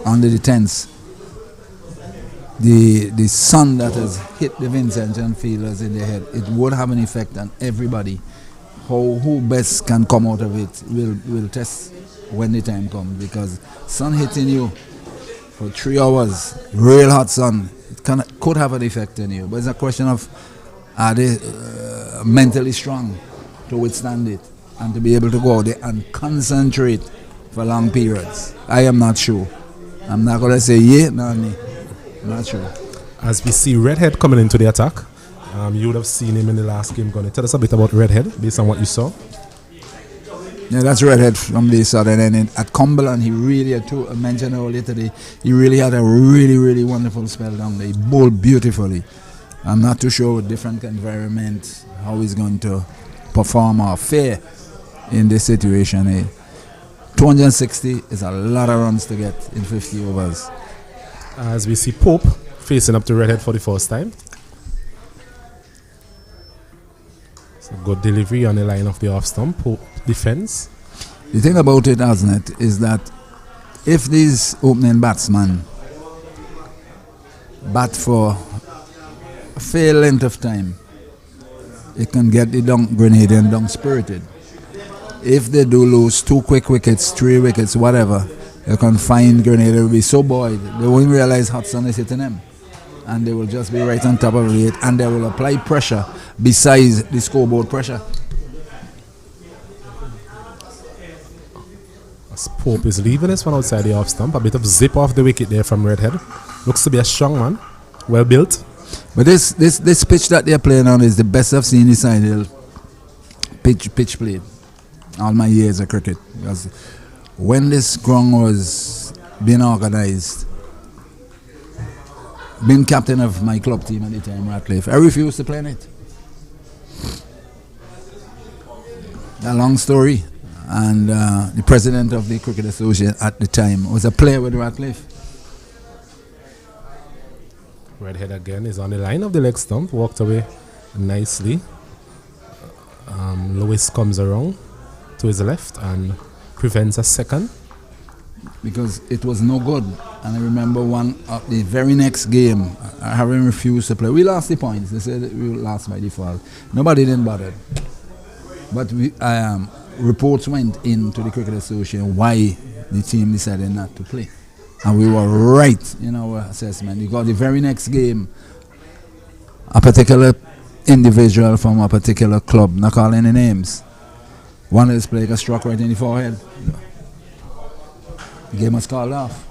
under the tents, the sun that has hit the Vincent and fielders in the head, it would have an effect on everybody. Who best can come out of it will test when the time comes, because sun hitting you for 3 hours, real hot sun, it could have an effect on you. But it's a question of, are they mentally strong to withstand it and to be able to go out there and concentrate for long periods? I am not sure. I'm not going to say yeah, no, not sure. As we see Redhead coming into the attack, you would have seen him in the last game. Going to tell us a bit about Redhead based on what you saw. Yeah, that's Redhead from the southern end. At Cumberland, he really had to mention earlier today, he really had a really wonderful spell down there. He bowled beautifully. I'm not too sure with different environment how he's going to perform or fare in this situation. 260 is a lot of runs to get in 50 overs. As we see Pope facing up to Redhead for the first time. It's a good delivery on the line of the off stump. Pope defense. The thing about it, hasn't it, is that if these opening batsmen bat for a fair length of time, it can get the Grenadian down spirited. If they do lose 2 quick wickets, 3 wickets, whatever, you can find Grenada will be so buoyed, they won't realize hot sun is hitting them. And they will just be right on top of it, and they will apply pressure besides the scoreboard pressure. As Pope is leaving this one outside the off stump, a bit of zip off the wicket there from Redhead. Looks to be a strong man, well built. But this pitch that they're playing on is the best I've seen this ideal pitch played all my years of cricket. Because when this ground was being organized, being captain of my club team at the time, Ratcliffe, I refused to play in it. A long story. And the president of the Cricket Association at the time was a player with Ratcliffe. Redhead again is on the line of the leg stump, walked away nicely. Lewis comes around to his left and prevents a second. Because it was no good. And I remember the very next game, having refused to play. We lost the points. They said we lost by default. Nobody didn't bother. But reports went into the Cricket Association why the team decided not to play. And we were right in our assessment. Because the very next game, a particular individual from a particular club, not calling any names, one of his players got struck right in the forehead. The game was called off.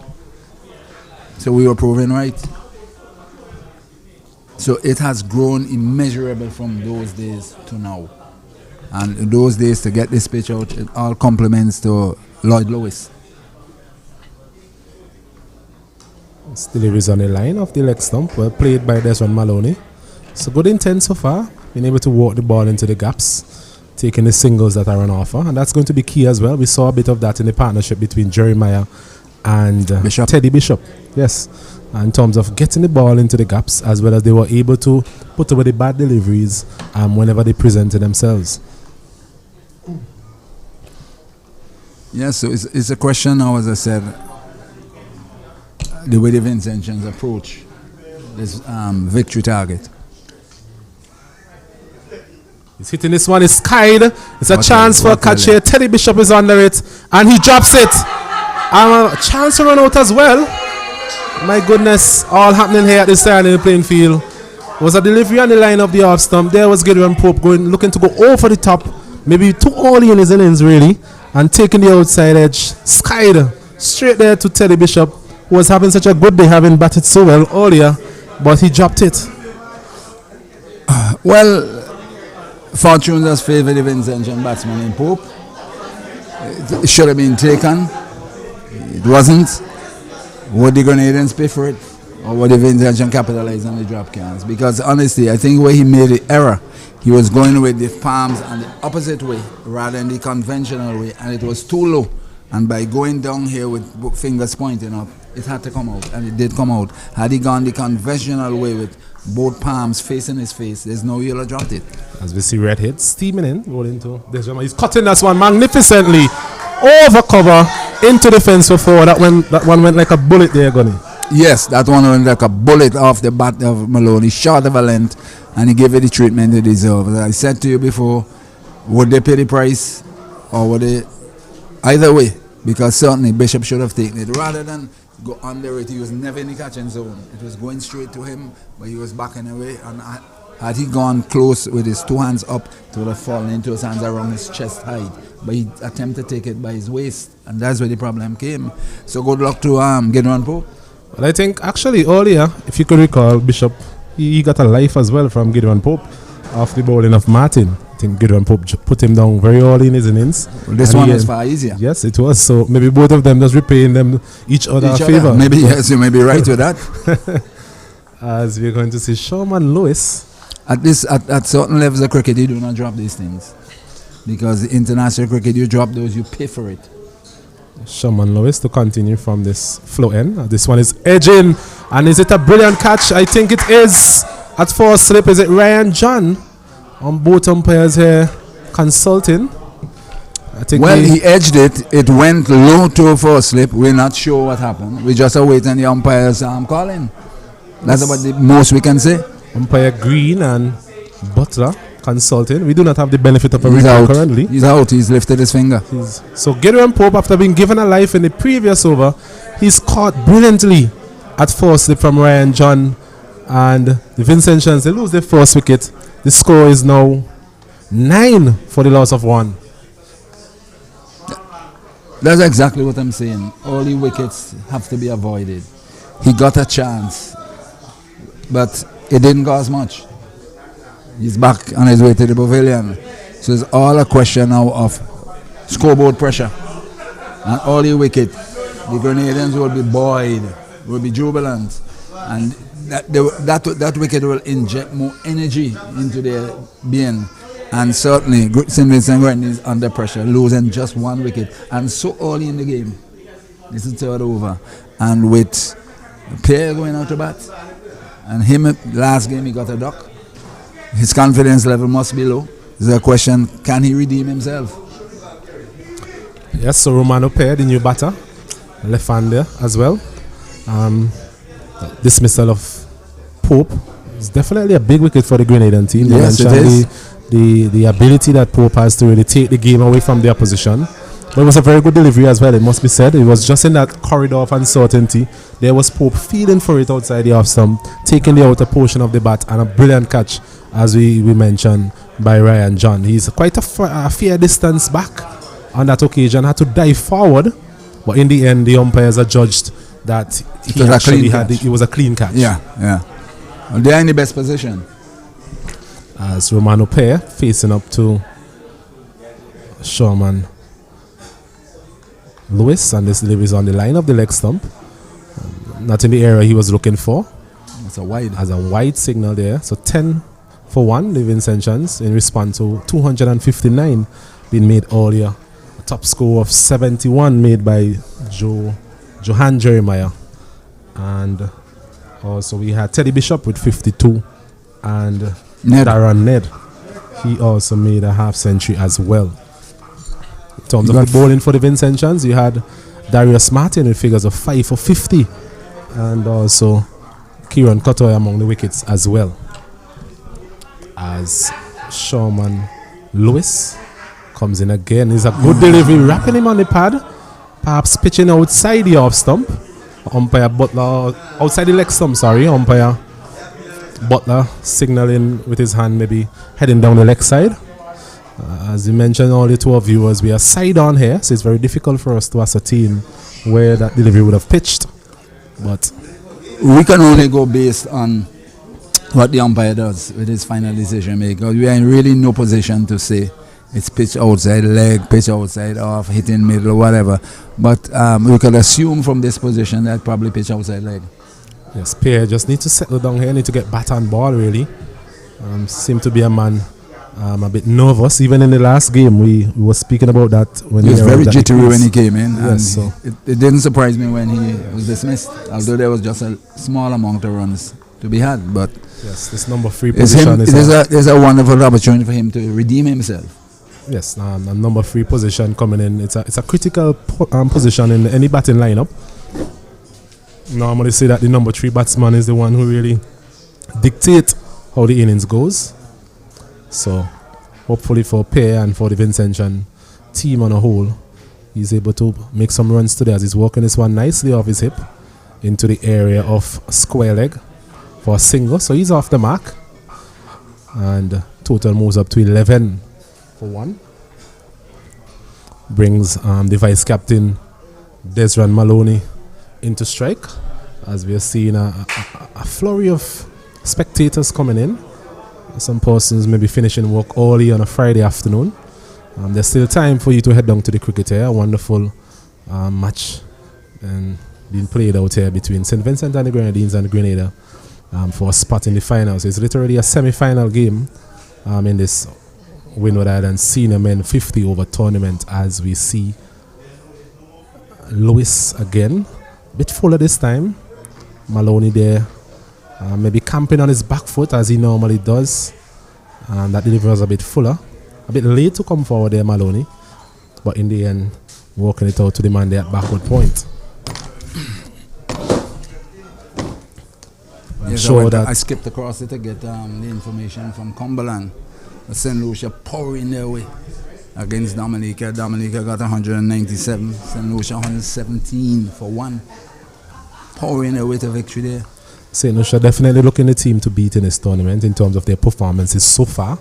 So we were proven right. So it has grown immeasurable from those days to now. And in those days, to get this pitch out, it all compliments to Lloyd Lewis. Deliveries on the line of the leg stump, well played by Desmond Maloney. So good intent so far, being able to walk the ball into the gaps, taking the singles that are on offer, and that's going to be key as well. We saw a bit of that in the partnership between Jeremiah and Teddy Bishop. Yes, and in terms of getting the ball into the gaps, as well as they were able to put away the bad deliveries whenever they presented themselves. Yes, so it's a question now, as I said, the way the Vincentians approach this victory target. He's hitting this one, it's skied. It's a chance for a catch here. Teddy Bishop is under it, and he drops it. A chance to run out as well. My goodness, all happening here at this side in the playing field. Was a delivery on the line of the off stump. There was Gideon Pope looking to go over the top. Maybe too early in his innings, really. And taking the outside edge. Skied straight there to Teddy Bishop, who was having such a good day, having batted so well earlier. But he dropped it. Well, fortune has favoured the Vincentian batsman in Pope. It should have been taken. It wasn't. Would the Grenadians pay for it? Or would the Vincentian capitalize on the drop cans? Because honestly, I think where he made the error, he was going with the palms and the opposite way rather than the conventional way, and it was too low, And by going down here with fingers pointing up, it had to come out, and it did come out. Had he gone the conventional way with both palms facing his face, there's no way he'll have dropped it. As we see Red Hit steaming in, rolling into this one. He's cutting this one magnificently over cover into the fence for four. That one went like a bullet there, Gunny. Yes, that one went like a bullet off the bat of Malone. He shot of a length, and he gave it the treatment it deserved. As I said to you before, would they pay the price, or would they? Either way, because certainly Bishop should have taken it rather than go under it. He was never in the catching zone. It was going straight to him, but he was backing away. And had he gone close with his two hands up, it would have fallen into his hands around his chest height. But he attempted to take it by his waist, and that's where the problem came. So good luck to Gideon Pope. Well, I think actually earlier, if you could recall, Bishop, he got a life as well from Gideon Pope off the bowling of Martin. I think Gideon Pope put him down very early in his innings. Well, this one was far easier. Yes, it was. So maybe both of them just repaying them each other a favor. Maybe yes, you may be right with that. As we're going to see Sherman Lewis. At certain levels of cricket, you do not drop these things, because the international cricket, you drop those, you pay for it. Sherman Lewis to continue from this flow end. This one is edging, and is it a brilliant catch? I think it is. At first slip, is it Ryan John? On both umpires here consulting. I think he edged it. It went low to first slip. We're not sure what happened. We just awaiting the umpires calling. That's about the most we can say. Umpire Green and Butler consulting. We do not have the benefit of a review currently. He's out. He's lifted his finger. So Gideon Pope, after being given a life in the previous over, he's caught brilliantly at first slip from Ryan John, and the Vincentians, they lose their first wicket. The score is now 9 for the loss of 1. That's exactly what I'm saying. All the wickets have to be avoided. He got a chance, but it didn't cost much. He's back on his way to the pavilion. So it's all a question now of scoreboard pressure. And all the wicket, the Grenadians will be buoyed, will be jubilant. And that wicket will inject more energy into their being. And certainly St. Vincent is under pressure, losing just 1 wicket, and so early in the game. This is third over, and with Pierre going out to bat, and him last game he got a duck. His confidence level must be low. There's a question: can he redeem himself? Yes. So Romano Pierre, the new batter, left-hander as well. Dismissal of Pope is definitely a big wicket for the Grenadian team. Yes, it is. The ability that Pope has to really take the game away from the opposition. But it was a very good delivery as well, it must be said. It was just in that corridor of uncertainty. There was Pope feeling for it outside the off stump, taking the outer portion of the bat, and a brilliant catch, as we mentioned, by Ryan John. He's quite a fair distance back on that occasion, had to dive forward, but in the end, the umpires adjudged that it was a clean catch. Yeah. Well, they're in the best position. As Romano Pierre facing up to Sherman Lewis, and this delivery is on the line of the leg stump. Not in the area he was looking for. It's a wide. As a wide signal there. So 10 for 1, the Vincentians, in response to 259 being made earlier. A top score of 71 made by Johan Jeremiah. And also we had Teddy Bishop with 52, and Darren Ned, he also made a half century as well. In terms of the bowling for the Vincentians, you had Darius Martin with figures of 5 for 50, and also Kieran Kotoy among the wickets as well. As Sherman Lewis comes in again, is a good delivery, wrapping him on the pad, perhaps pitching outside the off stump. Umpire Butler, outside the leg stump, umpire Butler signaling with his hand, maybe heading down the leg side. As you mentioned, all the 2 of viewers, we are side on here, so it's very difficult for us to ascertain where that delivery would have pitched. But we can only go based on what the umpire does with his final decision making. We are in really no position to say it's pitch outside leg, pitch outside off, hitting middle, or whatever. But we could assume from this position that probably pitch outside leg. Yes, Pierre just needs to settle down here, need to get bat on ball really. Seem to be a man a bit nervous. Even in the last game, we were speaking about that when he was very jittery when he came in. Yes, and so it didn't surprise me when he was dismissed, although there was just a small amount of runs to be had. But yes, this number 3 position is a wonderful opportunity for him to redeem himself. Yes, a number 3 position coming in. It's a critical position in any batting lineup. Normally say that the number 3 batsman is the one who really dictates how the innings goes. So hopefully for Pear and for the Vincentian team on a whole, he's able to make some runs today as he's walking this one nicely off his hip into the area of square leg for a single. So he's off the mark, and total moves up to 11 for 1. Brings the vice captain Desron Maloney into strike, as we are seeing a flurry of spectators coming in. Some persons may be finishing work early on a Friday afternoon. There's still time for you to head down to the cricket here. A wonderful match and being played out here between St. Vincent and the Grenadines and Grenada for a spot in the finals. It's literally a semi-final game in this Windward Islands Senior Men 50 over tournament, as we see Lewis again, a bit fuller this time. Maloney there, maybe camping on his back foot as he normally does, and that delivery was a bit fuller, a bit late to come forward there, Maloney, but in the end working it out to the man there at backward point. Yes, sure that I skipped across it to get the information from Cumberland. St. Lucia pouring their way against Dominica. Dominica got 197, St. Lucia 117 for 1. Pouring their way to victory there. St. Lucia definitely looking the team to beat in this tournament in terms of their performances so far.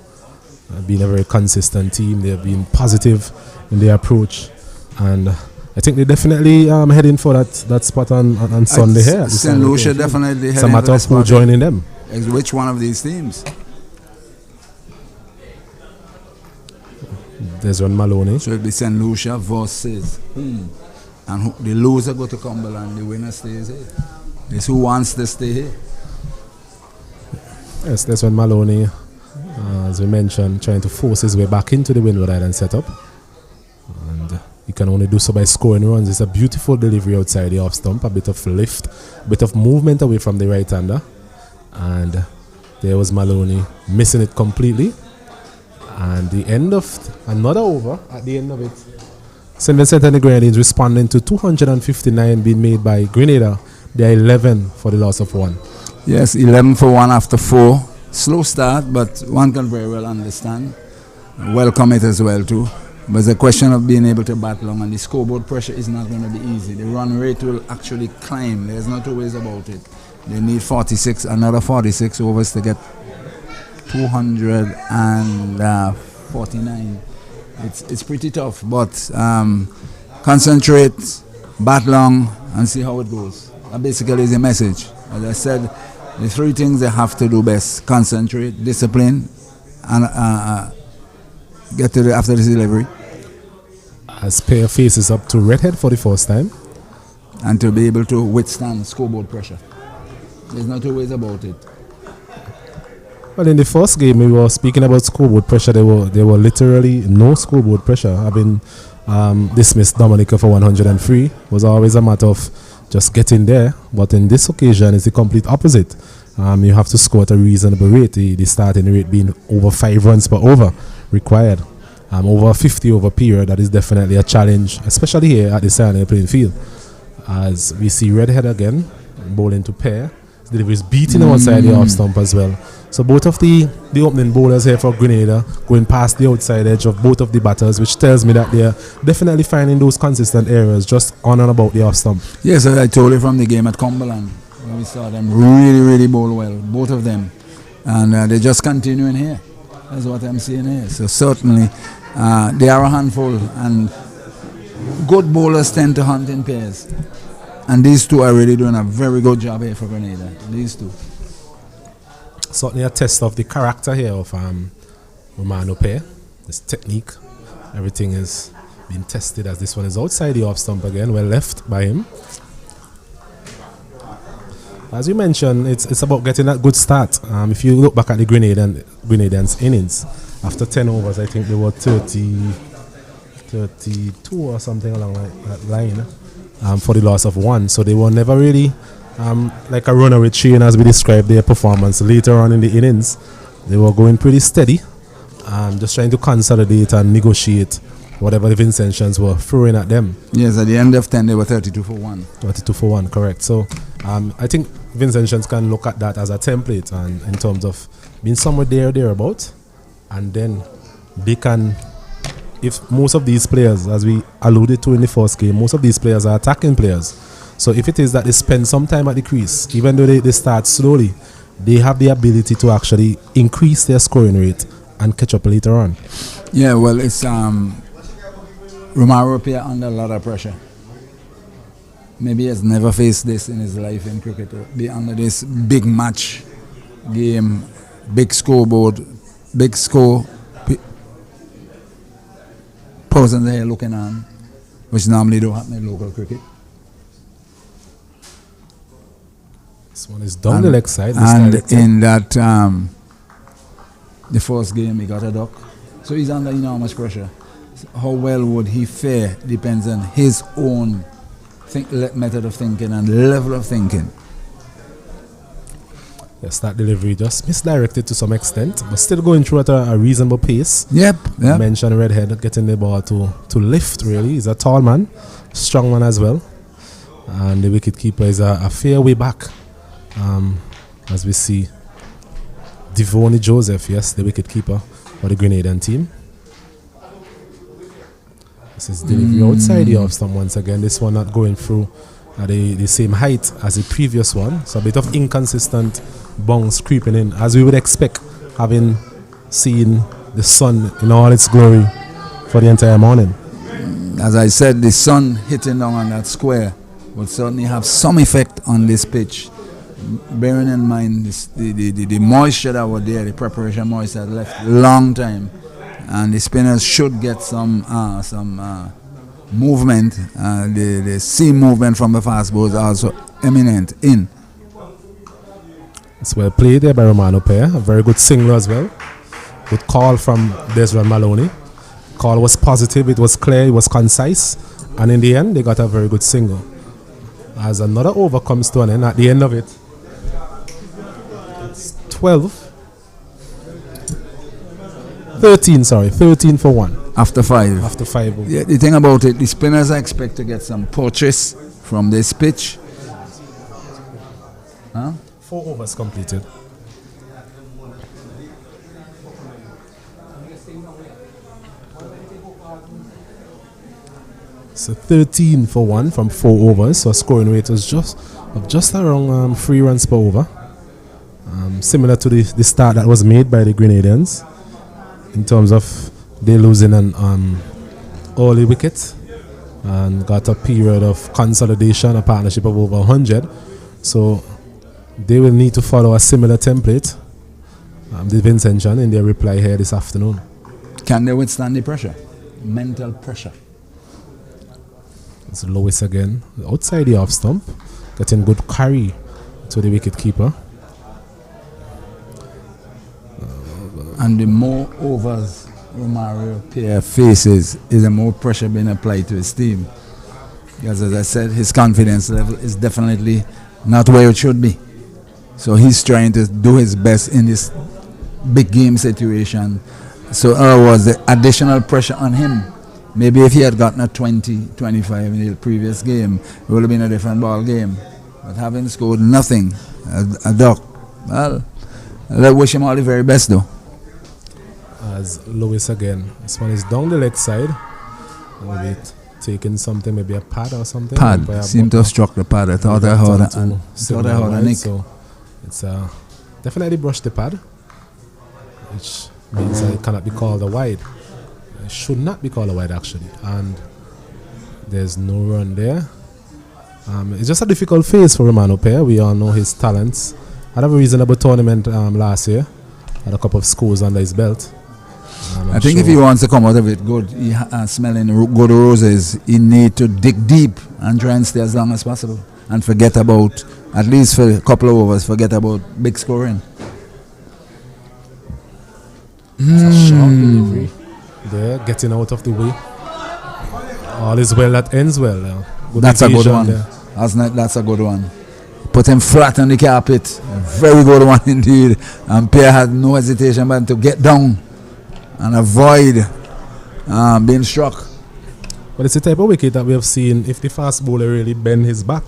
Being a very consistent team, they've been positive in their approach, and I think they're definitely heading for that spot on Sunday here. St. Lucia definitely heading for the spot. It's a matter of who joining them. Which one of these teams? There's one Maloney. So it'll be St. Lucia versus and the loser go to Cumberland, the winner stays here. It's who wants to stay here. Yes, there's one Maloney, as we mentioned, trying to force his way back into the Windward Island setup. And he can only do so by scoring runs. It's a beautiful delivery outside the off stump, a bit of lift, a bit of movement away from the right-hander. And there was Maloney missing it completely. And the end of another over, at the end of it, St. Vincent and the Grenadines responding to 259 being made by Grenada. They are 11 for the loss of 1. Yes, 11 for 1 after 4. Slow start, but one can very well understand. Welcome it as well too. But it's a question of being able to bat long, and the scoreboard pressure is not going to be easy. The run rate will actually climb. There's no two ways about it. They need another 46 overs to get 249. It's pretty tough, but concentrate, bat long, and see how it goes. That basically is the message. As I said, the 3 things they have to do best: concentrate, discipline, and get to after this delivery. As Pear faces up to Redhead for the first time, and to be able to withstand scoreboard pressure. There's no two ways about it. Well, in the first game, we were speaking about scoreboard pressure. There were literally no scoreboard pressure. Having dismissed Dominica for 103 was always a matter of just getting there. But in this occasion, it's the complete opposite. You have to score at a reasonable rate. The starting rate being over 5 runs per over required. Over a 50 over period, that is definitely a challenge, especially here at the Sion playing field. As we see Redhead again, bowling to Pear. Delivery is beating outside the off stump as well. So both of the opening bowlers here for Grenada going past the outside edge of both of the batters, which tells me that they're definitely finding those consistent areas just on and about the off stump. Yes, I told you from the game at Cumberland, where we saw them really bowl well, both of them. And they're just continuing here. That's what I'm seeing here. So certainly they are a handful, and good bowlers tend to hunt in pairs. And these two are really doing a very good job here for Grenada. These two. Certainly a test of the character here of Romano Pear. His technique, everything is being tested, as this one is outside the off stump again, well left by him. As you mentioned, it's about getting that good start. If you look back at the Grenadians innings, after 10 overs, I think they were 32 or something along that line for the loss of 1. So they were never really like a runaway train as we described their performance later on in the innings. They were going pretty steady, just trying to consolidate and negotiate whatever the Vincentians were throwing at them. Yes, at the end of 10 they were 32 for 1. 32 for 1, correct. So I think Vincentians can look at that as a template, and in terms of being somewhere thereabout, and then they can, if most of these players, as we alluded to in the first game, most of these players are attacking players. So if it is that they spend some time at the crease, even though they start slowly, they have the ability to actually increase their scoring rate and catch up later on. Yeah, well, it's Romaro appear under a lot of pressure. Maybe he has never faced this in his life in cricket. Be under this big match game, big scoreboard, big score, person there looking on, which normally don't happen in local cricket. This one is down the leg side. And in that, the first game he got a duck. So he's under enormous pressure. How well would he fare depends on his own method of thinking and level of thinking. Yes, that delivery just misdirected to some extent, but still going through at a reasonable pace. Yep. You mentioned Redhead getting the ball to lift, really. He's a tall man, strong man as well. And the wicketkeeper is a fair way back. As we see Devoney Joseph, yes, the wicketkeeper for the Grenadian team. This is delivery outside the off stump once again. This one not going through at the same height as the previous one. So a bit of inconsistent bounce creeping in, as we would expect, having seen the sun in all its glory for the entire morning. As I said, the sun hitting down on that square would certainly have some effect on this pitch. Bearing in mind the moisture that was there, the preparation moisture left long time. And the spinners should get some movement. The seam movement from the fast bowls also eminent in. It's well played there by Romano Pair. A very good single as well. Good call from Desron Maloney. Call was positive, it was clear, it was concise. And in the end, they got a very good single. As another over comes to an end, at the end of it, it's 13 for 1. After 5. After 5. Yeah, the thing about it, the spinners I expect to get some purchase from this pitch. 4 overs completed. So 13 for 1 from 4 overs. So scoring rate was just around 3 runs per over. Similar to the start that was made by the Grenadians, in terms of they losing an early wicket and got a period of consolidation, a partnership of over 100. So they will need to follow a similar template, the Vincentian, in their reply here this afternoon. Can they withstand the pressure? Mental pressure. It's Lewis again, outside the off stump, getting good carry to the wicket keeper. And the more overs Romario Pierre faces, is the more pressure being applied to his team. Because as I said, his confidence level is definitely not where it should be. So he's trying to do his best in this big game situation. So was the additional pressure on him. Maybe if he had gotten a 20, 25 in the previous game, it would have been a different ball game. But having scored nothing, a duck, well, I wish him all the very best though. As Lewis again, this one is down the leg side. Maybe taking something, maybe a pad or something. Pad, seemed to have struck the pad. I thought I heard a nick. So it's definitely brushed the pad, which means it cannot be called a wide. It should not be called a wide actually, and there's no run there. It's just a difficult phase for Romano Pair. We all know his talents. Had a reasonable tournament last year. Had a couple of scores under his belt. I think if he wants to come out of it good, smelling good roses, he need to dig deep and try and stay as long as possible and forget about, at least for a couple of overs, forget about big scoring. It's a short there, getting out of the way. All is well that ends well. That's a good one. That's a good one. Put him flat on the carpet. A very good one indeed. And Pierre had no hesitation but to get down and avoid being struck. But it's the type of wicket that we have seen. If the fast bowler really bend his back,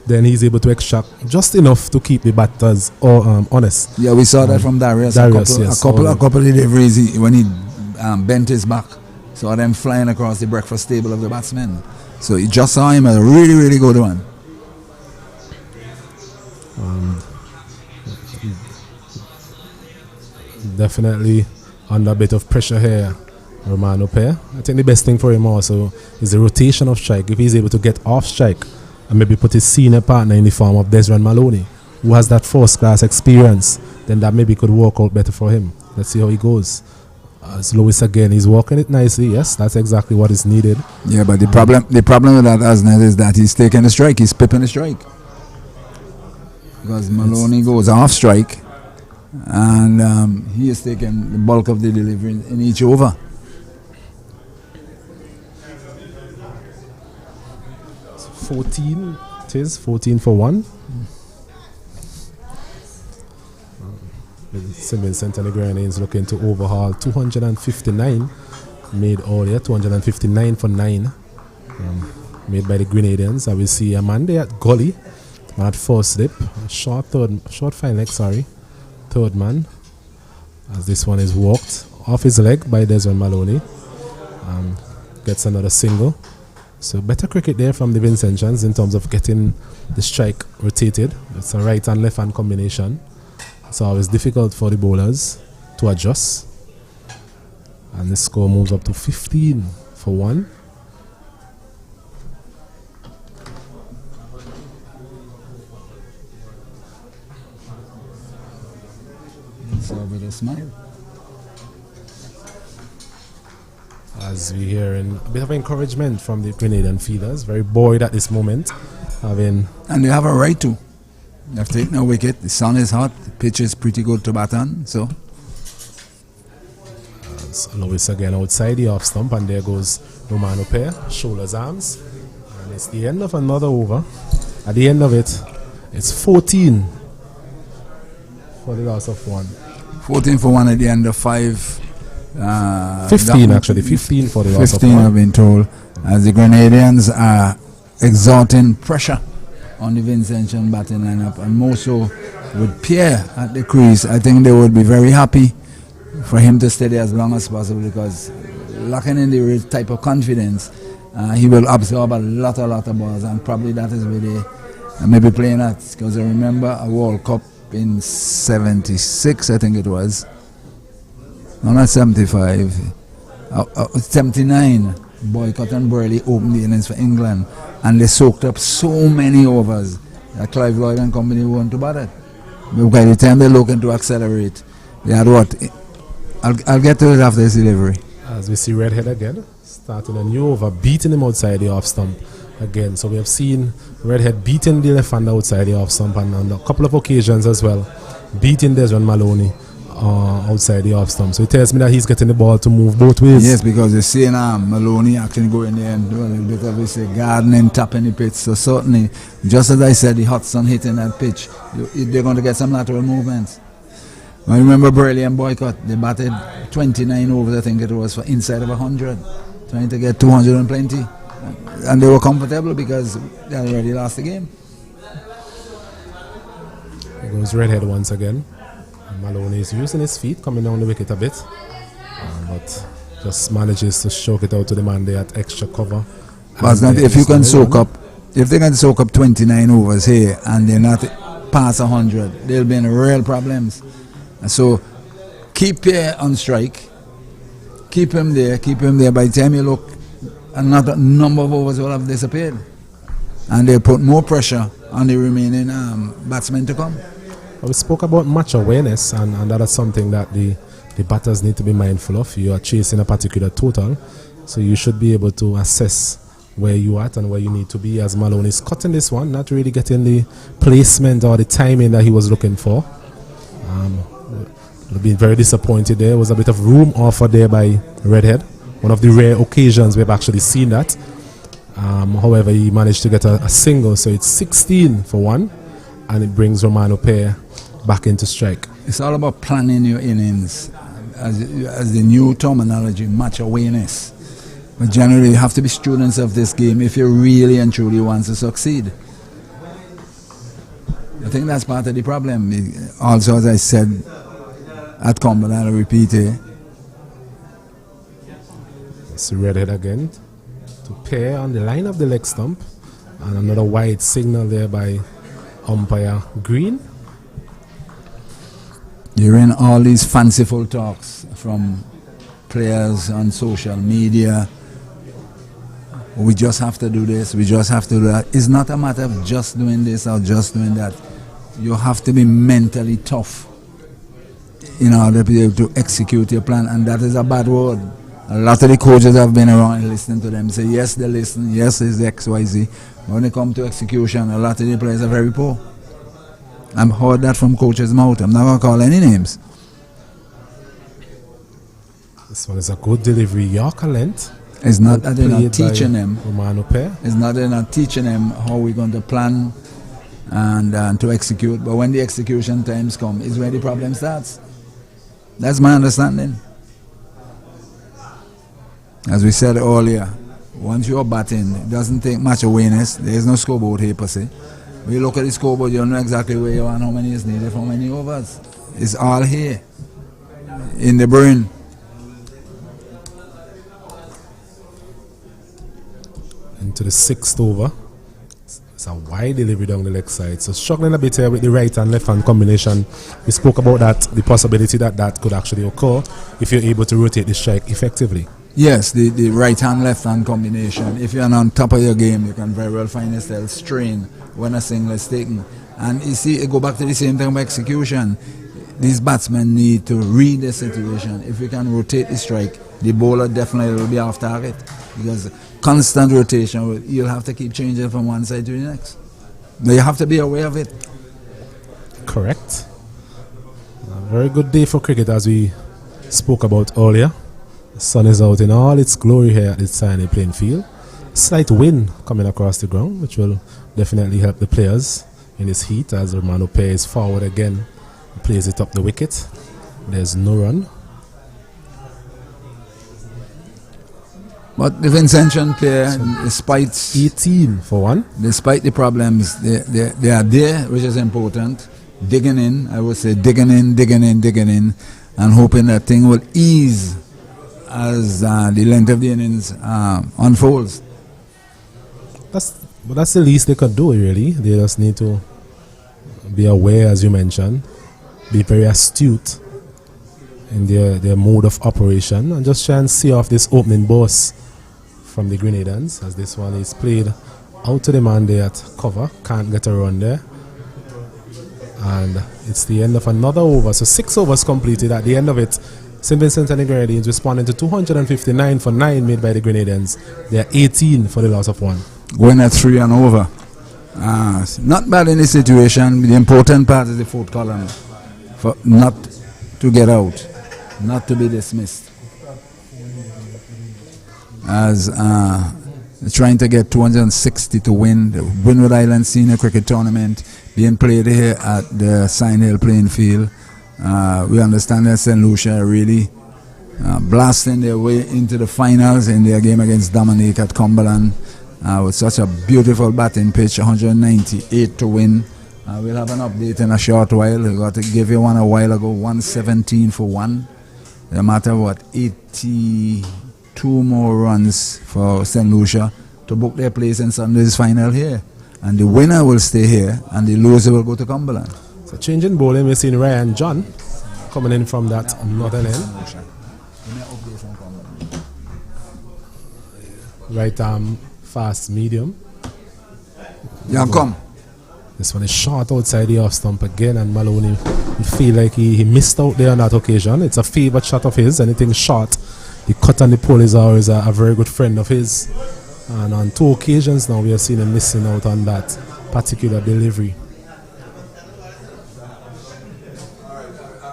then he's able to extract just enough to keep the batters honest. Yeah, we saw that from Darius. Yes, a couple of deliveries when he bent his back. Saw them flying across the breakfast table of the batsmen. So you just saw him a really, really good one. Definitely under a bit of pressure here, Romano Pair. I think the best thing for him also is the rotation of strike. If he's able to get off strike and maybe put his senior partner in the form of Desmond Maloney, who has that first class experience, then that maybe could work out better for him. Let's see how he goes. As Lewis again, he's working it nicely. Yes, that's exactly what is needed. Yeah, but the problem with that Asnet is that he's taking the strike, he's pipping the strike. Because Maloney goes off strike and he is taking the bulk of the delivery in each over. So 14, it is 14 for 1. St. Vincent and the Grenadians looking to overhaul 259 made all year, 259 for 9 made by the Grenadians. I will see a man there at Gully, man at first slip, short fine leg, third man, as this one is walked off his leg by Desmond Maloney, gets another single. So better cricket there from the Vincentians in terms of getting the strike rotated. It's a right and left hand combination. So it's difficult for the bowlers to adjust. And the score moves up to 15 for 1. So with a smile. As we hear a bit of encouragement from the Grenadian fielders, very buoyed at this moment. And they have a right to. They have taken a wicket. The sun is hot. The pitch is pretty good to bat on. So Lewis again outside the off stump, and there goes Romano Pair, shoulders, arms, and it's the end of another over. At the end of it, it's 14 for the loss of 1. 14 for 1 at the end of 5. 15 actually, 15 for the loss of 1. 15 I've been told, as the Grenadians are exerting pressure on the Vincentian batting lineup, and more so with Pierre at the crease. I think they would be very happy for him to stay there as long as possible, because lacking in the type of confidence, he will absorb a lot of balls, and probably that is where they maybe playing at. Because I remember a World Cup in 76, I think it was. No, not 75. 79. Boycott and Burley opened the innings for England, and they soaked up so many overs that Clive Lloyd and company weren't to bat it. But by the time they're looking to accelerate, they had what? I'll get to it after this delivery. As we see Redhead again, starting a new over, beating him outside the off stump again. So we have seen Redhead beating the left-hander outside the off stump, and on a couple of occasions as well, beating Desmond Maloney outside the off stump. So it tells me that he's getting the ball to move both ways. Yes, because you're seeing Maloney actually go in there and do a little bit of this gardening, tapping the pitch. So certainly, just as I said, the hot sun hitting that pitch, they're going to get some lateral movements. I remember Burley and Boycott, they batted 29 overs, I think it was, for inside of 100, trying to get 200 and plenty. And they were comfortable because they had already lost the game. There goes Redhead once again. Maloney is using his feet, coming down the wicket a bit, but just manages to choke it out to the man there at extra cover. But if you can soak up, if they can soak up 29 overs here and they're not past 100, they'll be in real problems. And so keep Pierre on strike, keep him there. By the time you look, another number of overs will have disappeared, and they'll put more pressure on the remaining batsmen to come. We spoke about match awareness, and that is something that the batters need to be mindful of. You are chasing a particular total, so you should be able to assess where you are at and where you need to be. As Maloney is cutting this one, not really getting the placement or the timing that he was looking for. Been very disappointed there. Was a bit of room offered there by Redhead. One of the rare occasions we've actually seen that. However, he managed to get a single, so it's 16 for 1, and it brings Romano Pair back into strike. It's all about planning your innings, as the new terminology, match awareness. But generally, you have to be students of this game if you really and truly want to succeed. I think that's part of the problem. Also, as I said at Cumberland, I repeat here. It's Redhead again to pair on the line of the leg stump, and another wide signal there by umpire Green. You're in all these fanciful talks from players on social media. We just have to do this, we just have to do that. It's not a matter of just doing this or just doing that. You have to be mentally tough in order to be able to execute your plan, and that is a bad word. A lot of the coaches have been around and listening to them say, yes, they listen, yes, it's XYZ. But when it comes to execution, a lot of the players are very poor. I've heard that from coaches' mouth. I'm not going to call any names. This one is a good delivery. Yorker length. It's not that they're not teaching them. Romano Pair. It's not that they're not teaching them how we're going to plan and to execute. But when the execution times come, is where the problem starts. That's my understanding. As we said earlier, once you're batting, it doesn't take much awareness. There's no scoreboard here per se. When you look at the scoreboard, you'll know exactly where you are and how many is needed for many overs. It's all here in the brain. Into the 6th over. It's a wide delivery down the leg side. So struggling a bit here with the right and left hand combination. We spoke about that, the possibility that that could actually occur if you're able to rotate the strike effectively. Yes, the right hand left hand combination. If you're on top of your game, you can very well find yourself strained when a single is taken. And you see, it go back to the same thing about execution. These batsmen need to read the situation. If you can rotate the strike, the bowler definitely will be off target, because constant rotation, you'll have to keep changing from one side to the next. But you have to be aware of it. Correct. A very good day for cricket, as we spoke about earlier. The sun is out in all its glory here at the Sion playing field. Slight wind coming across the ground, which will definitely help the players in this heat, as Romano Pair is forward again. Plays it up the wicket. There's no run. But the Vincentian player, despite 18 for 1. Despite the problems, they are there, which is important. Digging in, I would say digging in, and hoping that thing will ease as the length of the innings unfolds. That's the least they could do, really. They just need to be aware, as you mentioned, be very astute in their mode of operation, and just try and see off this opening burst from the Grenadans, as this one is played out to the man there at cover. Can't get a run there. And it's the end of another over. So 6 overs completed. At the end of it, St. Vincent and the Grenadines responding to 259 for 9 made by the Grenadans. They are 18 for the loss of 1. Going at 3 and over. Not bad in this situation. The important part is the 4th column. For not to get out, not to be dismissed. As trying to get 260 to win the Windwards Island Senior Cricket Tournament being played here at the Sion Hill playing field. We understand that St. Lucia really blasting their way into the finals in their game against Dominique at Cumberland with such a beautiful batting pitch, 198 to win. We'll have an update in a short while. We got to give you one a while ago, 117 for 1. No matter what, 82 more runs for St. Lucia to book their place in Sunday's final here. And the winner will stay here, and the loser will go to Cumberland. So changing bowling, we're seeing Ryan John coming in from that northern end. Right arm, fast, medium. Yeah, come. This one is short outside the off stump again, and Maloney, you feel like he missed out there on that occasion. It's a favourite shot of his. Anything short, the cut and the pull is always a very good friend of his. And on 2 occasions now, we have seen him missing out on that particular delivery.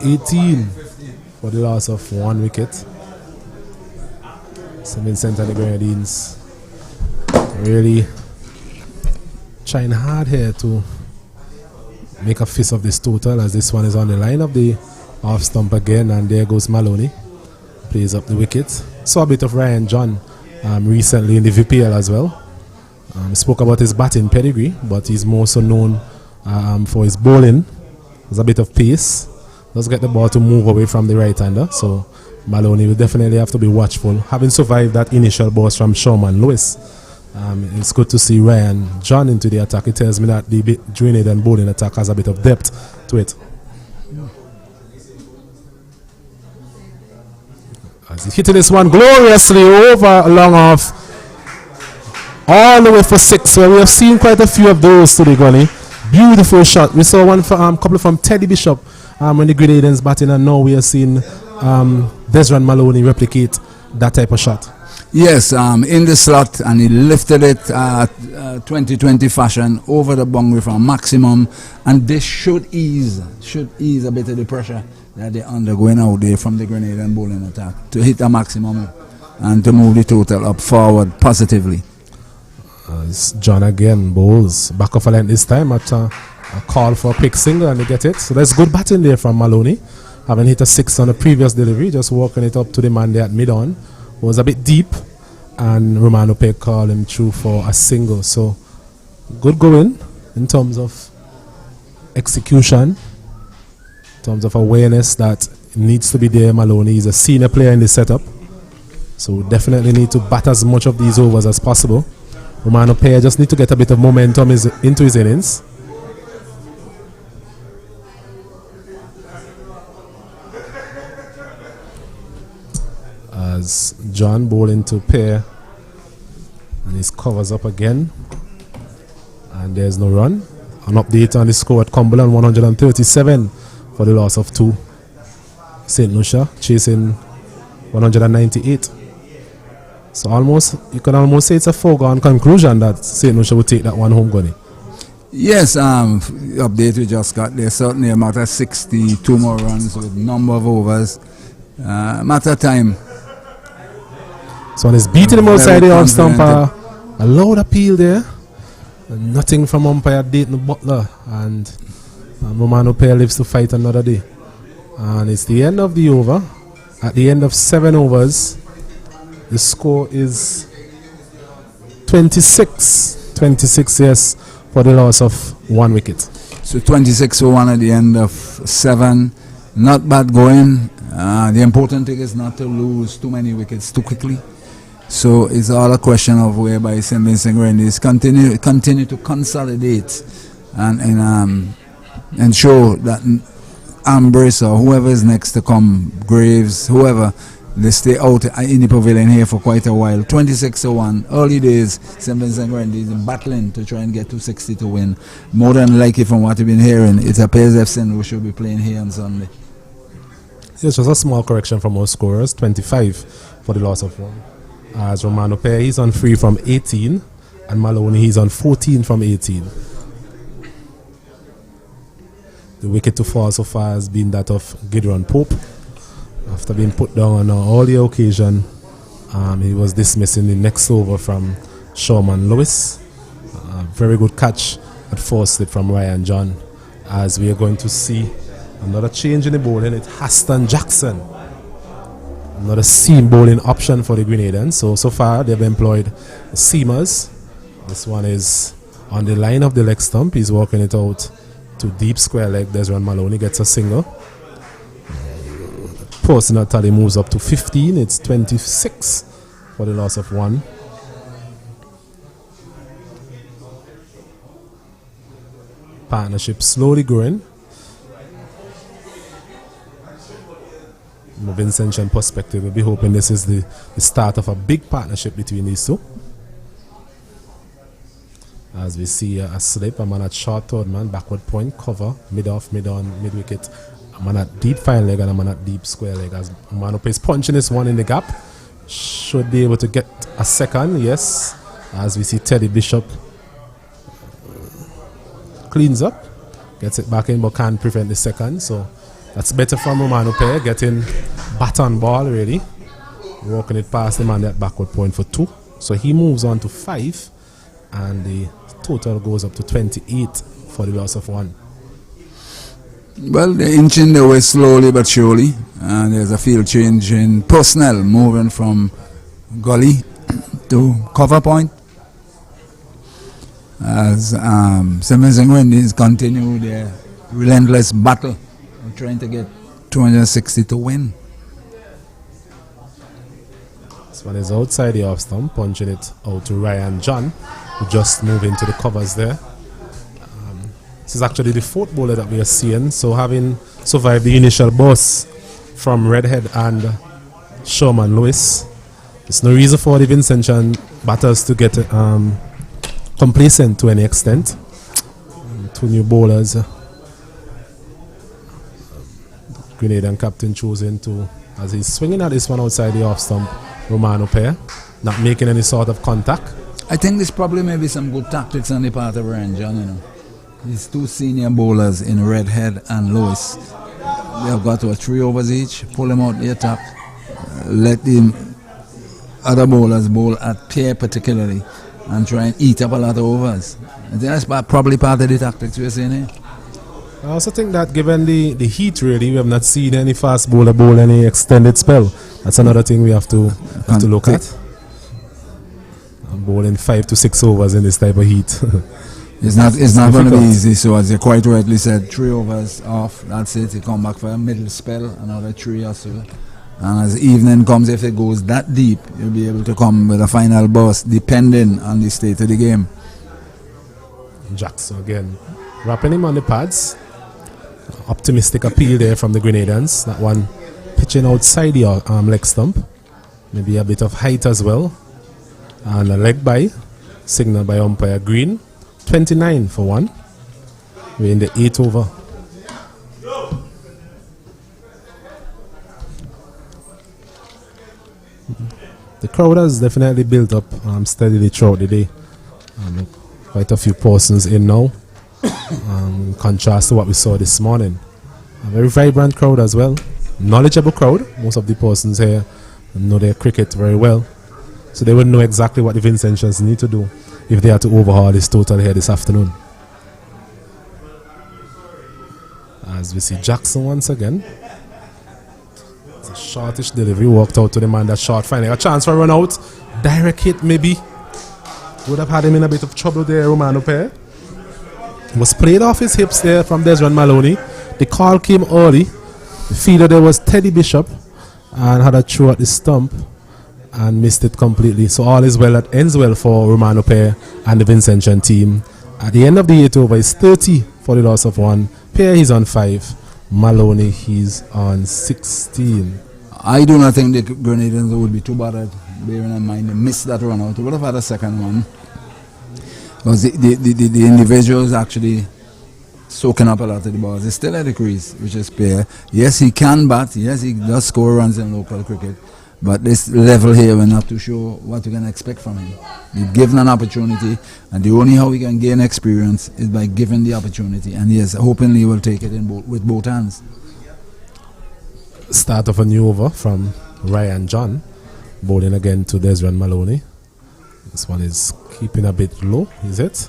18 for the loss of 1 wicket. St. Vincent and the Grenadines really trying hard here to make a fist of this total, as this one is on the line of the off stump again, and there goes Maloney, plays up the wicket. Saw a bit of Ryan John recently in the VPL as well. Spoke about his batting pedigree, but he's more so known for his bowling. There's a bit of pace, does get the ball to move away from the right-hander, so Maloney will definitely have to be watchful. Having survived that initial burst from Sherman Lewis, it's good to see Ryan John into the attack. It tells me that the Grenada and bowling attack has a bit of depth to it. As he's hitting this one gloriously over long off, all the way for 6. So we have seen quite a few of those today, Gunny. Beautiful shot. We saw one from couple from Teddy Bishop when the Grenadians batting, and now we are seeing Desron Maloney replicate that type of shot. Yes, in the slot, and he lifted it 2020 fashion over the boundary for a maximum, and this should ease a bit of the pressure that they're undergoing out there from the Grenadian bowling attack to hit a maximum and to move the total up forward positively. John again bowls back off a line this time at a call for a quick single, and they get it. So there's good batting there from Maloney, having hit a 6 on the previous delivery, just walking it up to the man there at mid-on. Was a bit deep, and Romano Peck called him through for a single. So good going in terms of execution, in terms of awareness that needs to be there. Maloney is a senior player in the setup, so definitely need to bat as much of these overs as possible. Romano Peck just need to get a bit of momentum into his innings. As John bowling to Pear, and his covers up again, and there's no run. An update on the score at Cumberland, 137 for the loss of 2. St. Lucia chasing 198. So you can almost say it's a foregone conclusion that St. Lucia will take that one home, Gunny. Yes, update we just got there. Certainly a matter of 62 more runs with number of overs. Matter of time. So on his beating him outside the off stumper, a loud appeal there. And nothing from umpire Dayton Butler, and Romano Peck lives to fight another day. And it's the end of the over. At the end of 7 overs, the score is 26. 26, yes, for the loss of 1 wicket. So 26-1 at the end of 7. Not bad going. The important thing is not to lose too many wickets too quickly. So it's all a question of whereby St. Vincent Grenadines continue to consolidate and ensure that Ambrose or whoever is next to come, Graves, whoever, they stay out in the pavilion here for quite a while. 26-1, early days, St. Vincent Grenadines battling to try and get to 60 to win. More than likely, from what we've been hearing, it appears that St. Louis should be playing here on Sunday. Yes, just a small correction from our scorers. 25 for the loss of 1. As Romano Peck, he's on 3 from 18, and Maloney, he's on 14 from 18. The wicket to fall so far has been that of Gideon Pope. After being put down on all the occasion, he was dismissing the next over from Sherman Lewis. Very good catch at forced it from Ryan John. As we are going to see another change in the bowling, it's Haston Jackson. Another seam bowling option for the Grenadians. So far they've employed seamers. This one is on the line of the leg stump. He's walking it out to deep square leg. Desron Maloney gets a single. Personal tally moves up to 15. It's 26 for the loss of 1. Partnership slowly growing. From a Vincentian perspective, we'll be hoping this is the start of a big partnership between these two. As we see a slip, a man at short third man, backward point, cover, mid-off, mid-on, mid-wicket. A man at deep fine leg and a man at deep square leg. As Manope is punching this one in the gap. Should be able to get a second, yes. As we see Teddy Bishop cleans up, gets it back in but can't prevent the second. So That's better from Romano Pair, getting bat on ball really. Walking it past the man at backward point for 2. So he moves on to 5 and the total goes up to 28 for the loss of 1. Well, they're inching their way slowly but surely. And there's a field change in personnel, moving from gully to cover point. As St. Vincent continue their relentless battle of trying to get 260 to win. This one is outside the off stump, punching it out to Ryan John, who just moved into the covers there. This is actually the 4th bowler that we are seeing, so having survived the initial burst from Redhead and Sherman Lewis, there's no reason for the Vincentian batters to get complacent to any extent. 2 new bowlers. Grenada captain choosing to, as he's swinging at this one outside the off stump, Romano Pair, not making any sort of contact. I think this probably may be some good tactics on the part of Ryan John, you know. These 2 senior bowlers in Redhead and Lewis, they have got to 3 overs each, pull them out their top, let the other bowlers bowl at pair particularly, and try and eat up a lot of overs. I think that's probably part of the tactics we're seeing here. I also think that given the heat really, we have not seen any fast bowler bowl any extended spell. That's another thing we have to look at. I'm bowling 5 to 6 overs in this type of heat. It's not going to be easy, so as you quite rightly said, 3 overs off, that's it. You come back for a middle spell, another 3 or so. And as evening comes, if it goes that deep, you'll be able to come with a final burst, depending on the state of the game. Jackson again, wrapping him on the pads. Optimistic appeal there from the Grenadans. That one pitching outside the leg stump. Maybe a bit of height as well. And a leg by, signal by umpire Green. 29 for 1. We're in the 8th over. The crowd has definitely built up steadily throughout the day. Quite a few persons in now. In contrast to what we saw this morning. A very vibrant crowd as well. Knowledgeable crowd. Most of the persons here know their cricket very well. So they would know exactly what the Vincentians need to do if they are to overhaul this total here this afternoon. As we see Jackson once again. It's a shortish delivery. Walked out to the man that short. Finding a chance for a run out. Direct hit maybe. Would have had him in a bit of trouble there, Romano Pair. Was played off his hips there from Desmond Maloney. The call came early. The fielder there was Teddy Bishop and had a throw at the stump and missed it completely. So all is well that ends well for Romano Pair and the Vincentian team. At the end of the 8th over, it's 30 for the loss of 1. Pair, he's on 5. Maloney, he's on 16. I do not think the Grenadians would be too bad at bearing in mind they missed that run out. They would have had a second one. Because the individuals actually soaking up a lot of the balls. He's still at the crease, which is Pair. Yes, he can bat. Yes, he does score runs in local cricket. But this level here, we're not too sure what we can expect from him. We've given an opportunity, and the only how we can gain experience is by giving the opportunity. And yes, hoping he will take it with both hands. Start of a new over from Ryan John, bowling again to Desmond Maloney. This one is keeping a bit low, is it?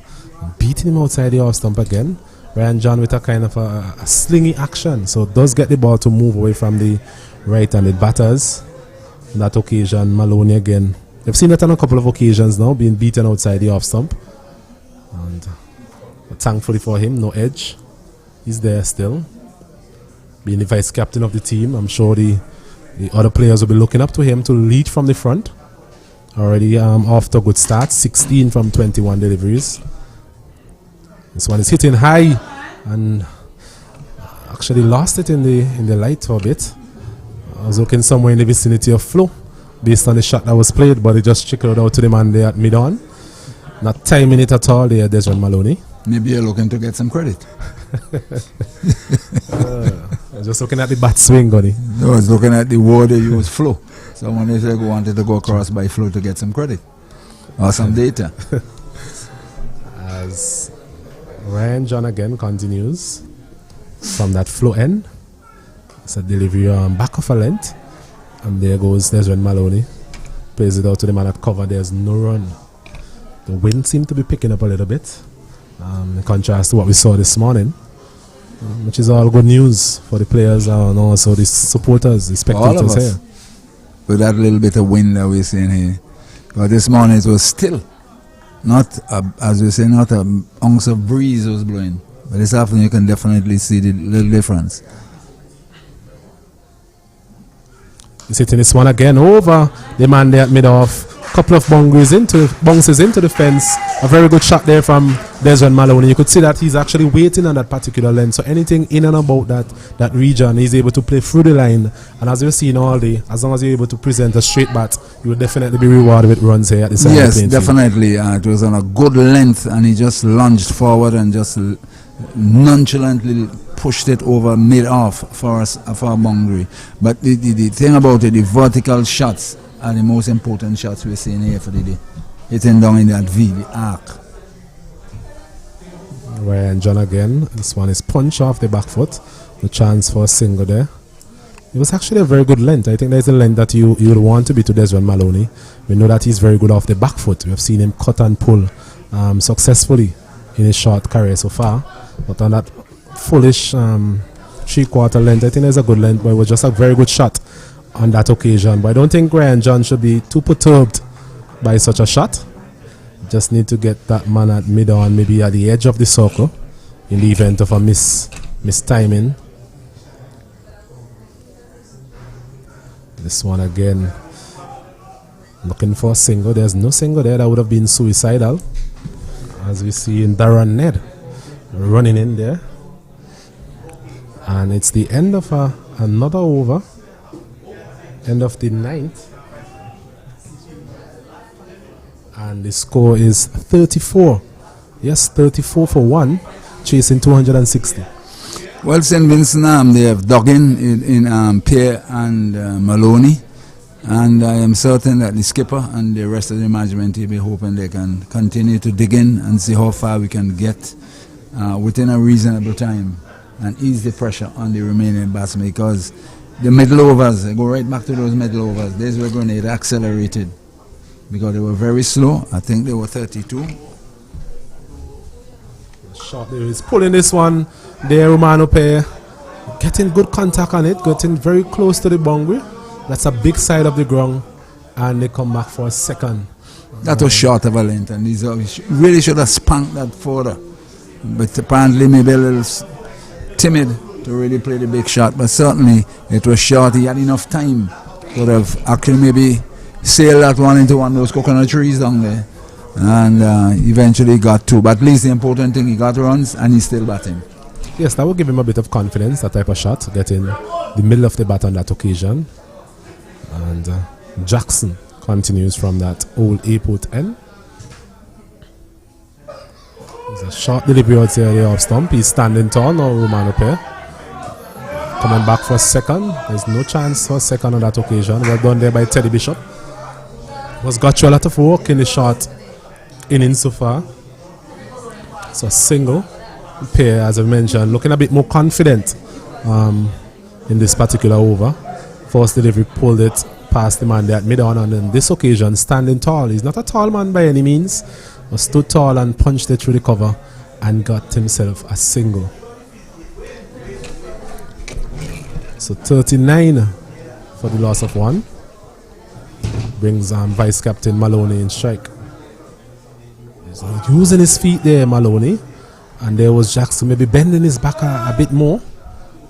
Beating him outside the off stump again. Ryan John with a kind of a slingy action, so does get the ball to move away from the right-handed batters. On that occasion, Maloney again. They've seen that on a couple of occasions now, being beaten outside the off stump. And thankfully for him, no edge. He's there still. Being the vice captain of the team, I'm sure the other players will be looking up to him to lead from the front. Already off to a good start, 16 from 21 deliveries. This one is hitting high and actually lost it in the light for a bit. I was looking somewhere in the vicinity of Flo based on the shot that was played, but it just trickled out to the man there at mid-on. Not timing it at all there, Desmond Maloney. Maybe you're looking to get some credit. Just looking at the bat swing, Gunny. No, I was looking at the word they use, Flo. Someone wanted to go across by Flo to get some credit or some data. As Ryan John again continues from that Flo end. It's a delivery back of a length. And there goes Desmond Maloney. Plays it out to the man at cover. There's no run. The wind seemed to be picking up a little bit. In contrast to what we saw this morning. Which is all good news for the players and also the supporters, the spectators here. With that little bit of wind that we're seeing here. But this morning it was still. Not, as we say, not an ounce of breeze was blowing. But this afternoon you can definitely see the little difference. He's hitting this one again over the man there at mid-off. Couple of bounces into the fence. A very good shot there from Desmond Maloney. You could see that he's actually waiting on that particular length. So anything in and about that region, he's able to play through the line. And as we've seen all day, as long as you're able to present a straight bat, you will definitely be rewarded with runs here at the side. Yes, definitely. It was on a good length, and he just lunged forward and just nonchalantly pushed it over mid-off for a boundary. But the thing about it, the vertical shots are the most important shots we're seeing here for the day. Hitting down in that V, the arc. Ryan John again. This one is punch off the back foot. The chance for a single there. It was actually a very good length. I think there's a length that you would want to be to Desmond Maloney. We know that he's very good off the back foot. We have seen him cut and pull successfully in his short career so far. But on that foolish 3/4 length, I think there's a good length, but it was just a very good shot on that occasion. But I don't think Ryan John should be too perturbed by such a shot. Just need to get that man at mid-on, maybe at the edge of the circle in the event of a mistiming. This one again, looking for a single. There's no single there. That would have been suicidal, as we see in Darren Ned running in there. And it's the end of another over. End of the 9th. And the score is 34. Yes, 34 for 1, chasing 260. Well, St. Vincent, they have dug in Pierre and Maloney. And I am certain that the skipper and the rest of the management will be hoping they can continue to dig in and see how far we can get within a reasonable time and ease the pressure on the remaining batsmen, because the middle overs, I go right back to those middle overs. These were Grenada accelerated because they were very slow. I think they were 32. Shot there is pulling this one there, Romano Pair. Getting good contact on it, getting very close to the boundary. That's a big side of the ground. And they come back for a second. That was short of a length, and he really should have spanked that further. But apparently maybe a little timid to really play the big shot, but certainly it was short. He had enough time to have actually maybe sailed that one into one of those coconut trees down there, and eventually got two. But at least the important thing, he got runs and he's still batting. Yes, that will give him a bit of confidence, that type of shot, getting the middle of the bat on that occasion. And Jackson continues from that old airport end. There's a short delivery out here, the off stump. He's standing tall now, Romano Pair. Coming back for a second. There's no chance for a second on that occasion. Well done there by Teddy Bishop. Was got you a lot of work in the short inning so far. So single. Pair, as I mentioned, looking a bit more confident in this particular over. First delivery pulled it past the man there at mid-on, and on this occasion standing tall. He's not a tall man by any means, but stood tall and punched it through the cover and got himself a single. So 39 for the loss of 1. Brings Vice Captain Maloney in strike. He's using his feet there, Maloney. And there was Jackson maybe bending his back a bit more.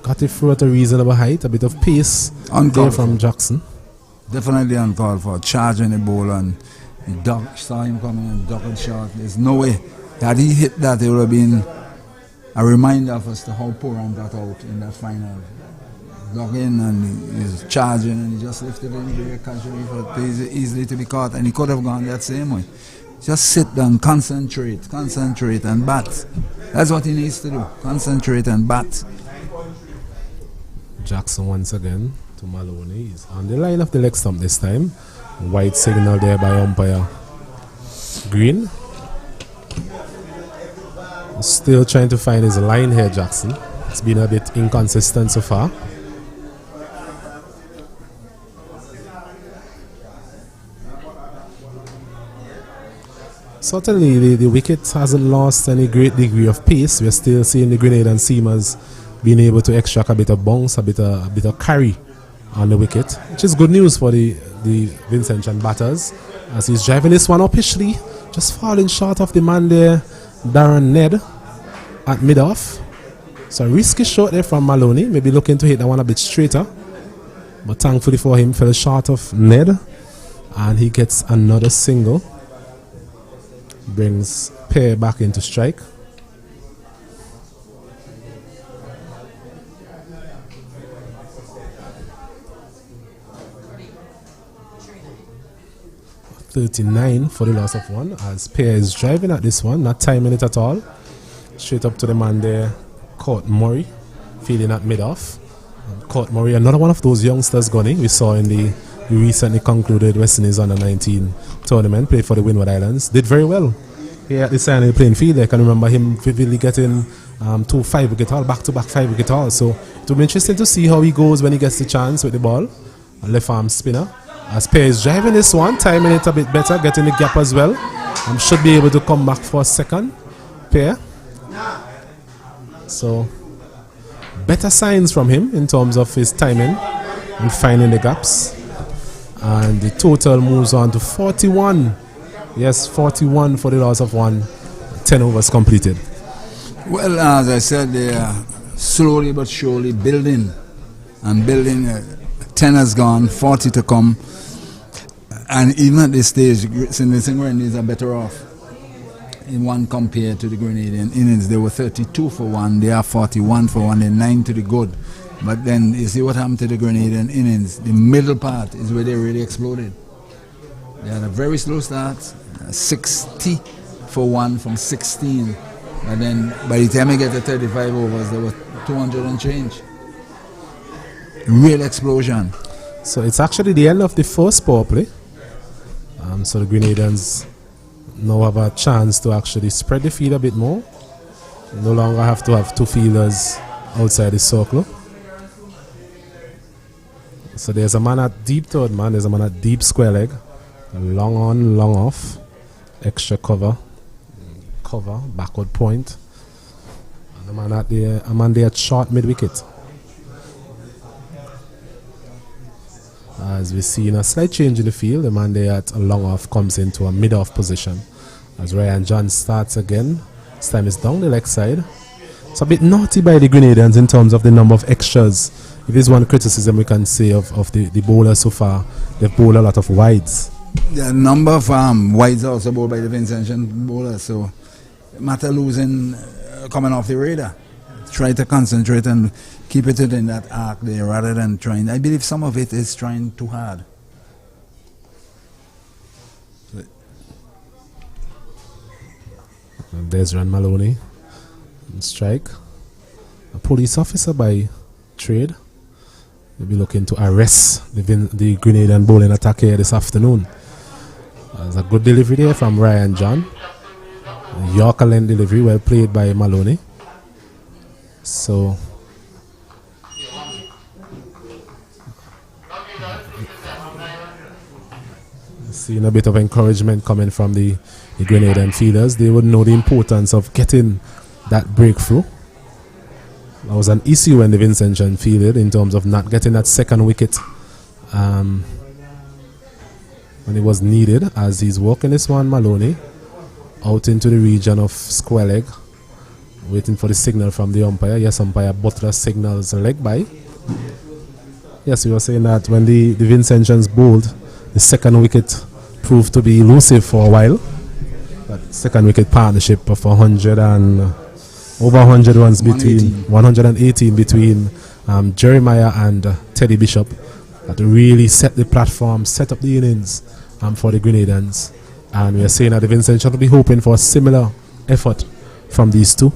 Got it through at a reasonable height. A bit of pace there from Jackson. Definitely uncalled for. Charging the ball, and he saw him coming and ducked short. There's no way. Had he hit that, it would have been a reminder of us to how Puran got out in that final. Dug in and he's charging, and he just lifted it very casually for easily to be caught, and he could have gone that same way. Just sit down, concentrate and bat. That's what he needs to do. Concentrate and bat. Jackson once again to Maloney. He's on the line of the leg stump this time. White signal there by umpire Green. Still trying to find his line here, Jackson. It's been a bit inconsistent so far. Certainly, the wicket hasn't lost any great degree of pace. We're still seeing the Grenadian seamers being able to extract a bit of bounce, a bit of carry on the wicket, which is good news for the Vincentian batters. As he's driving this one up initially, just falling short of the man there, Darren Ned, at mid-off. So a risky shot there from Maloney, maybe looking to hit that one a bit straighter. But thankfully for him, fell short of Ned, and he gets another single. Brings Pair back into strike. .39 for the loss of one, as Pair is driving at this one, not timing it at all. Straight up to the man there, Court Murray, feeling at mid-off. Court Murray, another one of those youngsters, Gunny, we saw in the recently concluded West Indies Under-19 tournament, played for the Windward Islands, did very well here at the Sion Hill playing field. I can remember him vividly getting 2 5-wicket haul, back-to-back 5-wicket haul. So it will be interesting to see how he goes when he gets the chance with the ball. A left arm spinner. As Pair is driving this one, timing it a bit better, getting the gap as well. Should be able to come back for a second. Pair. So better signs from him in terms of his timing and finding the gaps. And the total moves on to 41. Yes, 41 for the loss of one. 10 overs completed. Well, as I said, they are slowly but surely building and building. 10 has gone, 40 to come. And even at this stage, St. Vincent Grenadians are better off in one compared to the Grenadian innings. They were 32 for one, they are 41 for one, they're 9 to the good. But then you see what happened to the Grenadian innings. The middle part is where they really exploded. They had a very slow start, 60 for one from 16. And then by the time they get to 35 overs, there were 200 and change. Real explosion. So it's actually the end of the first power play. So the Grenadians now have a chance to actually spread the field a bit more. No longer have to have 2 fielders outside the circle. So there's a man at deep third man, there's a man at deep square leg. Long on, long off. Extra cover, backward point. And a man there at short mid wicket. As we see in a slight change in the field, the man there at a long off comes into a mid off position. As Ryan John starts again, this time it's down the leg side. It's a bit naughty by the Grenadians in terms of the number of extras. It is one criticism we can say of the bowlers so far. They've bowled a lot of wides. The number of wides are also bowled by the Vincentian bowlers, so matter losing coming off the radar. Try to concentrate and keep it in that arc there rather than trying. I believe some of it is trying too hard. And there's Ran Maloney on strike. A police officer by trade. They'll be looking to arrest the Grenadian bowling attack here this afternoon. There's a good delivery there from Ryan John. A Yorker length delivery, well played by Maloney. So seeing a bit of encouragement coming from the Grenadian fielders. They would know the importance of getting that breakthrough. That was an issue when the Vincentian fielded in terms of not getting that second wicket when it was needed, as he's walking this one, Maloney, out into the region of square leg, waiting for the signal from the umpire. Yes, umpire Butler signals a leg by. Yes, we were saying that when the Vincentians bowled, the second wicket proved to be elusive for a while. That second wicket partnership of 100 and over 100 runs between 118 between Jeremiah and Teddy Bishop, that really set the platform, set up the innings for the Grenadians. And we are saying that the Vincentians will be hoping for a similar effort from these two.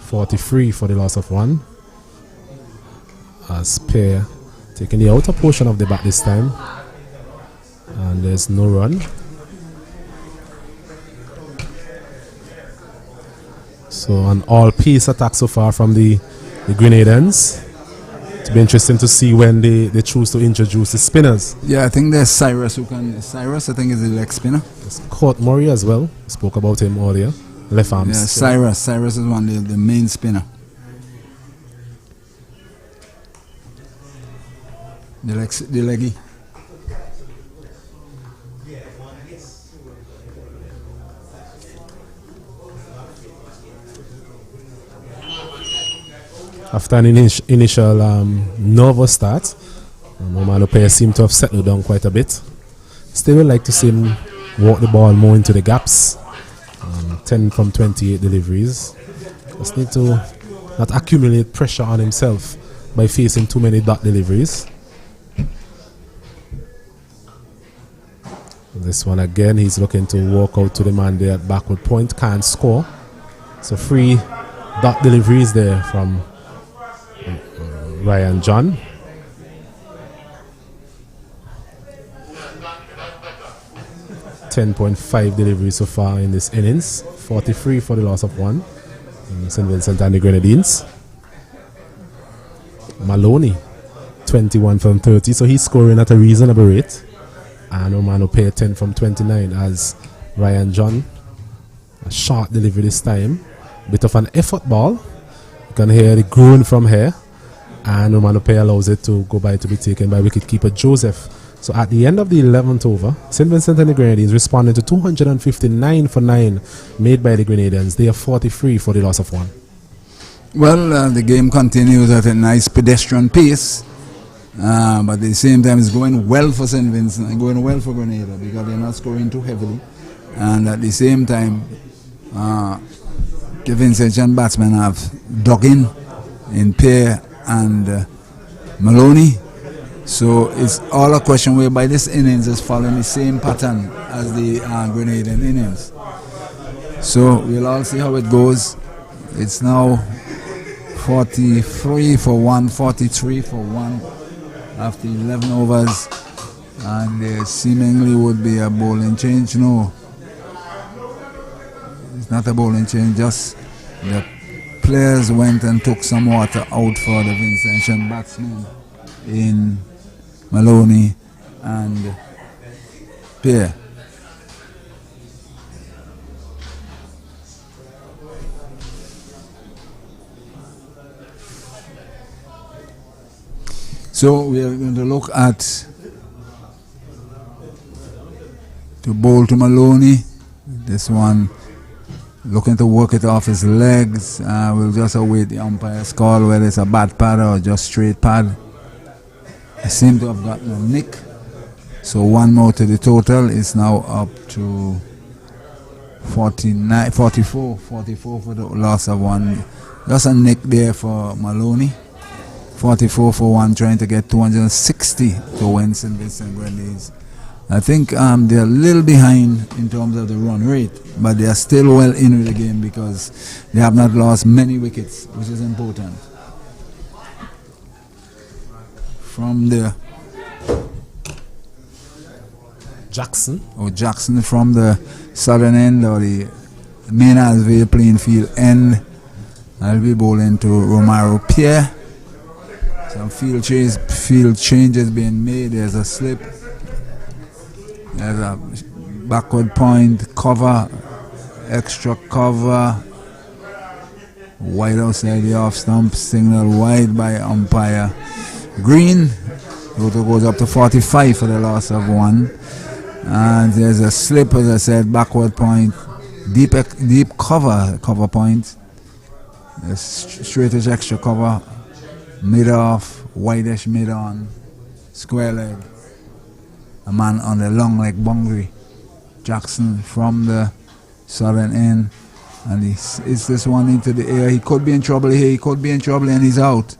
43 for the loss of one. As Pair taking the outer portion of the bat this time. And there's no run. So an all-pace attack so far from the Grenadians. It'll be interesting to see when they choose to introduce the spinners. Yeah, I think there's Cyrus Cyrus, I think, is the leg spinner. There's Court Murray as well. Spoke about him earlier. Left arm. Yeah, Cyrus is one of the main spinner. The leggy. After an initial nervous start, Omano players seem to have settled down quite a bit. Still would like to see him walk the ball more into the gaps. 10 from 28 deliveries. Just need to not accumulate pressure on himself by facing too many dot deliveries. This one again, he's looking to walk out to the man there at backward point, can't score. So 3 dot deliveries there from Ryan John. .5 deliveries so far in this innings. 43 for the loss of 1. St. Vincent and the Grenadines. Maloney, 21 from 30, so he's scoring at a reasonable rate. And Omano Pay 10 from 29 as Ryan John. A short delivery this time. Bit of an effort ball. You can hear the groan from here. And Omano Pay allows it to go by to be taken by wicketkeeper Joseph. So at the end of the 11th over, St. Vincent and the Grenadines responded to 259 for 9 made by the Grenadians. They are 43 for the loss of 1. Well, the game continues at a nice pedestrian pace. But at the same time, it's going well for St. Vincent and going well for Grenada because they're not scoring too heavily. And at the same time, the Vincentian batsmen have dug in Pear and Maloney. So it's all a question whereby this innings is following the same pattern as the Grenadian innings. So we'll all see how it goes. It's now 43 for 1, 43 for 1 after 11 overs. And there seemingly would be a bowling change. No, it's not a bowling change, just the players went and took some water out for the Vincentian batsmen in Maloney and Pierre. So we are going to look at to bowl to Maloney. This one looking to work it off his legs. We'll just await the umpire's call whether it's a bad pad or just straight pad. I seem to have gotten a nick. So one more to the total. It's now up to 44 for the loss of 1. Just a nick there for Maloney. 44 for 1, trying to get 260 to win St. Vincent Grenadines. I think they're a little behind in terms of the run rate, but they are still well in with the game because they have not lost many wickets, which is important. From the Jackson from the southern end or the main Asvale playing field end. I'll be bowling to Romaro Pierre. Some field changes being made. There's a slip. There's a backward point, cover, extra cover. Wide outside the off stump, signal wide by umpire Green. Total goes up to 45 for the loss of 1. And there's a slip, as I said, backward point, deep cover point. Straightish extra cover, mid off, wideish mid on, square leg. A man on the long leg boundary. Jackson from the southern end. And it's this one into the air. He could be in trouble here, he could be in trouble, and he's out.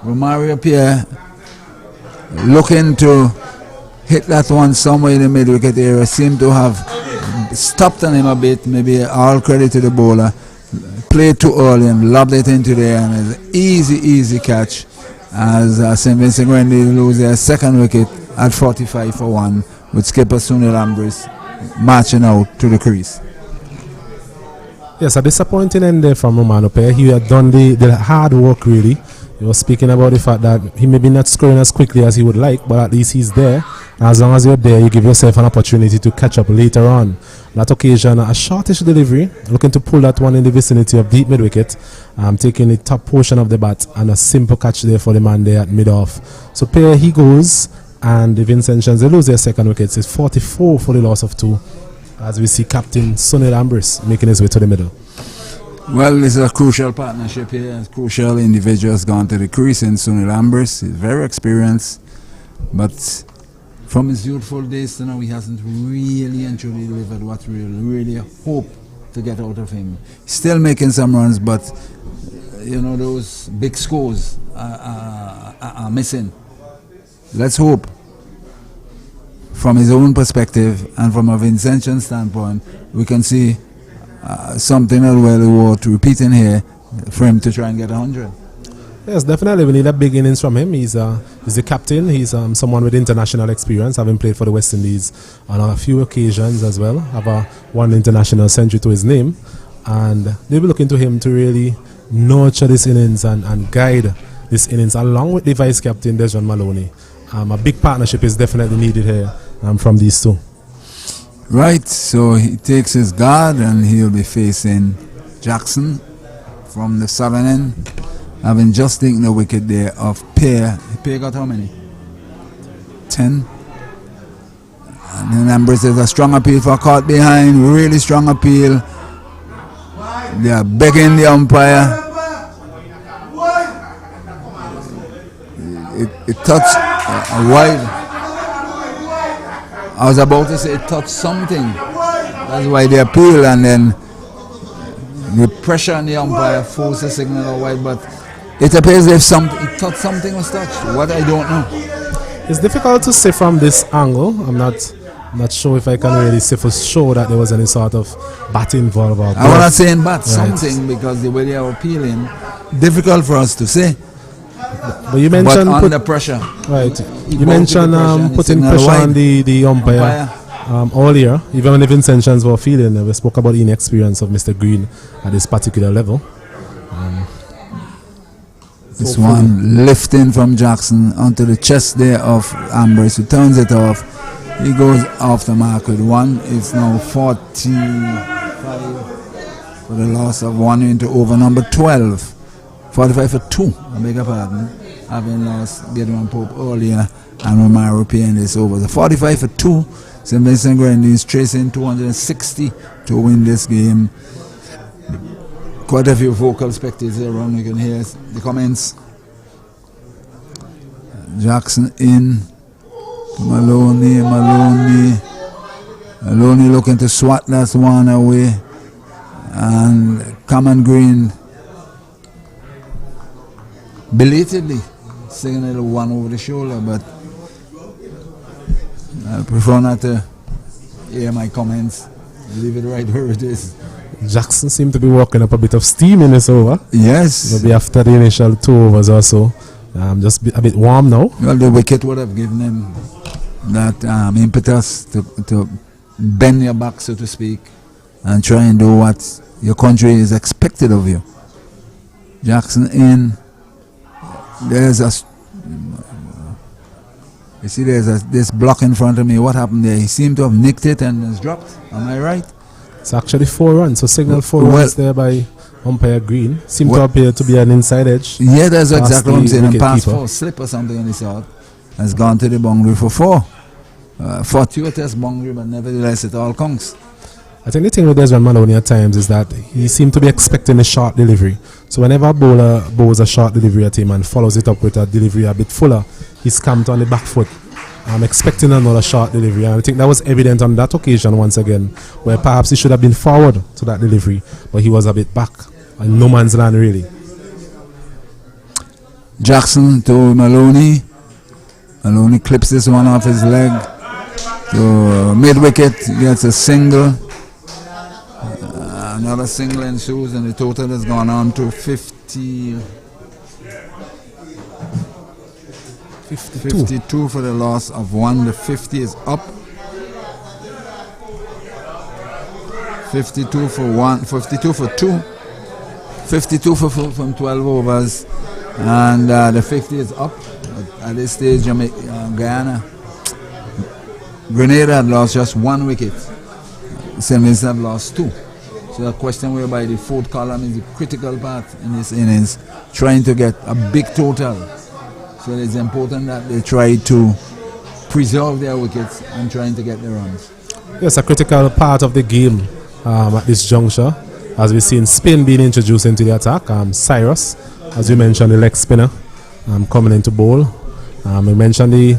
Romario Pierre looking to hit that one somewhere in the mid wicket area. Seemed to have stopped on him a bit. Maybe all credit to the bowler. Played too early and lobbed it into there, and it's an easy catch as St. Vincent Grenadines lose their second wicket at 45 for 1 with skipper Sunil Ambris marching out to the crease. Yes, a disappointing end there from Romano Pay. He had done the hard work really He was speaking about the fact that he may be not scoring as quickly as he would like, but at least he's there. As long as you're there, you give yourself an opportunity to catch up later on. That occasion, a shortish delivery, looking to pull that one in the vicinity of deep mid-wicket, taking the top portion of the bat, and a simple catch there for the man there at mid-off. So here he goes, and the Vincentians, they lose their second wicket. It's 44 for the loss of 2, as we see Captain Sunil Ambrose making his way to the middle. Well, this is a crucial partnership here. A crucial individual has gone to the crease in Sunil Ambrose. He's very experienced, but from his youthful days to now, he hasn't really and truly delivered what we really hope to get out of him. He's still making some runs, but you know, those big scores are missing. Let's hope, from his own perspective and from a Vincentian standpoint, we can see something that well worth repeating here for him to try and get 100. Yes, definitely. We need a big innings from him. He's the captain. He's someone with international experience, having played for the West Indies on a few occasions as well. Have one international century to his name. And they'll be looking to him to really nurture this innings and guide this innings along with the vice captain, Desmond Maloney. A big partnership is definitely needed here from these two. Right, so he takes his guard and he'll be facing Jackson from the southern end, having just taken the wicket there of Pear. Pear got how many? 10. And then Ambrose is a strong appeal for caught behind, really strong appeal. They are begging the umpire. It touched wide. I was about to say it touched something. That's why they appeal, and then the pressure on the umpire forced the signal out wide. But it appears if it touched something was touched. What I don't know. It's difficult to say from this angle. I'm not sure if I can really say for sure that there was any sort of bat involved. I'm not saying bat, something, because the way they are appealing, difficult for us to say. But you mentioned under pressure. Right. You mentioned putting pressure on the umpire earlier. Even when the Vincentians were feeling, we spoke about the inexperience of Mr. Green at this particular level. This one lifting from Jackson onto the chest there of Ambrose, who turns it off. He goes off the mark with 1. It's now 45 for the loss of 1 into over number 12. 45 for 2, I beg your pardon, having lost Gedwin Pope earlier and Romero paying this over. So 45 for 2, St. Vincent Grenadines tracing 260 to win this game. Quite a few vocal spectators around, you can hear the comments. Jackson in, Maloney looking to swat that one away, and Common Green belatedly singing a little one over the shoulder, but I prefer not to hear my comments. Leave it right where it is. Jackson seemed to be working up a bit of steam in this over. Yes. Maybe after the initial 2 overs or so. Just a bit warm now. Well, the wicket would have given him that impetus to bend your back, so to speak, and try and do what your country is expected of you. Jackson in. There's this block in front of me. What happened there? He seemed to have nicked it and it's dropped. Am I right? It's actually 4 runs. So signal 4 runs there by umpire Green. Seemed to appear to be an inside edge. Yeah, that's exactly what I'm saying. And pass 4, slip or something on the sort, has gone to the boundary for 4. Fortuitous boundary, but nevertheless it all counts. I think the thing with Desmond Maloney at times is that he seemed to be expecting a short delivery. So whenever a bowler bowls a short delivery at him and follows it up with a delivery a bit fuller, he's camped on the back foot. I'm expecting another short delivery, and I think that was evident on that occasion once again, where perhaps he should have been forward to that delivery, but he was a bit back, and no man's land really. Jackson to Maloney. Maloney clips this one off his leg. To mid-wicket, gets a single. Another single ensues, and the total has gone on to 52 for the loss of 1. The 50 is up. 52 for 1, 52 for 2, 52 from 12 overs. And the 50 is up. At this stage, Guyana. Grenada had lost just 1 wicket. St. Vincent have lost 2. So the question whereby the fourth column is the critical part in this innings, trying to get a big total. So it's important that they try to preserve their wickets and trying to get the runs. Yes, a critical part of the game at this juncture, as we've seen Spain being introduced into the attack. Cyrus, as you mentioned, the leg spinner, coming into bowl. We mentioned the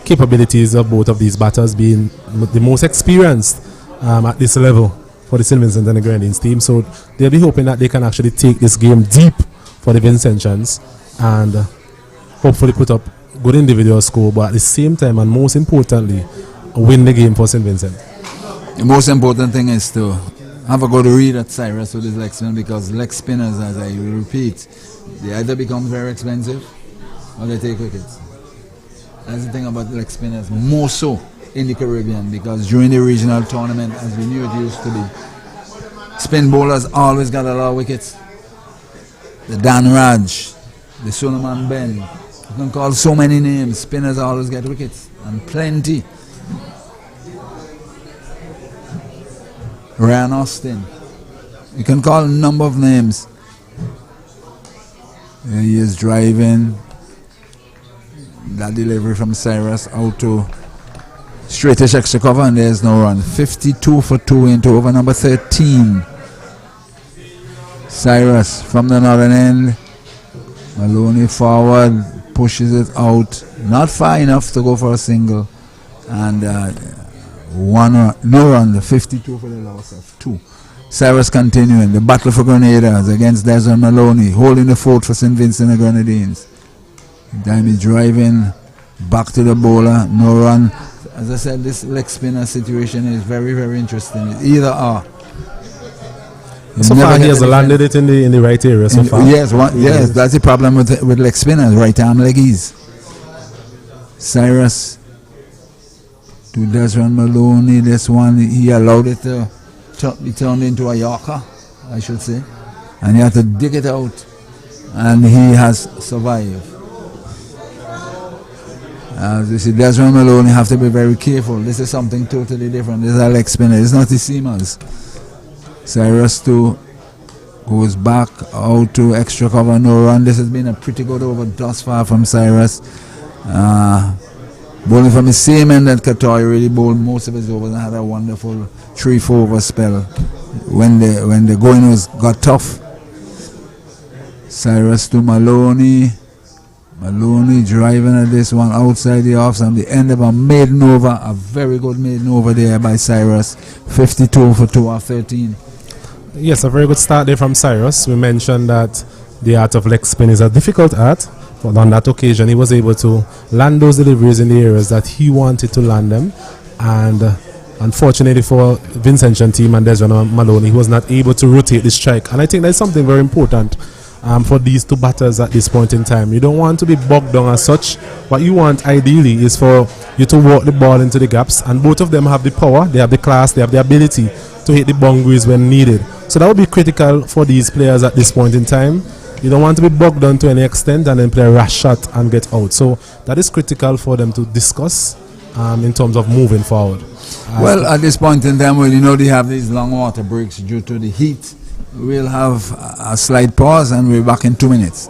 capabilities of both of these batters being the most experienced at this level for the St. Vincent and the Grenadines team. So they'll be hoping that they can actually take this game deep for the Vincentians and hopefully put up good individual score, but at the same time and most importantly, win the game for St. Vincent. The most important thing is to have a good read at Cyrus with his leg spin, because leg spinners, as I will repeat, they either become very expensive or they take wickets. That's the thing about leg spinners, more so in the Caribbean, because during the regional tournament, as we knew it used to be, spin bowlers always got a lot of wickets. The Dan Raj, the Solomon Ben, you can call so many names, spinners always get wickets, and plenty. Ryan Austin, you can call a number of names. There he is driving. That delivery from Cyrus out to straightish extra cover, and there's no run. 52 for 2 into over number 13. Cyrus from the northern end. Maloney forward, pushes it out. Not far enough to go for a single. And no run, the 52 for the loss of 2. Cyrus continuing. The battle for Grenada against Desmond Maloney, holding the fort for St. Vincent and the Grenadines. Dimey driving back to the bowler, no run. As I said, this leg spinner situation is very, very interesting. Either or. So far he has landed it in the right area so far. Yes, that's the problem with leg spinners, right arm leggies. Cyrus to Desmond Maloney. This one, he allowed it to be turned into a Yorker, I should say. And he had to dig it out. And he has survived. As you see, Desmond Maloney have to be very careful. This is something totally different. This is a leg spinner. It's not the seamers. Cyrus too goes back out to extra cover, no run. This has been a pretty good over thus far from Cyrus. Bowling from the same end that Qatar really bowled most of his overs and had a wonderful 3-4 over spell when the going got tough. Cyrus to Maloney. Maloney driving at this one outside the offs, and the end of a maiden over, a very good maiden over there by Cyrus. 52 for 2 off 13. Yes, a very good start there from Cyrus. We mentioned that the art of leg spin is a difficult art, but on that occasion he was able to land those deliveries in the areas that he wanted to land them, and unfortunately for Vincentian team and Desmond Maloney, he was not able to rotate the strike, and I think that's something very important for these two batters at this point in time. You don't want to be bogged down as such. What you want ideally is for you to walk the ball into the gaps, and both of them have the power, they have the class, they have the ability to hit the boundaries when needed. So that would be critical for these players at this point in time. You don't want to be bogged down to any extent and then play a rash shot and get out. So that is critical for them to discuss in terms of moving forward. Well, at this point in time, they have these long water breaks due to the heat. We'll have a slight pause and we're back in 2 minutes.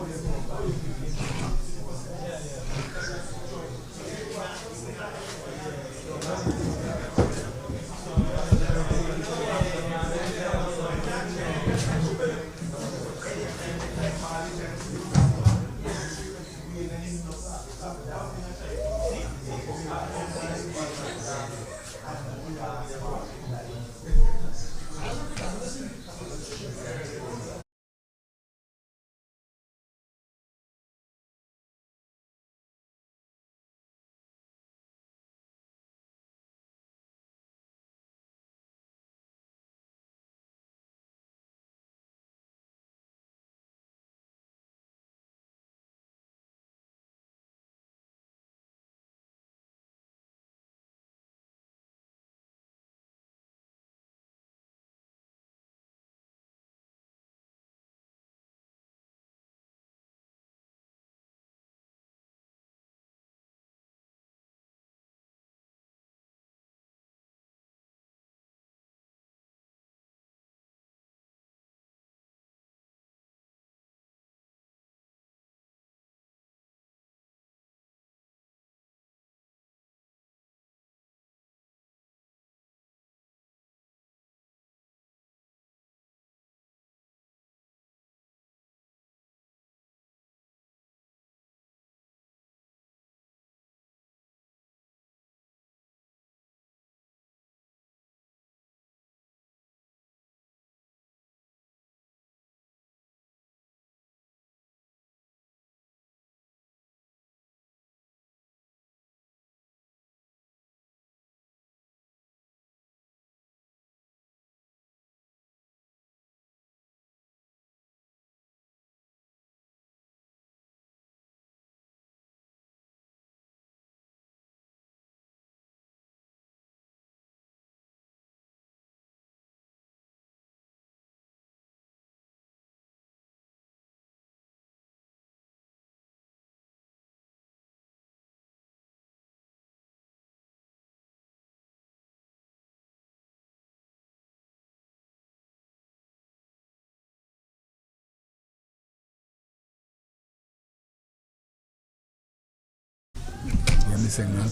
signal.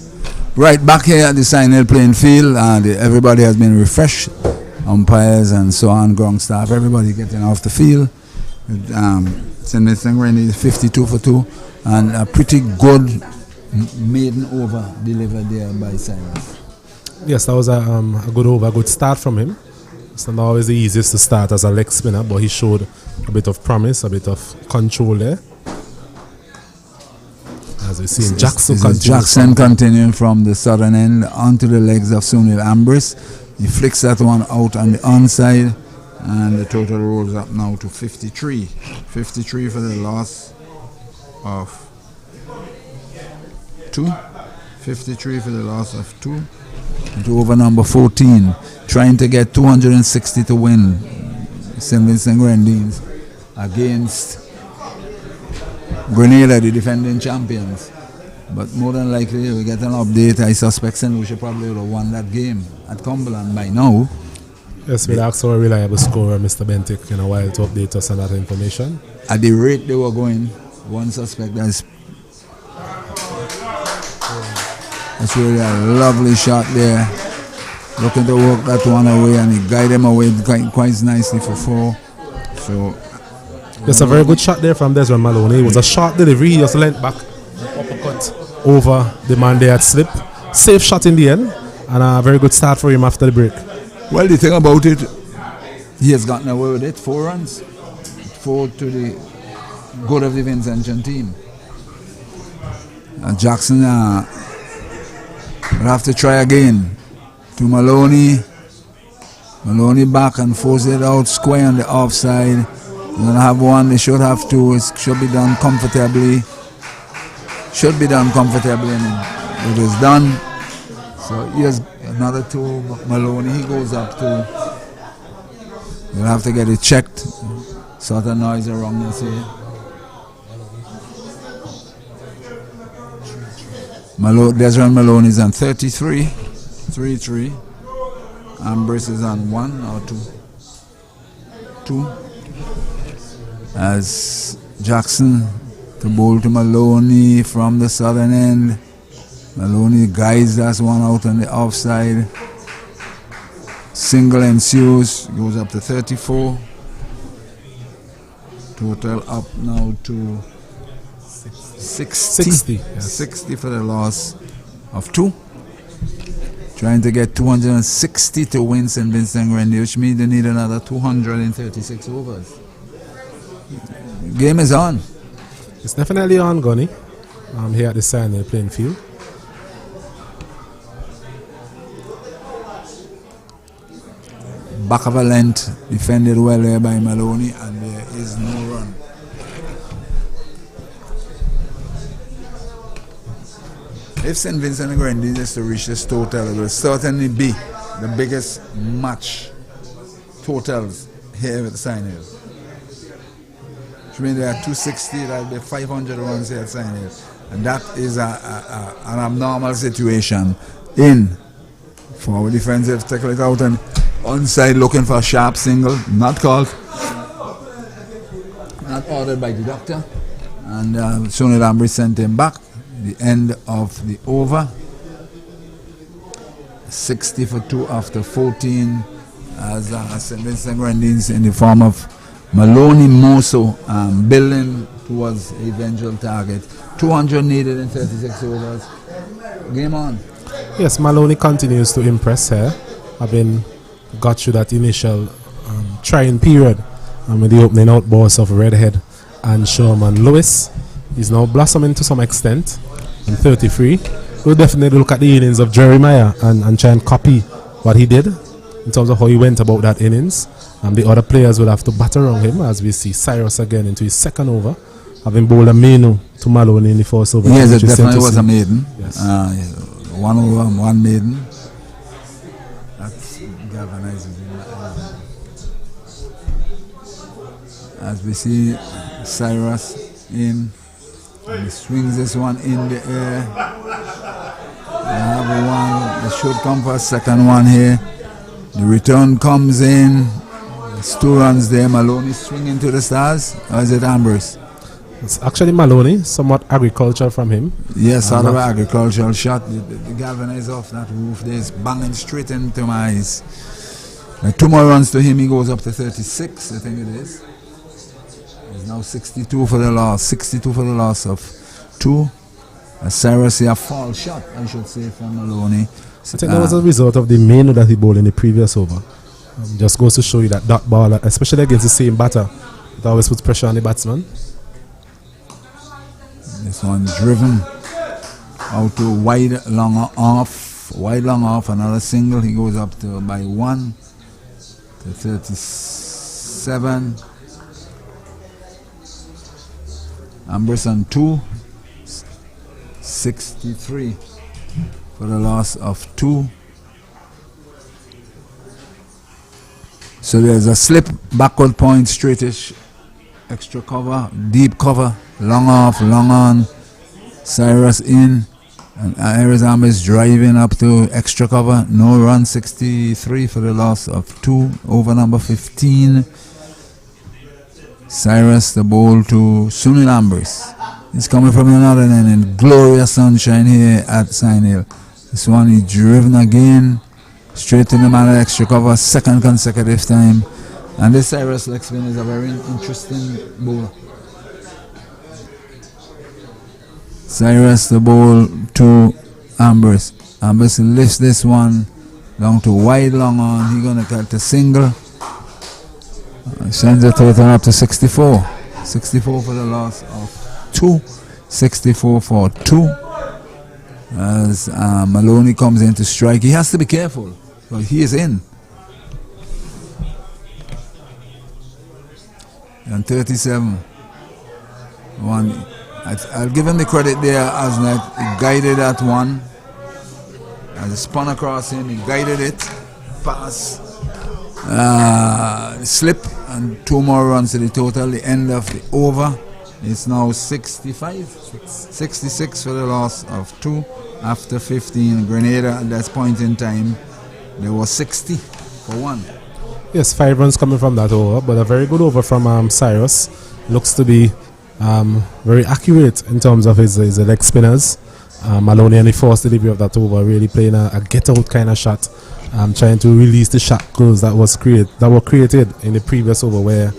Right, back here at the Sion Hill playing field, everybody has been refreshed. Umpires and so on, ground staff, everybody getting off the field. St. Vincent Grenadines 52 for 2, and a pretty good maiden over delivered there by Cyrus. Yes, that was a good over, a good start from him. It's not always the easiest to start as a leg spinner, but he showed a bit of promise, a bit of control there. As we see Jackson continuing from the southern end onto the legs of Sunil Ambrose. He flicks that one out on the onside, and the total rolls up now to 53. 53 for the loss of 2. 53 for the loss of 2. To over number 14, trying to get 260 to win. St. Vincent Grenadines against Grenada, the defending champions. But more than likely, we get an update. I suspect St. Lucia probably would have won that game at Cumberland by now. Yes, we'll ask our reliable scorer, Mr. Bentic, in a while to update us on that information. At the rate they were going, one suspect that's really a lovely shot there. Looking to work that one away, and he guided him away quite nicely for 4. So, it's a very good shot there from Desmond Maloney. It was a short delivery. He just leant back, uppercut over the man there at slip. Safe shot in the end, and a very good start for him after the break. Well, the thing about it, he has gotten away with it. 4 runs. 4 to the good of the Vincentian team. Jackson will have to try again. To Maloney. Maloney back and force it out square on the offside. They're going to have one. They should have 2. It should be done comfortably. Should be done comfortably, and it is done. So here's another 2. Maloney, he goes up to. You'll have to get it checked. Sort of noise around this here. Desmond Maloney is on 33. 3-3. Ambrose is on 1 or 2. 2. As Jackson to bowl to Maloney from the southern end. Maloney guides that one out on the offside. Single ensues, goes up to 34. Total up now to 60. Yes. 60 for the loss of 2. Trying to get 260 to win St. Vincent Grenadines, which means they need another 236 overs. Game is on. It's definitely on, Gunny. Here at the Sion Hill playing field. Back of a length, defended well there by Maloney, and there is no run. If St. Vincent and Grenadines is to reach this total, it will certainly be the biggest match totals here at the Sion Hill. Which means there are 260, that will be 500 runs here at Sion Hill. And that is an abnormal situation in forward defensive, tackle it out and onside looking for a sharp single, not called, not ordered by the doctor. And Sunil Ambrose sent him back. The end of the over. 60 for 2 after 14 as St. Vincent Grenadines in the form of Maloney Moso building towards the eventual target. 200 needed in 36 overs. Game on. Yes, Maloney continues to impress here. Having got through that initial trying period with the opening outbursts of Redhead and Sherman Lewis. He's now blossoming to some extent. And 33. We'll definitely look at the innings of Jeremiah and try and copy what he did in terms of how he went about that innings. And the other players will have to batter around him as we see Cyrus again into his second over, having bowled a maiden to Maloney in the first over. Yes, it definitely was a maiden. Yes. 1 over, 1 maiden. That's galvanizing. As we see Cyrus in. And he swings this one in the air. Another one. The should come for a second one here. The return comes in. There's 2 runs there. Maloney swinging to the stars. Or is it Ambrose? It's actually Maloney, somewhat agricultural from him. Yes, sort of agricultural shot. The galvanize off that roof there is banging straight into my eyes. 2 more runs to him, he goes up to 36, I think it is. He's now 62 for the loss. 62 for the loss of 2. Cyrus, a fall shot, I should say, from Maloney. I think that was a result of the main that he bowled in the previous over. Just goes to show you that dot ball, especially against the same batter, it always puts pressure on the batsman. This one driven out to wide long off, another single. He goes up to by 1 to 37. Amberson 2, 63 for the loss of 2. So there's a slip, backward point, straightish, extra cover, deep cover, long off, long on. Cyrus in, and Iris Amber's driving up to extra cover. No run, 63 for the loss of 2. Over number 15. Cyrus, the ball to Sunil Ambers. He's coming from another end in glorious sunshine here at Sion Hill. This one he driven again. Straight to the man at extra cover, second consecutive time. And this Cyrus leg spin is a very interesting bowler. Cyrus, the ball to Ambers. Ambers lifts this one down to wide long on. He's going to cut a single. Sends the total up to 64. 64 for the loss of 2. 64 for 2. As Maloney comes in to strike. He has to be careful. Well, he is in. And 37. One. I'll give him the credit there, Asnet. He guided that one. As it spun across him, he guided it. Pass. Slip. And 2 more runs to the total. The end of the over. It's now 65. 66 for the loss of 2. After 15. Grenada at that point in time, there was 60 for 1. Yes, 5 runs coming from that over, but a very good over from Cyrus. Looks to be very accurate in terms of his leg spinners. Maloney and the first delivery of that over, really playing a get-out kind of shot, trying to release the shot goals that were created in the previous over where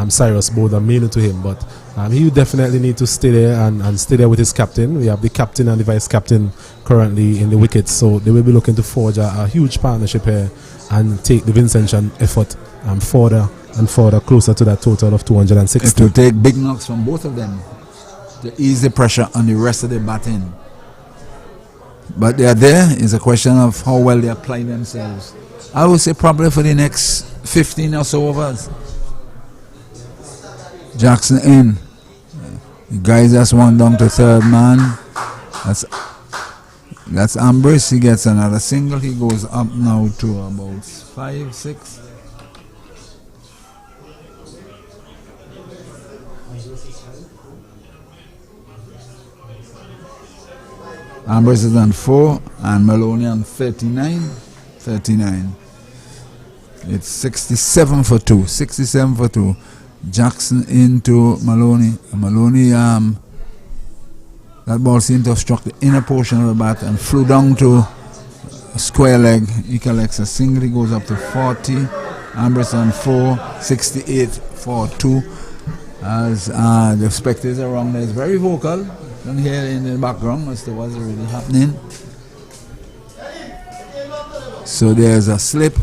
Cyrus bowled a mail to him. But he would definitely need to stay there and stay there with his captain. We have the captain and the vice captain currently in the wickets, so they will be looking to forge a huge partnership here and take the Vincent effort further and further closer to that total of 260. It will take big knocks from both of them to ease the pressure on the rest of the batting. But they are there. It's a question of how well they apply themselves. I would say probably for the next 15 or so overs. Jackson in. The guys that's one down to third man. That's Ambers. He gets another single. He goes up now to about 5, 6. Ambers is on 4 and Maloney on 39. It's 67 for 2. 67 for 2. Jackson into Maloney. Maloney, that ball seemed to have struck the inner portion of the bat and flew down to a square leg. He collects a single. He goes up to 40. Ambers on 4. 68 for 2. As the spectators around there is very vocal. You can hear in the background as to what's really happening. So there's a slip.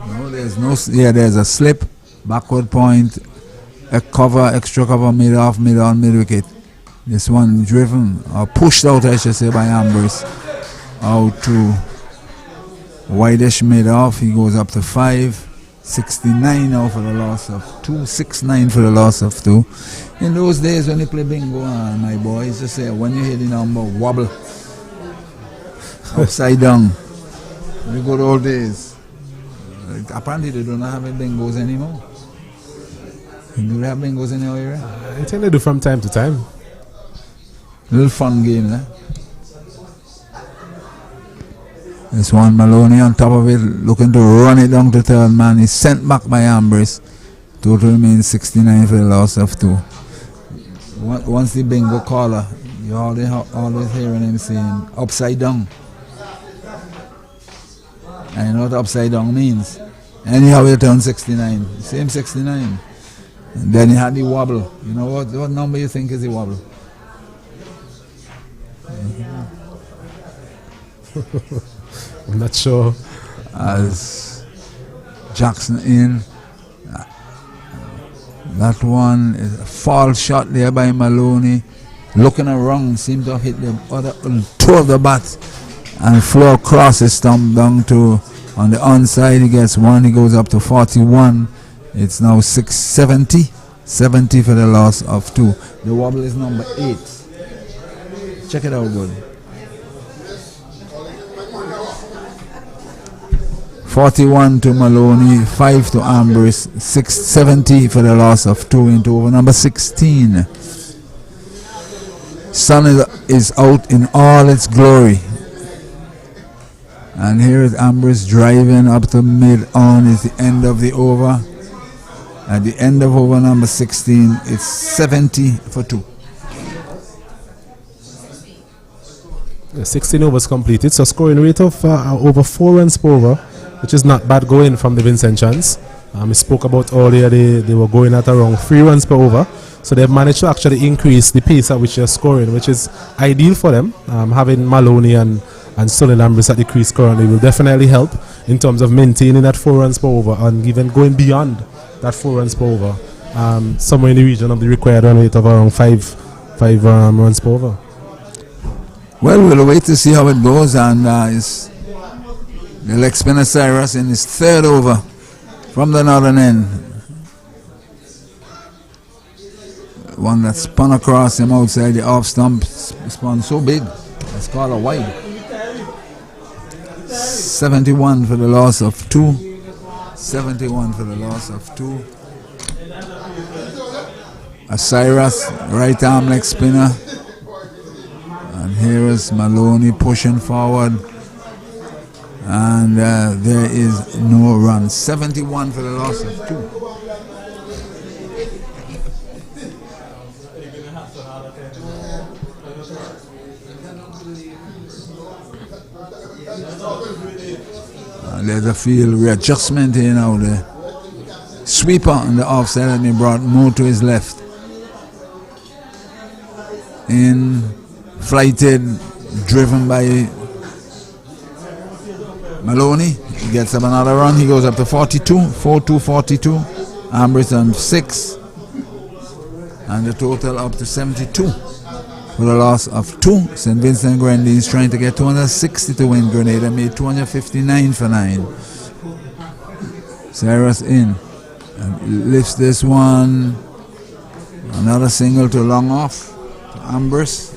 No, there's no. Yeah, there's a slip. Backward point. A cover, extra cover, mid off, mid on, mid wicket. This one driven or pushed out, I should say, by Ambers. Out to wideish mid off. He goes up to 5. 69 now for the loss of 2. 69 for the loss of 2. In those days when you play bingo, my boys, just say when you hear the number wobble upside down. The good old days. Apparently they don't have any bingos anymore. Do they have bingos in your area? I think they do from time to time. Little fun game, eh? This one, Maloney on top of it, looking to run it down to third man. He's sent back by Ambers. Total remains 69 for the loss of 2. Once the bingo caller, you always hearing him saying upside down. And you know what upside down means? Anyhow, you turn 69. Same 69. And then he had the wobble. You know what number you think is the wobble? I'm not sure. As Jackson in. That one is a false shot there by Maloney. Looking around, seemed to have hit the other toe of the bat and floor crosses thumb down to on the onside. He gets one, he goes up to 41. It's now 670. 70 for the loss of 2. The wobble is number 8. Check it out good. 41 to Maloney, 5 to Ambrose, 670 for the loss of 2 into over number 16. Sun is out in all its glory. And here is Ambrose driving up to mid on is the end of the over. At the end of over number 16, it's 70 for 2. 16 overs completed, so scoring rate of over 4 runs per over, which is not bad going from the Vincentians. We spoke about earlier they were going at around 3 runs per over, so they've managed to actually increase the pace at which they're scoring, which is ideal for them. Having Maloney and Sullivan Ambrose at the crease currently will definitely help in terms of maintaining that 4 runs per over and even going beyond that 4 runs per over, somewhere in the region of the required run rate of around 5 runs per over. Well, we'll wait to see how it goes, and the leg spinner Cyrus in his 3rd over from the northern end. One that spun across him outside the off stump, spun so big, it's called a wide. 71 for the loss of 2. 71 for the loss of 2. A Cyrus right arm leg spinner. And here is Maloney pushing forward. And there is no run. 71 for the loss of 2. There's a field readjustment here now. The sweeper on the offside, and he brought Mo to his left. In, flighted, driven by Maloney. He gets up another run. He goes up to 42, 4-2, 42. Ambrose on 6. And the total up to 72 for the loss of 2. St. Vincent Grenadines trying to get 260 to win. Grenada made 259 for 9. Cyrus in and lifts this one. Another single to long off to Ambrose.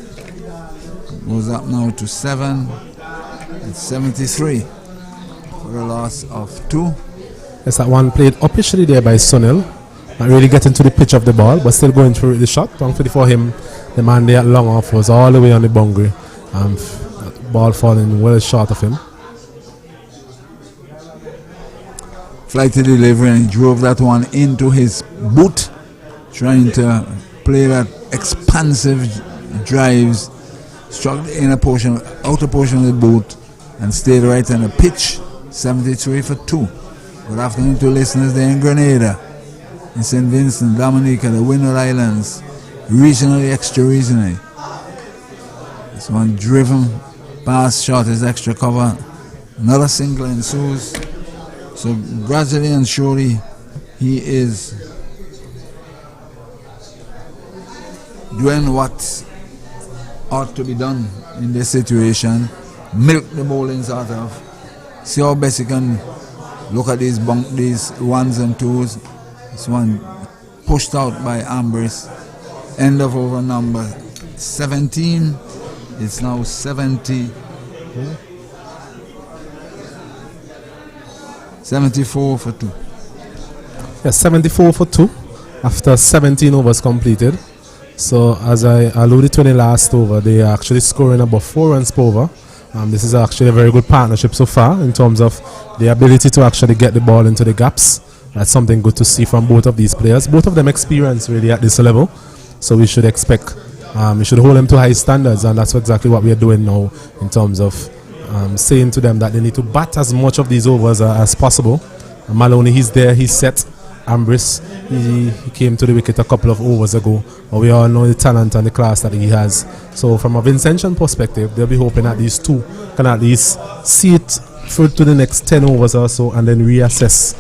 Goes up now to 7. It's 73 for the loss of 2. Yes, that one played officially there by Sunil. Not really getting to the pitch of the ball, but still going through the shot. Thankfully for him, the man there at long off was all the way on the boundary. Ball falling well short of him. Flighted delivery, and he drove that one into his boot, trying to play that expansive drives, struck the inner portion, outer portion of the boot, and stayed right on the pitch. 73 for 2. Good afternoon to listeners there in Grenada, in St. Vincent, Dominica, the Windward Islands, regionally, extra regionally. This one driven pass shot is extra cover. Another single ensues. So gradually and surely he is doing what ought to be done in this situation. Milk the bowling sort of. See how best you can look at these ones and twos. This one pushed out by Ambrose. End of over number 17. It's now 70. 74 for 2. Yes, 74 for 2 after 17 overs completed. So as I alluded to in the last over, they are actually scoring about 4 runs per over. This is actually a very good partnership so far in terms of the ability to actually get the ball into the gaps. That's something good to see from both of these players. Both of them experienced really at this level. So we should expect, we should hold them to high standards, and that's exactly what we are doing now in terms of saying to them that they need to bat as much of these overs as possible. Maloney, he's there, he's set. Ambrose, he came to the wicket a couple of overs ago, but we all know the talent and the class that he has. So from a Vincentian perspective, they'll be hoping that these two can at least see it through to the next 10 overs or so, and then reassess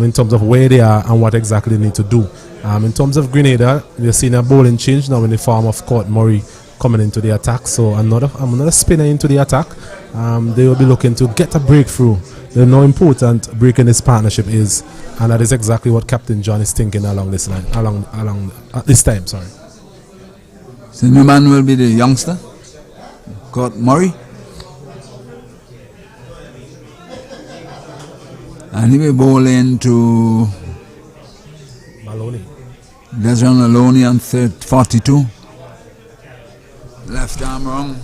in terms of where they are and what exactly they need to do. In terms of Grenada, we're seeing a bowling change now in the form of Court Murray coming into the attack. So another spinner into the attack. They will be looking to get a breakthrough. They know how important breaking this partnership is, and that is exactly what Captain John is thinking along this line, along at this time. Sorry. So new man will be the youngster, Court Murray, and he will bowl into Maloney. Desmond Maloney on 42. Left arm wrong.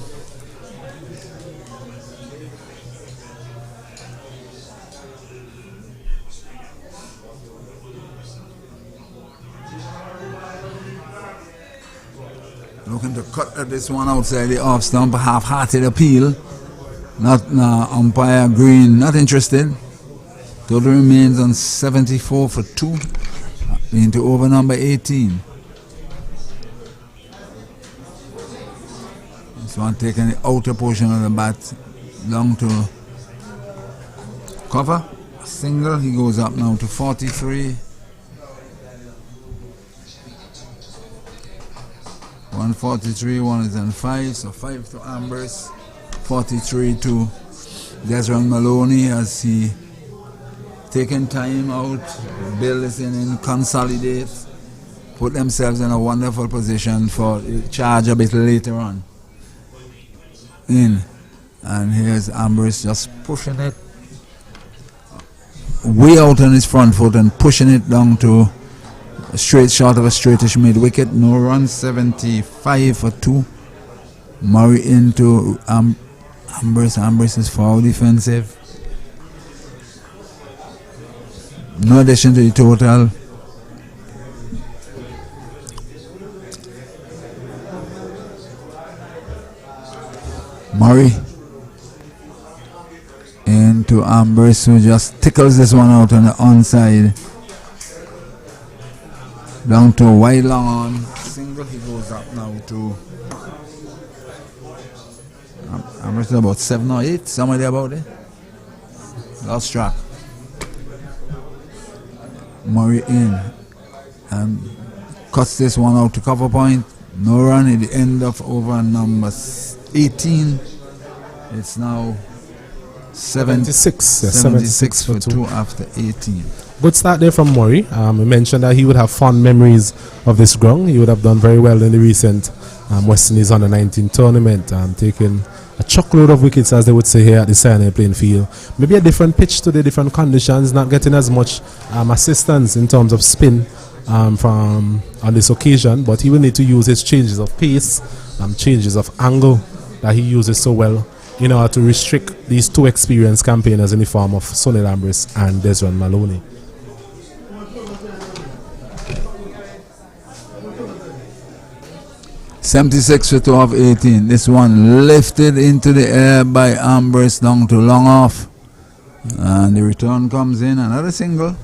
Looking to cut this one outside the off stump, half-hearted appeal. Not umpire Green, not interested. Total remains on 74 for 2 into over number 18. This one taking the outer portion of the bat long to cover. Single, he goes up now to 43. 143, 105, so 5 to Ambrose, 43 to Desmond Maloney as he taking time out, build this in, consolidate, put themselves in a wonderful position for charge a bit later on. And here's Ambrose just pushing it way out on his front foot and pushing it down to a straight shot of a straightish mid wicket. No run, 75 for 2. Murray into Ambrose. Ambrose is foul defensive. No addition to the total. Murray into Ambrose, who just tickles this one out on the onside. Down to a wide long on. Single, he goes up now to Ambrose about 7 or 8, somewhere there about it. Lost track. Murray in and cuts this one out to cover point. No run at the end of over number 18. It's now 76 for 2 after 18. Good start there from Murray. He mentioned that he would have fond memories of this ground. He would have done very well in the recent West Indies Under 19 tournament, taking a chuckload of wickets, as they would say here at the Sion playing field. Maybe a different pitch to the different conditions, not getting as much assistance in terms of spin from on this occasion, but he will need to use his changes of pace, changes of angle that he uses so well in order to restrict these two experienced campaigners in the form of Sunil Ambrose and Desmond Maloney. $76 for 2 of 18. This one lifted into the air by Ambrose down to long off. And the return comes in. Another single.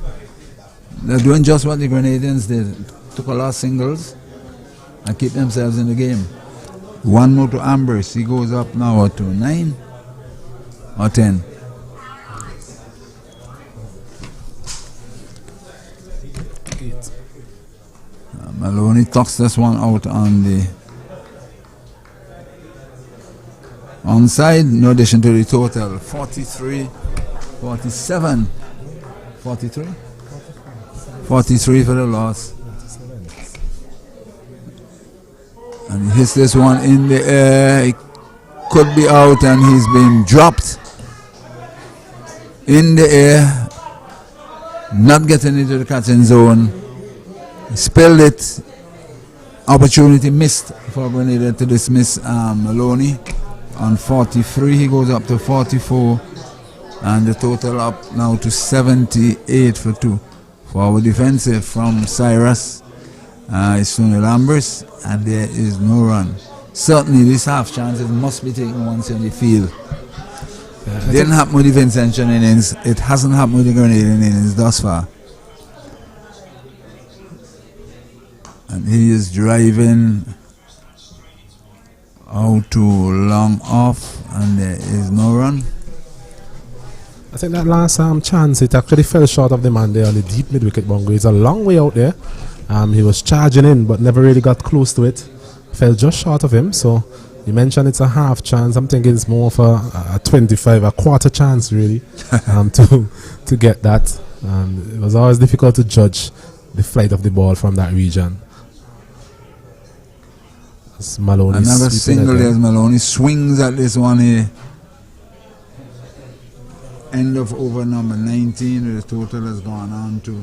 They're doing just what the Grenadians did. Took a lot of singles and keep themselves in the game. One more to Ambrose. He goes up now to 9 or 10. Maloney tucks this one out on the onside. No addition to the total. 43, 47, 43? 43 for the loss. And he hits this one in the air. It could be out, and he's been dropped in the air, not getting into the catching zone. He spilled it. Opportunity missed for Grenada to dismiss Maloney. On 43, he goes up to 44, and the total up now to 78 for 2. Forward defensive from Cyrus. It's Sunil Ambrose, and there is no run. Certainly, this half chance it must be taken once in the field. Didn't happen with the Vincent innings. It hasn't happened with the Grenadian innings thus far. And he is driving out to long off, and there is no run. I think that last chance, it actually fell short of the man there on the deep mid-wicket bunker. He's a long way out there. He was charging in, but never really got close to it. Fell just short of him. So you mentioned it's a half chance. I'm thinking it's more of a 25, a quarter chance really, to get that. It was always difficult to judge the flight of the ball from that region. Maloney another single as Maloney swings at this one here. End of over number 19. The total has gone on to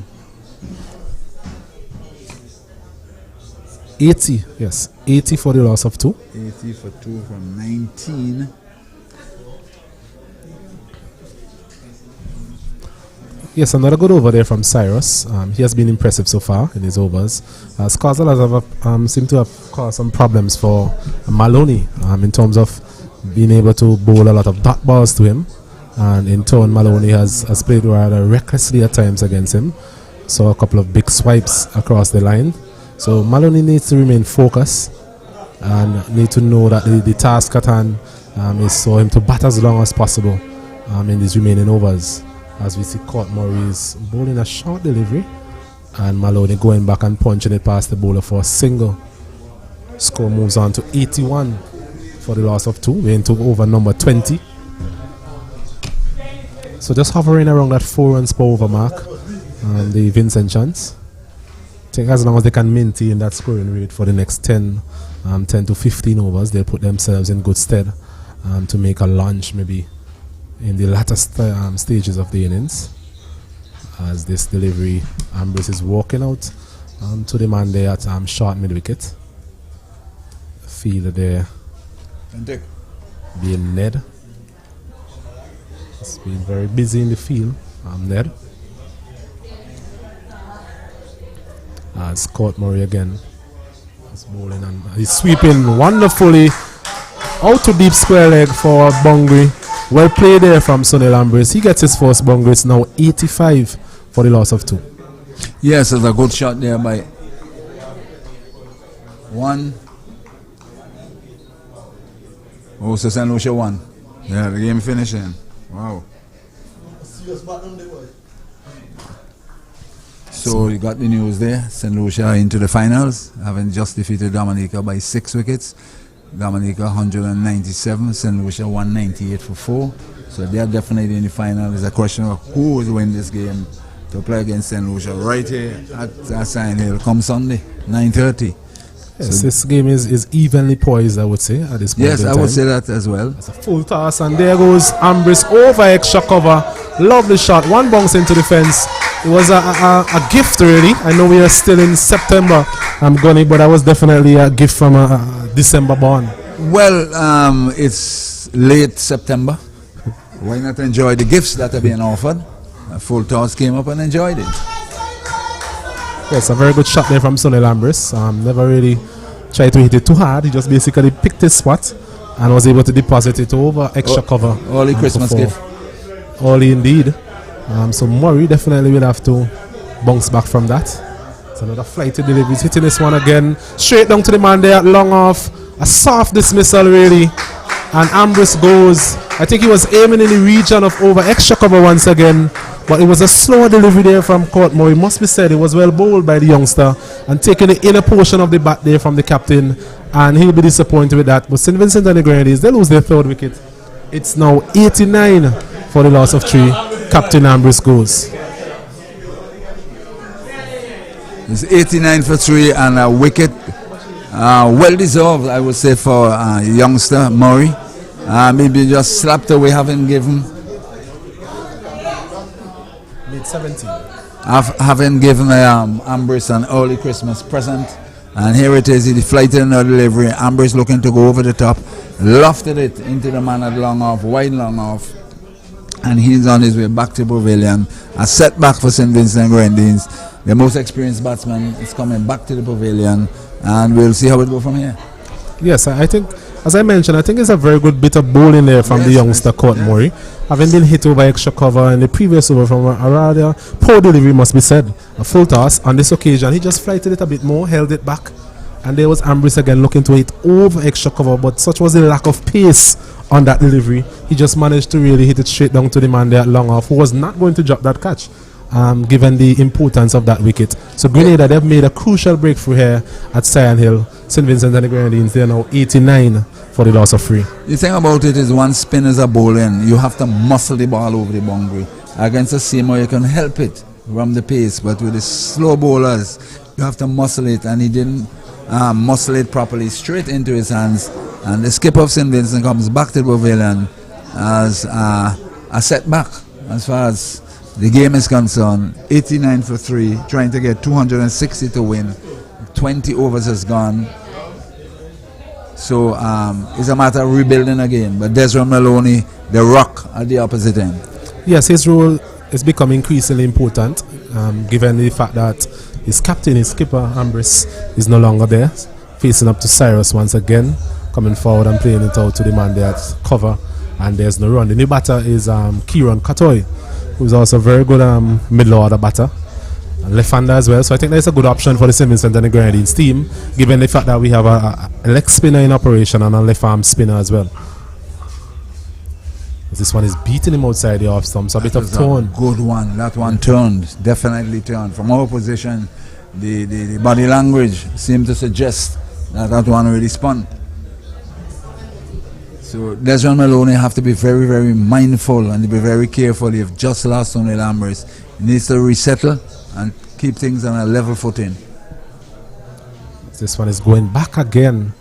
80. Yes, 80 for the loss of 2. 80 for 2 from 19. Yes, another good over there from Cyrus. He has been impressive so far in his overs. Scarsell seem to have caused some problems for Maloney in terms of being able to bowl a lot of dot balls to him. And in turn, Maloney has played rather recklessly at times against him. So a couple of big swipes across the line. So Maloney needs to remain focused and need to know that the task at hand is for him to bat as long as possible in these remaining overs. As we see Courtmore is bowling a short delivery and Maloney going back and punching it past the bowler for a single. Score moves on to 81 for the loss of 2. We're into over number 20. So just hovering around that 4 runs per over mark, the Vincent chance. I think as long as they can maintain that scoring rate for the next 10 to 15 overs, they'll put themselves in good stead to make a launch maybe in the latter stages of the innings. As this delivery, Ambrose is walking out to the man there at short mid-wicket. The fielder there being Ned. He's been very busy in the field, Ned. As Courtmore again is bowling and he's sweeping wonderfully out to deep square leg for Bungry. Well played there from Sunil Ambrose. He gets his first Bungry. It's now 85 for the loss of 2. Yes, it's a good shot there by 1. Oh, so St. Lucia 1. Yeah, the game finishing. Wow. So you got the news there. St. Lucia into the finals, having just defeated Dominica by 6 wickets. Dominica 197, St. Lucia 198 for 4. So they are definitely in the final. It's a question of who will win this game to play against St. Lucia right here at Sion Hill come Sunday, 9:30. Yes, so this game is evenly poised, I would say, at this point. Yes, I would say that as well. It's a full toss, and there goes Ambrose over extra cover. Lovely shot, one bounce into the fence. It was a gift, really. I know we are still in September, Gunny, but that was definitely a gift from a December born. Well, it's late September. Why not enjoy the gifts that are being offered? A full toss came up and enjoyed it. Yes, a very good shot there from Sunil Ambrose. Never really tried to hit it too hard. He just basically picked his spot and was able to deposit it over extra cover. Early Christmas gift. Early indeed. So Murray definitely will have to bounce back from that. It's another flighty delivery. He's hitting this one again. Straight down to the man there, long off. A soft dismissal really. And Ambrose goes. I think he was aiming in the region of over extra cover once again. But it was a slower delivery there from Courtmore. It must be said it was well bowled by the youngster and taking the inner portion of the bat there from the captain. And he'll be disappointed with that. But St. Vincent and the Grenadiers, they lose their 3rd wicket. It's now 89 for the loss of 3. Captain Ambrose goes. It's 89 for 3 and a wicket. Well deserved, I would say, for youngster Murray. Maybe just slapped away, having given. Mid-17. Having given Ambrose an early Christmas present. And here it is, he flighted another delivery. Ambrose looking to go over the top. Lofted it into the man at long off, wide long off. And he's on his way back to Pavilion. A setback for St. Vincent and Grenadines. the most experienced batsman is coming back to the pavilion, and we'll see how it goes from here. Yes, I think, as I mentioned, I think it's a very good bit of bowling there from the youngster Court Murray. Having been hit over extra cover in the previous over from a rather poor delivery, must be said. A full toss. On this occasion, he just flighted it a bit more, held it back, and there was Ambrose again looking to hit over extra cover, but such was the lack of pace on that delivery. He just managed to really hit it straight down to the man there at long off, who was not going to drop that catch, given the importance of that wicket. So Grenada, they've made a crucial breakthrough here at Sion Hill. St. Vincent and the Grenadines, they are now 89 for the loss of 3. The thing about it is, once spinners are bowling, you have to muscle the ball over the boundary. Against a seamer, you can help it from the pace, but with the slow bowlers, you have to muscle it, and he didn't muscle it properly, straight into his hands, and the skipper of St. Vincent comes back to the pavilion as a setback as far as the game is concerned. 89 for 3, trying to get 260 to win. 20 overs has gone, so it's a matter of rebuilding again. But Desmond Maloney, the rock at the opposite end. Yes, his role is becoming increasingly important, given the fact that his captain, his skipper Ambrose, is no longer there, facing up to Cyrus once again, coming forward and playing it out to the man there at cover, and there's no run. The new batter is Kieran Katoy, who's also a very good middle order batter, left-hander as well. So I think that's a good option for the St. Vincent and the Grenadines team, given the fact that we have a leg spinner in operation and a left-arm spinner as well. This one is beating him outside the off stump, so a bit of tone. Good one. That one turned, definitely turned. From our position, the body language seemed to suggest that one really spun. So Desmond Maloney have to be very, very mindful and be very careful. You've just lost Tony Lambers. He needs to resettle and keep things on a level footing. This one is going back again.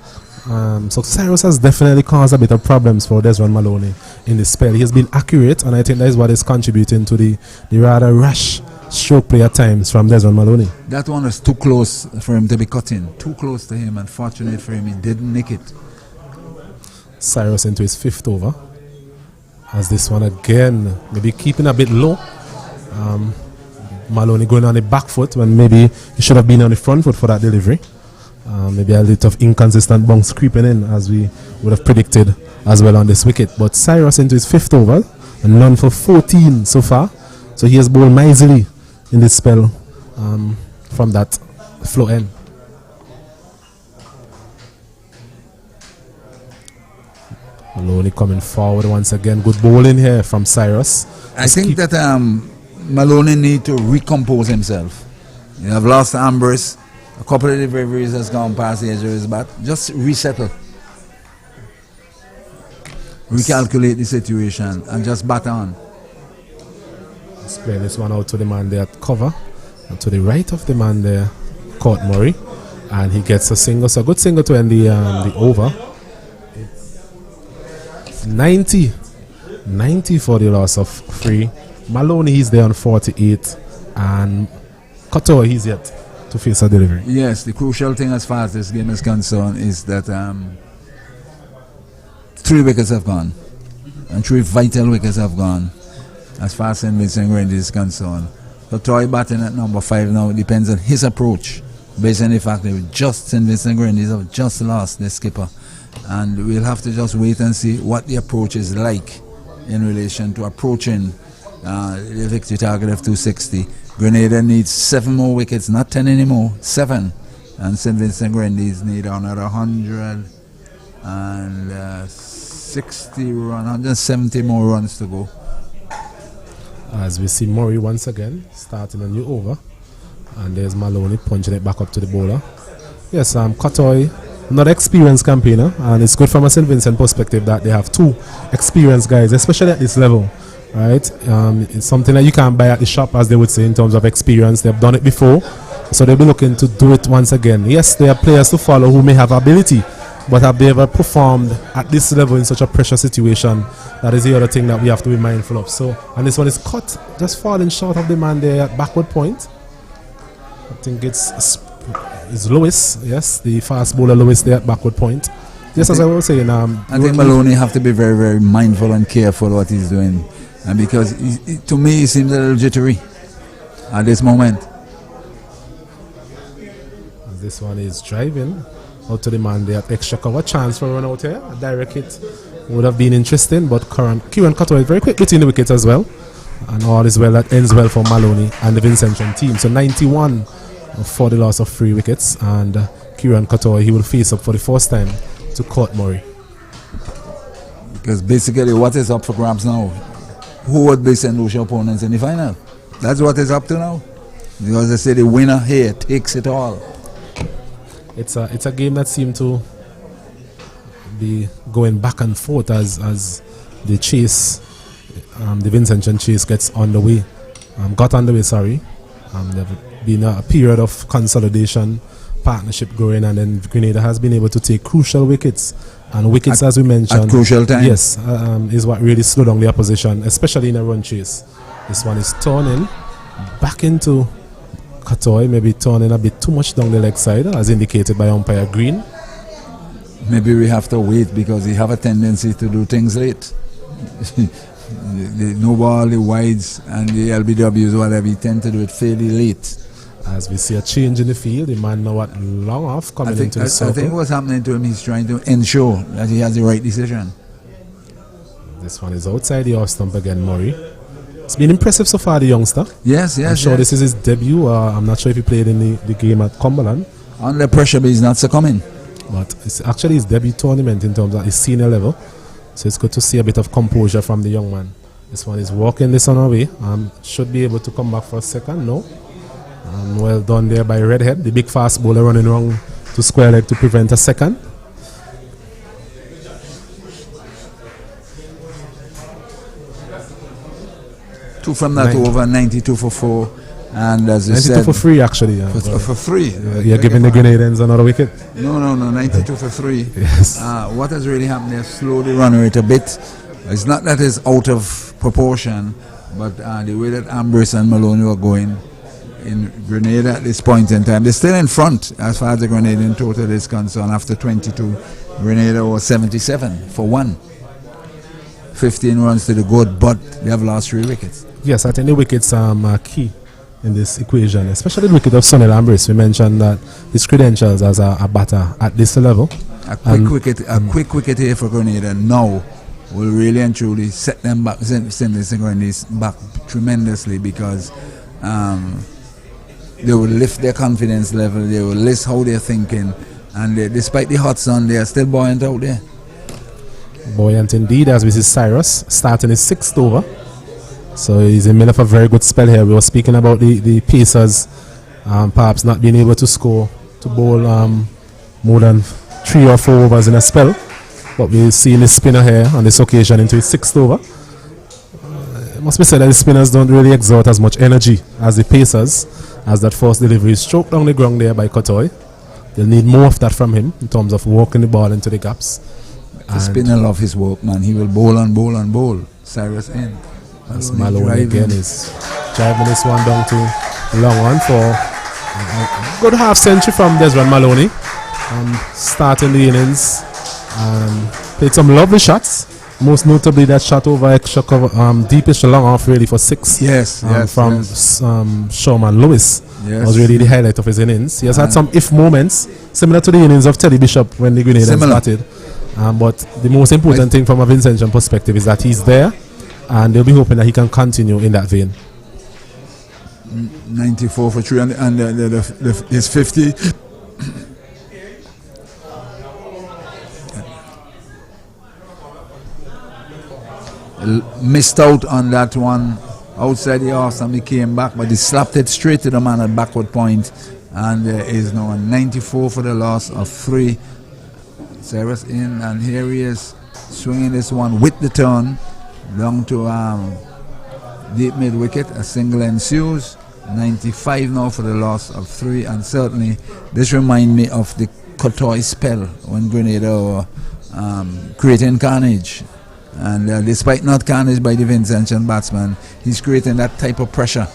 So Cyrus has definitely caused a bit of problems for Desmond Maloney in this spell. He has been accurate, and I think that is what is contributing to the rather rash stroke play at times from Desmond Maloney. That one was too close for him to be cutting. Too close to him, and fortunate for him, he didn't nick it. Cyrus into his 5th over. As this one again, maybe keeping a bit low. Maloney going on the back foot when maybe he should have been on the front foot for that delivery. Maybe a little of inconsistent bounce creeping in, as we would have predicted as well on this wicket. But Cyrus into his 5th over, and none for 14 so far. So he has bowled miserly in this spell from that flow end. Maloney coming forward once again. Good bowling here from Cyrus. I think that Maloney need to recompose himself. You have lost Ambrose. A couple of deliveries has gone past the edge of his bat. Just resettle. Recalculate the situation and just bat on. Let's play this one out to the man there at cover. And to the right of the man there, Court Murray. And he gets a single. So a good single to end the over. It's 90 for the loss of 3. Maloney, he's there on 48. And Kotor, he's yet to face a delivery. Yes, the crucial thing as far as this game is concerned is that 3 wickets have gone, and 3 vital wickets have gone as far as St. Vincent Grenadines is concerned. So Toy batting at number 5 now depends on his approach, based on the fact that St. Vincent Grenadines have just lost their skipper, and we'll have to just wait and see what the approach is like in relation to approaching the victory target of 260. Grenada needs 7 more wickets, not 10 anymore, 7. And St. Vincent Grenadines need another 170 more runs to go. As we see Murray once again starting a new over. And there's Maloney punching it back up to the bowler. Yes, Kotoy, not experienced campaigner, and it's good from a St. Vincent perspective that they have 2 experienced guys, especially at this level. Right, it's something that you can't buy at the shop, as they would say, in terms of experience. They've done it before, so they'll be looking to do it once again. Yes, there are players to follow who may have ability, but have they ever performed at this level in such a pressure situation? That is the other thing that we have to be mindful of. So, and this one is cut, just falling short of the man there at backward point. I think it's Lewis, yes, the fast bowler Lewis there at backward point. Just as I was saying, I think Maloney have to be very, very mindful and careful what he's doing. And because to me he seems a little jittery at this moment. This one is driving out to the man there. Extra cover chance for run out here. A direct hit would have been interesting, but Kieran Cottoy very quick between the wickets as well. And all is well that ends well for Maloney and the Vincentian team. So 91 for the loss of 3 wickets. And Kieran Cottoy, he will face up for the first time to Court Murray. Because basically what is up for grabs now? Who would be St. Lucia opponents in the final? That's what is up to now. Because they say the winner here takes it all. It's a game that seemed to be going back and forth as the chase, the Vincentian chase gets underway. Got underway, sorry. There's been a period of consolidation, partnership growing, and then Grenada has been able to take crucial wickets. And wickets, as we mentioned, at crucial time. Yes, is what really slowed down the opposition, especially in a run chase. This one is turning back into Cottoy, maybe turning a bit too much down the leg side, as indicated by umpire Green. Maybe we have to wait because he have a tendency to do things late. The no ball, the wides, and the LBWs, whatever, he tend to do it fairly late. As we see a change in the field, the man now at long off coming into the circle. I think what's happening to him, he's trying to ensure that he has the right decision. This one is outside the off stump again, Murray. It's been impressive so far, the youngster. Yes. I'm sure this is his debut. I'm not sure if he played in the game at Cumberland. Under pressure, but he's not succumbing. But it's actually his debut tournament in terms of his senior level. So it's good to see a bit of composure from the young man. This one is walking this on away. Should be able to come back for a second. No. Well done there by Redhead, the big fast bowler running wrong to square leg to prevent a second. Two from that over, 92 for 4. And as you 92 said, for 3 actually. For 3. You're giving the Grenadians another wicket. No, 92 for 3. Yes. What has really happened there, slowed the run rate a bit. It's not that it's out of proportion, but the way that Ambrose and Maloney were going in Grenada at this point in time, they're still in front as far as the Grenadian total is concerned. After 22, Grenada was 77 for 1. 15 runs to the good, but they have lost 3 wickets. Yes, I think the wickets are key in this equation, especially the wicket of Sonny Ambrose. We mentioned that his credentials as a batter at this level. A quick wicket here for Grenada now will really and truly set them back, St. Vincent Grenadians back tremendously, because they will lift their confidence level, they will list how they're thinking, and despite the hot sun, they are still buoyant out there. Buoyant indeed, as we see Cyrus starting his 6th over. So he's in the middle of a very good spell here. We were speaking about the Pacers perhaps not being able to score, to bowl more than 3 or 4 overs in a spell. But we're seeing the spinner here on this occasion into his 6th over. It must be said that the spinners don't really exert as much energy as the Pacers, as that first delivery is stroked down the ground there by Cottoy. They'll need more of that from him in terms of walking the ball into the gaps. The spinner loves his work, man. He will bowl and bowl and bowl. Cyrus in. As Maloney again is driving this one down to long one for a good half century from Desmond Maloney. Starting the innings and played some lovely shots. Most notably that shot over extra cover, deepest long off really for 6. From Showman Lewis. Yes. Was really the highlight of his innings. He has had some if moments similar to the innings of Teddy Bishop when the Grenadians started. But the most important thing from a Vincentian perspective is that he's there, and they'll be hoping that he can continue in that vein. 94 for 3 and his 50. Missed out on that one outside the arse, and he came back, but he slapped it straight to the man at backward point, and there is now a 94 for the loss of 3. Cyrus in, and here he is swinging this one with the turn long to deep mid wicket. A single ensues. 95 now for the loss of 3, and certainly this reminds me of the Cottoy spell when Grenada were creating carnage, and despite not carnage by the Vincentian batsman, he's creating that type of pressure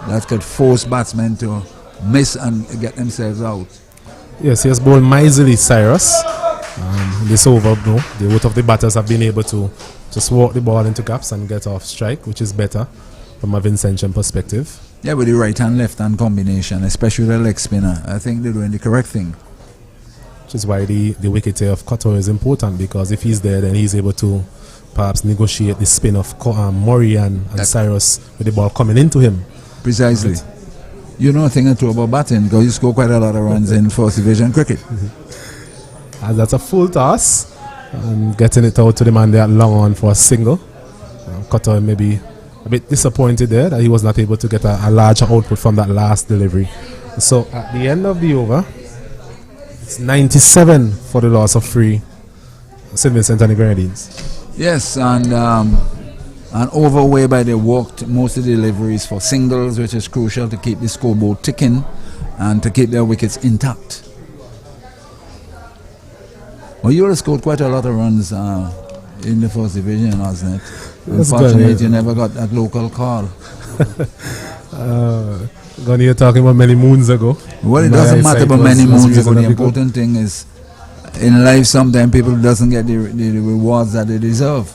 that could force batsmen to miss and get themselves out. Yes, he has bowled miserly, Cyrus. This over, both of the batters have been able to just walk the ball into gaps and get off strike, which is better from a Vincentian perspective. Yeah, with the right hand, left hand combination, especially the leg spinner, I think they're doing the correct thing. Which is why the wicket of Qatar is important, because if he's there, then he's able to perhaps negotiate the spin of Murray and Cyrus with the ball coming into him. Precisely. Right. You know a thing or two about batting, because you score quite a lot of runs in first division cricket. And that's a full toss, and getting it out to the man there long on for a single. Qatar maybe a bit disappointed there that he was not able to get a larger output from that last delivery. So at the end of the over, it's 97 for the loss of 3, St. Vincent and the Grenadines. Yes, and over whereby they walked most of the deliveries for singles, which is crucial to keep the scoreboard ticking and to keep their wickets intact. Well, you would have scored quite a lot of runs in the first division, wasn't it? Unfortunately, you never got that local call. You're talking about many moons ago. Well, it doesn't matter about many moons ago. The important thing is, in life, sometimes people doesn't get the rewards that they deserve.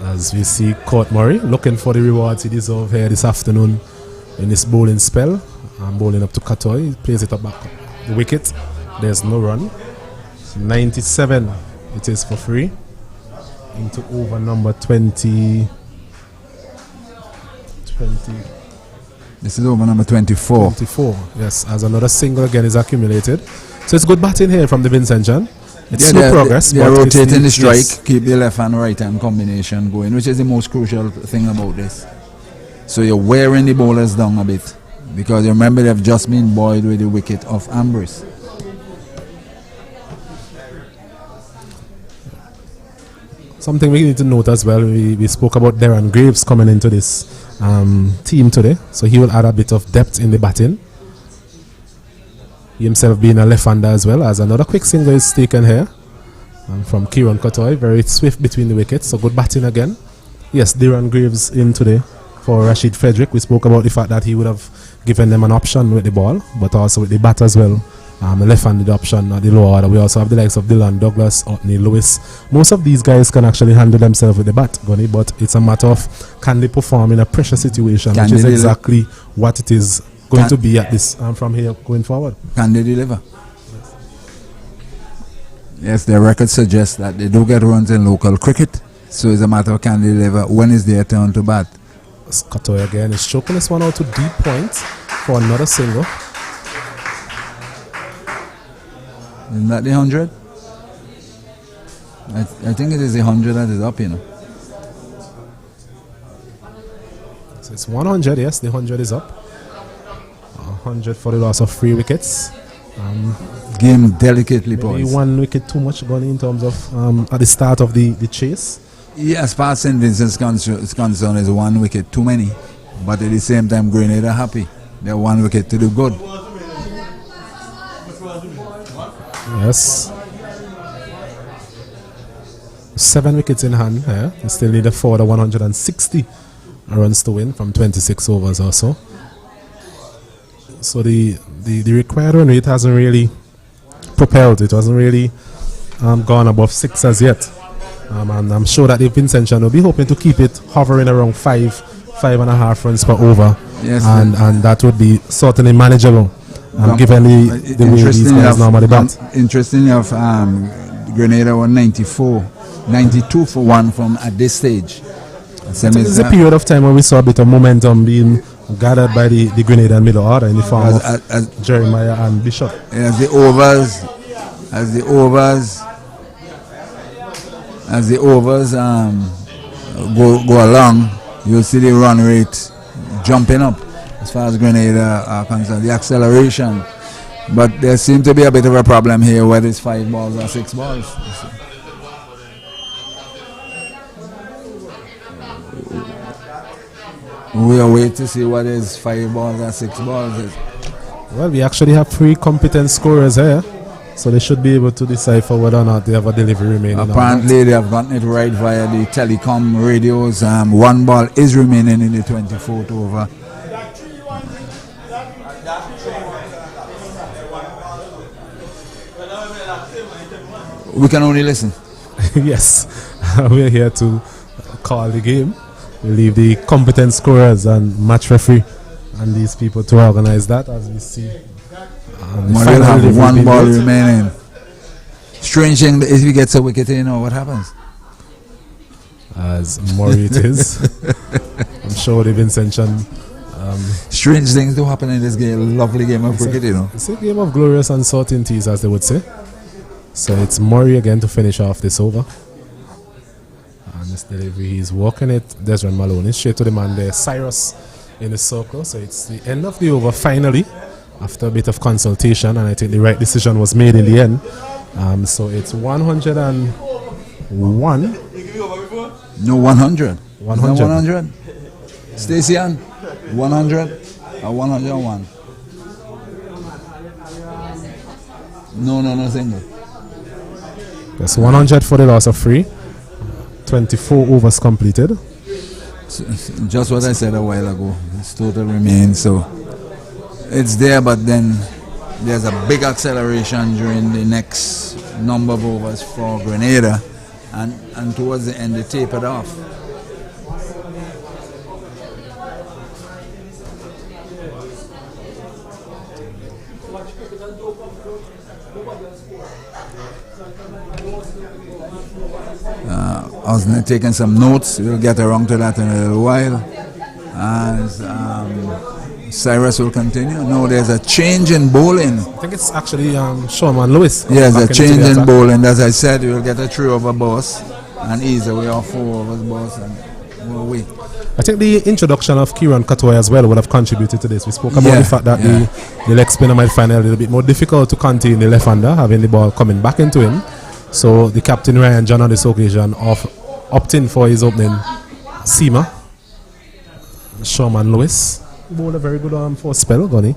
As we see Court Murray looking for the rewards he deserves here this afternoon in this bowling spell. Bowling up to Katoy. He plays it up back the wicket. There's no run. 97 it is for 3 into over number 20. This is over number 24. 24, yes, as another single again is accumulated. So it's good batting here from the Vincent Jan. It's slow progress. They're rotating the strike, keep the left and right hand combination going, which is the most crucial thing about this. So you're wearing the bowlers down a bit, because you remember they've just been buoyed with the wicket of Ambrose. Something we need to note as well, we spoke about Darren Graves coming into this team today, so he will add a bit of depth in the batting. He himself being a left-hander as well, as another quick single is taken here from Kieran Kotoy, very swift between the wickets, so good batting again. Yes, Darren Graves in today for Rashid Frederick. We spoke about the fact that he would have given them an option with the ball, but also with the bat as well. A left-handed option at the lower order. We also have the likes of Dylan Douglas, Otney Lewis. Most of these guys can actually handle themselves with the bat, but it's a matter of can they perform in a pressure situation, which is exactly what it is going to be at this from here going forward. Can they deliver? Yes, their record suggests that they do get runs in local cricket, so it's a matter of can they deliver. When is their turn to bat? Katoy again is choking this one out to deep points for another single. Isn't that the 100? I think it is the 100 that is up, you know. So it's 100, yes, the 100 is up. 100 for the loss of 3 wickets. Game delicately poised. 1 wicket too much gone in terms of at the start of the chase. Yeah, as far as St. Vincent's concerned, is 1 wicket too many. But at the same time, Grenada happy. They're 1 wicket to do good. Yes. 7 wickets in hand here. They still need a 160 runs to win from 26 overs or so. So the required run rate hasn't really propelled. It hasn't really gone above 6 as yet. And I'm sure that the Vincent will be hoping to keep it hovering around 5.5 runs per over. Yes, and that would be certainly manageable. Given the way these guys normally bat. Interestingly enough, Grenada won 92 for 1 from at this stage. There's a period of time where we saw a bit of momentum being gathered by the Grenada middle order in the form of Jeremiah and Bishop. As the overs go along, you'll see the run rate jumping up. As far as Grenada are concerned, the acceleration, but there seems to be a bit of a problem here, whether it's 5 balls or 6 balls. We are waiting to see what is 5 balls or 6 balls. Well, we actually have 3 competent scorers here, so they should be able to decipher whether or not they have a delivery remaining. Apparently, they have gotten it right via the telecom radios. 1 ball is remaining in the 24th over. We can only listen. Yes, we're here to call the game. We leave the competent scorers and match referee and these people to organize that, as we see. We'll have one ball remaining. Strange thing, if he gets a wicket, you know what happens? As Murray it is. I'm sure the Vincentian. Strange things do happen in this game. Lovely game of cricket, you know. It's a game of glorious uncertainties, as they would say. So it's Murray again to finish off this over. And this delivery, he's walking it. Desmond Maloney straight to the man there. Cyrus in the circle. So it's the end of the over finally, after a bit of consultation, and I think the right decision was made in the end. So it's 101. No, 100. 100. 100. Stacey Ann, 100 or 101. No single. That's 100 for the loss of 3. 24 overs completed. Just what I said a while ago. It's total remains. So it's there, but then there's a big acceleration during the next number of overs for Grenada, and towards the end they tapered off. I was taking some notes. We'll get around to that in a little while. As Cyrus will continue. No, there's a change in bowling. I think it's actually Sean Lewis. Yes, a change in bowling. As I said, we'll get a 3 over boss and ease away off 4 overs boss and more away. I think the introduction of Kieran Katoy as well would have contributed to this. We spoke about the fact that the leg spinner might find it a little bit more difficult to contain the left-hander, having the ball coming back into him. So the captain Ryan John on this occasion opting for his opening seamer, Sherman Lewis. Bowled a very good for a spell, Gunny.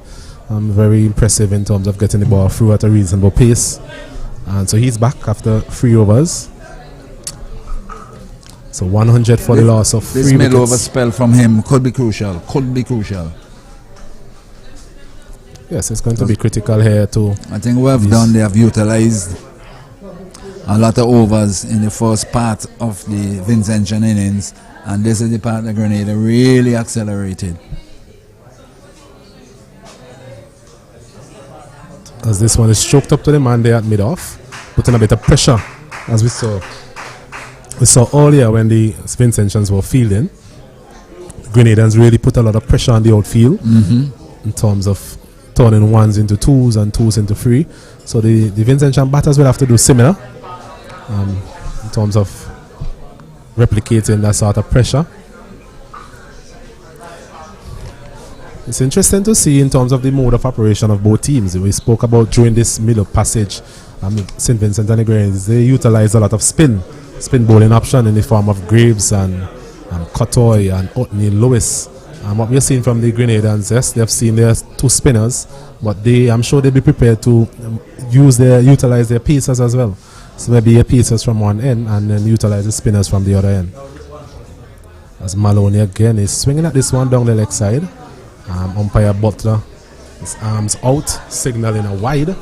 Very impressive in terms of getting the ball through at a reasonable pace. And so he's back after 3 overs. So 100 for the loss of 3 wickets. This middle over spell from him could be crucial. Yes, it's going to be critical here too. I think what they have utilized a lot of overs in the first part of the Vincentian innings, and this is the part that Grenada really accelerated. As this one is choked up to the man there at mid-off, putting a bit of pressure, as we saw earlier when the Vincentians were fielding. The Grenadians really put a lot of pressure on the outfield in terms of turning 1s into 2s and 2s into 3. So the Vincentian batters will have to do similar in terms of replicating that sort of pressure. It's interesting to see in terms of the mode of operation of both teams. We spoke about during this middle passage, St. Vincent and the Grenadians, they utilize a lot of spin bowling option in the form of Graves and Katoy and Otney Lewis. What we're seeing from the Grenadians, yes, they've seen their 2 spinners, but I'm sure they'll be prepared to utilize their pacers as well. So maybe a pacers from one end and then utilize the spinners from the other end. As Maloney again is swinging at this one down the leg side. Umpire Butler, his arms out, signaling a wide.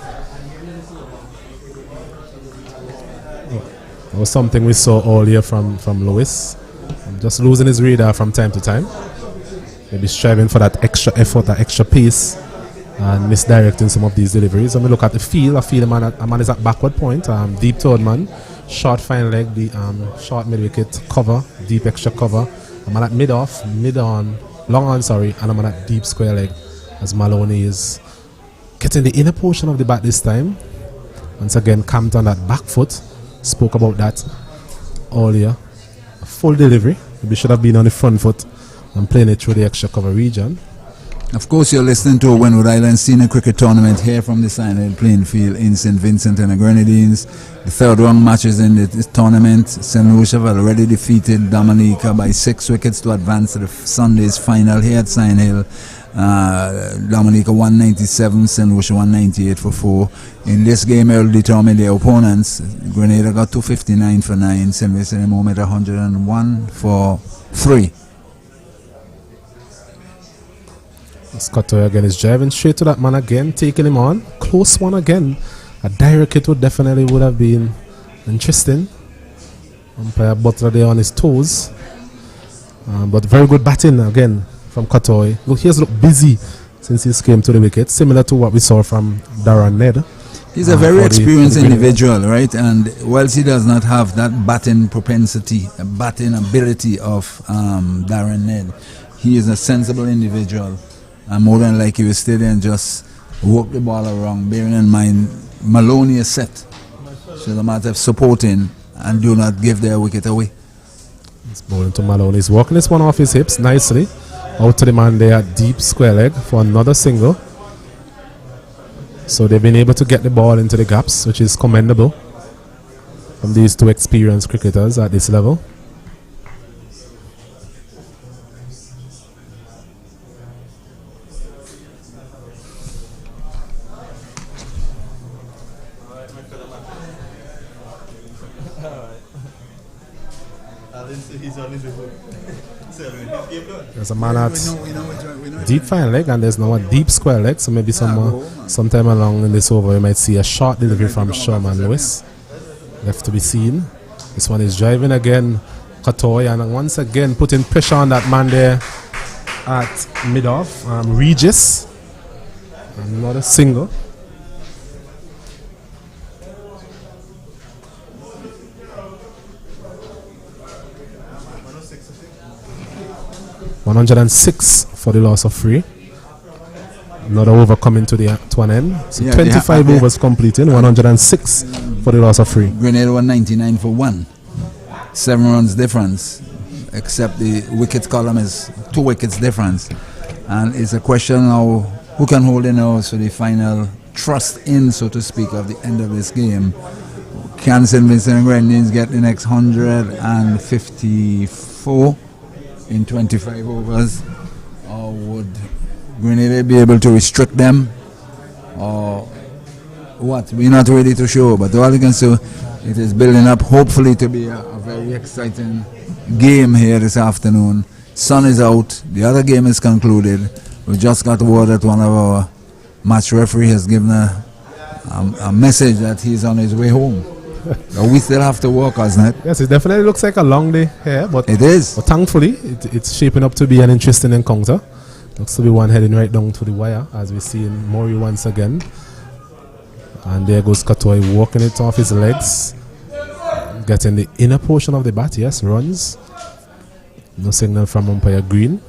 That was something we saw earlier from Lewis. Just losing his radar from time to time. Maybe striving for that extra effort, that extra pace, and misdirecting some of these deliveries. When we look at the field, I feel a man is at backward point, deep third man, short fine leg, the short mid wicket cover, deep extra cover. A man at mid off, long on, and I'm on that deep square leg as Maloney is getting the inner portion of the bat this time. Once again, camped on that back foot. Spoke about that earlier. A full delivery. We should have been on the front foot and playing it through the extra cover region. Of course, you're listening to a Windward Island Senior Cricket Tournament here from the Sion Hill playing field in St. Vincent and the Grenadines. The third round matches in this tournament. St. Lucia have already defeated Dominica by 6 wickets to advance to the Sunday's final here at Sion Hill. Dominica 197, St. Lucia 198 for 4. In this game, it will determine their opponents. Grenada got 259 for 9, St. Vincent at the moment 101 for 3. Scotto again is driving straight to that man again, taking him on. Close one again. A direct hit would have been interesting. Umpire Butler there on his toes. But very good batting again from Katoy. Look, he has looked busy since he came to the wicket, similar to what we saw from Darren Ned. He's a very experienced individual, right? And whilst he does not have that batting propensity, batting ability of Darren Ned, he is a sensible individual. And more than likely he will stay there and just work the ball around, bearing in mind Maloney is set. So the matter of supporting and do not give their wicket away. It's bowling to Maloney. He's walking this one off his hips nicely. Out to the man there, deep square leg for another single. So they've been able to get the ball into the gaps, which is commendable from these two experienced cricketers at this level. There's a man at deep fine leg, and there's now a deep square leg. So maybe sometime along in this over, you might see a short delivery from Sherman Lewis. Left to be seen. This one is driving again, Katoy, and once again putting pressure on that man there at mid-off, Regis. Another single. (106) for the loss of 3. Another over coming to an end. So 25 overs completing, 106 for the loss of 3. Grenada 199 for 1. 7 runs difference, except the wicket column is 2 wickets difference. And it's a question now, who can hold the nose for the final thrust in, so to speak, of the end of this game? Can St. Vincent and Grenadines get the next 154 in 25 overs, or would Grenada be able to restrict them, or what? We're not ready to show, but all you can say, it is building up hopefully to be a very exciting game here this afternoon. Sun is out, the other game is concluded. We just got word that one of our match referee has given a message that he's on his way home. We still have to work, isn't it? Yes, it definitely looks like a long day here, but it is. But thankfully, it's shaping up to be an interesting encounter. Looks to be one heading right down to the wire, as we see in Murray once again. And there goes Katoy walking it off his legs, getting the inner portion of the bat. Yes, runs. No signal from umpire Green.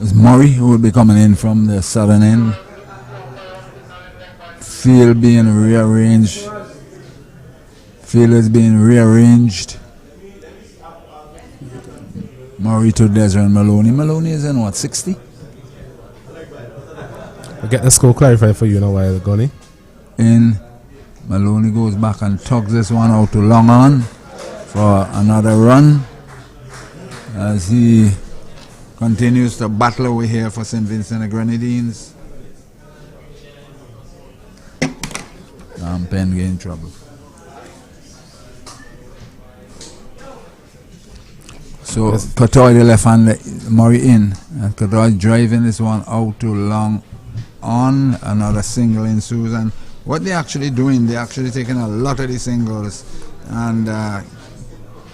It's Murray who will be coming in from the southern end. Field being rearranged. Field is being rearranged. Murray to Desiree Maloney. Maloney is in what, 60? I'll get the score clarified for you in a while, Gunny. In Maloney goes back and tugs this one out to long on for another run as he continues to battle away here for St. Vincent and Grenadines. Penn getting in trouble. So yes. Katoy the left hand, Murray in, and Katoy driving this one out to long on. Another single ensues, and what they're actually doing, they're actually taking a lot of these singles and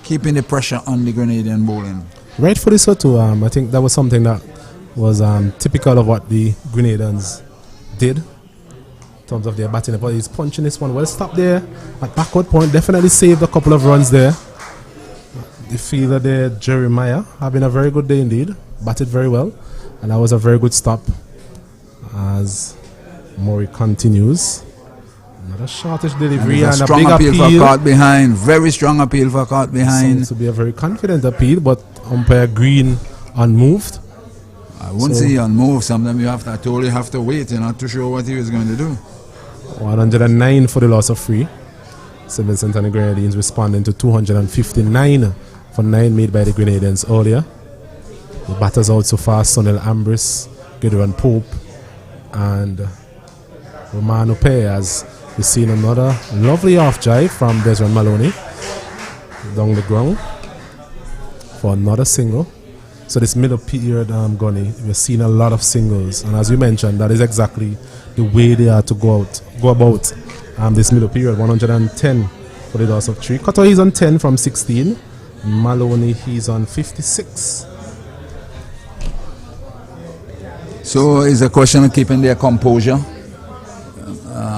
keeping the pressure on the Grenadian bowling. Rightfully so too. I think that was something that was typical of what the Grenadians did in terms of their batting. But he's punching this one well. Stop there at backward point. Definitely saved a couple of runs there. The fielder there, Jeremiah, having a very good day indeed. Batted very well. And that was a very good stop as Murray continues. Another shortish delivery and a big appeal for caught behind. Very strong appeal for caught behind. Sounds to be a very confident appeal, but umpire Green unmoved. I wouldn't say unmoved. Sometimes you have to wait, not to show what he was going to do. 109 for the loss of 3. St. Vincent and the Grenadines responding to 259 for 9 made by the Grenadians earlier. The batters out so far: Sunil Ambris, Gideon Pope, and Romano Payas. We've seen another lovely off drive from Desiree Maloney down the ground for another single. So this middle period, Gunny, we're seeing a lot of singles, and as you mentioned, that is exactly the way they are to go about this middle period. 110 for the loss of 3. Cotto is on 10 from 16. Maloney, he's on 56. So it's a question of keeping their composure,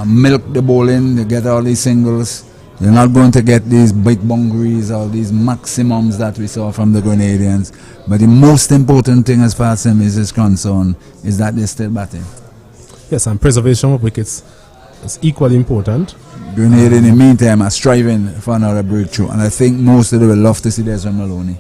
milk the bowling, they get all these singles. You're not going to get these big boundaries or these maximums that we saw from the Grenadians. But the most important thing as far as him is concerned is that they're still batting. Yes, and preservation of wickets is equally important. Grenada in the meantime are striving for another breakthrough, and I think most of them will love to see Desmond Maloney.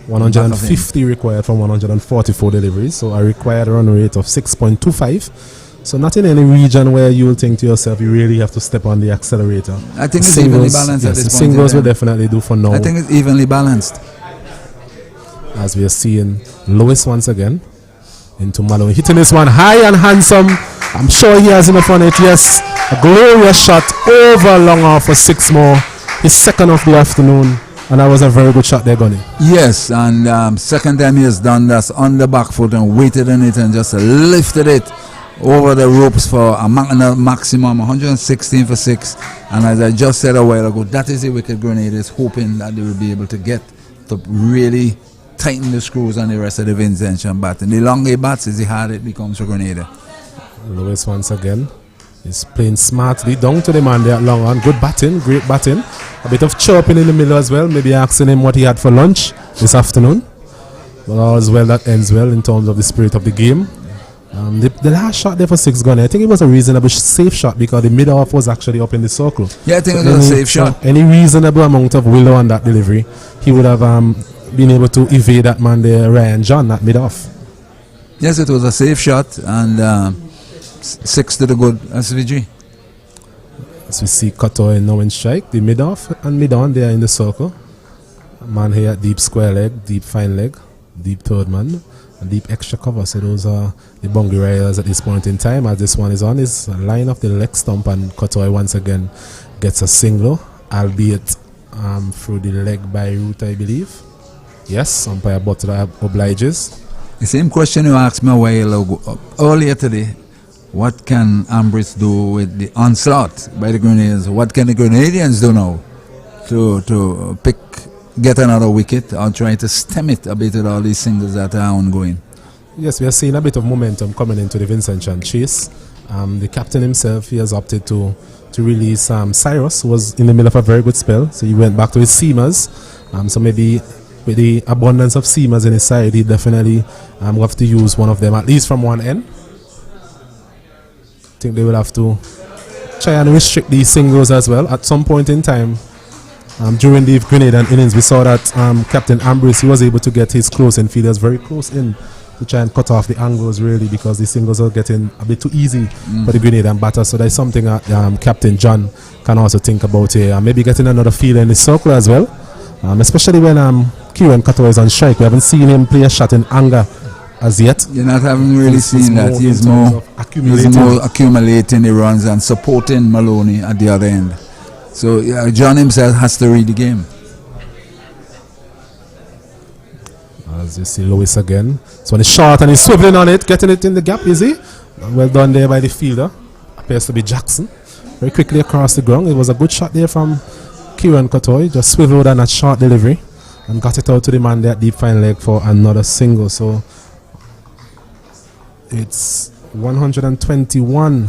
150 required from 144 deliveries, so a required run rate of 6.25. So not in any region where you will think to yourself you really have to step on the accelerator. I think it's evenly balanced at this point. Singles will definitely do for now. I think it's evenly balanced. As we are seeing Lewis once again into Maloney, hitting this one high and handsome. I'm sure he has enough on it. Yes, a glorious shot over long off for 6 more. His second of the afternoon, and that was a very good shot there, Gunny. Yes, and second time he has done that on the back foot and waited on it and just lifted it over the ropes for a maximum 116 for 6. And as I just said a while ago, that is the wicket Grenada is hoping that they will be able to get to really tighten the screws on the rest of the Vincentian batting. The longer he bats is the harder it becomes for Grenada. Lewis once again is playing smartly down to the man there at long on. Good batting, great batting. A bit of chirping in the middle as well, maybe asking him what he had for lunch this afternoon. But all as well, that ends well in terms of the spirit of the game. The last shot there for 6 Gunny, I think it was a reasonable safe shot because the mid-off was actually up in the circle. Yeah, I think it was a safe shot. Any reasonable amount of willow on that delivery, he would have been able to evade that man there, Ryan John, that mid-off. Yes, it was a safe shot, and 6 to the good SVG. As we see Cotto now in strike, the mid-off and mid-on there in the circle. Man here, deep square leg, deep fine leg, deep third man, and deep extra cover. So those are the boundary riders at this point in time. As this one is on his line of the leg stump, and Cotto once again gets a single, albeit through the leg by route, I believe. Yes, umpire Butler obliges. The same question you asked me a while ago, earlier today. What can Ambrose do with the onslaught by the Grenadians? What can the Grenadians do now to get another wicket or try to stem it a bit with all these singles that are ongoing? Yes, we are seeing a bit of momentum coming into the Vincentian chase. The captain himself, he has opted to release Cyrus, who was in the middle of a very good spell. So he went back to his seamers. So maybe with the abundance of seamers in his side, he definitely will have to use one of them, at least from one end. I think they will have to try and restrict these singles as well at some point in time. During the Grenadian innings, we saw that Captain Ambrose, he was able to get his close in fielders very close in to try and cut off the angles, really, because the singles are getting a bit too easy for the Grenadian batters. So that's something that Captain John can also think about here. Maybe getting another fielder in the circle as well, especially when Kieran Cotto is on strike. We haven't seen him play a shot in anger as yet. You're not having really seen that. He's more accumulating the runs and supporting Maloney at the other end. So John himself has to read the game. As you see Lewis again. So he's short and he's swiveling on it, getting it in the gap, is he? Well done there by the fielder. Appears to be Jackson. Very quickly across the ground. It was a good shot there from Kieran Cotto. Just swiveled on that short delivery and got it out to the man there at deep fine leg for another single. So it's 121.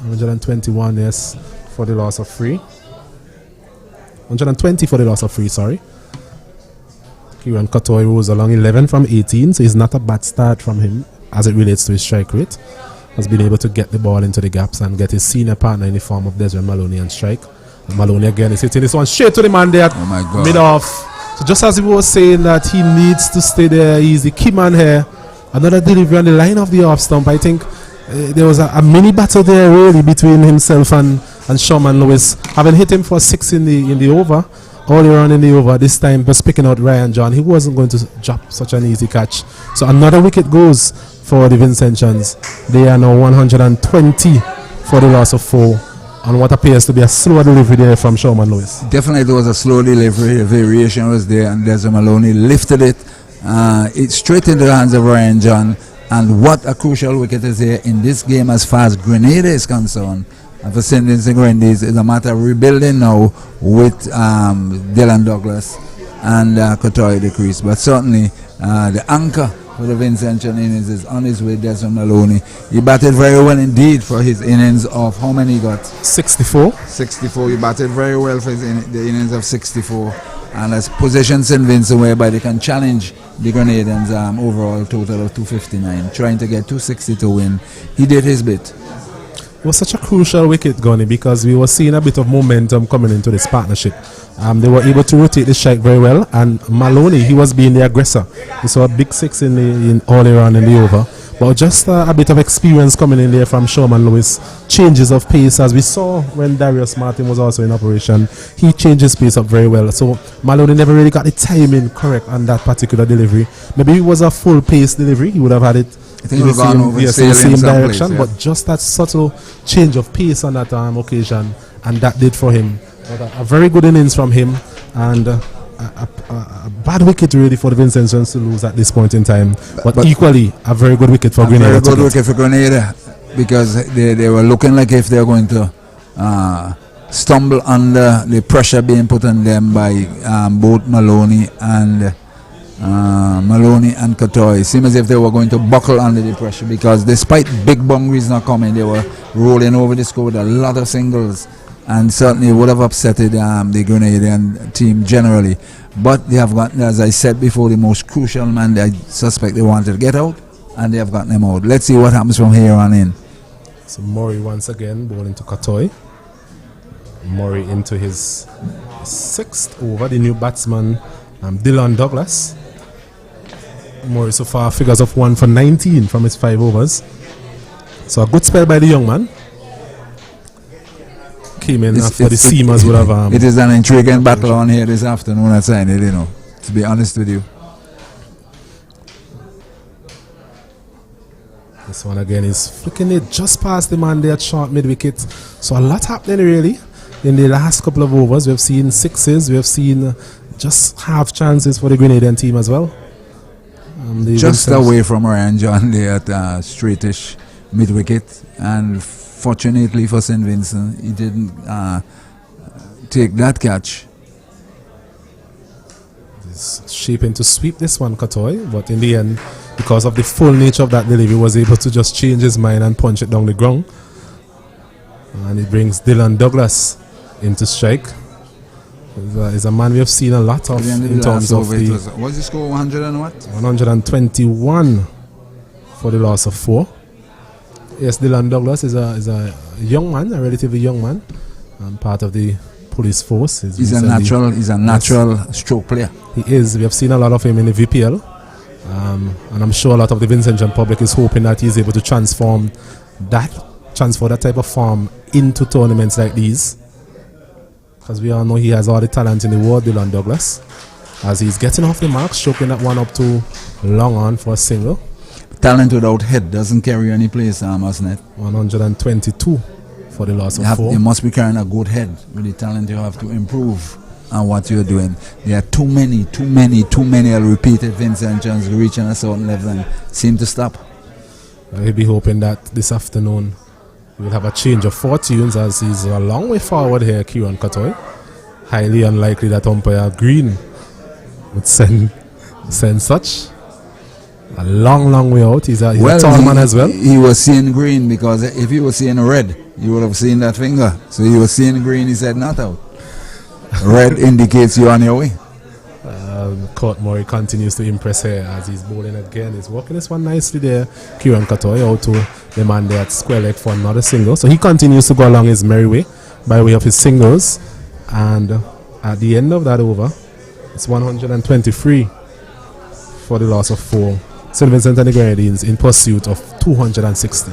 121, yes, for the loss of 3. 120 for the loss of 3, sorry. Kieran Cotto rose along 11 from 18, so it's not a bad start from him as it relates to his strike rate. Has been able to get the ball into the gaps and get his senior partner in the form of Desmond Maloney on strike. And Maloney again is hitting this one straight to the man there. Oh my God. Mid-off. So just as he was saying that he needs to stay there, he's the key man here. Another delivery on the line of the off stump. I think there was a mini battle there really between himself and Sherman Lewis. Having hit him for 6 in the over, earlier on in the over, this time just picking out Ryan John. He wasn't going to drop such an easy catch. So another wicket goes for the Vincentians. They are now 120 for the loss of 4 and what appears to be a slow delivery there from Sherman Lewis. Definitely there was a slow delivery, the variation was there, and Desmond Maloney lifted it straight into the hands of Ryan John. And what a crucial wicket is here in this game as far as Grenada is concerned. And for St. Vincent Grenadiers, it's a matter of rebuilding now with Dylan Douglas and Kotoy the crease. But certainly the anchor for the Vincentian innings is on his way, Desmond Maloney. He batted very well indeed for his innings of how many he got? 64. 64. He batted very well for the innings of 64. And has positioned St. Vincent whereby they can challenge the Grenadians overall total of 259, trying to get 260 to win. He did his bit. It was such a crucial wicket, Gunny, because we were seeing a bit of momentum coming into this partnership. They were able to rotate the strike very well, and Maloney, he was being the aggressor. We saw a big six in all around in the over. But just a bit of experience coming in there from Sherman Lewis. Changes of pace, as we saw when Darius Martin was also in operation. He changed his pace up very well. So Maloney never really got the timing correct on that particular delivery. Maybe it was a full pace delivery, he would have had it in the same direction. Place, yeah. But just that subtle change of pace on that occasion, and that did for him. A very good innings from him, and a bad wicket really for the Vincentians to lose at this point in time, but equally a very good wicket for Grenada. A very good wicket for Grenada, because they were looking like if they were going to stumble under the pressure being put on them by both Maloney and Kotoy. It seemed as if they were going to buckle under the pressure, because despite big boundaries not coming, they were rolling over the score with a lot of singles, and certainly would have upsetted the Grenadian team generally. But they have gotten, as I said before, the most crucial man I suspect they wanted to get out, and they have gotten them out. Let's see what happens from here on in. So Murray once again bowling to Kotoy. Murray into his sixth over, the new batsman Dylan Douglas. Murray so far figures of 1 for 19 from his 5 overs. So a good spell by the young man. Came in after the seamers would have... it is an intriguing battle on here this afternoon at Sion, you know, to be honest with you. This one again is flicking it just past the man there at short mid-wicket. So a lot happening really in the last couple of overs. We have seen sixes, we have seen just half chances for the Grenadian team as well. Just away from Ryan John there at straightish mid-wicket, and fortunately for St. Vincent, he didn't take that catch. He's shaping to sweep this one, Kotoy, but in the end, because of the full nature of that delivery, was able to just change his mind and punch it down the ground. And it brings Dylan Douglas into strike. He's a man we have seen a lot of in terms of the... What's the score, 100 and what? 121 for the loss of 4. Yes, Dylan Douglas is a young man, a relatively young man, and part of the police force. He's a natural stroke player. He is. We have seen a lot of him in the VPL, and I'm sure a lot of the Vincentian public is hoping that he's able to transfer that type of form into tournaments like these, because we all know he has all the talent in the world, Dylan Douglas, as he's getting off the mark, stroking that one up to long on for a single. Talent without head doesn't carry any place, mustn't it? 122 for the loss of 4. You must be carrying a good head with the talent you have to improve on what you're doing. There are too many, I'll repeat it, Vincentians reaching a certain level and seem to stop. I'll be hoping that this afternoon we'll have a change of fortunes, as he's a long way forward here, Kieran Kotoy. Highly unlikely that umpire Green would send such. A long way out. He's a tall man as well. He was seeing green, because if he was seeing red, you would have seen that finger. So he was seeing green, he said not out. Red indicates you're on your way. Court Murray continues to impress here as he's bowling again. He's working this one nicely there. Kieran Kotoy out to the man there at square leg for another single. So he continues to go along his merry way by way of his singles. And at the end of that over, it's 123 for the loss of 4. St. Vincent and the Grenadines in pursuit of 260.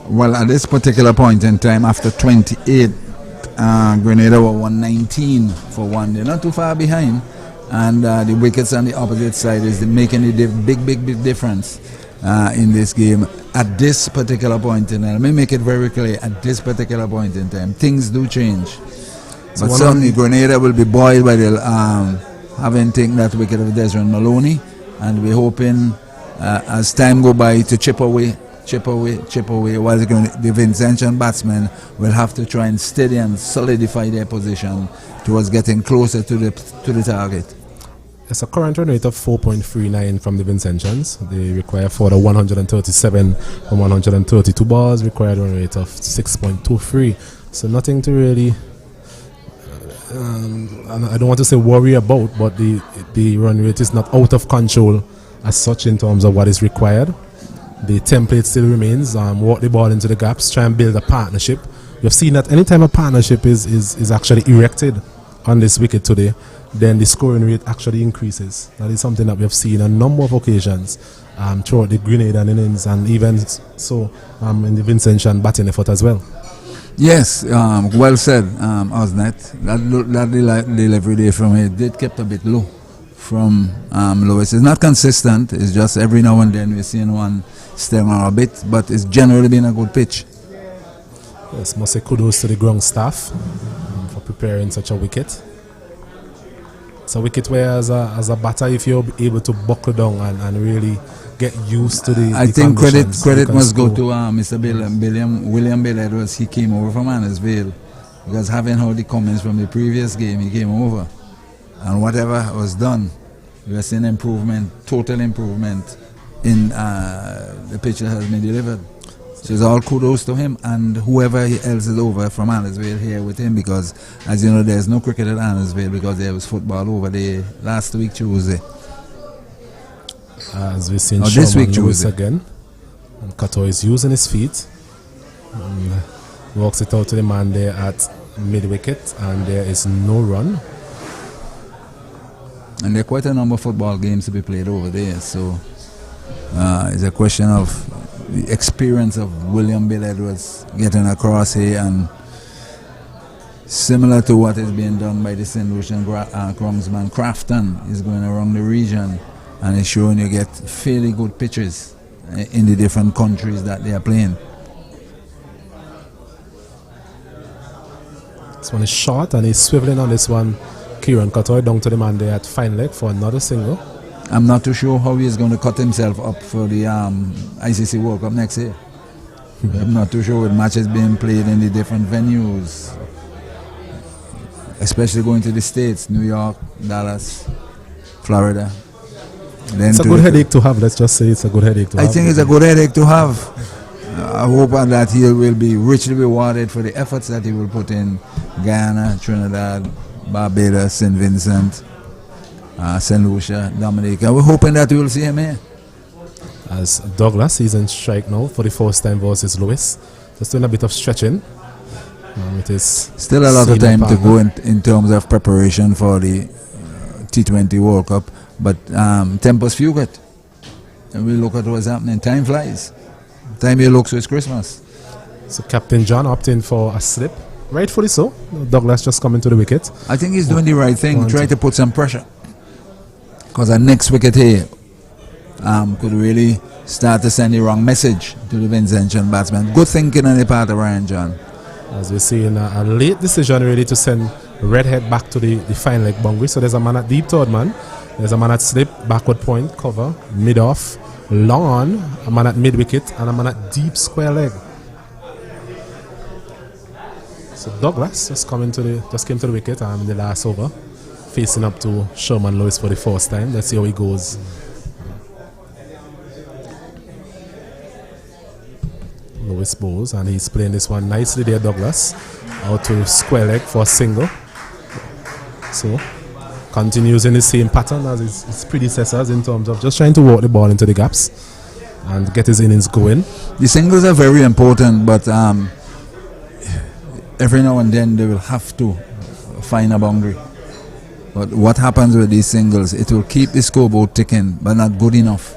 Well, at this particular point in time, after 28, Grenada were 119 for 1. They're not too far behind, and the wickets on the opposite side is making a big difference in this game. at this particular point in time, let me make it very clear, at this particular point in time, things do change. So But certainly Grenada will be buoyed by the having taken that wicket of Desmond Maloney, and we're hoping as time go by to chip away, while the Vincentian batsmen will have to try and steady and solidify their position towards getting closer to the target. It's a current run rate of 4.39 from the Vincentians. They require for the 137 from 132 balls, required run rate of 6.23. So nothing to really, I don't want to say worry about, but the run rate is not out of control as such in terms of what is required. The template still remains, walk the ball into the gaps, try and build a partnership. You've seen that anytime a partnership is actually erected on this wicket today, then the scoring rate actually increases. That is something that we have seen on a number of occasions throughout the Grenada innings, and even so in the Vincentian batting effort as well. Yes, well said, Osnet. That delivery there from it did kept a bit low from Lewis. It's not consistent, it's just every now and then we're seeing one stem on a bit, but it's generally been a good pitch. Yes, must say kudos to the ground staff for preparing such a wicket. It's a wicket where as a batter, if you're able to buckle down and really get used to the I think credit must go to Mr. William Bill Edwards. He came over from Annesville because having heard the comments from the previous game, he came over, and whatever was done, we are seeing improvement, total improvement in the pitch that has been delivered. So it's all kudos to him and whoever else is over from Annesville here with him, because as you know, there's no cricket at Annesville because there was football over there last week Tuesday. As we've seen this week Lewis Tuesday again, and Kato is using his feet and walks it out to the man there at mid wicket, and there is no run. And there are quite a number of football games to be played over there, so it's a question of the experience of William Bill Edwards getting across here, and similar to what is being done by the St. Lucian groundsman Crafton is going around the region and is showing you get fairly good pitches in the different countries that they are playing. This one is short and he's swiveling on this one. Kieran Cottoy down to the man there at fine leg for another single. I'm not too sure how he's going to cut himself up for the ICC World Cup next year. I'm not too sure with matches being played in the different venues, especially going to the States, New York, Dallas, Florida. Then it's a good headache to have. Let's just say it's a good headache to have. I think it's a good headache to have. I hope that he will be richly rewarded for the efforts that he will put in Guyana, Trinidad, Barbados, St. Vincent, St. Lucia, Dominica. We're hoping that we will see him here. As Douglas is in strike now for the first time versus Lewis. Just doing a bit of stretching. It is still a lot of time to go in terms of preparation for the T20 World Cup, but tempo's fugit. And we look at what's happening. Time flies. Time you look, so it's Christmas. So Captain John opting for a slip. Rightfully so. Douglas just coming to the wicket. I think he's doing the right thing. Try to put some pressure, because our next wicket here could really start to send the wrong message to the Vincentian batsman. Good thinking on the part of Ryan John. As we're seeing a late decision really to send Redhead back to the fine leg boundary. So there's a man at deep third man. There's a man at slip, backward point, cover, mid off, long on, a man at mid wicket, and a man at deep square leg. So Douglas just came to the wicket in the last over, facing up to Sherman Lewis for the first time. Let's see how he goes. Lewis bowls, and he's playing this one nicely there, Douglas. Out to square leg for a single. So continues in the same pattern as his predecessors in terms of just trying to walk the ball into the gaps and get his innings going. The singles are very important, but every now and then they will have to find a boundary. But what happens with these singles, it will keep the scoreboard ticking, but not good enough.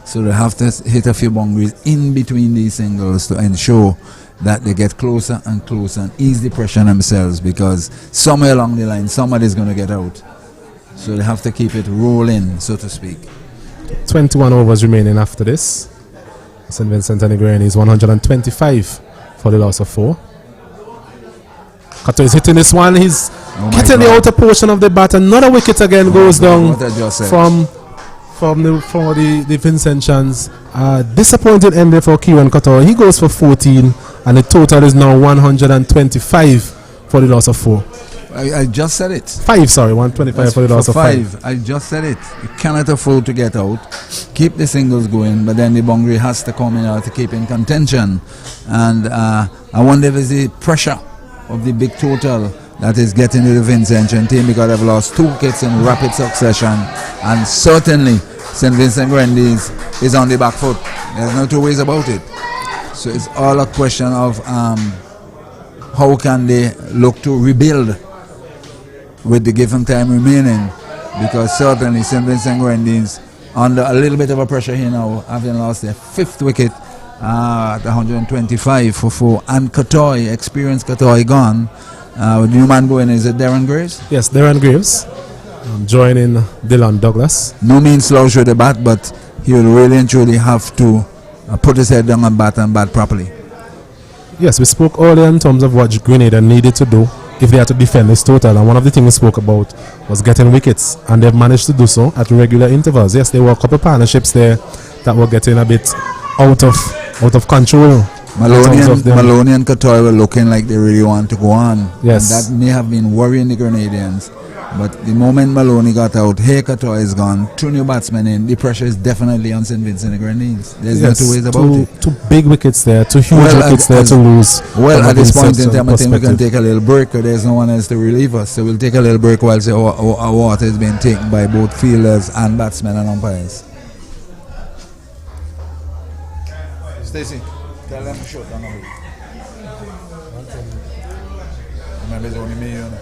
So they have to hit a few boundaries in between these singles to ensure that they get closer and closer and ease the pressure on themselves, because somewhere along the line somebody's going to get out. So they have to keep it rolling, so to speak. 21 overs remaining after this. St. Vincent and the Grenadians 125 for the loss of 4. Kato is hitting this one. He's getting the outer portion of the bat. Another wicket again goes down from the Vincentians. Disappointing end there for Kieran Kato. He goes for 14 and the total is now 125 for the loss of 4. I just said it. 5, sorry, 125 for the loss of 5. I just said it. You cannot afford to get out. Keep the singles going, but then the boundary has to come in order to keep in contention. And I wonder if it's the pressure of the big total that is getting to the Vincentian team, because they've lost 2 wickets in rapid succession. And certainly, St. Vincent Grenadians is on the back foot. There's no 2 ways about it. So it's all a question of how can they look to rebuild with the given time remaining, because certainly St. Vincent Grenadians under a little bit of a pressure here now, having lost their 5th wicket at 125 for 4, and Katoy, experienced Katoy gone. New man going, is it Darren Graves? Yes, Darren Graves joining Dylan Douglas. No means slouch with the bat, but he will really and truly have to put his head down and bat properly. Yes, we spoke earlier in terms of what Grenada needed to do if they had to defend this total, and one of the things we spoke about was getting wickets, and they've managed to do so at regular intervals. Yes, there were a couple of partnerships there that were getting a bit out of control. Maloney and Katoy were looking like they really want to go on. Yes. And that may have been worrying the Grenadians. But the moment Maloney got out, Katoy is gone, 2 new batsmen in, the pressure is definitely on St. Vincent and the Grenadians. There's no 2 ways about it. 2 big wickets there, 2 huge wickets there to lose. Well, at this point in time, I think we can take a little break, because there's no one else to relieve us. So we'll take a little break while our water is being taken by both fielders and batsmen and umpires. Stacey, tell them to shut down. Remember, it's only me, you know.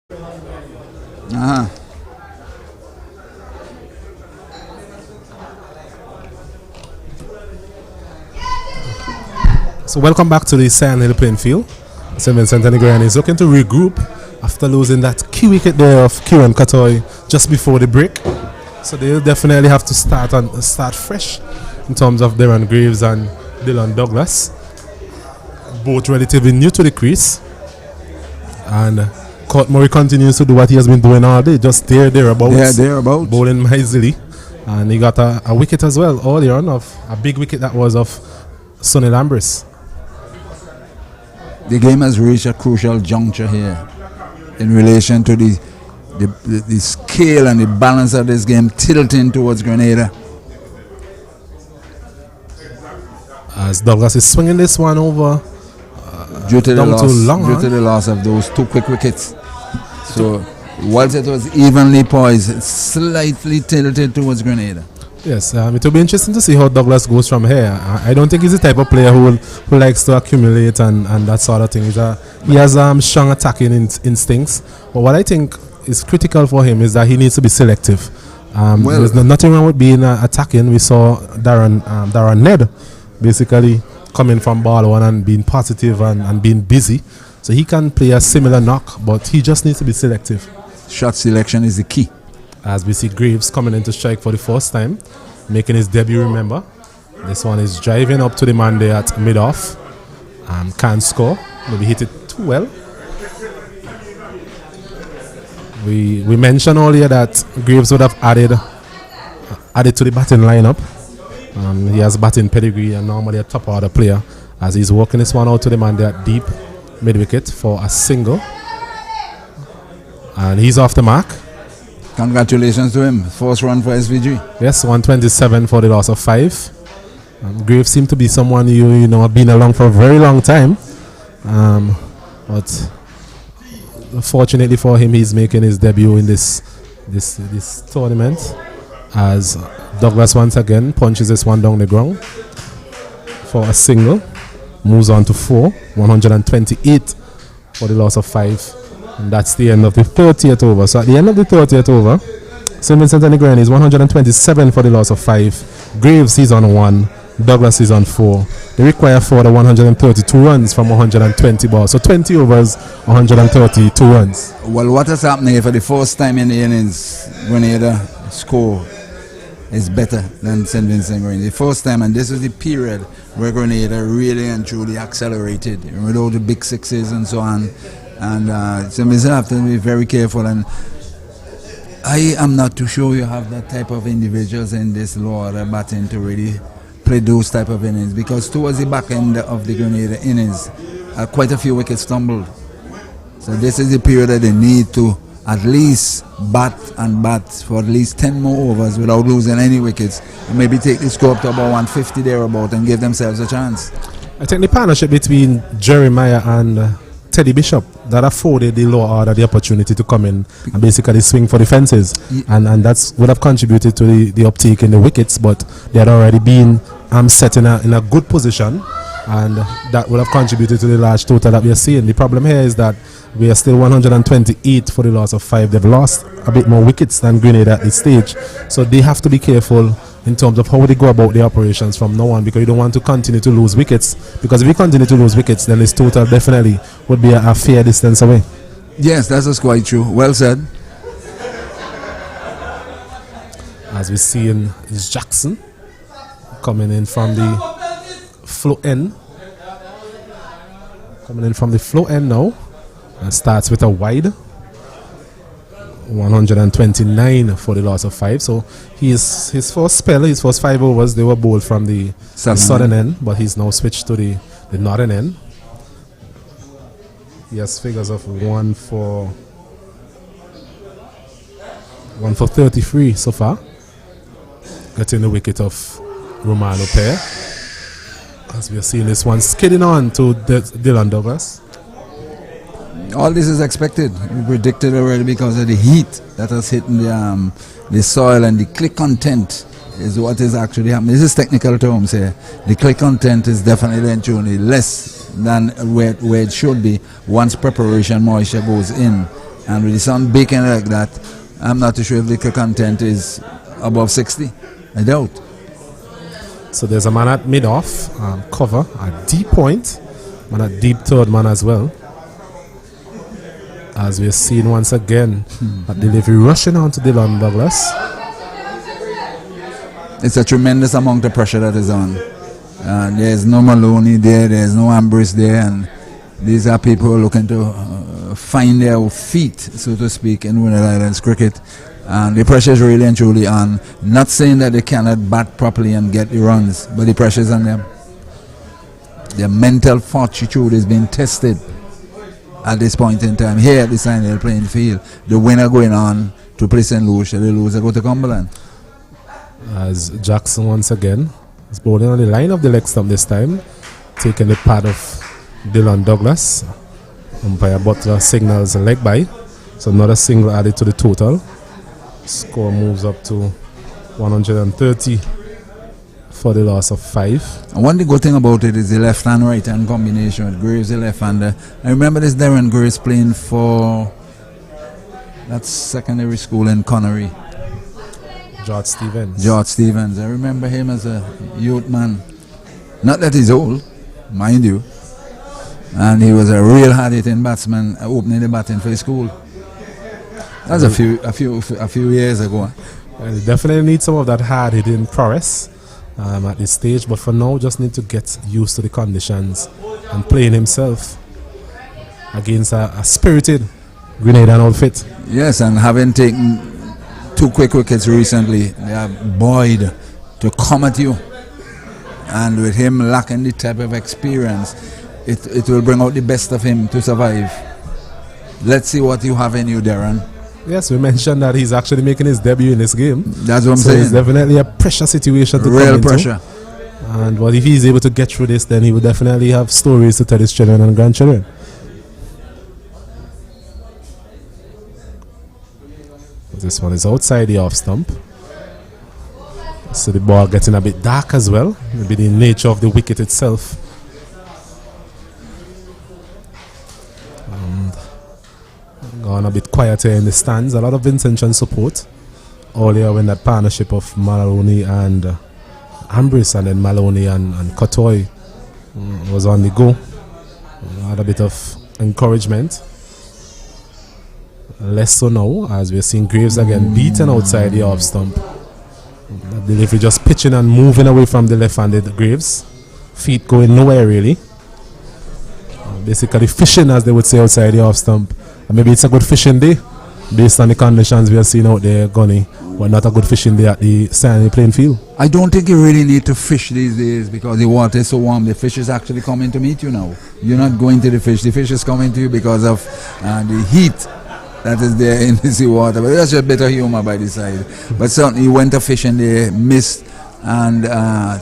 Uh-huh. So welcome back to the Sion Hill playing field. St. Vincent and the Grenada is looking to regroup after losing that key wicket there of Kieran Katoy just before the break. So they'll definitely have to start fresh in terms of Darren Graves and Dylan Douglas. Both relatively new to the crease. And Court Murray continues to do what he has been doing all day, just thereabouts. Yeah, thereabouts. Bowling easily. And he got a wicket as well earlier on, of a big wicket that was of Sonny Lambris. The game has reached a crucial juncture here in relation to the scale and the balance of this game tilting towards Grenada. As Douglas is swinging this one over due to the loss of those two quick wickets. So whilst it was evenly poised, it's slightly tilted towards Grenada. Yes, it will be interesting to see how Douglas goes from here. I don't think he's the type of player who likes to accumulate and that sort of thing. He has strong attacking instincts. But what I think is critical for him is that he needs to be selective. There's nothing wrong with being attacking. We saw Darren Ned basically coming from ball one and being positive and being busy. So he can play a similar knock, but he just needs to be selective. Shot selection is the key. As we see Graves coming in to strike for the first time, making his debut, remember. This one is driving up to the man there at mid-off. Can't score. Maybe hit it too well. We mentioned earlier that Graves would have added to the batting lineup. He has batting pedigree and normally a top order player, as he's working this one out to the man there at deep mid-wicket for a single. And he's off the mark. Congratulations to him. First run for SVG. Yes, 127 for the loss of 5. Graves seemed to be someone you know have been along for a very long time. But fortunately for him, he's making his debut in this tournament. As Douglas once again punches this one down the ground for a single. Moves on to 4. 128 for the loss of 5. And that's the end of the 30th over. So at the end of the 30th over, St. Vincent and the Grenada is 127 for the loss of 5. Graves is on 1. Douglas is on 4. They require for the 132 runs from 120 balls. So 20 overs, 132 runs. Well, what has happened here for the first time in the innings, Grenada score is better than St. Vincent Grenada. The first time, and this is the period where Grenada really and truly accelerated with all the big sixes and so on. And St. Vincent have to be very careful, and I am not too sure you have that type of individuals in this lower order batting to really play those type of innings, because towards the back end of the Grenada innings, quite a few wickets stumbled. So this is the period that they need to at least bat for at least 10 more overs without losing any wickets, and maybe take the score up to about 150 thereabout and give themselves a chance. I think the partnership between Jeremiah and Teddy Bishop that afforded the lower order the opportunity to come in and basically swing for the fences, and that's would have contributed to the uptake in the wickets, but they had already been set in a good position, and that would have contributed to the large total that we are seeing. The problem here is that we are still 128 for the loss of 5. They've lost a bit more wickets than Grenada at this stage, so they have to be careful in terms of how they go about the operations from now on, because you don't want to continue to lose wickets, because if you continue to lose wickets, then this total definitely would be a fair distance away. Yes, that's quite true. Well said. As we see is Jackson coming in from the flow end. Coming in from the flow end now, and starts with a wide. 129 for the loss of 5. So his first 5 overs, they were bowled from the southern end, but he's now switched to the northern end. He has figures of 1 for 33 so far, getting the wicket of Romano pair. As we are seeing this one skidding on to Dylan Douglas. All this is expected. We predicted already because of the heat that has hit the soil, and the clay content is what is actually happening. This is technical terms here. The clay content is definitely and truly less than where it should be once preparation moisture goes in And with the sun baking like that, I'm not too sure if the content is above 60. I doubt. So there's a man at mid-off, cover, at deep point, man at deep third man as well. As we're seeing once again, at delivery rushing on to Dylan Douglas. It's a tremendous amount of pressure that is on. There's no Maloney there, there's no Ambrose there, and these are people looking to find their feet, so to speak, in Windward Islands cricket. And the pressure is really and truly on. Not saying that they cannot bat properly and get the runs, but the pressure is on them. Their mental fortitude is being tested at this point in time. Here at the Sion Hill playing field, the winner going on to play St. Lucia, the loser go to Cumberland. As Jackson once again is bowling on the line of the leg stump this time, taking the pad of Dylan Douglas. Umpire Butler signals a leg by, so another single added to the total. Score moves up to 130 for the loss of 5. And one good thing about it is the left hand right hand combination with Graves, the left hander. I remember this Darren Graves playing for that secondary school in Connery. George Stevens. George Stevens. I remember him as a youth man. Not that he's old, mind you. And he was a real hard-hitting batsman, opening the batting for his school. That's a few years ago. Well, he definitely needs some of that hard-hitting prowess at this stage, but for now, just need to get used to the conditions and playing himself against a spirited Grenada outfit. Yes, and having taken 2 quick wickets recently, they are buoyed to come at you. And with him lacking the type of experience, it will bring out the best of him to survive. Let's see what you have in you, Darren. Yes, we mentioned that he's actually making his debut in this game. That's what I'm saying. It's definitely a pressure situation to real come into. Pressure. And if he's able to get through this, then he will definitely have stories to tell his children and grandchildren. This one is outside the off stump. So the ball getting a bit dark as well. Maybe the nature of the wicket itself. And gone a bit quieter in the stands. A lot of Vincentian support. Earlier when that partnership of Maloney and Ambrose, and then Maloney and Kotoy was on the go. Had a bit of encouragement. Less so now, as we're seeing Graves again beaten outside the off stump. That delivery just pitching and moving away from the left-handed Graves. Feet going nowhere really. Basically fishing, as they would say, outside the off stump. And maybe it's a good fishing day based on the conditions we are seeing out there, Gunny. But not a good fishing day at the Sion playing field. I don't think you really need to fish these days because the water is so warm. The fish is actually coming to meet you now. You're not going to the fish. The fish is coming to you because of the heat that is there in the seawater. But that's a bit of humor by the side. But certainly he went a fishing there, missed, and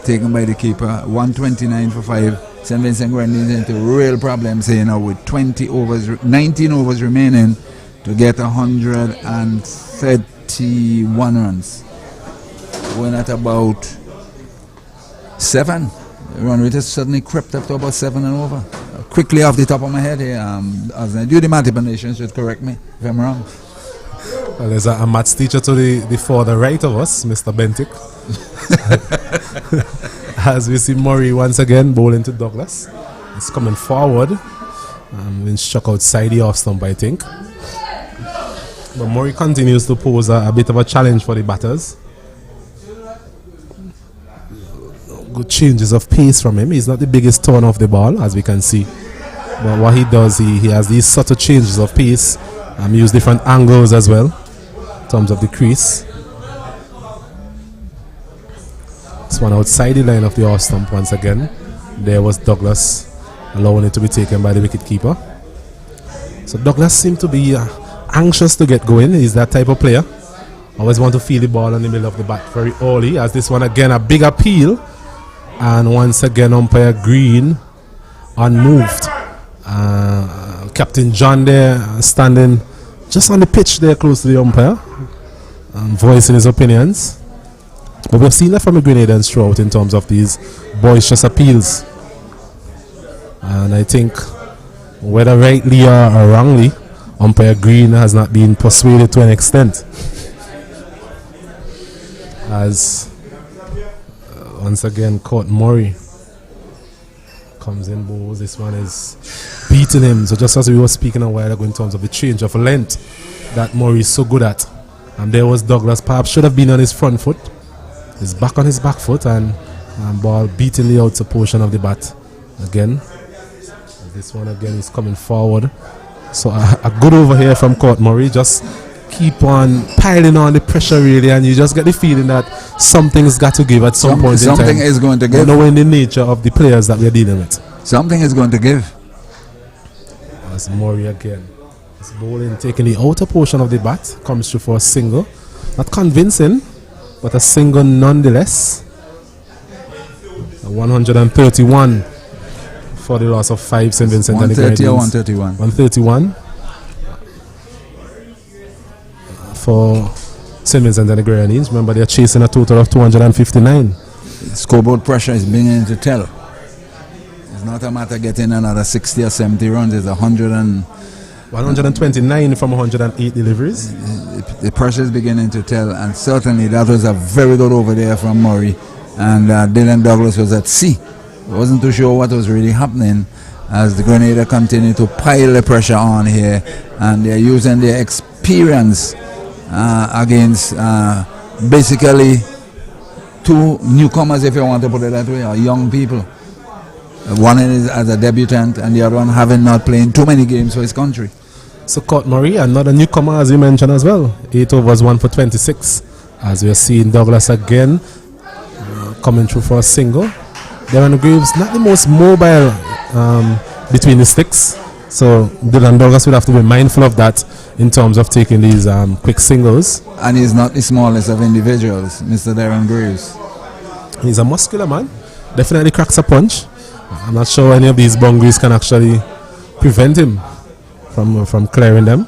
taken by the keeper. 129 for 5. St. Vincent Grenada into real problems here now with 19 overs remaining to get 131 runs. We're at about 7. The run rate has suddenly crept up to about 7 and over. Quickly off the top of my head here, as I do the manipulations, should correct me if I'm wrong. Well, there's a maths teacher to the further right of us, Mr. Bentic. As we see Murray once again bowling to Douglas. He's coming forward. Been struck outside the off stump, I think. But Murray continues to pose a bit of a challenge for the batters. Good changes of pace from him. He's not the biggest turn off the ball, as we can see. But what he does, he has these subtle changes of pace. Use different angles as well in terms of the crease. This one outside the line of the off stump once again. There was Douglas, allowing it to be taken by the wicket keeper. So Douglas seemed to be anxious to get going. He's that type of player. Always want to feel the ball in the middle of the bat very early. As this one again, a big appeal. And once again, umpire Green unmoved. Captain John there standing just on the pitch there close to the umpire, voicing his opinions. But we've seen that from the Grenadians throughout in terms of these boisterous appeals. And I think, whether rightly or wrongly, umpire Green has not been persuaded to an extent. As once again, Court Murray comes in, bowls. This one is beating him. So just as we were speaking a while ago in terms of the change of length that Murray is so good at, and there was Douglas, perhaps should have been on his front foot. He's back on his back foot, and ball beating the outer portion of the bat again. This one again is coming forward. So a good over here from Court Murray. Just keep on piling on the pressure really, and you just get the feeling that something's got to give at some point in time. Something is going to give. Knowing the nature of the players that we're dealing with. Something is going to give. That's Murray again. It's bowling, taking the outer portion of the bat. Comes through for a single. Not convincing, but a single nonetheless. 131 for the loss of 5, St. Vincent and the Grenadines. 131. 131 for St. Vincent and the Grenadines. Remember, they're chasing a total of 259. Scoreboard pressure is beginning to tell. It's not a matter of getting another 60 or 70 runs. It's 129 from 108 deliveries. The pressure is beginning to tell, and certainly that was a very good over there from Murray. And Dylan Douglas was at sea. I wasn't too sure what was really happening as the Grenada continued to pile the pressure on here, and they're using their experience against basically two newcomers, if you want to put it that way, or young people. One is as a debutant, and the other one having not played too many games for his country. So Court Murray, another newcomer as you mentioned as well. 8 overs, 1 for 26. As we are seeing Douglas again coming through for a single. Darren Graves, not the most mobile between the sticks, so Dylan Douglas would have to be mindful of that in terms of taking these quick singles. And he's not the smallest of individuals, Mr. Darren Graves. He's a muscular man, definitely cracks a punch. I'm not sure any of these boundaries can actually prevent him from clearing them,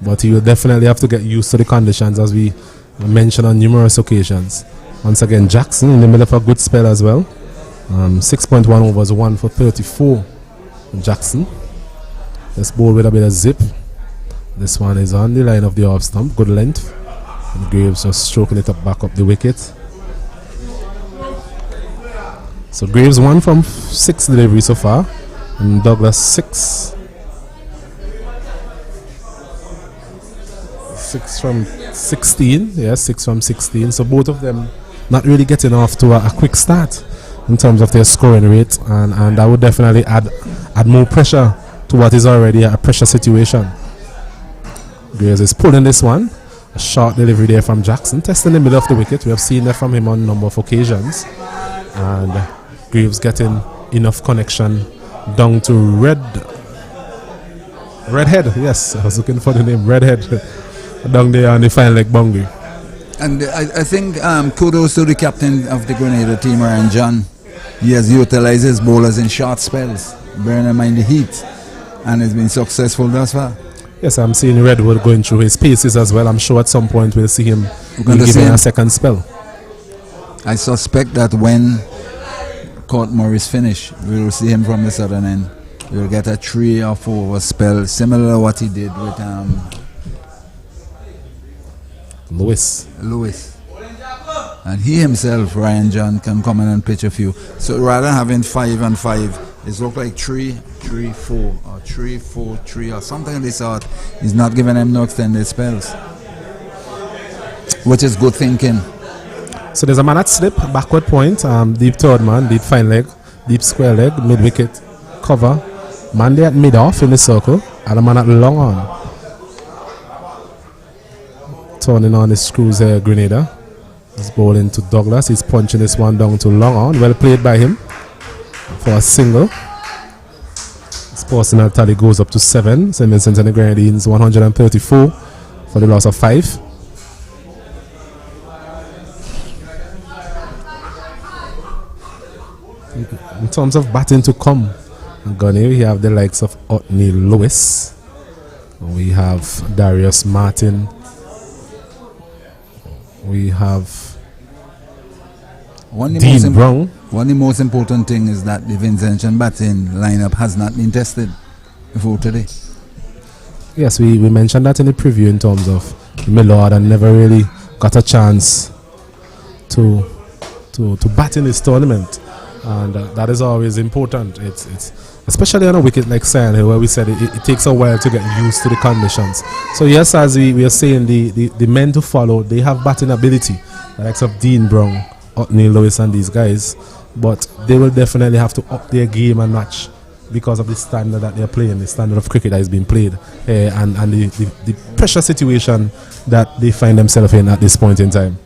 but he will definitely have to get used to the conditions, as we mentioned on numerous occasions. Once again, Jackson in the middle of a good spell as well. 6.1 overs, 1 for 34. Jackson. This ball with a bit of zip. This one is on the line of the off stump. Good length. And Graves just stroking it up back up the wicket. So Graves 1 from 6 deliveries so far. And Douglas 6. 6 from 16. Yes, 6 from 16. So both of them not really getting off to a quick start in terms of their scoring rate, and that would definitely add more pressure to what is already a pressure situation. Graves is pulling this one. A short delivery there from Jackson, testing the middle of the wicket. We have seen that from him on a number of occasions. And Graves getting enough connection down to Redhead. Yes, I was looking for the name, Redhead. Down there on the fine leg boundary. And I think kudos to the captain of the Grenada team, Ryan John. He has utilized his bowlers in short spells, bearing in mind the heat, and has been successful thus far. Yes, I'm seeing Redwood going through his paces as well. I'm sure at some point we'll see him giving a second spell. I suspect that when Court Murray's finished, we will see him from the southern end. We'll get a 3 or 4 over spell, similar to what he did with Lewis. And he himself, Ryan John, can come in and pitch a few. So rather than having 5 and 5, it's look like 3, 3, 4, or 3, 4, 3, or something of this sort. He's not giving them no extended spells, which is good thinking. So there's a man at slip, backward point, deep third man, deep fine leg, deep square leg, mid wicket, cover. Man there at mid off in the circle, and a man at long on. Turning on the screws here, Grenada. He's bowling to Douglas. He's punching this one down to long on. Well played by him for a single. His personal tally goes up to 7. St. Vincent and the Grenadines 134 for the loss of 5. In terms of batting to come, Gunny, we have the likes of Otney Lewis. We have Darius Martin. We have Dean Brown. One of the most important thing is that the Vincentian batting lineup has not been tested before today. Yes, we mentioned that in the preview in terms of Millard and never really got a chance to bat in this tournament, and that is always important. It's especially on a wicket like Sion Hill, where we said it takes a while to get used to the conditions. So yes, as we are saying, the men to follow, they have batting ability, the likes of Dean Brown, Neil Lewis and these guys, but they will definitely have to up their game and match because of the standard that they're playing, the standard of cricket that is being played, and the pressure situation that they find themselves in at this point in time.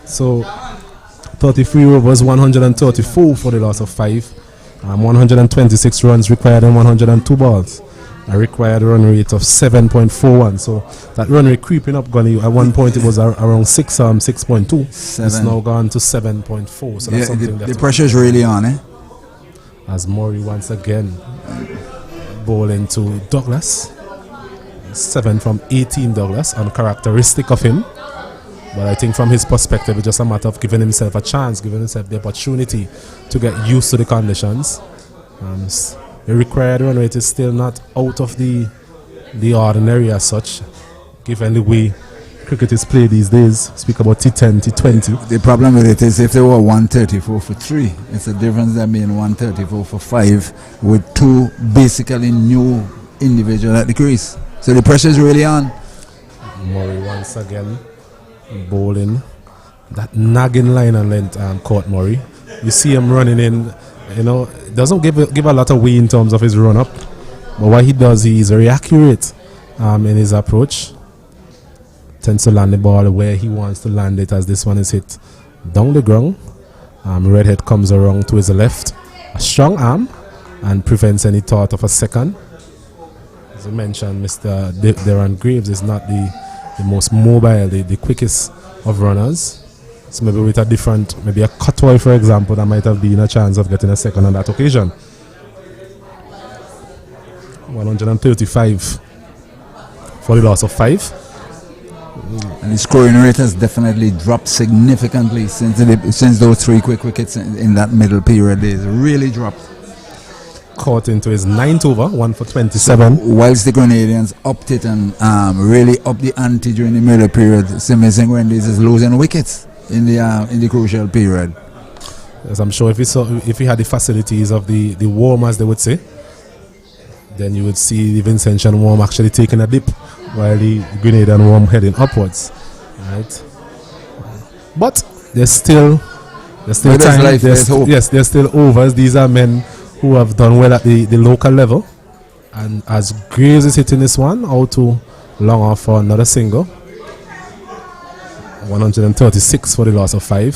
So 33 overs, 134 for the loss of 5. 126 runs required on 102 balls. A required run rate of 7.41. So that run rate creeping up, Gunny. At one point it was around 6.2. It's now gone to 7.4. So that's something the pressure is really on, eh? As Murray once again bowling to Douglas. 7 from 18 Douglas, uncharacteristic of him. But I think from his perspective, it's just a matter of giving himself a chance, giving himself the opportunity to get used to the conditions. The required run rate is still not out of the ordinary as such, given the way cricket is played these days. Speak about T10, T20. The problem with it is if they were 134 for 3, it's a difference than being 134 for 5 with 2 basically new individuals at the crease. So the pressure is really on. Murray once again bowling that nagging line and length, Court Murray. You see him running in, doesn't give a lot of way in terms of his run up, but what he does, he is very accurate in his approach. Tends to land the ball where he wants to land it, as this one is hit down the ground. Redhead comes around to his left, a strong arm, and prevents any thought of a second. As I mentioned, Mr. Darren Graves is not the most mobile, the quickest of runners. So maybe with a different, maybe a Cutaway for example, that might have been a chance of getting a second on that occasion. 135 for the loss of 5. And the scoring rate has definitely dropped significantly since those 3 quick wickets in that middle period. It's really dropped. Caught into his 9th over, 1 for 27. So whilst the Grenadians upped it and really upped the ante during the middle period, St. Vincent is losing wickets in the crucial period. Yes, I'm sure if he had the facilities of the warm, as they would say, then you would see the Vincentian warm actually taking a dip while the Grenadian warm heading upwards. Right? But there's still time. There's still overs. These are men who have done well at the local level, and as Graves is hitting this one out to long off for another single. 136 for the loss of 5.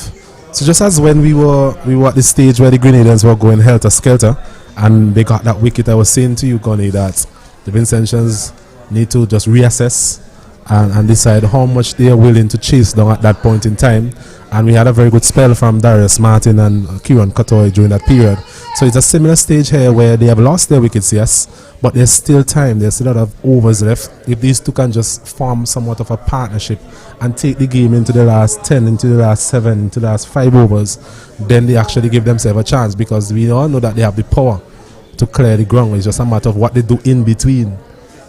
So just as when we were at the stage where the Grenadians were going helter skelter and they got that wicket, I was saying to you, Connie, that the Vincentians need to just reassess and decide how much they are willing to chase down at that point in time. And we had a very good spell from Darius Martin and Kieran Cutaway during that period. So it's a similar stage here where they have lost their wickets, yes, but there's still time, there's still a lot of overs left. If these two can just form somewhat of a partnership and take the game into the last 10, into the last 7, into the last 5 overs, then they actually give themselves a chance, because we all know that they have the power to clear the ground. It's just a matter of what they do in between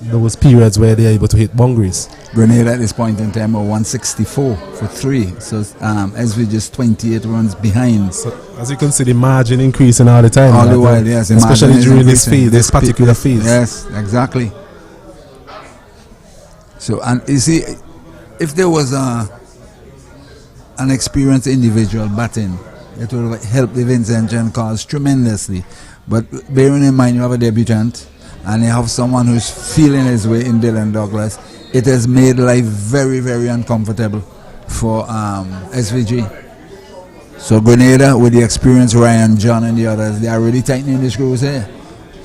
those periods where they are able to hit boundaries. Grenada at this point in time are 164 for 3, so SV just 28 runs behind. So as you can see, the margin increasing all the time. All the while, yes. Especially during this phase, this particular phase. Yes, exactly. So, and you see, if there was an experienced individual batting, it would help the Vincentian cause tremendously. But bearing in mind you have a debutant, and you have someone who's feeling his way in Dylan Douglas, it has made life very, very uncomfortable for SVG. So Grenada, with the experience, Ryan, John and the others, they are really tightening the screws here.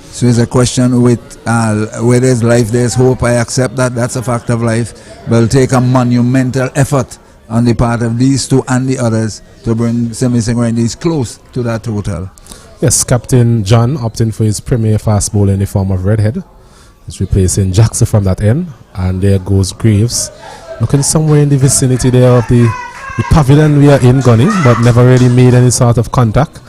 So it's a question with where there's life, there's hope. I accept that, that's a fact of life. But it'll take a monumental effort on the part of these two and the others to bring St. Vincent Grenadiers close to that total. Yes, Captain John opting for his premier fast bowler in the form of Redhead. He's replacing Jackson from that end. And there goes Graves. Looking somewhere in the vicinity there of the pavilion we are in, Gunny, but never really made any sort of contact.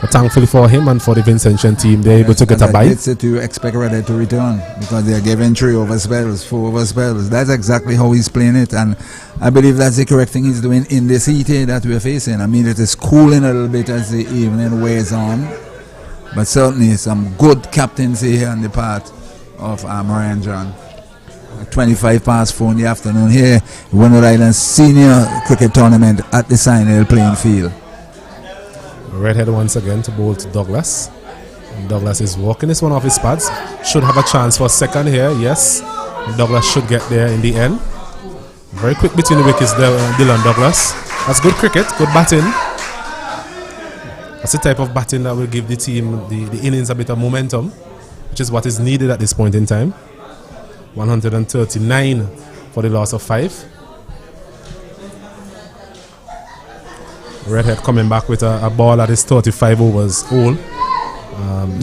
But thankfully for him and for the Vincentian team, they're able to get a bite. It's to expect Redhead to return because they're giving 3 over spells, 4 over spells. That's exactly how he's playing it, and I believe that's the correct thing he's doing in this heat that we're facing. I mean, it is cooling a little bit as the evening wears on, but certainly some good captaincy here on the part of Ryan John. 25 past 4 in the afternoon here, Windward Islands Senior Cricket Tournament at the Sion Hill playing field. Redhead once again to bowl to Douglas. And Douglas is walking this one off his pads. Should have a chance for a second here, yes. And Douglas should get there in the end. Very quick between the wickets there, Dylan Douglas. That's good cricket, good batting. That's the type of batting that will give the team, the innings, a bit of momentum, which is what is needed at this point in time. 139 for the loss of 5. Redhead coming back with a ball that is 35 overs old.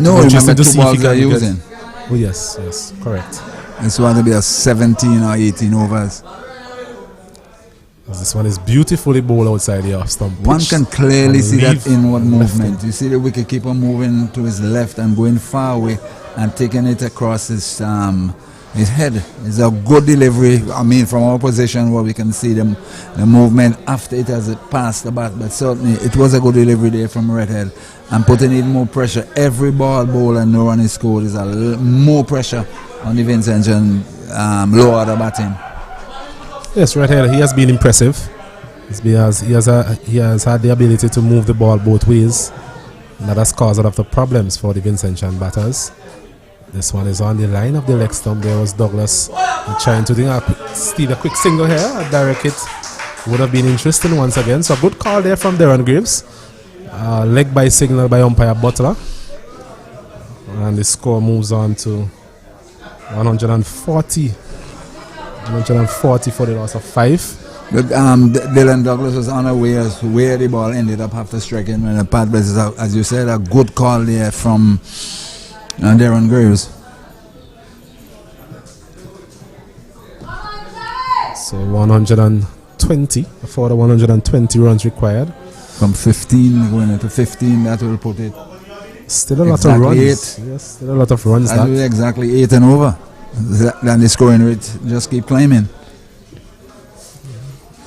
No, remember 2 balls they're using. Oh yes, correct. This one will be a 17 or 18 overs. This one is beautifully bowled outside the off stump. One can clearly see that inward movement. You see the wicketkeeper moving to his left and going far away and taking it across his head. It's a good delivery. I mean, from our position where we can see the movement after it has passed the bat, but certainly it was a good delivery there from Redhead and putting in more pressure. Every ball bowler no run is scored is more pressure on the Vincentian lower order batting. Yes, Redhead, he has been impressive. He has had the ability to move the ball both ways, and that has caused a lot of the problems for the Vincentian batters. This one is on the line of the leg stump. There was Douglas trying to steal a quick single here. A direct hit would have been interesting once again. So a good call there from Darren Graves. Leg by signal by umpire Butler. And the score moves on to 140. 140 for the loss of 5. But Dylan Douglas was unaware as to where the ball ended up after striking when the pad, but as you said, a good call there from Darren Graves. So 120 for the 120 runs required. From 15 going into 15, that will put it. Still a lot of runs. 8. Yes, still a lot of runs. That will be exactly 8 and over. Then the scoring rate just keep climbing.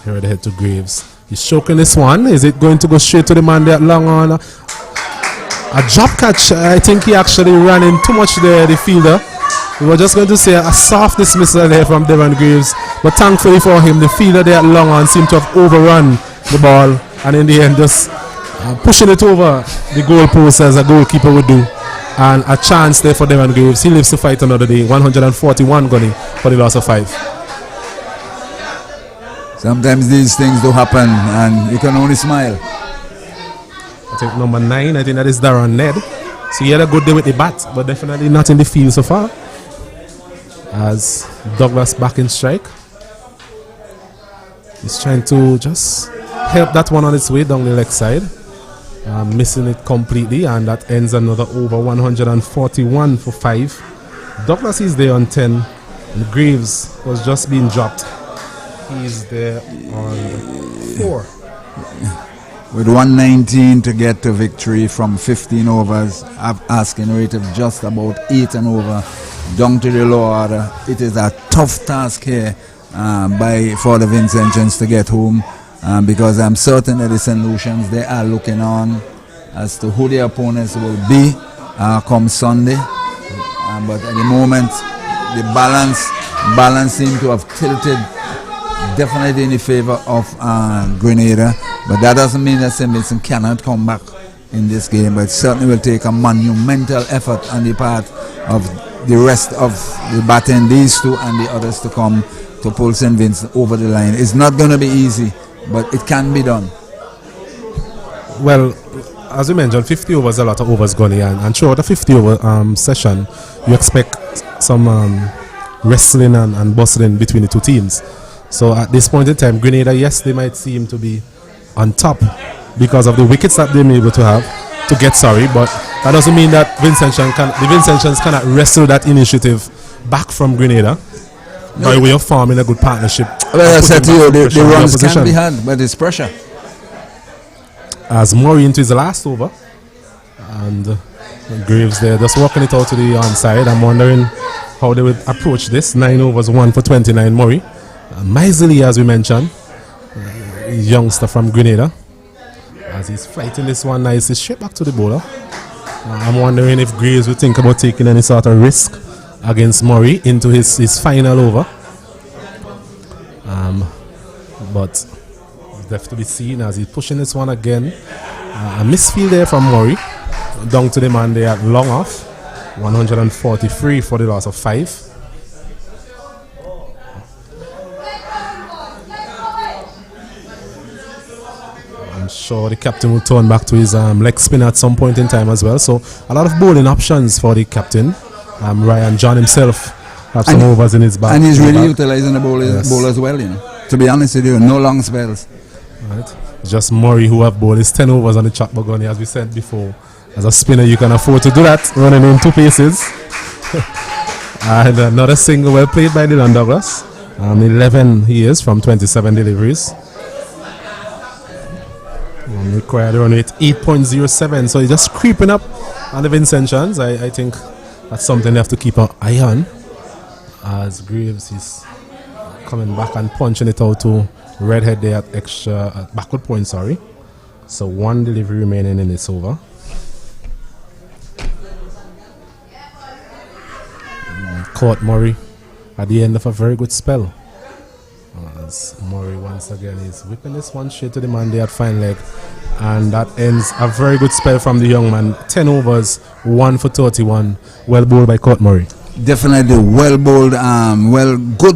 Here the head to Graves. He's choking this one. Is it going to go straight to the man there long on? A drop catch. I think he actually ran in too much there, the fielder. We were just going to say a soft dismissal there from Devon Graves, but thankfully for him, the fielder there at long on seemed to have overrun the ball, and in the end just pushing it over the goalpost as a goalkeeper would do. And a chance there for Devon Graves. He lives to fight another day. 141 gunning for the loss of 5. Sometimes these things do happen and you can only smile. I think number 9, I think that is Darren Ned. So he had a good day with the bat, but definitely not in the field so far. As Douglas back in strike. He's trying to just help that one on its way down the leg side. Missing it completely, and that ends another over. 141 for 5. Douglas is there on 10, and Graves was just being dropped. He's there on 4. With 119 to get to victory from 15 overs, asking rate of just about 8 and over, down to the low order. It is a tough task here for the Vincentians to get home. Because I'm certain that the St. Lucians, they are looking on as to who their opponents will be come Sunday. But at the moment, the balance seems to have tilted definitely in the favor of Grenada. But that doesn't mean that St. Vincent cannot come back in this game. But it certainly will take a monumental effort on the part of the rest of the batting, these two and the others to come to pull St. Vincent over the line. It's not going to be easy, but it can be done. Well, as you mentioned, 50 overs, a lot of overs gone here, and throughout the 50 over session, you expect some wrestling and bustling between the two teams. So at this point in time, Grenada, yes, they might seem to be on top because of the wickets that they're able to have to get sorry, but that doesn't mean that the Vincentians cannot wrestle that initiative back from Grenada. By way of forming a good partnership. Well, I said to you, the runs can be had, but it's pressure. As Murray into his last over. And Graves there just walking it out to the onside. I'm wondering how they would approach this. 9 overs, 1 for 29 Murray. Miserly, as we mentioned, youngster from Grenada. As he's fighting this one nicely straight back to the bowler. I'm wondering if Graves would think about taking any sort of risk against Murray into his final over. But it's left to be seen as he's pushing this one again. A misfield there from Murray. Down to the man there at long off. 143 for the loss of 5. I'm sure the captain will turn back to his leg spin at some point in time as well. So a lot of bowling options for the captain. Ryan John himself have some overs in his back. And he's really utilizing the ball as well, you know. To be honest with you, no long spells. Right. Just Murray who have bowled his 10 overs on the chalkboard gunny, as we said before. As a spinner, you can afford to do that, running in 2 paces. And another single well played by Dylan Douglas. 11 he is from 27 deliveries. Required run rate 8.07, so he's just creeping up on the Vincentians. I think that's something they have to keep an eye on. As Graves is coming back and punching it out to Redhead there at extra backward point, sorry. So 1 delivery remaining in this over. Caught Murray at the end of a very good spell. As Murray once again is whipping this one straight to the man there at fine leg. And that ends a very good spell from the young man. 10 overs, 1 for 31. Well bowled by Court Murray. Definitely well bowled.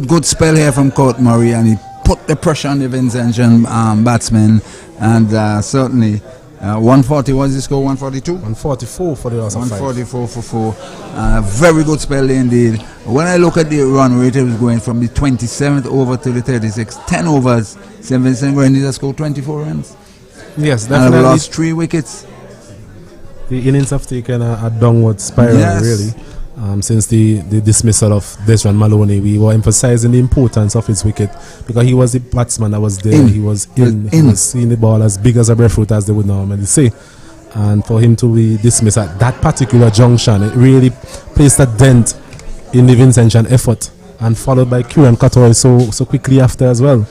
Good spell here from Court Murray, and he put the pressure on the Vincentian batsman. And certainly 140 was the score, 142? 144 for the loss of 5. 144 for 4. Very good spell indeed. When I look at the run rate, it was going from the 27th over to the 36th. 10 overs. St. Vincent Grenada scored 24 runs. Yes, definitely. And lost 3 wickets. The innings have taken a downward spiral, really. Since the dismissal of Desmond Maloney, we were emphasizing the importance of his wicket because he was the batsman that was there. He was He was seeing the ball as big as a breadfruit, as they would normally say. And for him to be dismissed at that particular junction, it really placed a dent in the Vincentian effort, and followed by Kieran Cottoy so quickly after as well.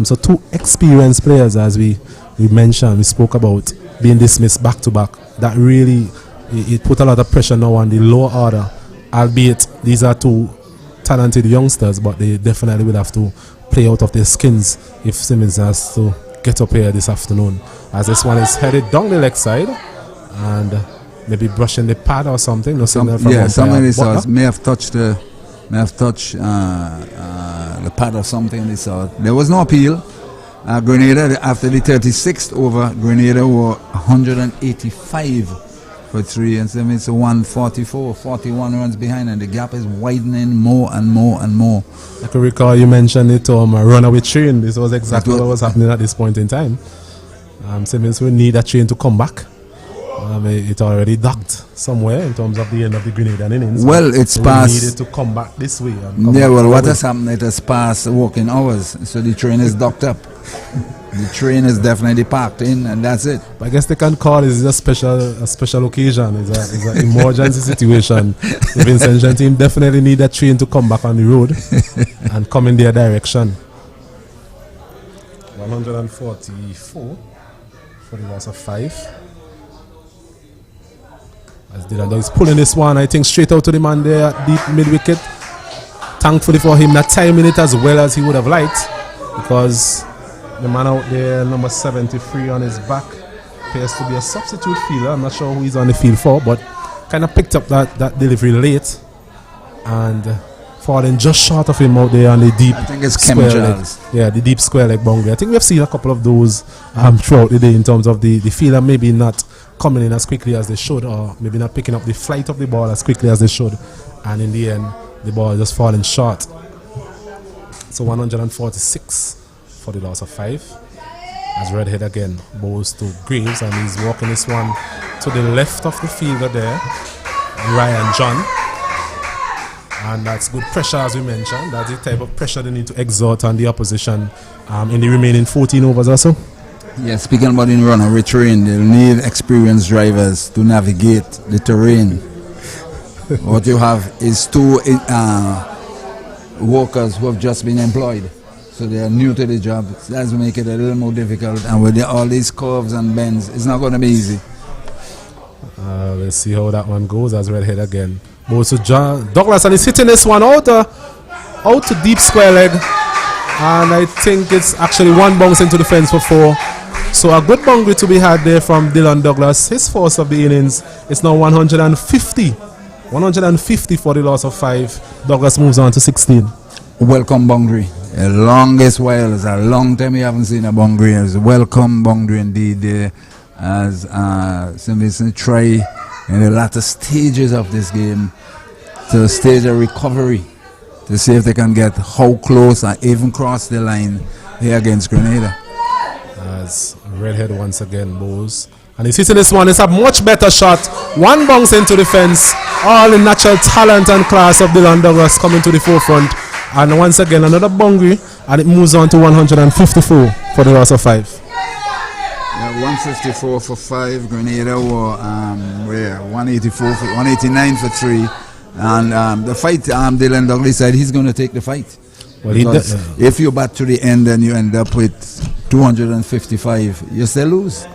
So 2 experienced players, as we mentioned, we spoke about being dismissed back to back. That really it put a lot of pressure now on the lower order. Albeit these are 2 talented youngsters, but they definitely will have to play out of their skins if Simmons has to get up here this afternoon. As this one is headed down the leg side and maybe brushing the pad or something. Somebody may have touched the pad or something. There was no appeal. Grenada, after the 36th over, Grenada were 185 for 3, and St. Vincent 144, 41 runs behind, and the gap is widening more and more and more. I can recall you mentioned it on a runaway train. This was exactly what was happening at this point in time. St. Vincent will need a train to come back. It already docked somewhere in terms of the end of the Grenadian innings. Well, it's past. We needed to come back this way. What has happened? It has passed working hours, so the train is docked up. The train is definitely parked in, and that's it. But I guess they can call it a special occasion. It's an emergency situation. The Vincentian team definitely need that train to come back on the road and come in their direction. 144 for the loss of 5. As Dylan is pulling this one, I think, straight out to the man there at deep mid wicket. Thankfully for him, not timing it as well as he would have liked, because the man out there, number 73 on his back, appears to be a substitute fielder. I'm not sure who he's on the field for, but kind of picked up that delivery late and falling just short of him out there on the deep. I think it's chemicals. Yeah, the deep square leg boundary. I think we've seen a couple of those throughout the day in terms of the fielder maybe not coming in as quickly as they should, or maybe not picking up the flight of the ball as quickly as they should, and in the end the ball just falling short. So 146 for the loss of 5. As Redhead again bows to Graves, and he's walking this one to the left of the fielder there, Ryan John. And that's good pressure, as we mentioned. That's the type of pressure they need to exert on the opposition in the remaining 14 overs or so. Yeah, speaking about in runaway terrain, they'll need experienced drivers to navigate the terrain. What you have is two workers who have just been employed. So they are new to the job. That's make it a little more difficult. And with all these curves and bends, it's not going to be easy. Let's see how that one goes as Redhead again. Goes to John Douglas, and he's hitting this one out to deep square leg. And I think it's actually one bounce into the fence for 4. So a good boundary to be had there from Dylan Douglas. His force of the innings is now 150. 150 for the loss of 5. Douglas moves on to 16. Welcome boundary. The longest while. It's a long time we haven't seen a boundary. It's a welcome boundary indeed there as St. Vincent try in the latter stages of this game to stage a recovery to see if they can get how close and even cross the line here against Grenada. As Redhead once again bows. And he's hitting this one. It's a much better shot. One bounce into the fence. All the natural talent and class of Dylan Douglas coming to the forefront. And once again, another boundary. And it moves on to 154 for the loss of 5. Yeah, 154 for 5. Grenada were 184 for 189 for 3. And the fight, Dylan Douglas said he's going to take the fight. Well, if you bat to the end and you end up with 255, you still lose.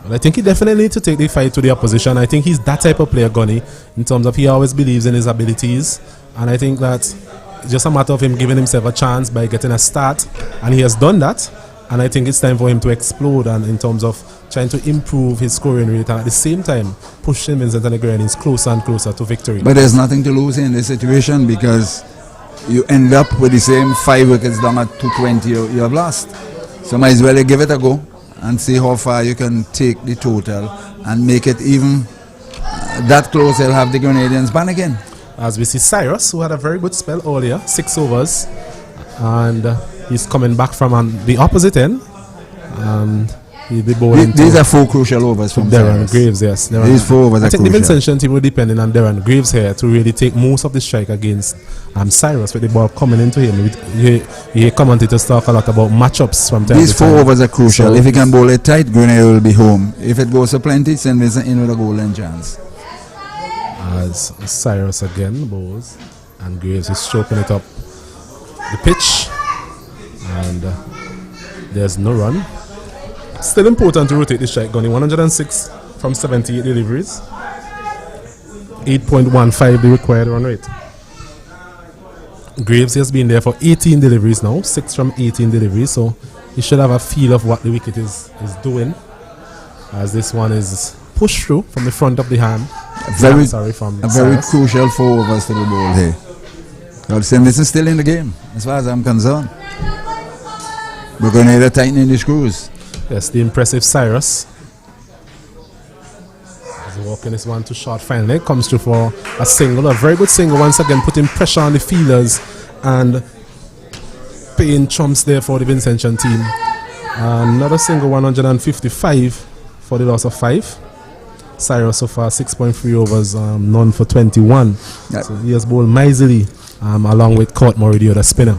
Well, I think he definitely needs to take the fight to the opposition. I think he's that type of player, Gunny, in terms of he always believes in his abilities. And I think that it's just a matter of him giving himself a chance by getting a start. And he has done that. And I think it's time for him to explode and in terms of trying to improve his scoring rate and at the same time push St. Vincent and the Grenadines closer and closer to victory. But there's nothing to lose in this situation because you end up with the same 5 wickets down at 220 you have lost. So might as well give it a go and see how far you can take the total and make it even that close. They'll have the Grenadians back again. As we see Cyrus, who had a very good spell earlier, 6 overs, and he's coming back from the opposite end, and he'll be bowling. These are 4 crucial overs from Darren Graves. Yes, these 4 overs. I think the Vincentian team will depend on Darren Graves here to really take most of the strike against Cyrus with the ball coming into him. You commentators talk a lot about matchups from time to time. These 4 overs are crucial. So if he can bowl it tight, Grenada will be home. If it goes to plenty, St. Vincent in with a golden chance. As Cyrus again bowls, and Graves is stroking it up the pitch, and there's no run. Still important to rotate the strike, Gunny. 106 from 78 deliveries, 8.15 the required run rate. Graves has been there for 18 deliveries now, 6 from 18 deliveries, so he should have a feel of what the wicket is doing, as this one is pushed through from the front of the hand. Very Cyrus. Crucial 4 overs to the ball here. St. Vincent still in the game, as far as I'm concerned. We're going to tightening the screws. Yes, the impressive Cyrus. He's walking this one to short finally. Comes through for a single, a very good single once again, putting pressure on the fielders and paying chumps there for the Vincentian team. Another single, 155 for the loss of 5. Cyrus so far 6.3 overs, none for 21. Yep. So he has bowled miserly along with Courtmore, the other spinner.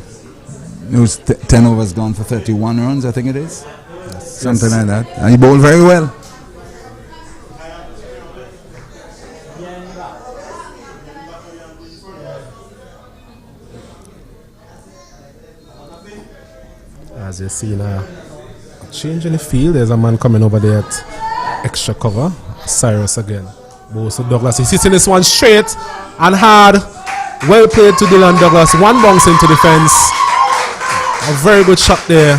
It was 10 overs gone for 31 runs, I think it is. Yes. Something like that. And he bowled very well. As you see now, change in the field. There's a man coming over there at extra cover. Cyrus again. Bows to Douglas. He's hitting this one straight and hard. Well played to Dylan Douglas. One bounce into the fence. A very good shot there.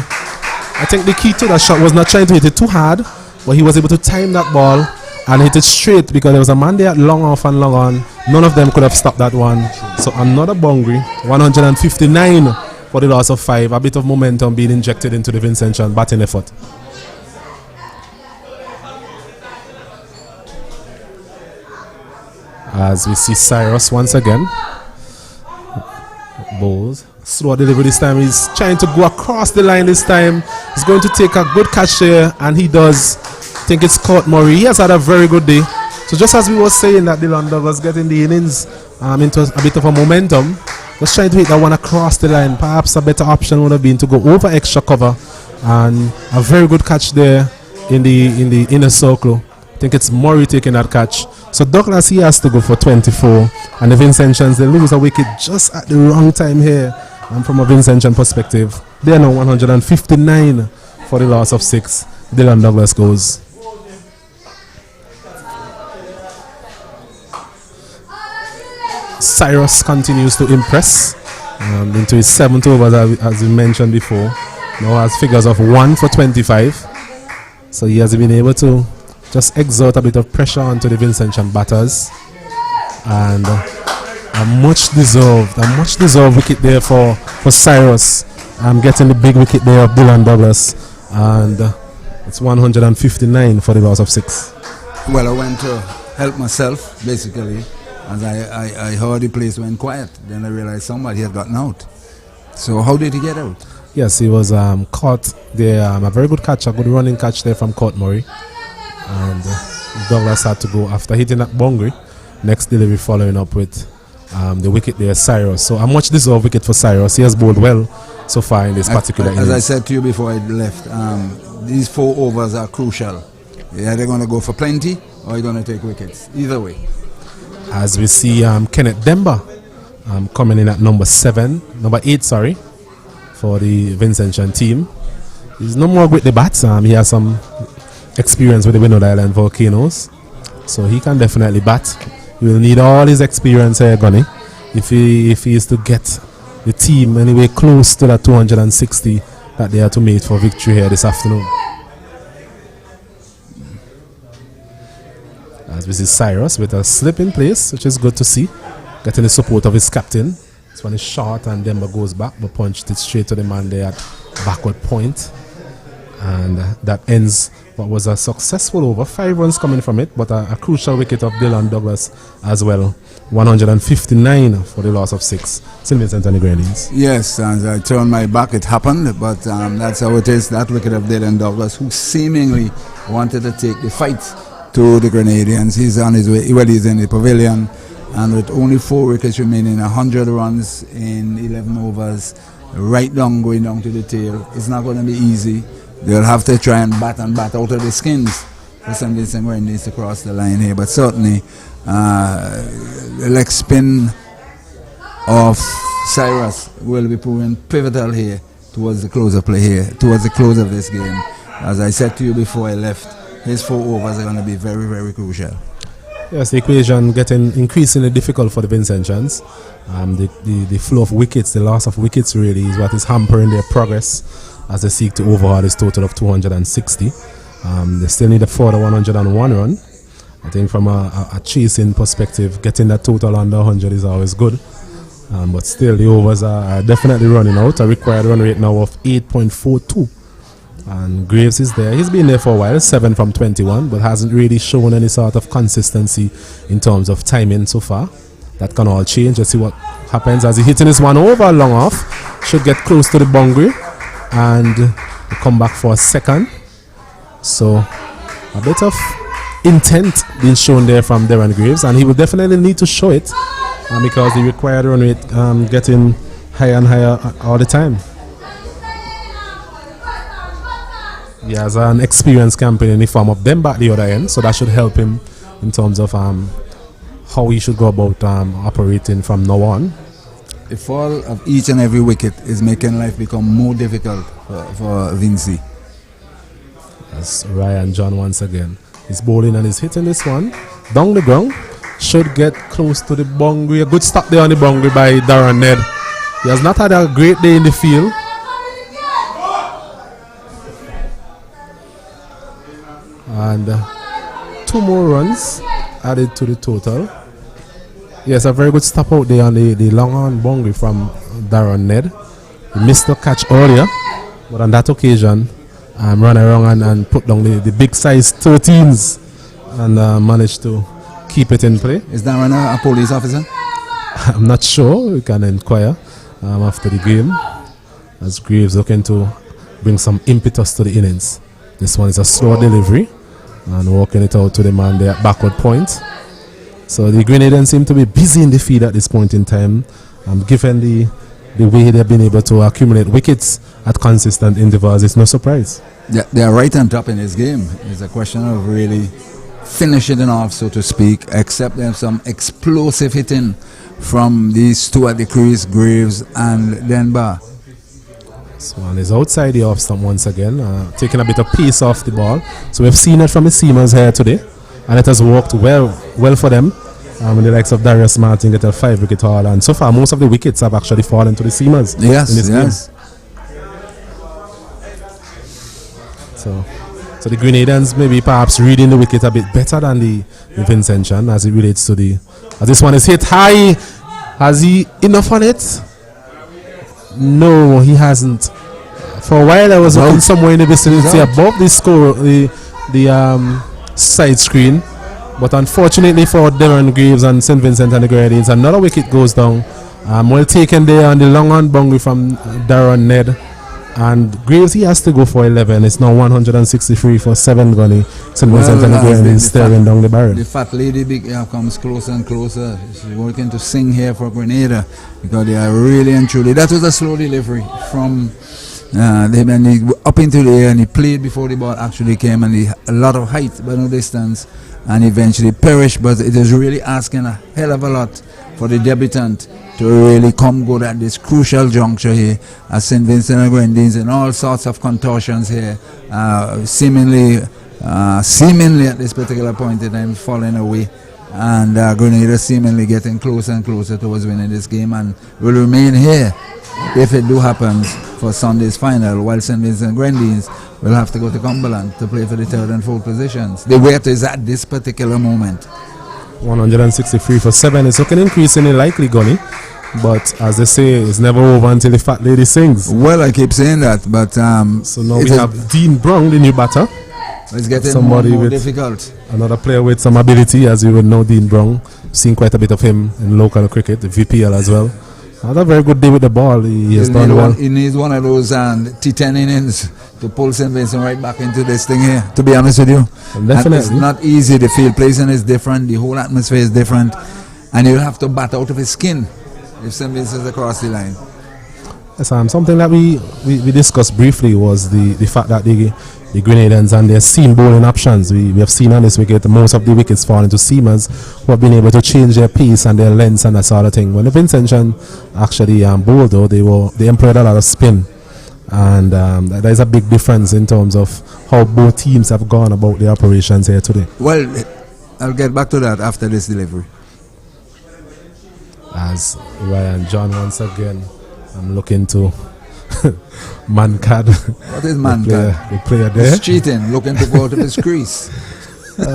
I think the key to that shot was not trying to hit it too hard, but he was able to time that ball and hit it straight because there was a man there long off and long on. None of them could have stopped that one. So another boundary. 159 for the loss of 5. A bit of momentum being injected into the Vincentian batting effort. As we see Cyrus once again. Bowls. Slow delivery this time. He's trying to go across the line this time. He's going to take a good catch there, and he does. I think it's Courtmore. He has had a very good day. So just as we were saying that Dylan Douglas getting the innings into a bit of a momentum, just trying to hit that one across the line. Perhaps a better option would have been to go over extra cover and a very good catch there in the inner circle. I think it's Murray taking that catch. So Douglas, he has to go for 24, and the Vincentians, they lose a wicket just at the wrong time here. And from a Vincentian perspective, they are now 159 for the loss of 6. Dylan Douglas goes. Cyrus continues to impress into his 7th over, as we mentioned before. Now has figures of 1 for 25. So he has been able to just exert a bit of pressure onto the Vincentian batters. And a much deserved wicket there for Cyrus. I'm getting the big wicket there of Dylan Douglas. And it's 159 for the loss of 6. Well, I went to help myself, basically. As I heard the place went quiet, then I realized somebody had gotten out. So how did he get out? Yes, he was caught there. A very good catch, a good running catch there from Court Murray. And Douglas had to go after hitting that boundary. Next delivery following up with the wicket there, Cyrus. So a much deserved wicket for Cyrus. He has bowled well so far in this particular innings. As I said to you before I left, these 4 overs are crucial. You're either going to go for plenty or you're going to take wickets. Either way. As we see Kenneth Demba coming in at number 8, for the Vincentian team. He's no more with the bats. He has some experience with the Windward Island Volcanoes, so he can definitely bat. He will need all his experience here, Gunny, if he is to get the team anyway close to that 260 that they are to make for victory here this afternoon. As we see Cyrus with a slip in place, which is good to see, getting the support of his captain. This one is short and Demba goes back, but punched it straight to the man there at backward point. And that ends what was a successful over. 5 runs coming from it, but a crucial wicket of Dylan Douglas as well. 159 for the loss of 6. St. Vincent and the Grenadines. Yes, as I turned my back, it happened, but that's how it is. That wicket of Dylan Douglas, who seemingly wanted to take the fight to the Grenadians. He's on his way. Well, he's in the pavilion, and with only 4 wickets remaining, 100 runs in 11 overs, right down, going down to the tail. It's not going to be easy. They'll have to try and bat out of the skins for St. Vincent Grenadines to cross the line here. But certainly, the leg spin of Cyrus will be proving pivotal here towards the close of play here, towards the close of this game. As I said to you before I left, his 4 overs are going to be very, very crucial. Yes, the equation getting increasingly difficult for the Vincentians. The flow of wickets, the loss of wickets really is what is hampering their progress as they seek to overhaul this total of 260. They still need a further 101 run. I think from a chasing perspective, getting that total under 100 is always good. But still, the overs are definitely running out. A required run rate now of 8.42. And Graves is there. He's been there for a while, 7 from 21, but hasn't really shown any sort of consistency in terms of timing so far. That can all change. Let's see what happens as he's hitting this one over long off. Should get close to the boundary and come back for a second. So a bit of intent being shown there from Darren Graves, and he will definitely need to show it because the required run rate getting higher and higher all the time. He has an experienced campaign in the form of Demba at the other end, so that should help him in terms of how he should go about operating from now on. The fall of each and every wicket is making life become more difficult for Vinci. That's Ryan John once again. He's bowling and he's hitting this one down the ground. Should get close to the boundary. A good stop there on the boundary by Darren Ned. He has not had a great day in the field. And 2 more runs added to the total. Yes, a very good stop out there on the long on boundary from Darren Ned. He missed the catch earlier, but on that occasion, ran around and put down the big size 13s and managed to keep it in play. Is Darren a police officer? I'm not sure. We can inquire after the game, as Graves looking to bring some impetus to the innings. This one is a slow delivery and walking it out to the man there at backward point. So the Grenadians seem to be busy in the field at this point in time, given the the way they've been able to accumulate wickets at consistent intervals is no surprise. They are right on top in this game. It's a question of really finishing it off, so to speak, except there's some explosive hitting from these two at the crease, Graves and Denbar. This one is outside the off stump once again, taking a bit of pace off the ball. So we've seen it from the seamers here today, and it has worked well for them. The likes of Darius Martin get a 5-wicket haul, and so far most of the wickets have actually fallen to the seamers. Yes, in this yes. game. So the Grenadians maybe perhaps reading the wicket a bit better than the Vincentian as it relates to the. As this one is hit high, has he enough on it? No, he hasn't. For a while I was looking somewhere in the vicinity above the score, the side screen. But unfortunately for Darren Graves and St. Vincent and the Grenadians, another wicket goes down. Well taken there on the long on boundary from Darren Ned. And Graves, he has to go for 11. It's now 163 for 7 gunny. St. Vincent and the Grenadians staring down the barrel. The fat lady comes closer and closer. She's working to sing here for Grenada because they are really and truly. That was a slow delivery from they up into the air, and he played before the ball actually came, and he a lot of height but no distance, and eventually perished. But it is really asking a hell of a lot for the debutant to really come good at this crucial juncture here as St. Vincent and Grenadines in all sorts of contortions here, seemingly at this particular point in time falling away, and Grenada seemingly getting closer and closer towards winning this game, and will remain here if it do happen for Sunday's final, while St. Vincent and Grenadines will have to go to Cumberland to play for the 3rd and 4th positions. The weight is at this particular moment. 163 for 7. It's looking increasingly likely, Gunny. But as they say, it's never over until the fat lady sings. Well, I keep saying that, but so now we have Dean Brown, the new batter. It's getting more difficult. Another player with some ability, as you would know, Dean Brown. Seen quite a bit of him in local cricket, the VPL as well. Had a very good day with the ball. He has done well. He needs one of those T10 innings to pull St. Vincent right back into this thing here, to be honest with you. Definitely. It's not easy. The field placing is different. The whole atmosphere is different. And you'll have to bat out of his skin if St. Vincent is across the line. Yes, something that we discussed briefly was the fact that the Grenadians and their seam bowling options. We have seen on this wicket most of the wickets fall into seamers who have been able to change their pace and their lengths and that sort of thing. When the Vincentian actually bowled, though, they employed a lot of spin, and there is a big difference in terms of how both teams have gone about their operations here today. Well, I'll get back to that after this delivery. As Ryan John once again, I'm looking to Mancad. What is Mancad? The player there. He's cheating, looking to go out of his crease. My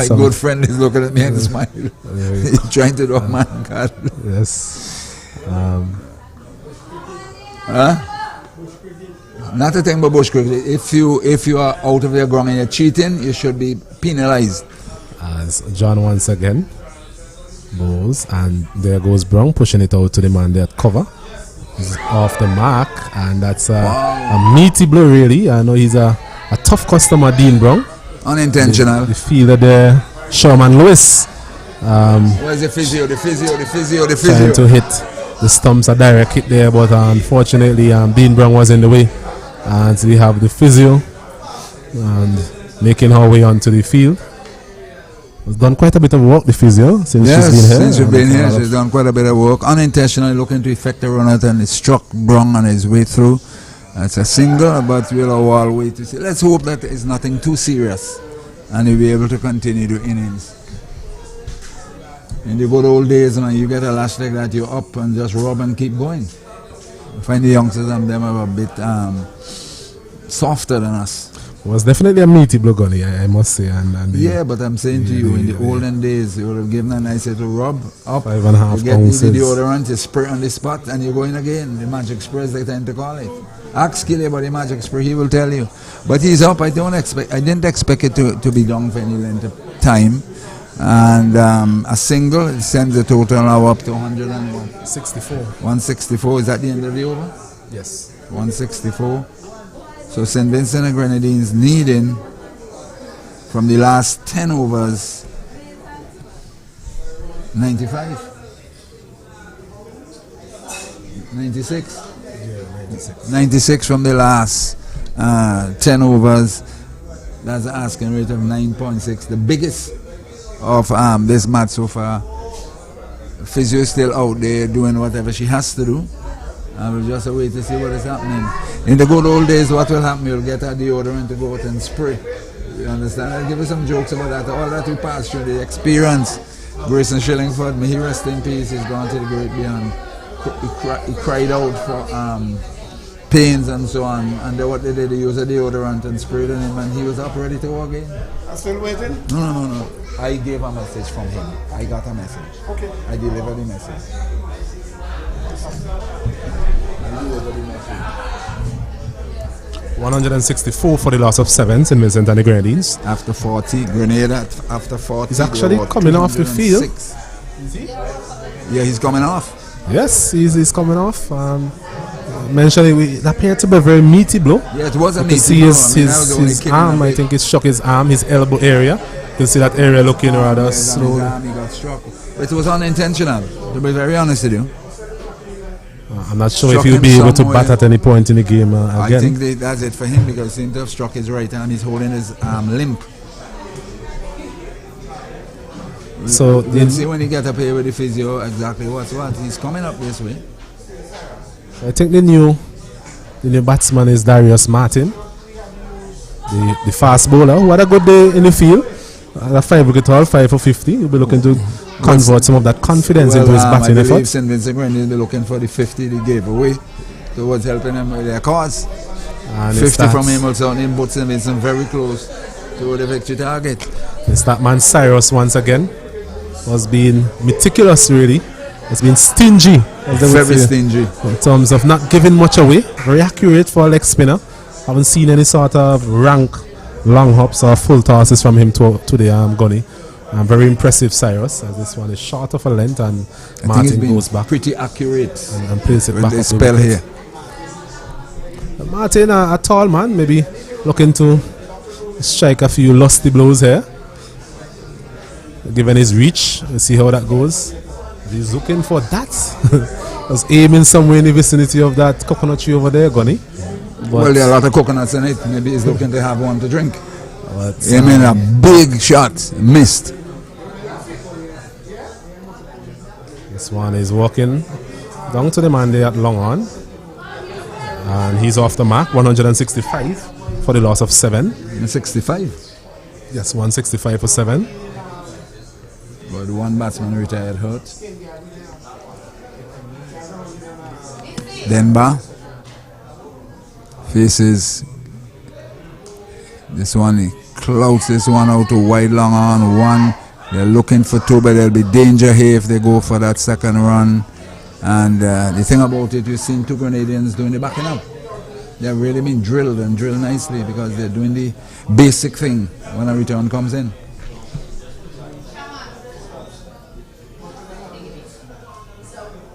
good friend is looking at me and smiling. He's trying to do Mancad. Yes. Not a thing but bush cricket. If you are out of your ground and you're cheating, you should be penalized. As John once again bowls, and there goes Brown pushing it out to the man there at cover. He's off the mark, and that's a meaty blow really. I know he's a tough customer, Dean Brown. Unintentional. The fielder there, Sherman Lewis. Where's the physio? The physio. Trying to hit the stumps, a direct hit there, but unfortunately Dean Brown was in the way. And so we have the physio and making her way onto the field. Has done quite a bit of work, the physio, since she's been here. Since she's been here, she's done quite a bit of work. Unintentionally looking to effect a run out, and it struck Brown on his way through. It's a single, but we'll all wait to see. Let's hope that it's nothing too serious, and he'll be able to continue the innings. In the good old days, man, you get a lash like that, you're up and just rub and keep going. I find the youngsters and them are a bit softer than us. It was definitely a meaty blow, Gunny, I must say. And yeah, but I'm saying to you, in the olden days, you would have given a nice little rub up. 5.5 you get ounces. the deodorant, you spray on the spot, and you're going again. The magic spray, they tend to call it. Ask Kelly about the magic spray, he will tell you. But he's up. I didn't expect it to be down for any length of time. And a single, it sends the total now up to 164. 164. Is that the end of the over? Yes. 164. So St. Vincent and Grenadines needing from the last 10 overs 95. 96? Yeah, 96. 96 from the last 10 overs. That's an asking rate of 9.6. The biggest of this match so far. Physio is still out there doing whatever she has to do. And we'll just wait to see what is happening. In the good old days, what will happen? You'll get her deodorant to go out and spray. You understand? I'll give you some jokes about that. All that we passed through, the experience. Grayson Shillingford, may he rest in peace, he's gone to the great beyond. He cried out for pains and so on. And what they did, they used a deodorant and sprayed on him, and he was up ready to walk in. I'm still waiting? No. I gave a message from him. I got a message. Okay. I delivered the message. 164 for the loss of 7, St. Vincent and the Grenadines. After 40, Grenada after 40. He's actually coming off the field. Is he? Yeah, he's coming off. Yes, he's coming off. Mentioning it appeared to be a very meaty blow. Yeah, it was a you meaty see blow. his arm, I think it struck his arm, his elbow area. You can see that area looking rather slow. His arm, he got struck. But it was unintentional, to be very honest with you. I'm not sure if he'll be able to bat at any point in the game again. I think that's it for him because he seemed to have struck his right arm. He's holding his arm limp. So we'll see when he get up here with the physio exactly what's what. He's coming up this way. I think the new batsman is Darius Martin, the fast bowler. What a good day in the field. A 5 wicket haul, 5 for 50. He'll be looking to convert some of that confidence into his batting effort. I believe St. Vincent will be looking for the 50 they gave away towards helping them with their cause. And 50 from him also in put St. Vincent very close to the victory target. It's that man Cyrus once again was being meticulous really. It's been stingy. Very stingy. In terms of not giving much away. Very accurate for a leg spinner. Haven't seen any sort of rank long hops or full tosses from him to the gunny. Very impressive Cyrus, as this one is short of a length and Martin goes back. Pretty accurate and plays it back. The spell here. Martin, a tall man, maybe looking to strike a few lusty blows here. Given his reach, let's see how that goes. He's looking for that. Was aiming somewhere in the vicinity of that coconut tree over there, Gunny. Well, there are a lot of coconuts in it. Maybe he's looking to have one to drink. But, a big shot, missed. This one is walking down to the man there at long on. And he's off the mark, 165 for the loss of 7. 65? Yes, 165 for 7. But one batsman retired hurt. Denver faces this one. He clouts this one out to wide long on 1. They're looking for 2, but there'll be danger here if they go for that second run. And the thing about it, we've seen 2 Grenadians doing the backing up. They've really been drilled and drilled nicely because they're doing the basic thing when a return comes in.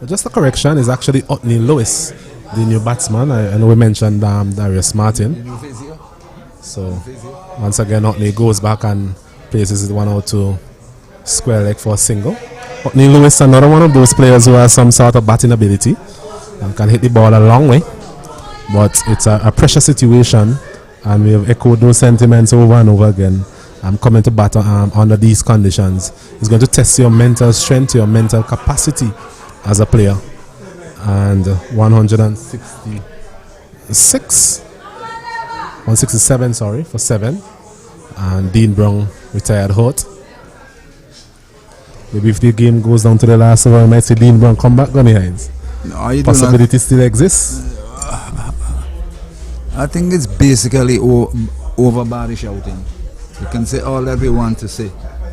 Just a correction, is actually Otney Lewis, the new batsman. I know we mentioned Darius Martin. So once again, Otney goes back and places the one out to square leg for a single. Otney Lewis, another one of those players who has some sort of batting ability and can hit the ball a long way. But it's a pressure situation, and we have echoed those sentiments over and over again. I'm coming to bat under these conditions. It's going to test your mental strength, your mental capacity as a player. And 167 for 7. And Dean Brown retired hurt. Maybe if the game goes down to the last over, I might see Dean Brown come back, Gunny Hines. No, possibility still exists. I think it's basically over body shouting. You can say all that we want to say.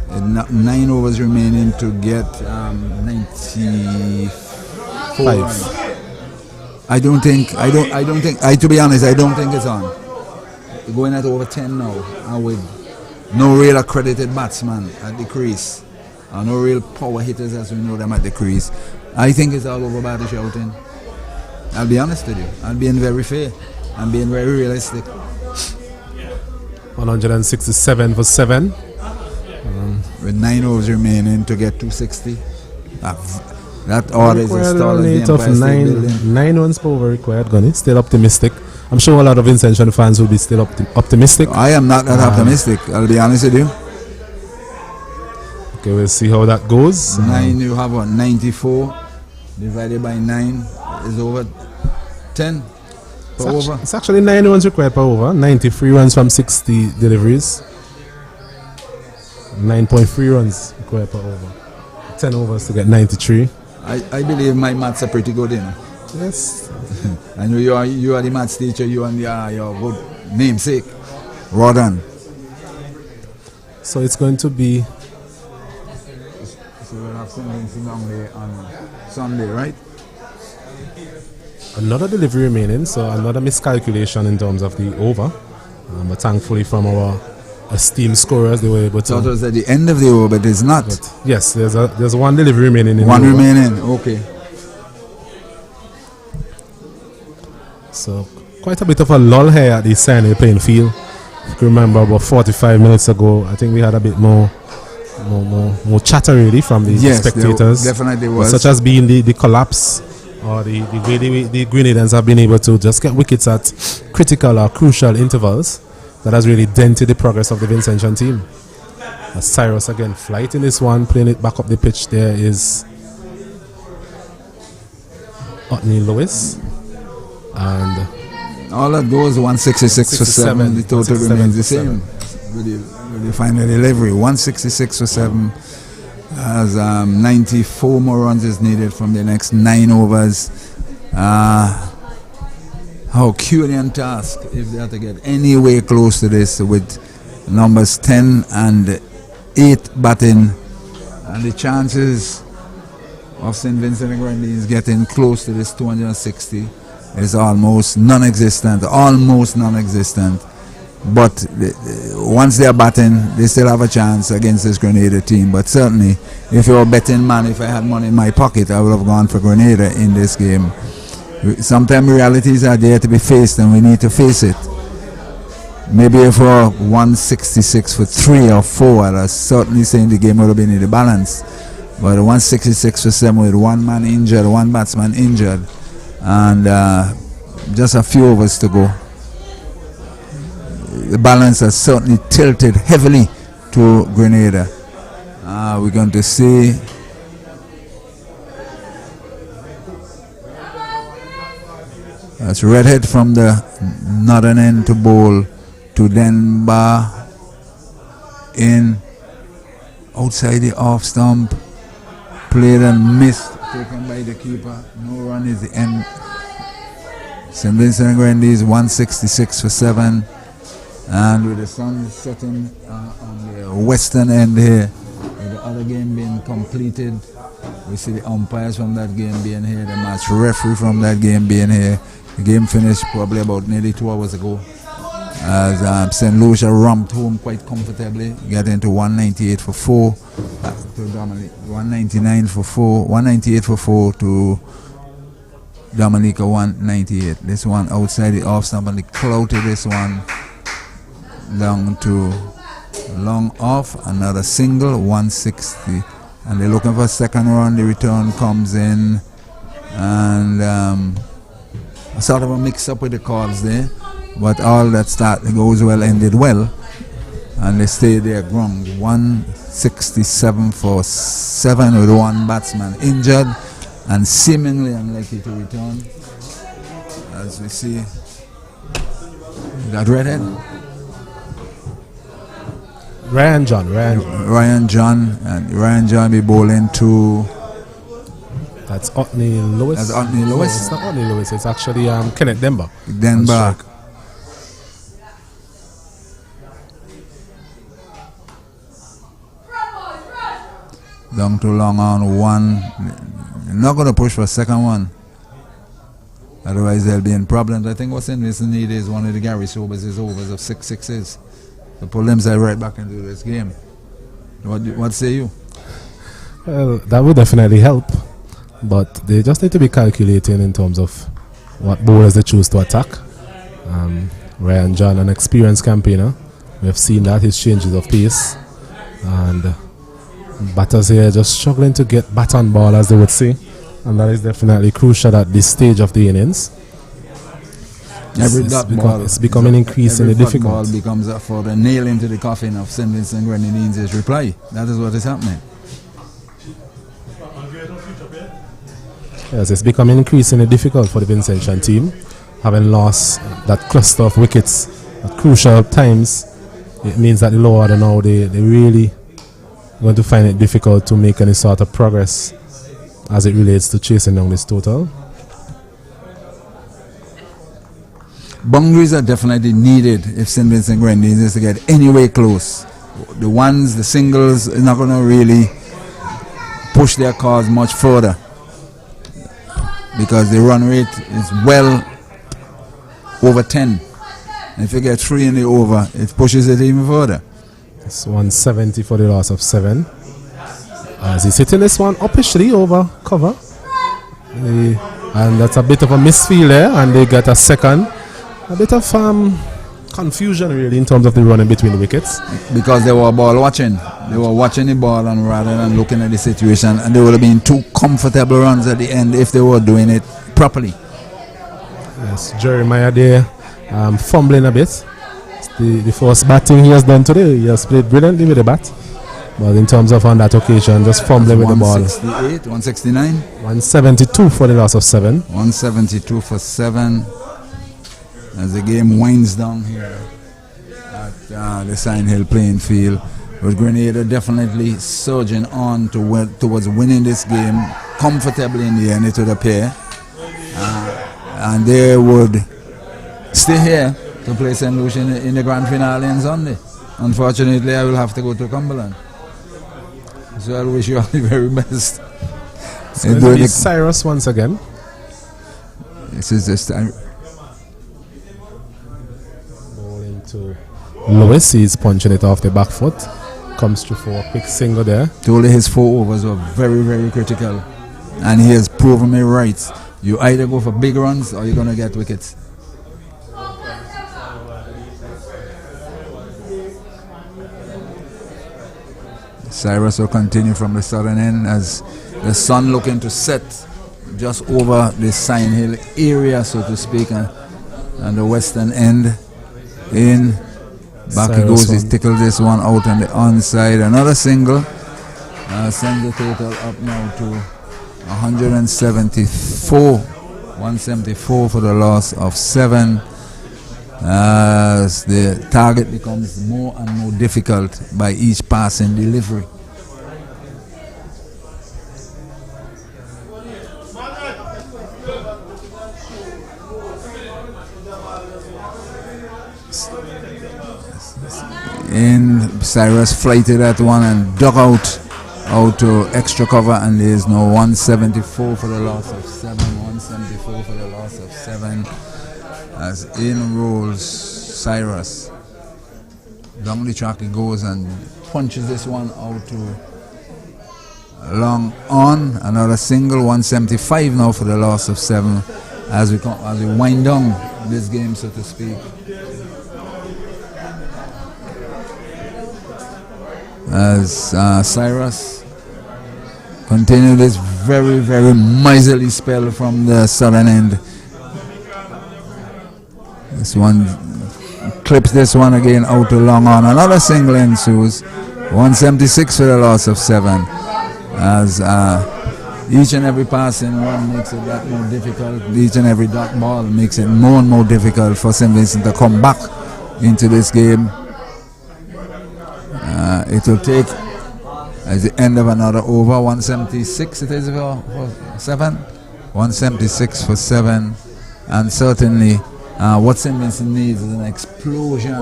9 overs remaining to get 94 runs. To be honest, I don't think it's on. We're going at over 10 now, and with no real accredited batsman at the crease, no real power hitters as we know them at the crease. I think it's all over body shouting. I'll be honest with you. I'm being very fair. I'm being very realistic. 167 for 7. With 9 overs remaining to get 260. That order is as tall as the rate of Empire State Building. 9 runs per over required, Gunny. Still optimistic. I'm sure a lot of Vincentian fans will be still optimistic. I am not that optimistic, I'll be honest with you. Okay, we'll see how that goes. 9, you have what, 94 divided by 9 is over 10 per over. It's actually 9 runs required per over. 93 runs from 60 deliveries. 9.3 runs required per over. 10 overs to get 93. I believe my maths are pretty good, you know. Yes. I know you are the maths teacher, you and your good namesake, Rodden. So it's going to be... So we'll have St. Vincent on Sunday, right? Another delivery remaining, so another miscalculation in terms of the over. But thankfully from our esteemed scorers, they were able to... So it was at the end of the over, but it's not. But yes, there's one delivery remaining in one the over. remaining, okay. So quite a bit of a lull here at the Sion playing field. If you remember about 45 minutes ago, I think we had a bit more chatter really from the spectators. Definitely was. Such as being the collapse or the way the Grenadans have been able to just get wickets at critical or crucial intervals. That has really dented the progress of the Vincentian team. As Cyrus again flighting this one, playing it back up the pitch. There is Otney Lewis. And all that goes 166 for 7. The total remains the same. With the final delivery, 166 for 7. As 94 more runs is needed from the next 9 overs. Herculean task if they have to get anywhere close to this with numbers 10 and 8 batting, and the chances of St. Vincent and Grenadines getting close to this 260 is almost non-existent, but once they are batting, they still have a chance against this Grenada team. But certainly, if you're a betting man, if I had money in my pocket, I would have gone for Grenada in this game. Sometimes realities are there to be faced, and we need to face it. Maybe if we're 166 for 3 or 4, I was certainly saying the game would have been in the balance. But 166 for 7 with one man injured, one batsman injured, and just a few overs to go. The balance has certainly tilted heavily to Grenada. We're going to see that's Redhead from the northern end to bowl to Denba in outside the off stump, played and missed, taken by the keeper. No run is the end. St. Vincent and Grenadines 166 for 7, and with the sun setting on the western end here, with the other game being completed, we see the umpires from that game being here, the match referee from that game being here. The game finished probably about nearly 2 hours ago, as St. Lucia romped home quite comfortably, getting to 198 for 4 to Dominic, 199 for 4, 198 for 4 to Dominica 198. This one outside the off stump, and the clout of this one down to long off, another single, 160, and they're looking for a second run. The return comes in, and sort of a mix up with the calls there, but all that start goes well ended well, and they stay their ground. 167 for 7 with one batsman injured and seemingly unlikely to return. As we see that Redhead, Ryan John and Ryan John be bowling to. That's Otney Lewis. That's Otney Lewis. No, it's not Otney Lewis. It's actually Kenneth Denba. Denba. Down to long on 1. You're not going to push for a second one. Otherwise, there'll be in problems. I think what's in this need is one of the Gary Sobers' overs of 6 sixes to pull themselves right back into this game. What say you? Well, that would definitely help. But they just need to be calculating in terms of what bowlers they choose to attack. Ryan John, an experienced campaigner, we have seen that his changes of pace, and batters here just struggling to get bat on ball, as they would say. And that is definitely crucial at this stage of the innings. It's becoming increasingly difficult. Ball becomes for the nail into the coffin of St. Vincent Grenadines' reply. That is what is happening. Yes, it's becoming increasingly difficult for the Vincentian team, having lost that cluster of wickets at crucial times. It means that the lower order now they really going to find it difficult to make any sort of progress as it relates to chasing down this total. Boundaries are definitely needed if St. Vincent Grenadines is to get anywhere close. The singles are not going to really push their cause much further, because the run rate is well over 10. And if you get 3 in the over, it pushes it even further. It's 170 for the loss of 7. As he's hitting this one upishly over cover. And that's a bit of a misfield there, and they get a second. A bit of confusion really in terms of the running between the wickets. Because they were ball watching. They were watching the ball and rather than looking at the situation, and they would have been 2 comfortable runs at the end if they were doing it properly. Yes, Jeremiah there fumbling a bit. It's the first batting he has done today. He has played brilliantly with the bat. But in terms of on that occasion, just fumbling with the ball. 168, 169? 172 for the loss of 7. 172 for 7. As the game winds down here at the Sion Hill playing field, with Grenada definitely surging on towards winning this game comfortably in the end, it would appear. And they would stay here to play St. Lucian in the grand finale on Sunday. Unfortunately, I will have to go to Cumberland. So I wish you all the very best. It's going to be Cyrus once again. This is just... to Lewis, he's punching it off the back foot, comes through for a quick single there. Told his 4 overs were very, very critical, and he has proven me right. You either go for big runs or you're going to get wickets. Cyrus will continue from the southern end as the sun looking to set just over the Sion Hill area, so to speak, and the western end. In back he goes, he tickled this one out on the onside. Another single sends the total up now to 174. 174 for the loss of 7, as the target becomes more and more difficult by each passing delivery. In Cyrus flighted that one and dug out to extra cover, and there's no 174 for the loss of 7. 174 for the loss of 7, as in rolls Cyrus. Down the track he goes and punches this one out to long on. Another single, 175 now for the loss of 7, as we wind down this game, so to speak. As Cyrus continue this very, very miserly spell from the southern end. This one clips this one again out to long on. Another single ensues. 176 for the loss of 7. As each and every passing one makes it that more difficult. Each and every dot ball makes it more and more difficult for St. Vincent to come back into this game. It will take, at the end of another over, 176 it is for 7. 176 for 7. And certainly what St. Vincent needs is an explosion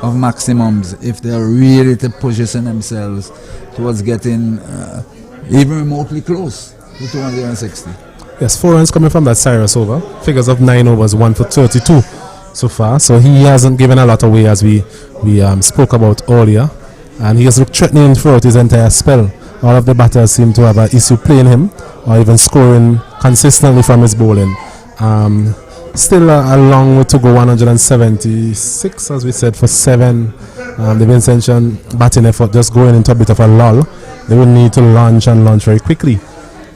of maximums if they're really to position themselves towards getting even remotely close to 260. Yes, 4 runs coming from that Cyrus over. Figures of 9 overs, 1 for 32 so far. So he hasn't given a lot away, as we spoke about earlier. And he has looked threatening throughout his entire spell. All of the batters seem to have an issue playing him or even scoring consistently from his bowling. Still a long way to go, 176 as we said for 7. The Vincentian batting effort just going into a bit of a lull. They will need to launch very quickly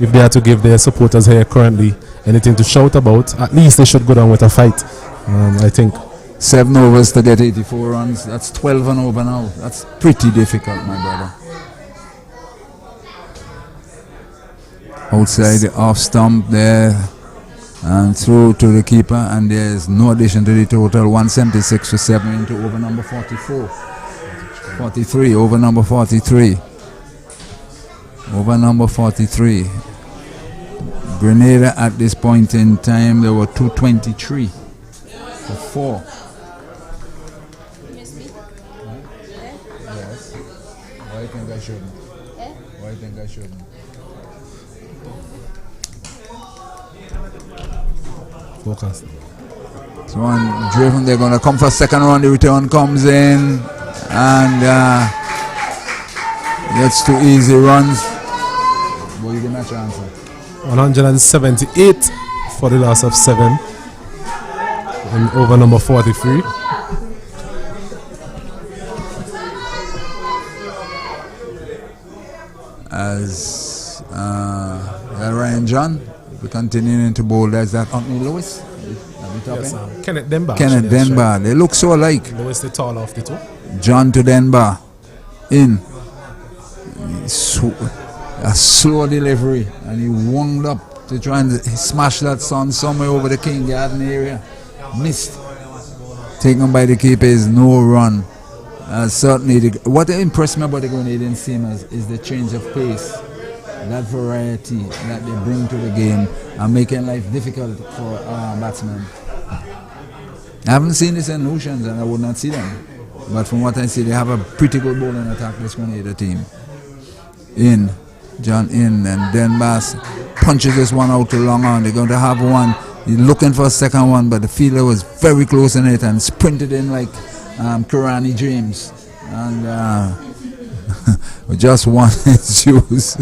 if they are to give their supporters here currently anything to shout about, at least they should go down with a fight. I think 7 overs to get 84 runs. That's 12 and over now. That's pretty difficult, my brother. Outside the off stump there, and through to the keeper, and there's no addition to the total. 176 for 7 into over number 43, over number 43. Over number 43. Grenada at this point in time, there were 223 for 4. Miss me? Yes. Why do you think I shouldn't? Why do you think I shouldn't? focus. So one driven, they're going to come for second round. The return comes in and gets 2 easy runs. Well, you get a chance. 178 for the loss of 7 and over number 43. As Ryan John, we're continuing to bowl. There's that Anthony Lewis. Yes, Kenneth Denbar. Kenneth Denbar. They look so alike. Lewis the tall of the two. John to Denbar. In. A slow delivery. And he wound up to try and smash that sun somewhere over the King Garden area. Missed. Taken by the keeper is no run. Certainly, what impressed me about the Grenadian seamers is the change of pace. That variety that they bring to the game and making life difficult for batsmen. I haven't seen this in Oceans and I would not see them. But from what I see, they have a pretty good bowling attack, this Grenada team. In, John in, and then Bass punches this one out to long on. They're going to have one. He's looking for a second one, but the fielder was very close in it and sprinted in like Karani James. And just one juice.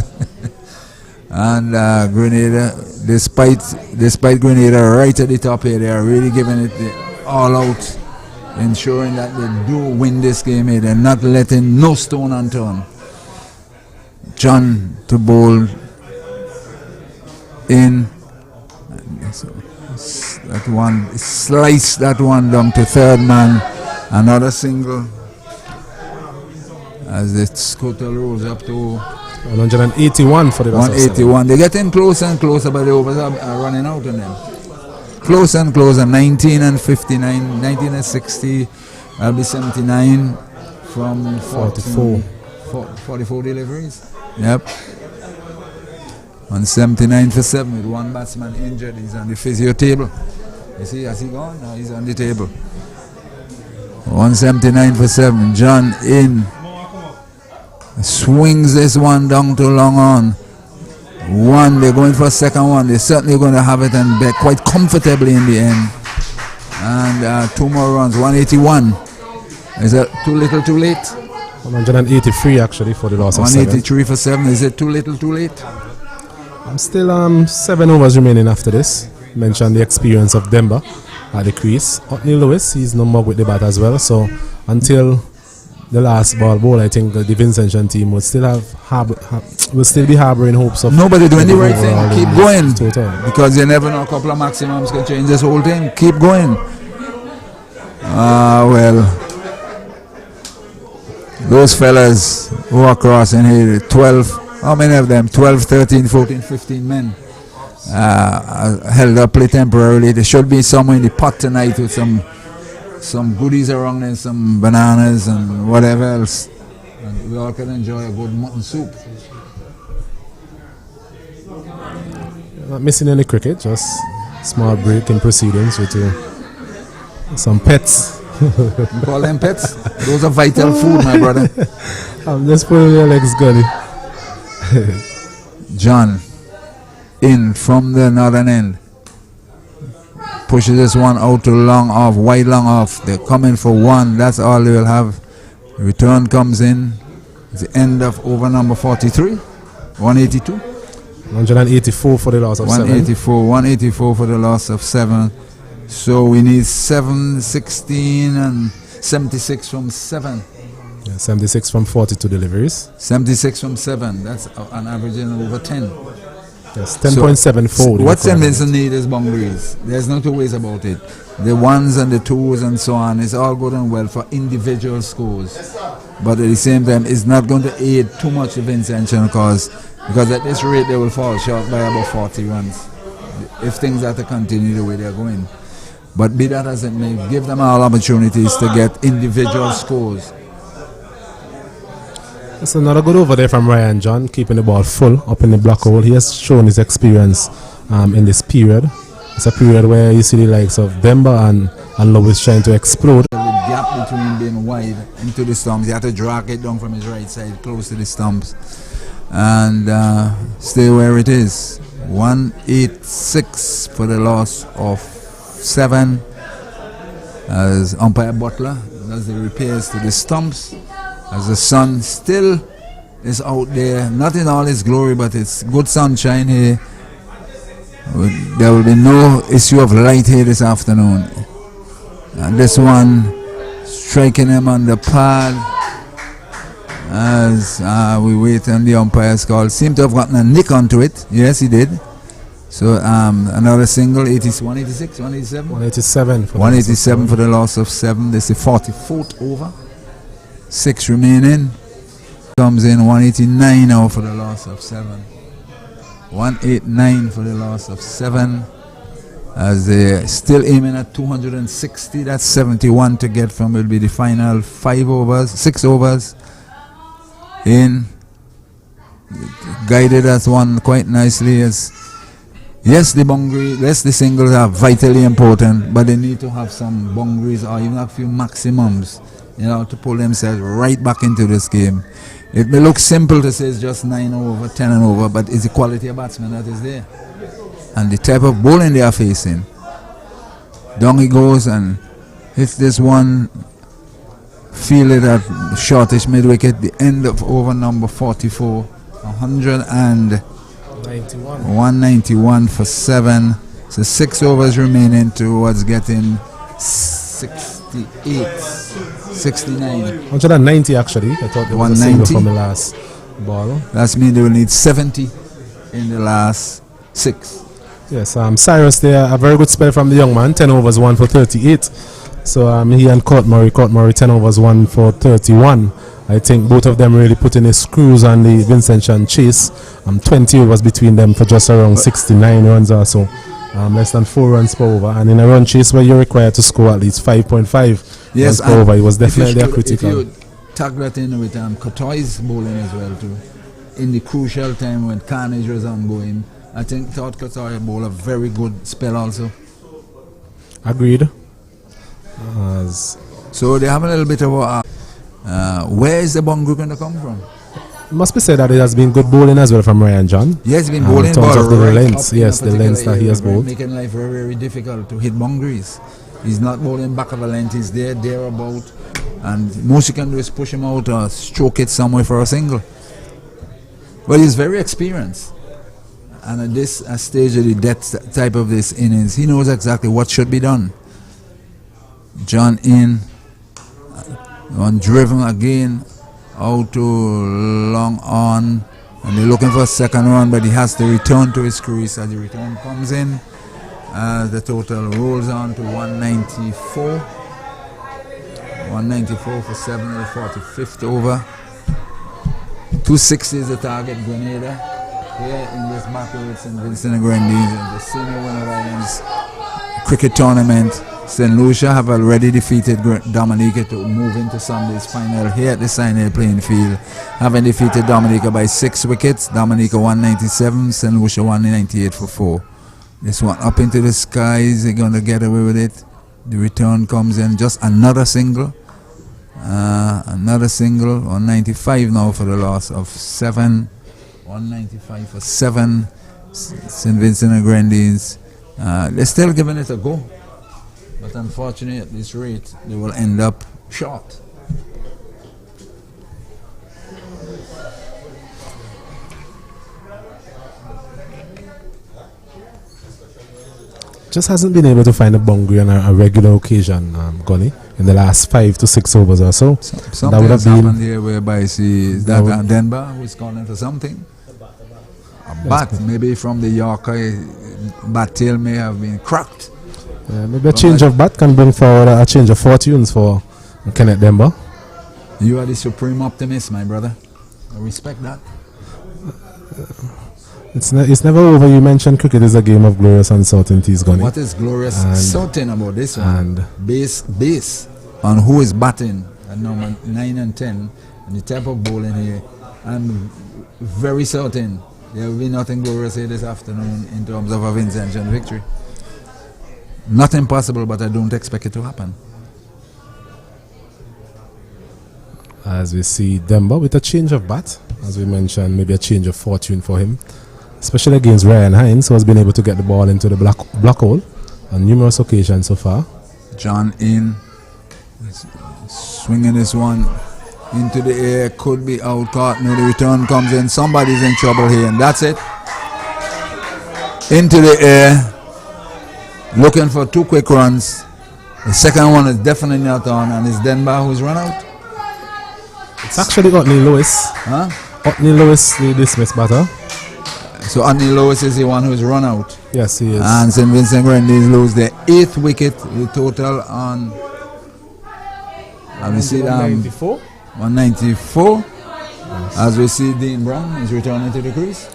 And Grenada, despite Grenada right at the top here, they are really giving it the all out, ensuring that they do win this game here. They're not letting no stone unturned. John to bowl in. That one, slice that one down to third man. Another single. As the total rolls up to 181 for the loss 181. They're getting closer and closer, but the overs are running out on them. Closer and closer. 19 and 59, 19 and 60. That'll be 79 from 44 deliveries. Yep. 179 for 7 with one batsman injured. He's on the physio table. You see, has he gone? No, he's on the table. 179 for 7. John in. Swings this one down to long on. One, they're going for a second one. They're certainly going to have it and bet quite comfortably in the end. And 2 more runs. 181. Is that too little, too late? 183 actually for the loss of 183 for 7. Is it too little, too late? I'm still 7 overs remaining after this. Mentioned the experience of Denver at the crease. Anthony Lewis, he's no more with the bat as well. So until the last bowl, I think the Vincent team would still will still be harboring hopes of. Nobody doing the right thing. Keep going, because you never know. A couple of maximums can change this whole thing. Keep going. Well, those fellas who are crossing here, 12. How many of them? 12, 13, 14, 15 men held up play temporarily. There should be someone in the pot tonight with some goodies around there, some bananas and whatever else. And we all can enjoy a good mutton soup. Not missing any cricket, just small break in proceedings with some pets. You call them pets? Those are vital food, my brother. I'm just pulling your legs, Gunny. John in from the northern end. Pushes this one out to long off, wide long off. They're coming for one. That's all they will have. Return comes in. It's the end of over number 43. 182. 184 for the loss of 184. 184 for the loss of 7. So we need 7, 16 and 76 from 7. Yeah, 76 from 42 deliveries. 76 from 7. That's an average in over 10. Yes, 10.74. So, what St. Vincent need is boundaries. There's no two ways about it. The ones and the twos and so on is all good and well for individual scores. But at the same time, it's not going to aid too much the Vincentian because at this rate they will fall short by about 40 runs if things are to continue the way they're going. But be that as it may, give them all opportunities to get individual scores. It's another good over there from Ryan John, keeping the ball full up in the black hole. He has shown his experience in this period. It's a period where you see the likes of Demba and Lewis trying to explode. The gap between being wide into the stumps, he had to drag it down from his right side close to the stumps and stay where it is. 186 for the loss of 7 as umpire Butler does the repairs to the stumps. As the sun still is out there, not in all its glory, but it's good sunshine here. There will be no issue of light here this afternoon. And this one striking him on the pad as we wait on the umpire's call. Seemed to have gotten a nick onto it. Yes, he did. So another single, 186, 187? 187 for the loss of 7. This is the 44th over. 6 remaining. Comes in 189 now for the loss of 7. 189 for the loss of 7. As they're still aiming at 260. That's 71 to get from. Will be the final 6 overs. In. Guided us one quite nicely. Yes, the singles are vitally important, but they need to have some boundaries or even a few maximums, to pull themselves right back into this game. It may look simple to say it's just 9 over, 10 and over, but it's the quality of batsman that is there. And the type of bowling they are facing. Down he goes and hits this one, fielded at shortish mid-wicket, the end of over number 44, 191 for 7. So 6 overs remaining towards getting 69. 190 actually. I thought there was a single from the last ball. That means they will need 70 in the last 6. Yes, Cyrus there, a very good spell from the young man. 10 overs, 1 for 38. So he and Court Murray 10 overs, 1 for 31. I think both of them really putting the screws on the Vincentian chase. 20 overs between them for just around 69 runs or so. Less than 4 runs per over. And in a run chase where you're required to score at least 5.5 runs per over, it was definitely a critical. If you tag that in with Cotoy's bowling as well too, in the crucial time when carnage was ongoing, I thought Cotoy bowled a very good spell also. Agreed. So they have a little bit of a... where is the boundary going to come from? It must be said that it has been good bowling as well from Ryan John. Yes, he's been bowling in terms of the lengths. Yes, the lengths that he has bowled. Making life very, very difficult to hit boundaries. He's not bowling back of a length, he's thereabout. And most you can do is push him out or stroke it somewhere for a single. Well, he's very experienced. And at this stage of the depth type of this innings, he knows exactly what should be done. John in. One driven again out to long on, and they're looking for a second run, but he has to return to his crease. As the return comes in, the total rolls on to 194. 194 for 7 in the 45th over. 260 is the target. Grenada here in this battle with St. Vincent and Grenadines in the Senior Windwards Islands cricket tournament. St. Lucia have already defeated Dominica to move into Sunday's final here at the Sion Hill playing field, having defeated Dominica by 6 wickets. Dominica 197, St. Lucia 198 for 4. This one up into the skies, they're going to get away with it. The return comes in, just another single. 195 now for the loss of 7. 195 for 7. St. Vincent and Grenadines. They're still giving it a go. But unfortunately, at this rate, they will end up short. Just hasn't been able to find a boundary on a regular occasion, Gunny, in the last 5 to 6 overs or so. Something that would have happened here whereby see that Denver who's calling for something. A bat, maybe from the Yorker, bat tail may have been cracked. Maybe a change of bat can bring forward a change of fortunes for Kenneth Demba. You are the supreme optimist, my brother. I respect that. It's never over. You mentioned cricket is a game of glorious uncertainties, Gunny. What is glorious certain about this one? Base on who is batting at number 9 and 10 and the type of bowling here. I'm very certain there will be nothing glorious here this afternoon in terms of a Vincent victory. Nothing possible, but I don't expect it to happen. As we see Demba with a change of bat, as we mentioned, maybe a change of fortune for him, especially against Ryan Hines, who has been able to get the ball into the block hole on numerous occasions so far. John in, swinging this one into the air, could be out caught. No, the return comes in. Somebody's in trouble here, and that's it. Into the air, looking for 2 quick runs. The second one is definitely not on, and it's Denver who's run out. It's actually Otney Lewis. Huh? Otney Lewis, the dismissed batter. So Otney Lewis is the one who's run out. Yes, he is. And St. Vincent Grenadiers lose their 8th wicket. The total on. And we see 194. 194. Yes. As we see Dean Brown is returning to the crease.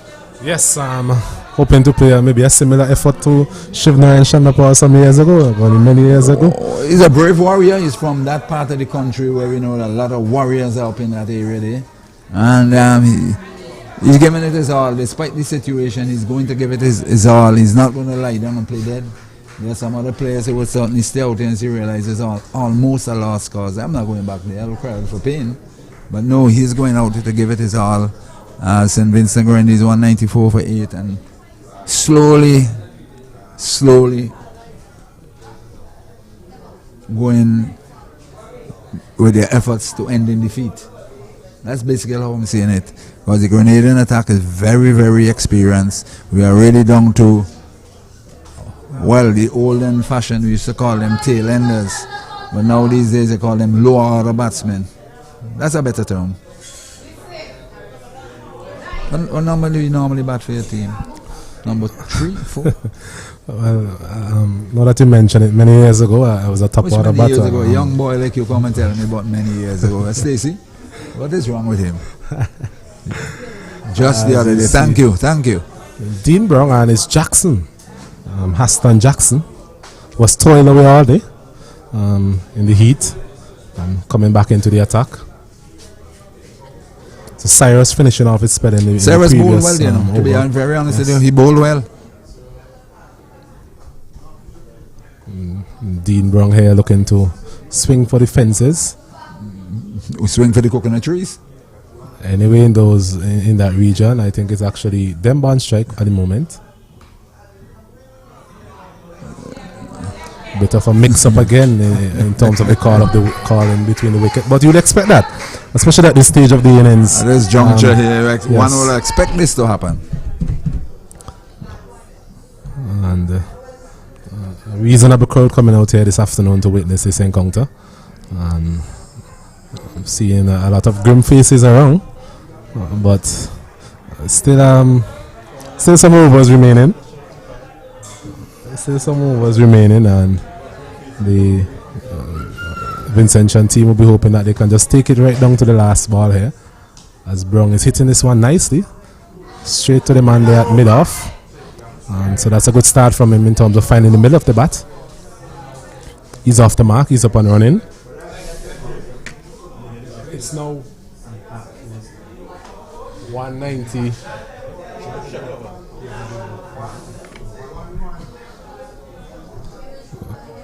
Yes, hoping to play maybe a similar effort to Shivner and Shandapur some years ago, many years ago. Oh, he's a brave warrior. He's from that part of the country where we know that a lot of warriors are up in that area there. And he's giving it his all. Despite the situation, he's going to give it his all. He's not going to lie down and play dead. There are some other players who will certainly stay out and he realizes almost a lost cause. I'm not going back there. I'll cry for pain. But no, he's going out to give it his all. St. Vincent Grenadiers 194 for 8, and slowly going with their efforts to end in defeat. That's basically how I'm seeing it. Because the Grenadian attack is very, very experienced. We are really down to, well, the olden fashion, we used to call them tail enders. But now these days they call them lower order batsmen. That's a better term. What number do you normally bat for your team? Number 3, 4? Well, now that you mention it, many years ago I was a top order batter. Years ago? A young boy like you come and tell me about many years ago. Stacey, what is wrong with him? Just the other day. Thank you. Dean Brown and his Jackson, Haston Jackson, was toiling away all day in the heat and coming back into the attack. So Cyrus finishing off his spell in the Cyrus previous, bowled well, you know. To be very honest with you, he bowled well. Dean Brown here looking to swing for the fences. We swing for the coconut trees. Anyway, in that region, I think it's actually Demba on strike at the moment. Bit of a mix-up again in terms of the call in between the wicket, but you'd expect that, especially at this stage of the innings. At this juncture here, one will expect this to happen. And a reasonable crowd coming out here this afternoon to witness this encounter. I'm seeing a lot of grim faces around, but still some overs remaining. Still some overs remaining, and the Vincentian team will be hoping that they can just take it right down to the last ball here, as Brown is hitting this one nicely straight to the man there at mid-off, and so that's a good start from him in terms of finding the middle of the bat. He's off the mark, he's up and running. It's now 190.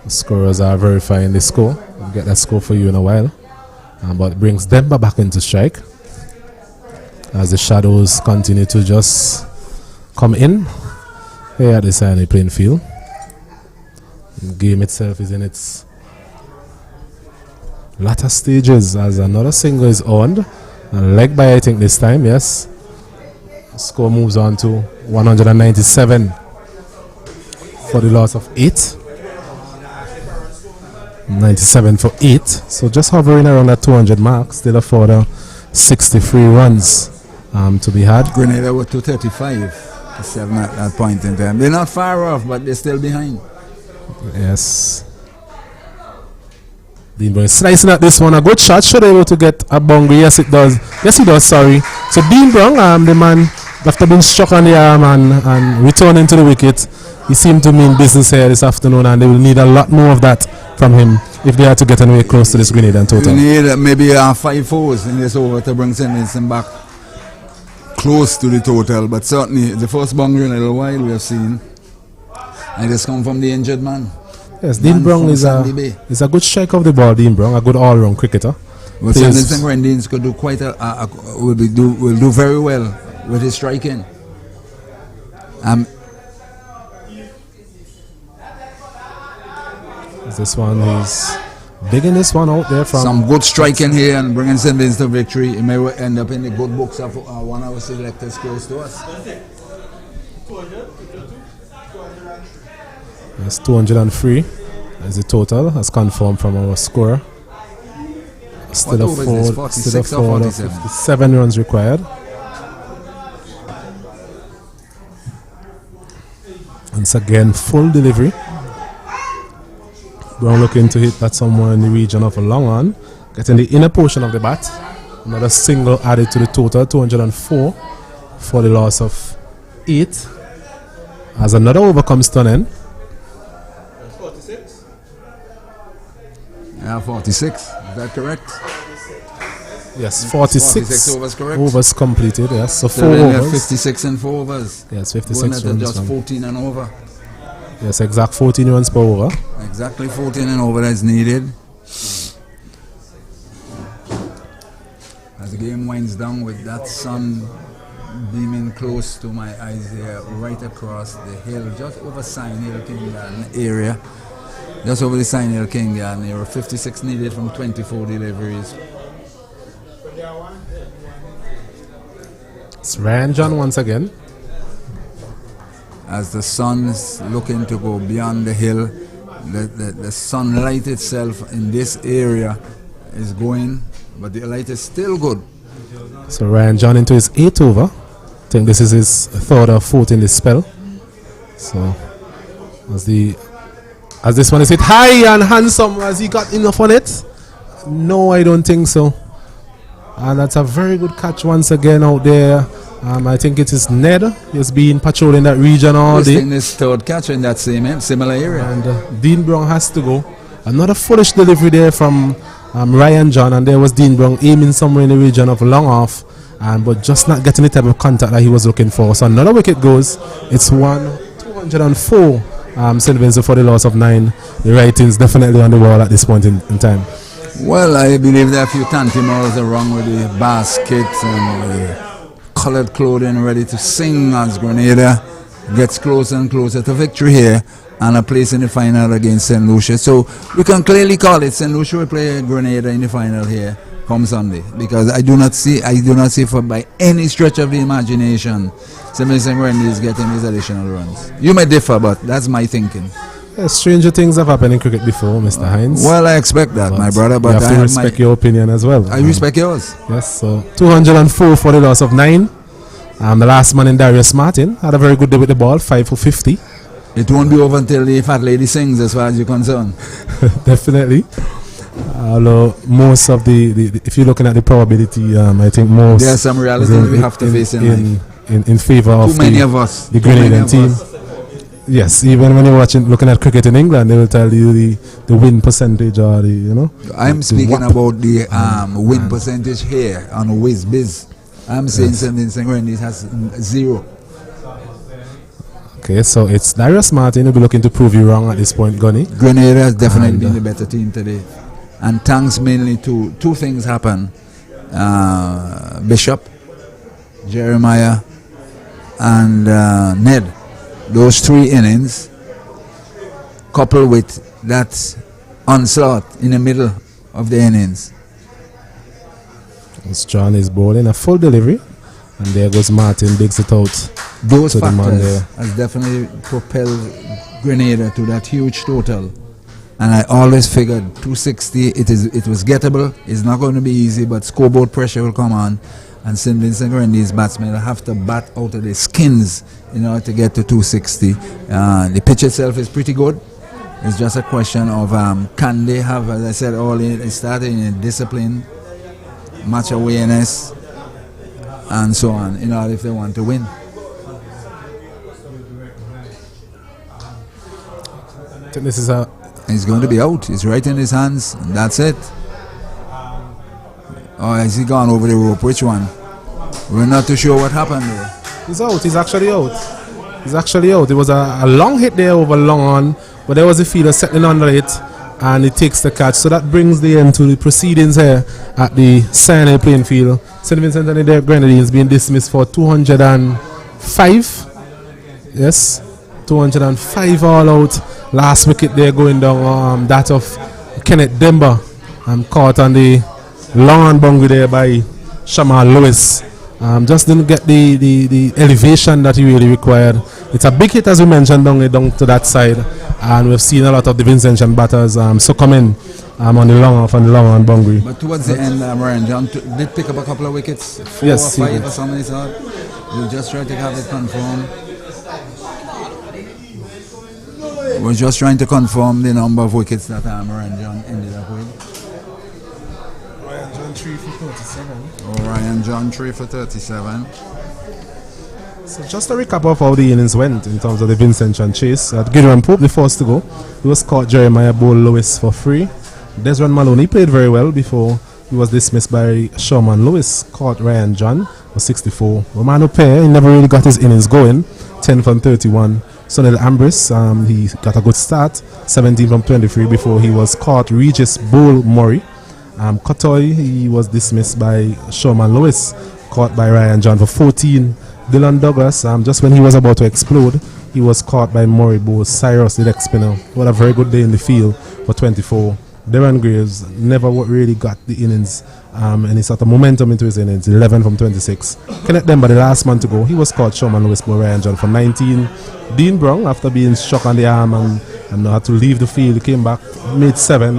Scorers are verifying the score. We'll get that score for you in a while. But it brings Demba back into strike as the shadows continue to just come in here at the Sion playing field. The game itself is in its latter stages as another single is owned. And leg by, I think, this time, yes. Score moves on to 197 for the loss of 8. 97 for 8, so just hovering around that 200 mark, still a further 63 runs to be had. Grenada with 235. 7 at that point in time. They're not far off, but they're still behind. Yes. Dean Brown is slicing at this one. A good shot. Should be able to get a boundary. Yes, it does. Yes, he does. Sorry. So Dean Brown, the man, after being struck on the arm and returning to the wicket, he seemed to mean business here this afternoon, and they will need a lot more of that from him if they are to get anywhere close to this Grenada total. You need maybe 5 fours in this over to bring St. Vincent back close to the total, but certainly the first boundary in a little while we have seen, and it's come from the injured man. Yes, Dean Brown is a good strike of the ball. Dean Brown, a good all-round cricketer. Well, St. Vincent Grenadines could do quite will do very well with his striking. This one is digging this one out there from some good striking here and bringing St. Vincent to victory. It may end up in the good books of one of our selectors close to us. That's 203 as the total, as confirmed from our scorer. Still a 47 runs required. Once again, full delivery. Brown looking to hit that somewhere in the region of a long on, getting the inner portion of the bat. Another single added to the total, 204 for the loss of 8. As another over comes to an end. 46? Yeah, 46. Is that correct? Yes, 46 overs correct. Overs completed, yes. So 4 overs. 56 and 4 overs. Yes, 56 runs. Just 14 and over. Yes, exact 14 runs per over. Exactly 14 and over is needed. As the game winds down with that sun beaming close to my eyes here, right across the hill, just over Sion Hill King Garden area. Just over the Sion Hill King Garden area. 56 needed from 24 deliveries. It's Ryan John once again. As the sun's looking to go beyond the hill, the sunlight itself in this area is going, but the light is still good. So Ryan John into his 8th over. I think this is his 3rd or 4th in this spell. So as this one is hit high and handsome, has he got enough on it? No, I don't think so. And that's a very good catch once again out there. I think it is Ned. He's been patrolling that region all day. In his 3rd catch in that similar area. And Dean Brown has to go. Another foolish delivery there from Ryan John, and there was Dean Brown aiming somewhere in the region of long off, but just not getting the type of contact that he was looking for. So another wicket goes. It's 204 St. Vincent for the loss of 9. The writing's definitely on the wall at this point in time. Well, I believe there are a few tantimals around with the baskets and colored clothing ready to sing as Grenada gets closer and closer to victory here and a place in the final against St. Lucia. So we can clearly call it St. Lucia will play Grenada in the final here come Sunday, because I do not see for by any stretch of the imagination St. Vincent Grenada is getting these additional runs. You may differ, but that's my thinking. Stranger things have happened in cricket before, Mr. Hines. Well, I expect that, my brother, but you have to respect your opinion as well. I respect yours. Yes, so 204 for the loss of 9. The last man in Darius Martin had a very good day with the ball, 5 for 50. It won't be over until the fat lady sings, as far as you're concerned. Definitely. Although most of the if you're looking at the probability, I think most there's some reality we have to face in favor of the Grenadian team. Yes, even when you're looking at cricket in England, they will tell you the win percentage or I'm speaking about the win percentage here on WizBiz. I'm saying St. Vincent Grenadines has 0. Okay, so it's Darius Martin who will be looking to prove you wrong at this point, Gunny. Grenada has definitely been the better team today. And thanks mainly to 2 things happen. Bishop, Jeremiah, and Ned. Those 3 innings, coupled with that onslaught in the middle of the innings. As John is bowling a full delivery, and there goes Martin, digs it out. Those factors has definitely propelled Grenada to that huge total. And I always figured 260, it was gettable. It's not going to be easy, but scoreboard pressure will come on. and St. Vincent Grenadines batsmen have to bat out of their skins in order to get to 260. The pitch itself is pretty good. It's just a question of can they have, as I said earlier, they started in discipline, match awareness, and so on, in order if they want to win. I think this is a... He's going to be out. He's right in his hands. And that's it. Oh, has he gone over the rope? Which one? We're not too sure what happened there. He's out. He's actually out. He's actually out. It was a long hit there over long on, but there was a fielder settling under it, and he takes the catch. So that brings the end to the proceedings here at the Sion playing field. St. Vincent and the Grenadines being dismissed for 205. Yes, 205 all out. Last wicket there going down, that of Kenneth Demba, caught on the long on boundary there by Shamal Lewis. Just didn't get the elevation that he really required. It's a big hit, as we mentioned, down to that side, and we've seen a lot of the Vincentian batters succumbing on the long off and the long on boundary. But towards the end, Ryan John did pick up a couple of wickets, 4 yes, or 5 or something. So we'll just try to have it confirmed. We're just trying to confirm the number of wickets that Ryan John ended up with. Ryan John 3 for 37. Oh, Ryan John 3 for 37. So just a recap of how the innings went in terms of the Vincentian chase. Gideon Pope, the first to go, he was caught. Jeremiah Bowl Lewis for 3. Desmond Maloney played very well before he was dismissed by Sherman Lewis. Caught Ryan John for 64. Romano Pear, he never really got his innings going. 10 from 31. Sunil Ambris, he got a good start. 17 from 23 before he was caught. Regis Bull Murray. Kotoy, he was dismissed by Sherman Lewis. Caught by Ryan John for 14. Dylan Douglas, just when he was about to explode, he was caught by Murray Bowes. Cyrus, the leg spinner, had a very good day in the field for 24. Darren Graves never really got the innings, and he sort of momentum into his innings. 11 from 26. Kenneth Demba, the last man to go, he was caught. Sherman Lewis by Ryan John for 19. Dean Brown, after being struck on the arm and had to leave the field, he came back, made 7.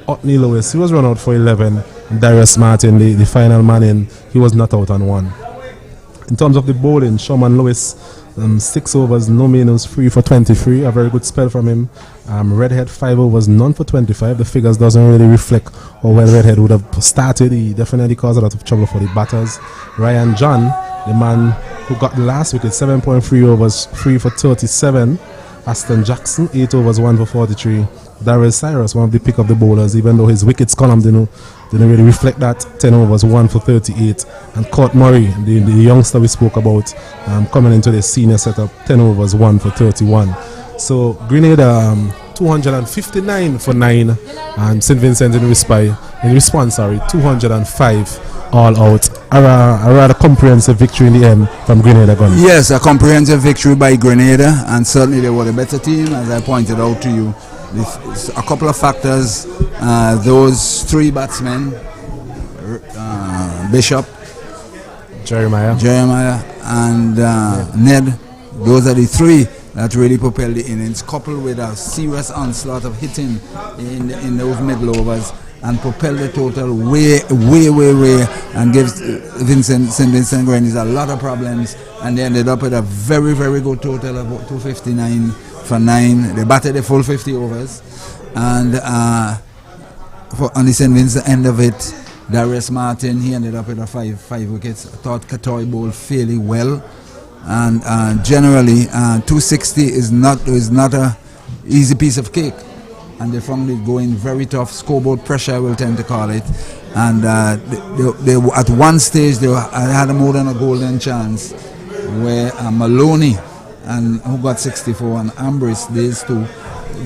Otney Lewis, he was run out for 11. And Darius Martin, the final man in, he was not out on 1. In terms of the bowling, Sherman Lewis, 6 overs, no minus, 3 for 23. A very good spell from him. Redhead, 5 overs, none for 25. The figures doesn't really reflect how well Redhead would have started. He definitely caused a lot of trouble for the batters. Ryan John, the man who got the last wicket, 7.3 overs, 3 for 37. Aston Jackson, 8 overs, 1 for 43. Darrell Cyrus, one of the pick of the bowlers, even though his wickets column didn't really reflect that. 10 overs, 1 for 38. And Court Murray, the youngster we spoke about, coming into the senior setup, 10 overs, 1 for 31. So Grenada 259 for 9, and St. Vincent in response, 205 all out. A rather comprehensive victory in the end from Grenada Guns. Yes, a comprehensive victory by Grenada, and certainly they were the better team, as I pointed out to you. A couple of factors, those 3 batsmen, Bishop, Jeremiah and Ned, those are the 3 that really propelled the innings, coupled with a serious onslaught of hitting in those middle overs, and propelled the total way, and gives St. Vincent Grenadines a lot of problems, and they ended up with a very, very good total of 259 for 9. They batted the full 50 overs, and on the St. Vincent end of it, Darius Martin, he ended up with a 5 wickets. I thought Kotoy bowled fairly well, and generally 260 is not a easy piece of cake, and they found it going very tough. Scoreboard pressure, I will tend to call it, and they at one stage they had more than a golden chance where Maloney, and who got 64, and Ambris, these 2,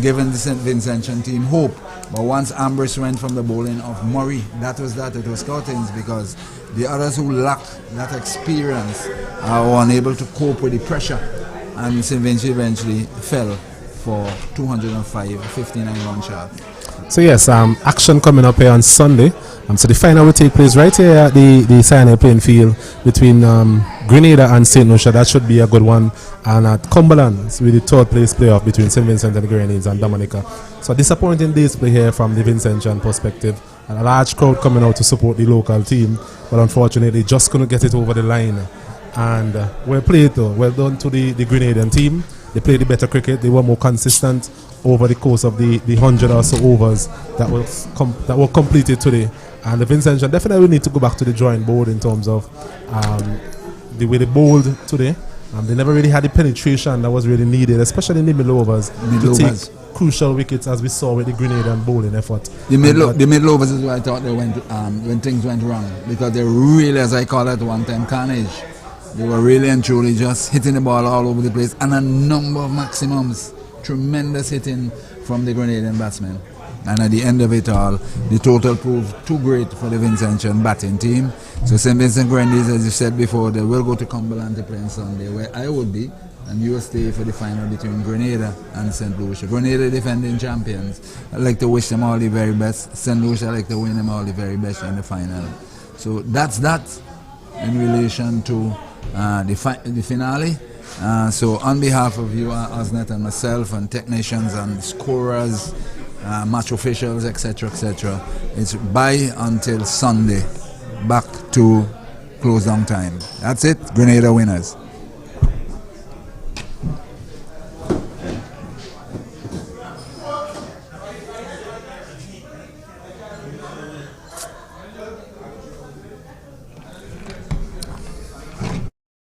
giving the St. Vincentian team hope. But once Ambris went from the bowling of Murray, it was curtains, because the others who lacked that experience were unable to cope with the pressure, and St. Vincent eventually fell for 205, 59 run shot. So yes, action coming up here on Sunday. So the final will take place right here at the Sion playing field between Grenada and St. Lucia. That should be a good one. And at Cumberland, with the 3rd place playoff between St. Vincent and the Grenadines and Dominica. So disappointing display here from the Vincentian perspective. and a large crowd coming out to support the local team, but unfortunately just couldn't get it over the line. And well played though, well done to the Grenadian team. They played the better cricket, they were more consistent over the course of the 100 or so overs that were completed today. And the Vincent definitely need to go back to the drawing board in terms of the way they bowled today. They never really had the penetration that was really needed, especially in the middle overs, to take crucial wickets, as we saw with the Grenadian bowling effort. The middle overs is where I thought they went when things went wrong, because they really, as I call it one time, carnage. They were really and truly just hitting the ball all over the place, and a number of maximums, tremendous hitting from the Grenadian batsmen. And at the end of it all, the total proved too great for the Vincentian batting team. So St. Vincent Grenadiers, as you said before, they will go to Cumberland to play on Sunday, where I would be, and you will stay for the final between Grenada and St. Lucia. Grenada defending champions. I'd like to wish them all the very best. St. Lucia, I'd like to win them all the very best in the final. So that's that in relation to the finale. So on behalf of you, Osnet, and myself, and technicians and scorers, match officials, etc., it's bye until Sunday, back to close down time. That's it. Grenada winners.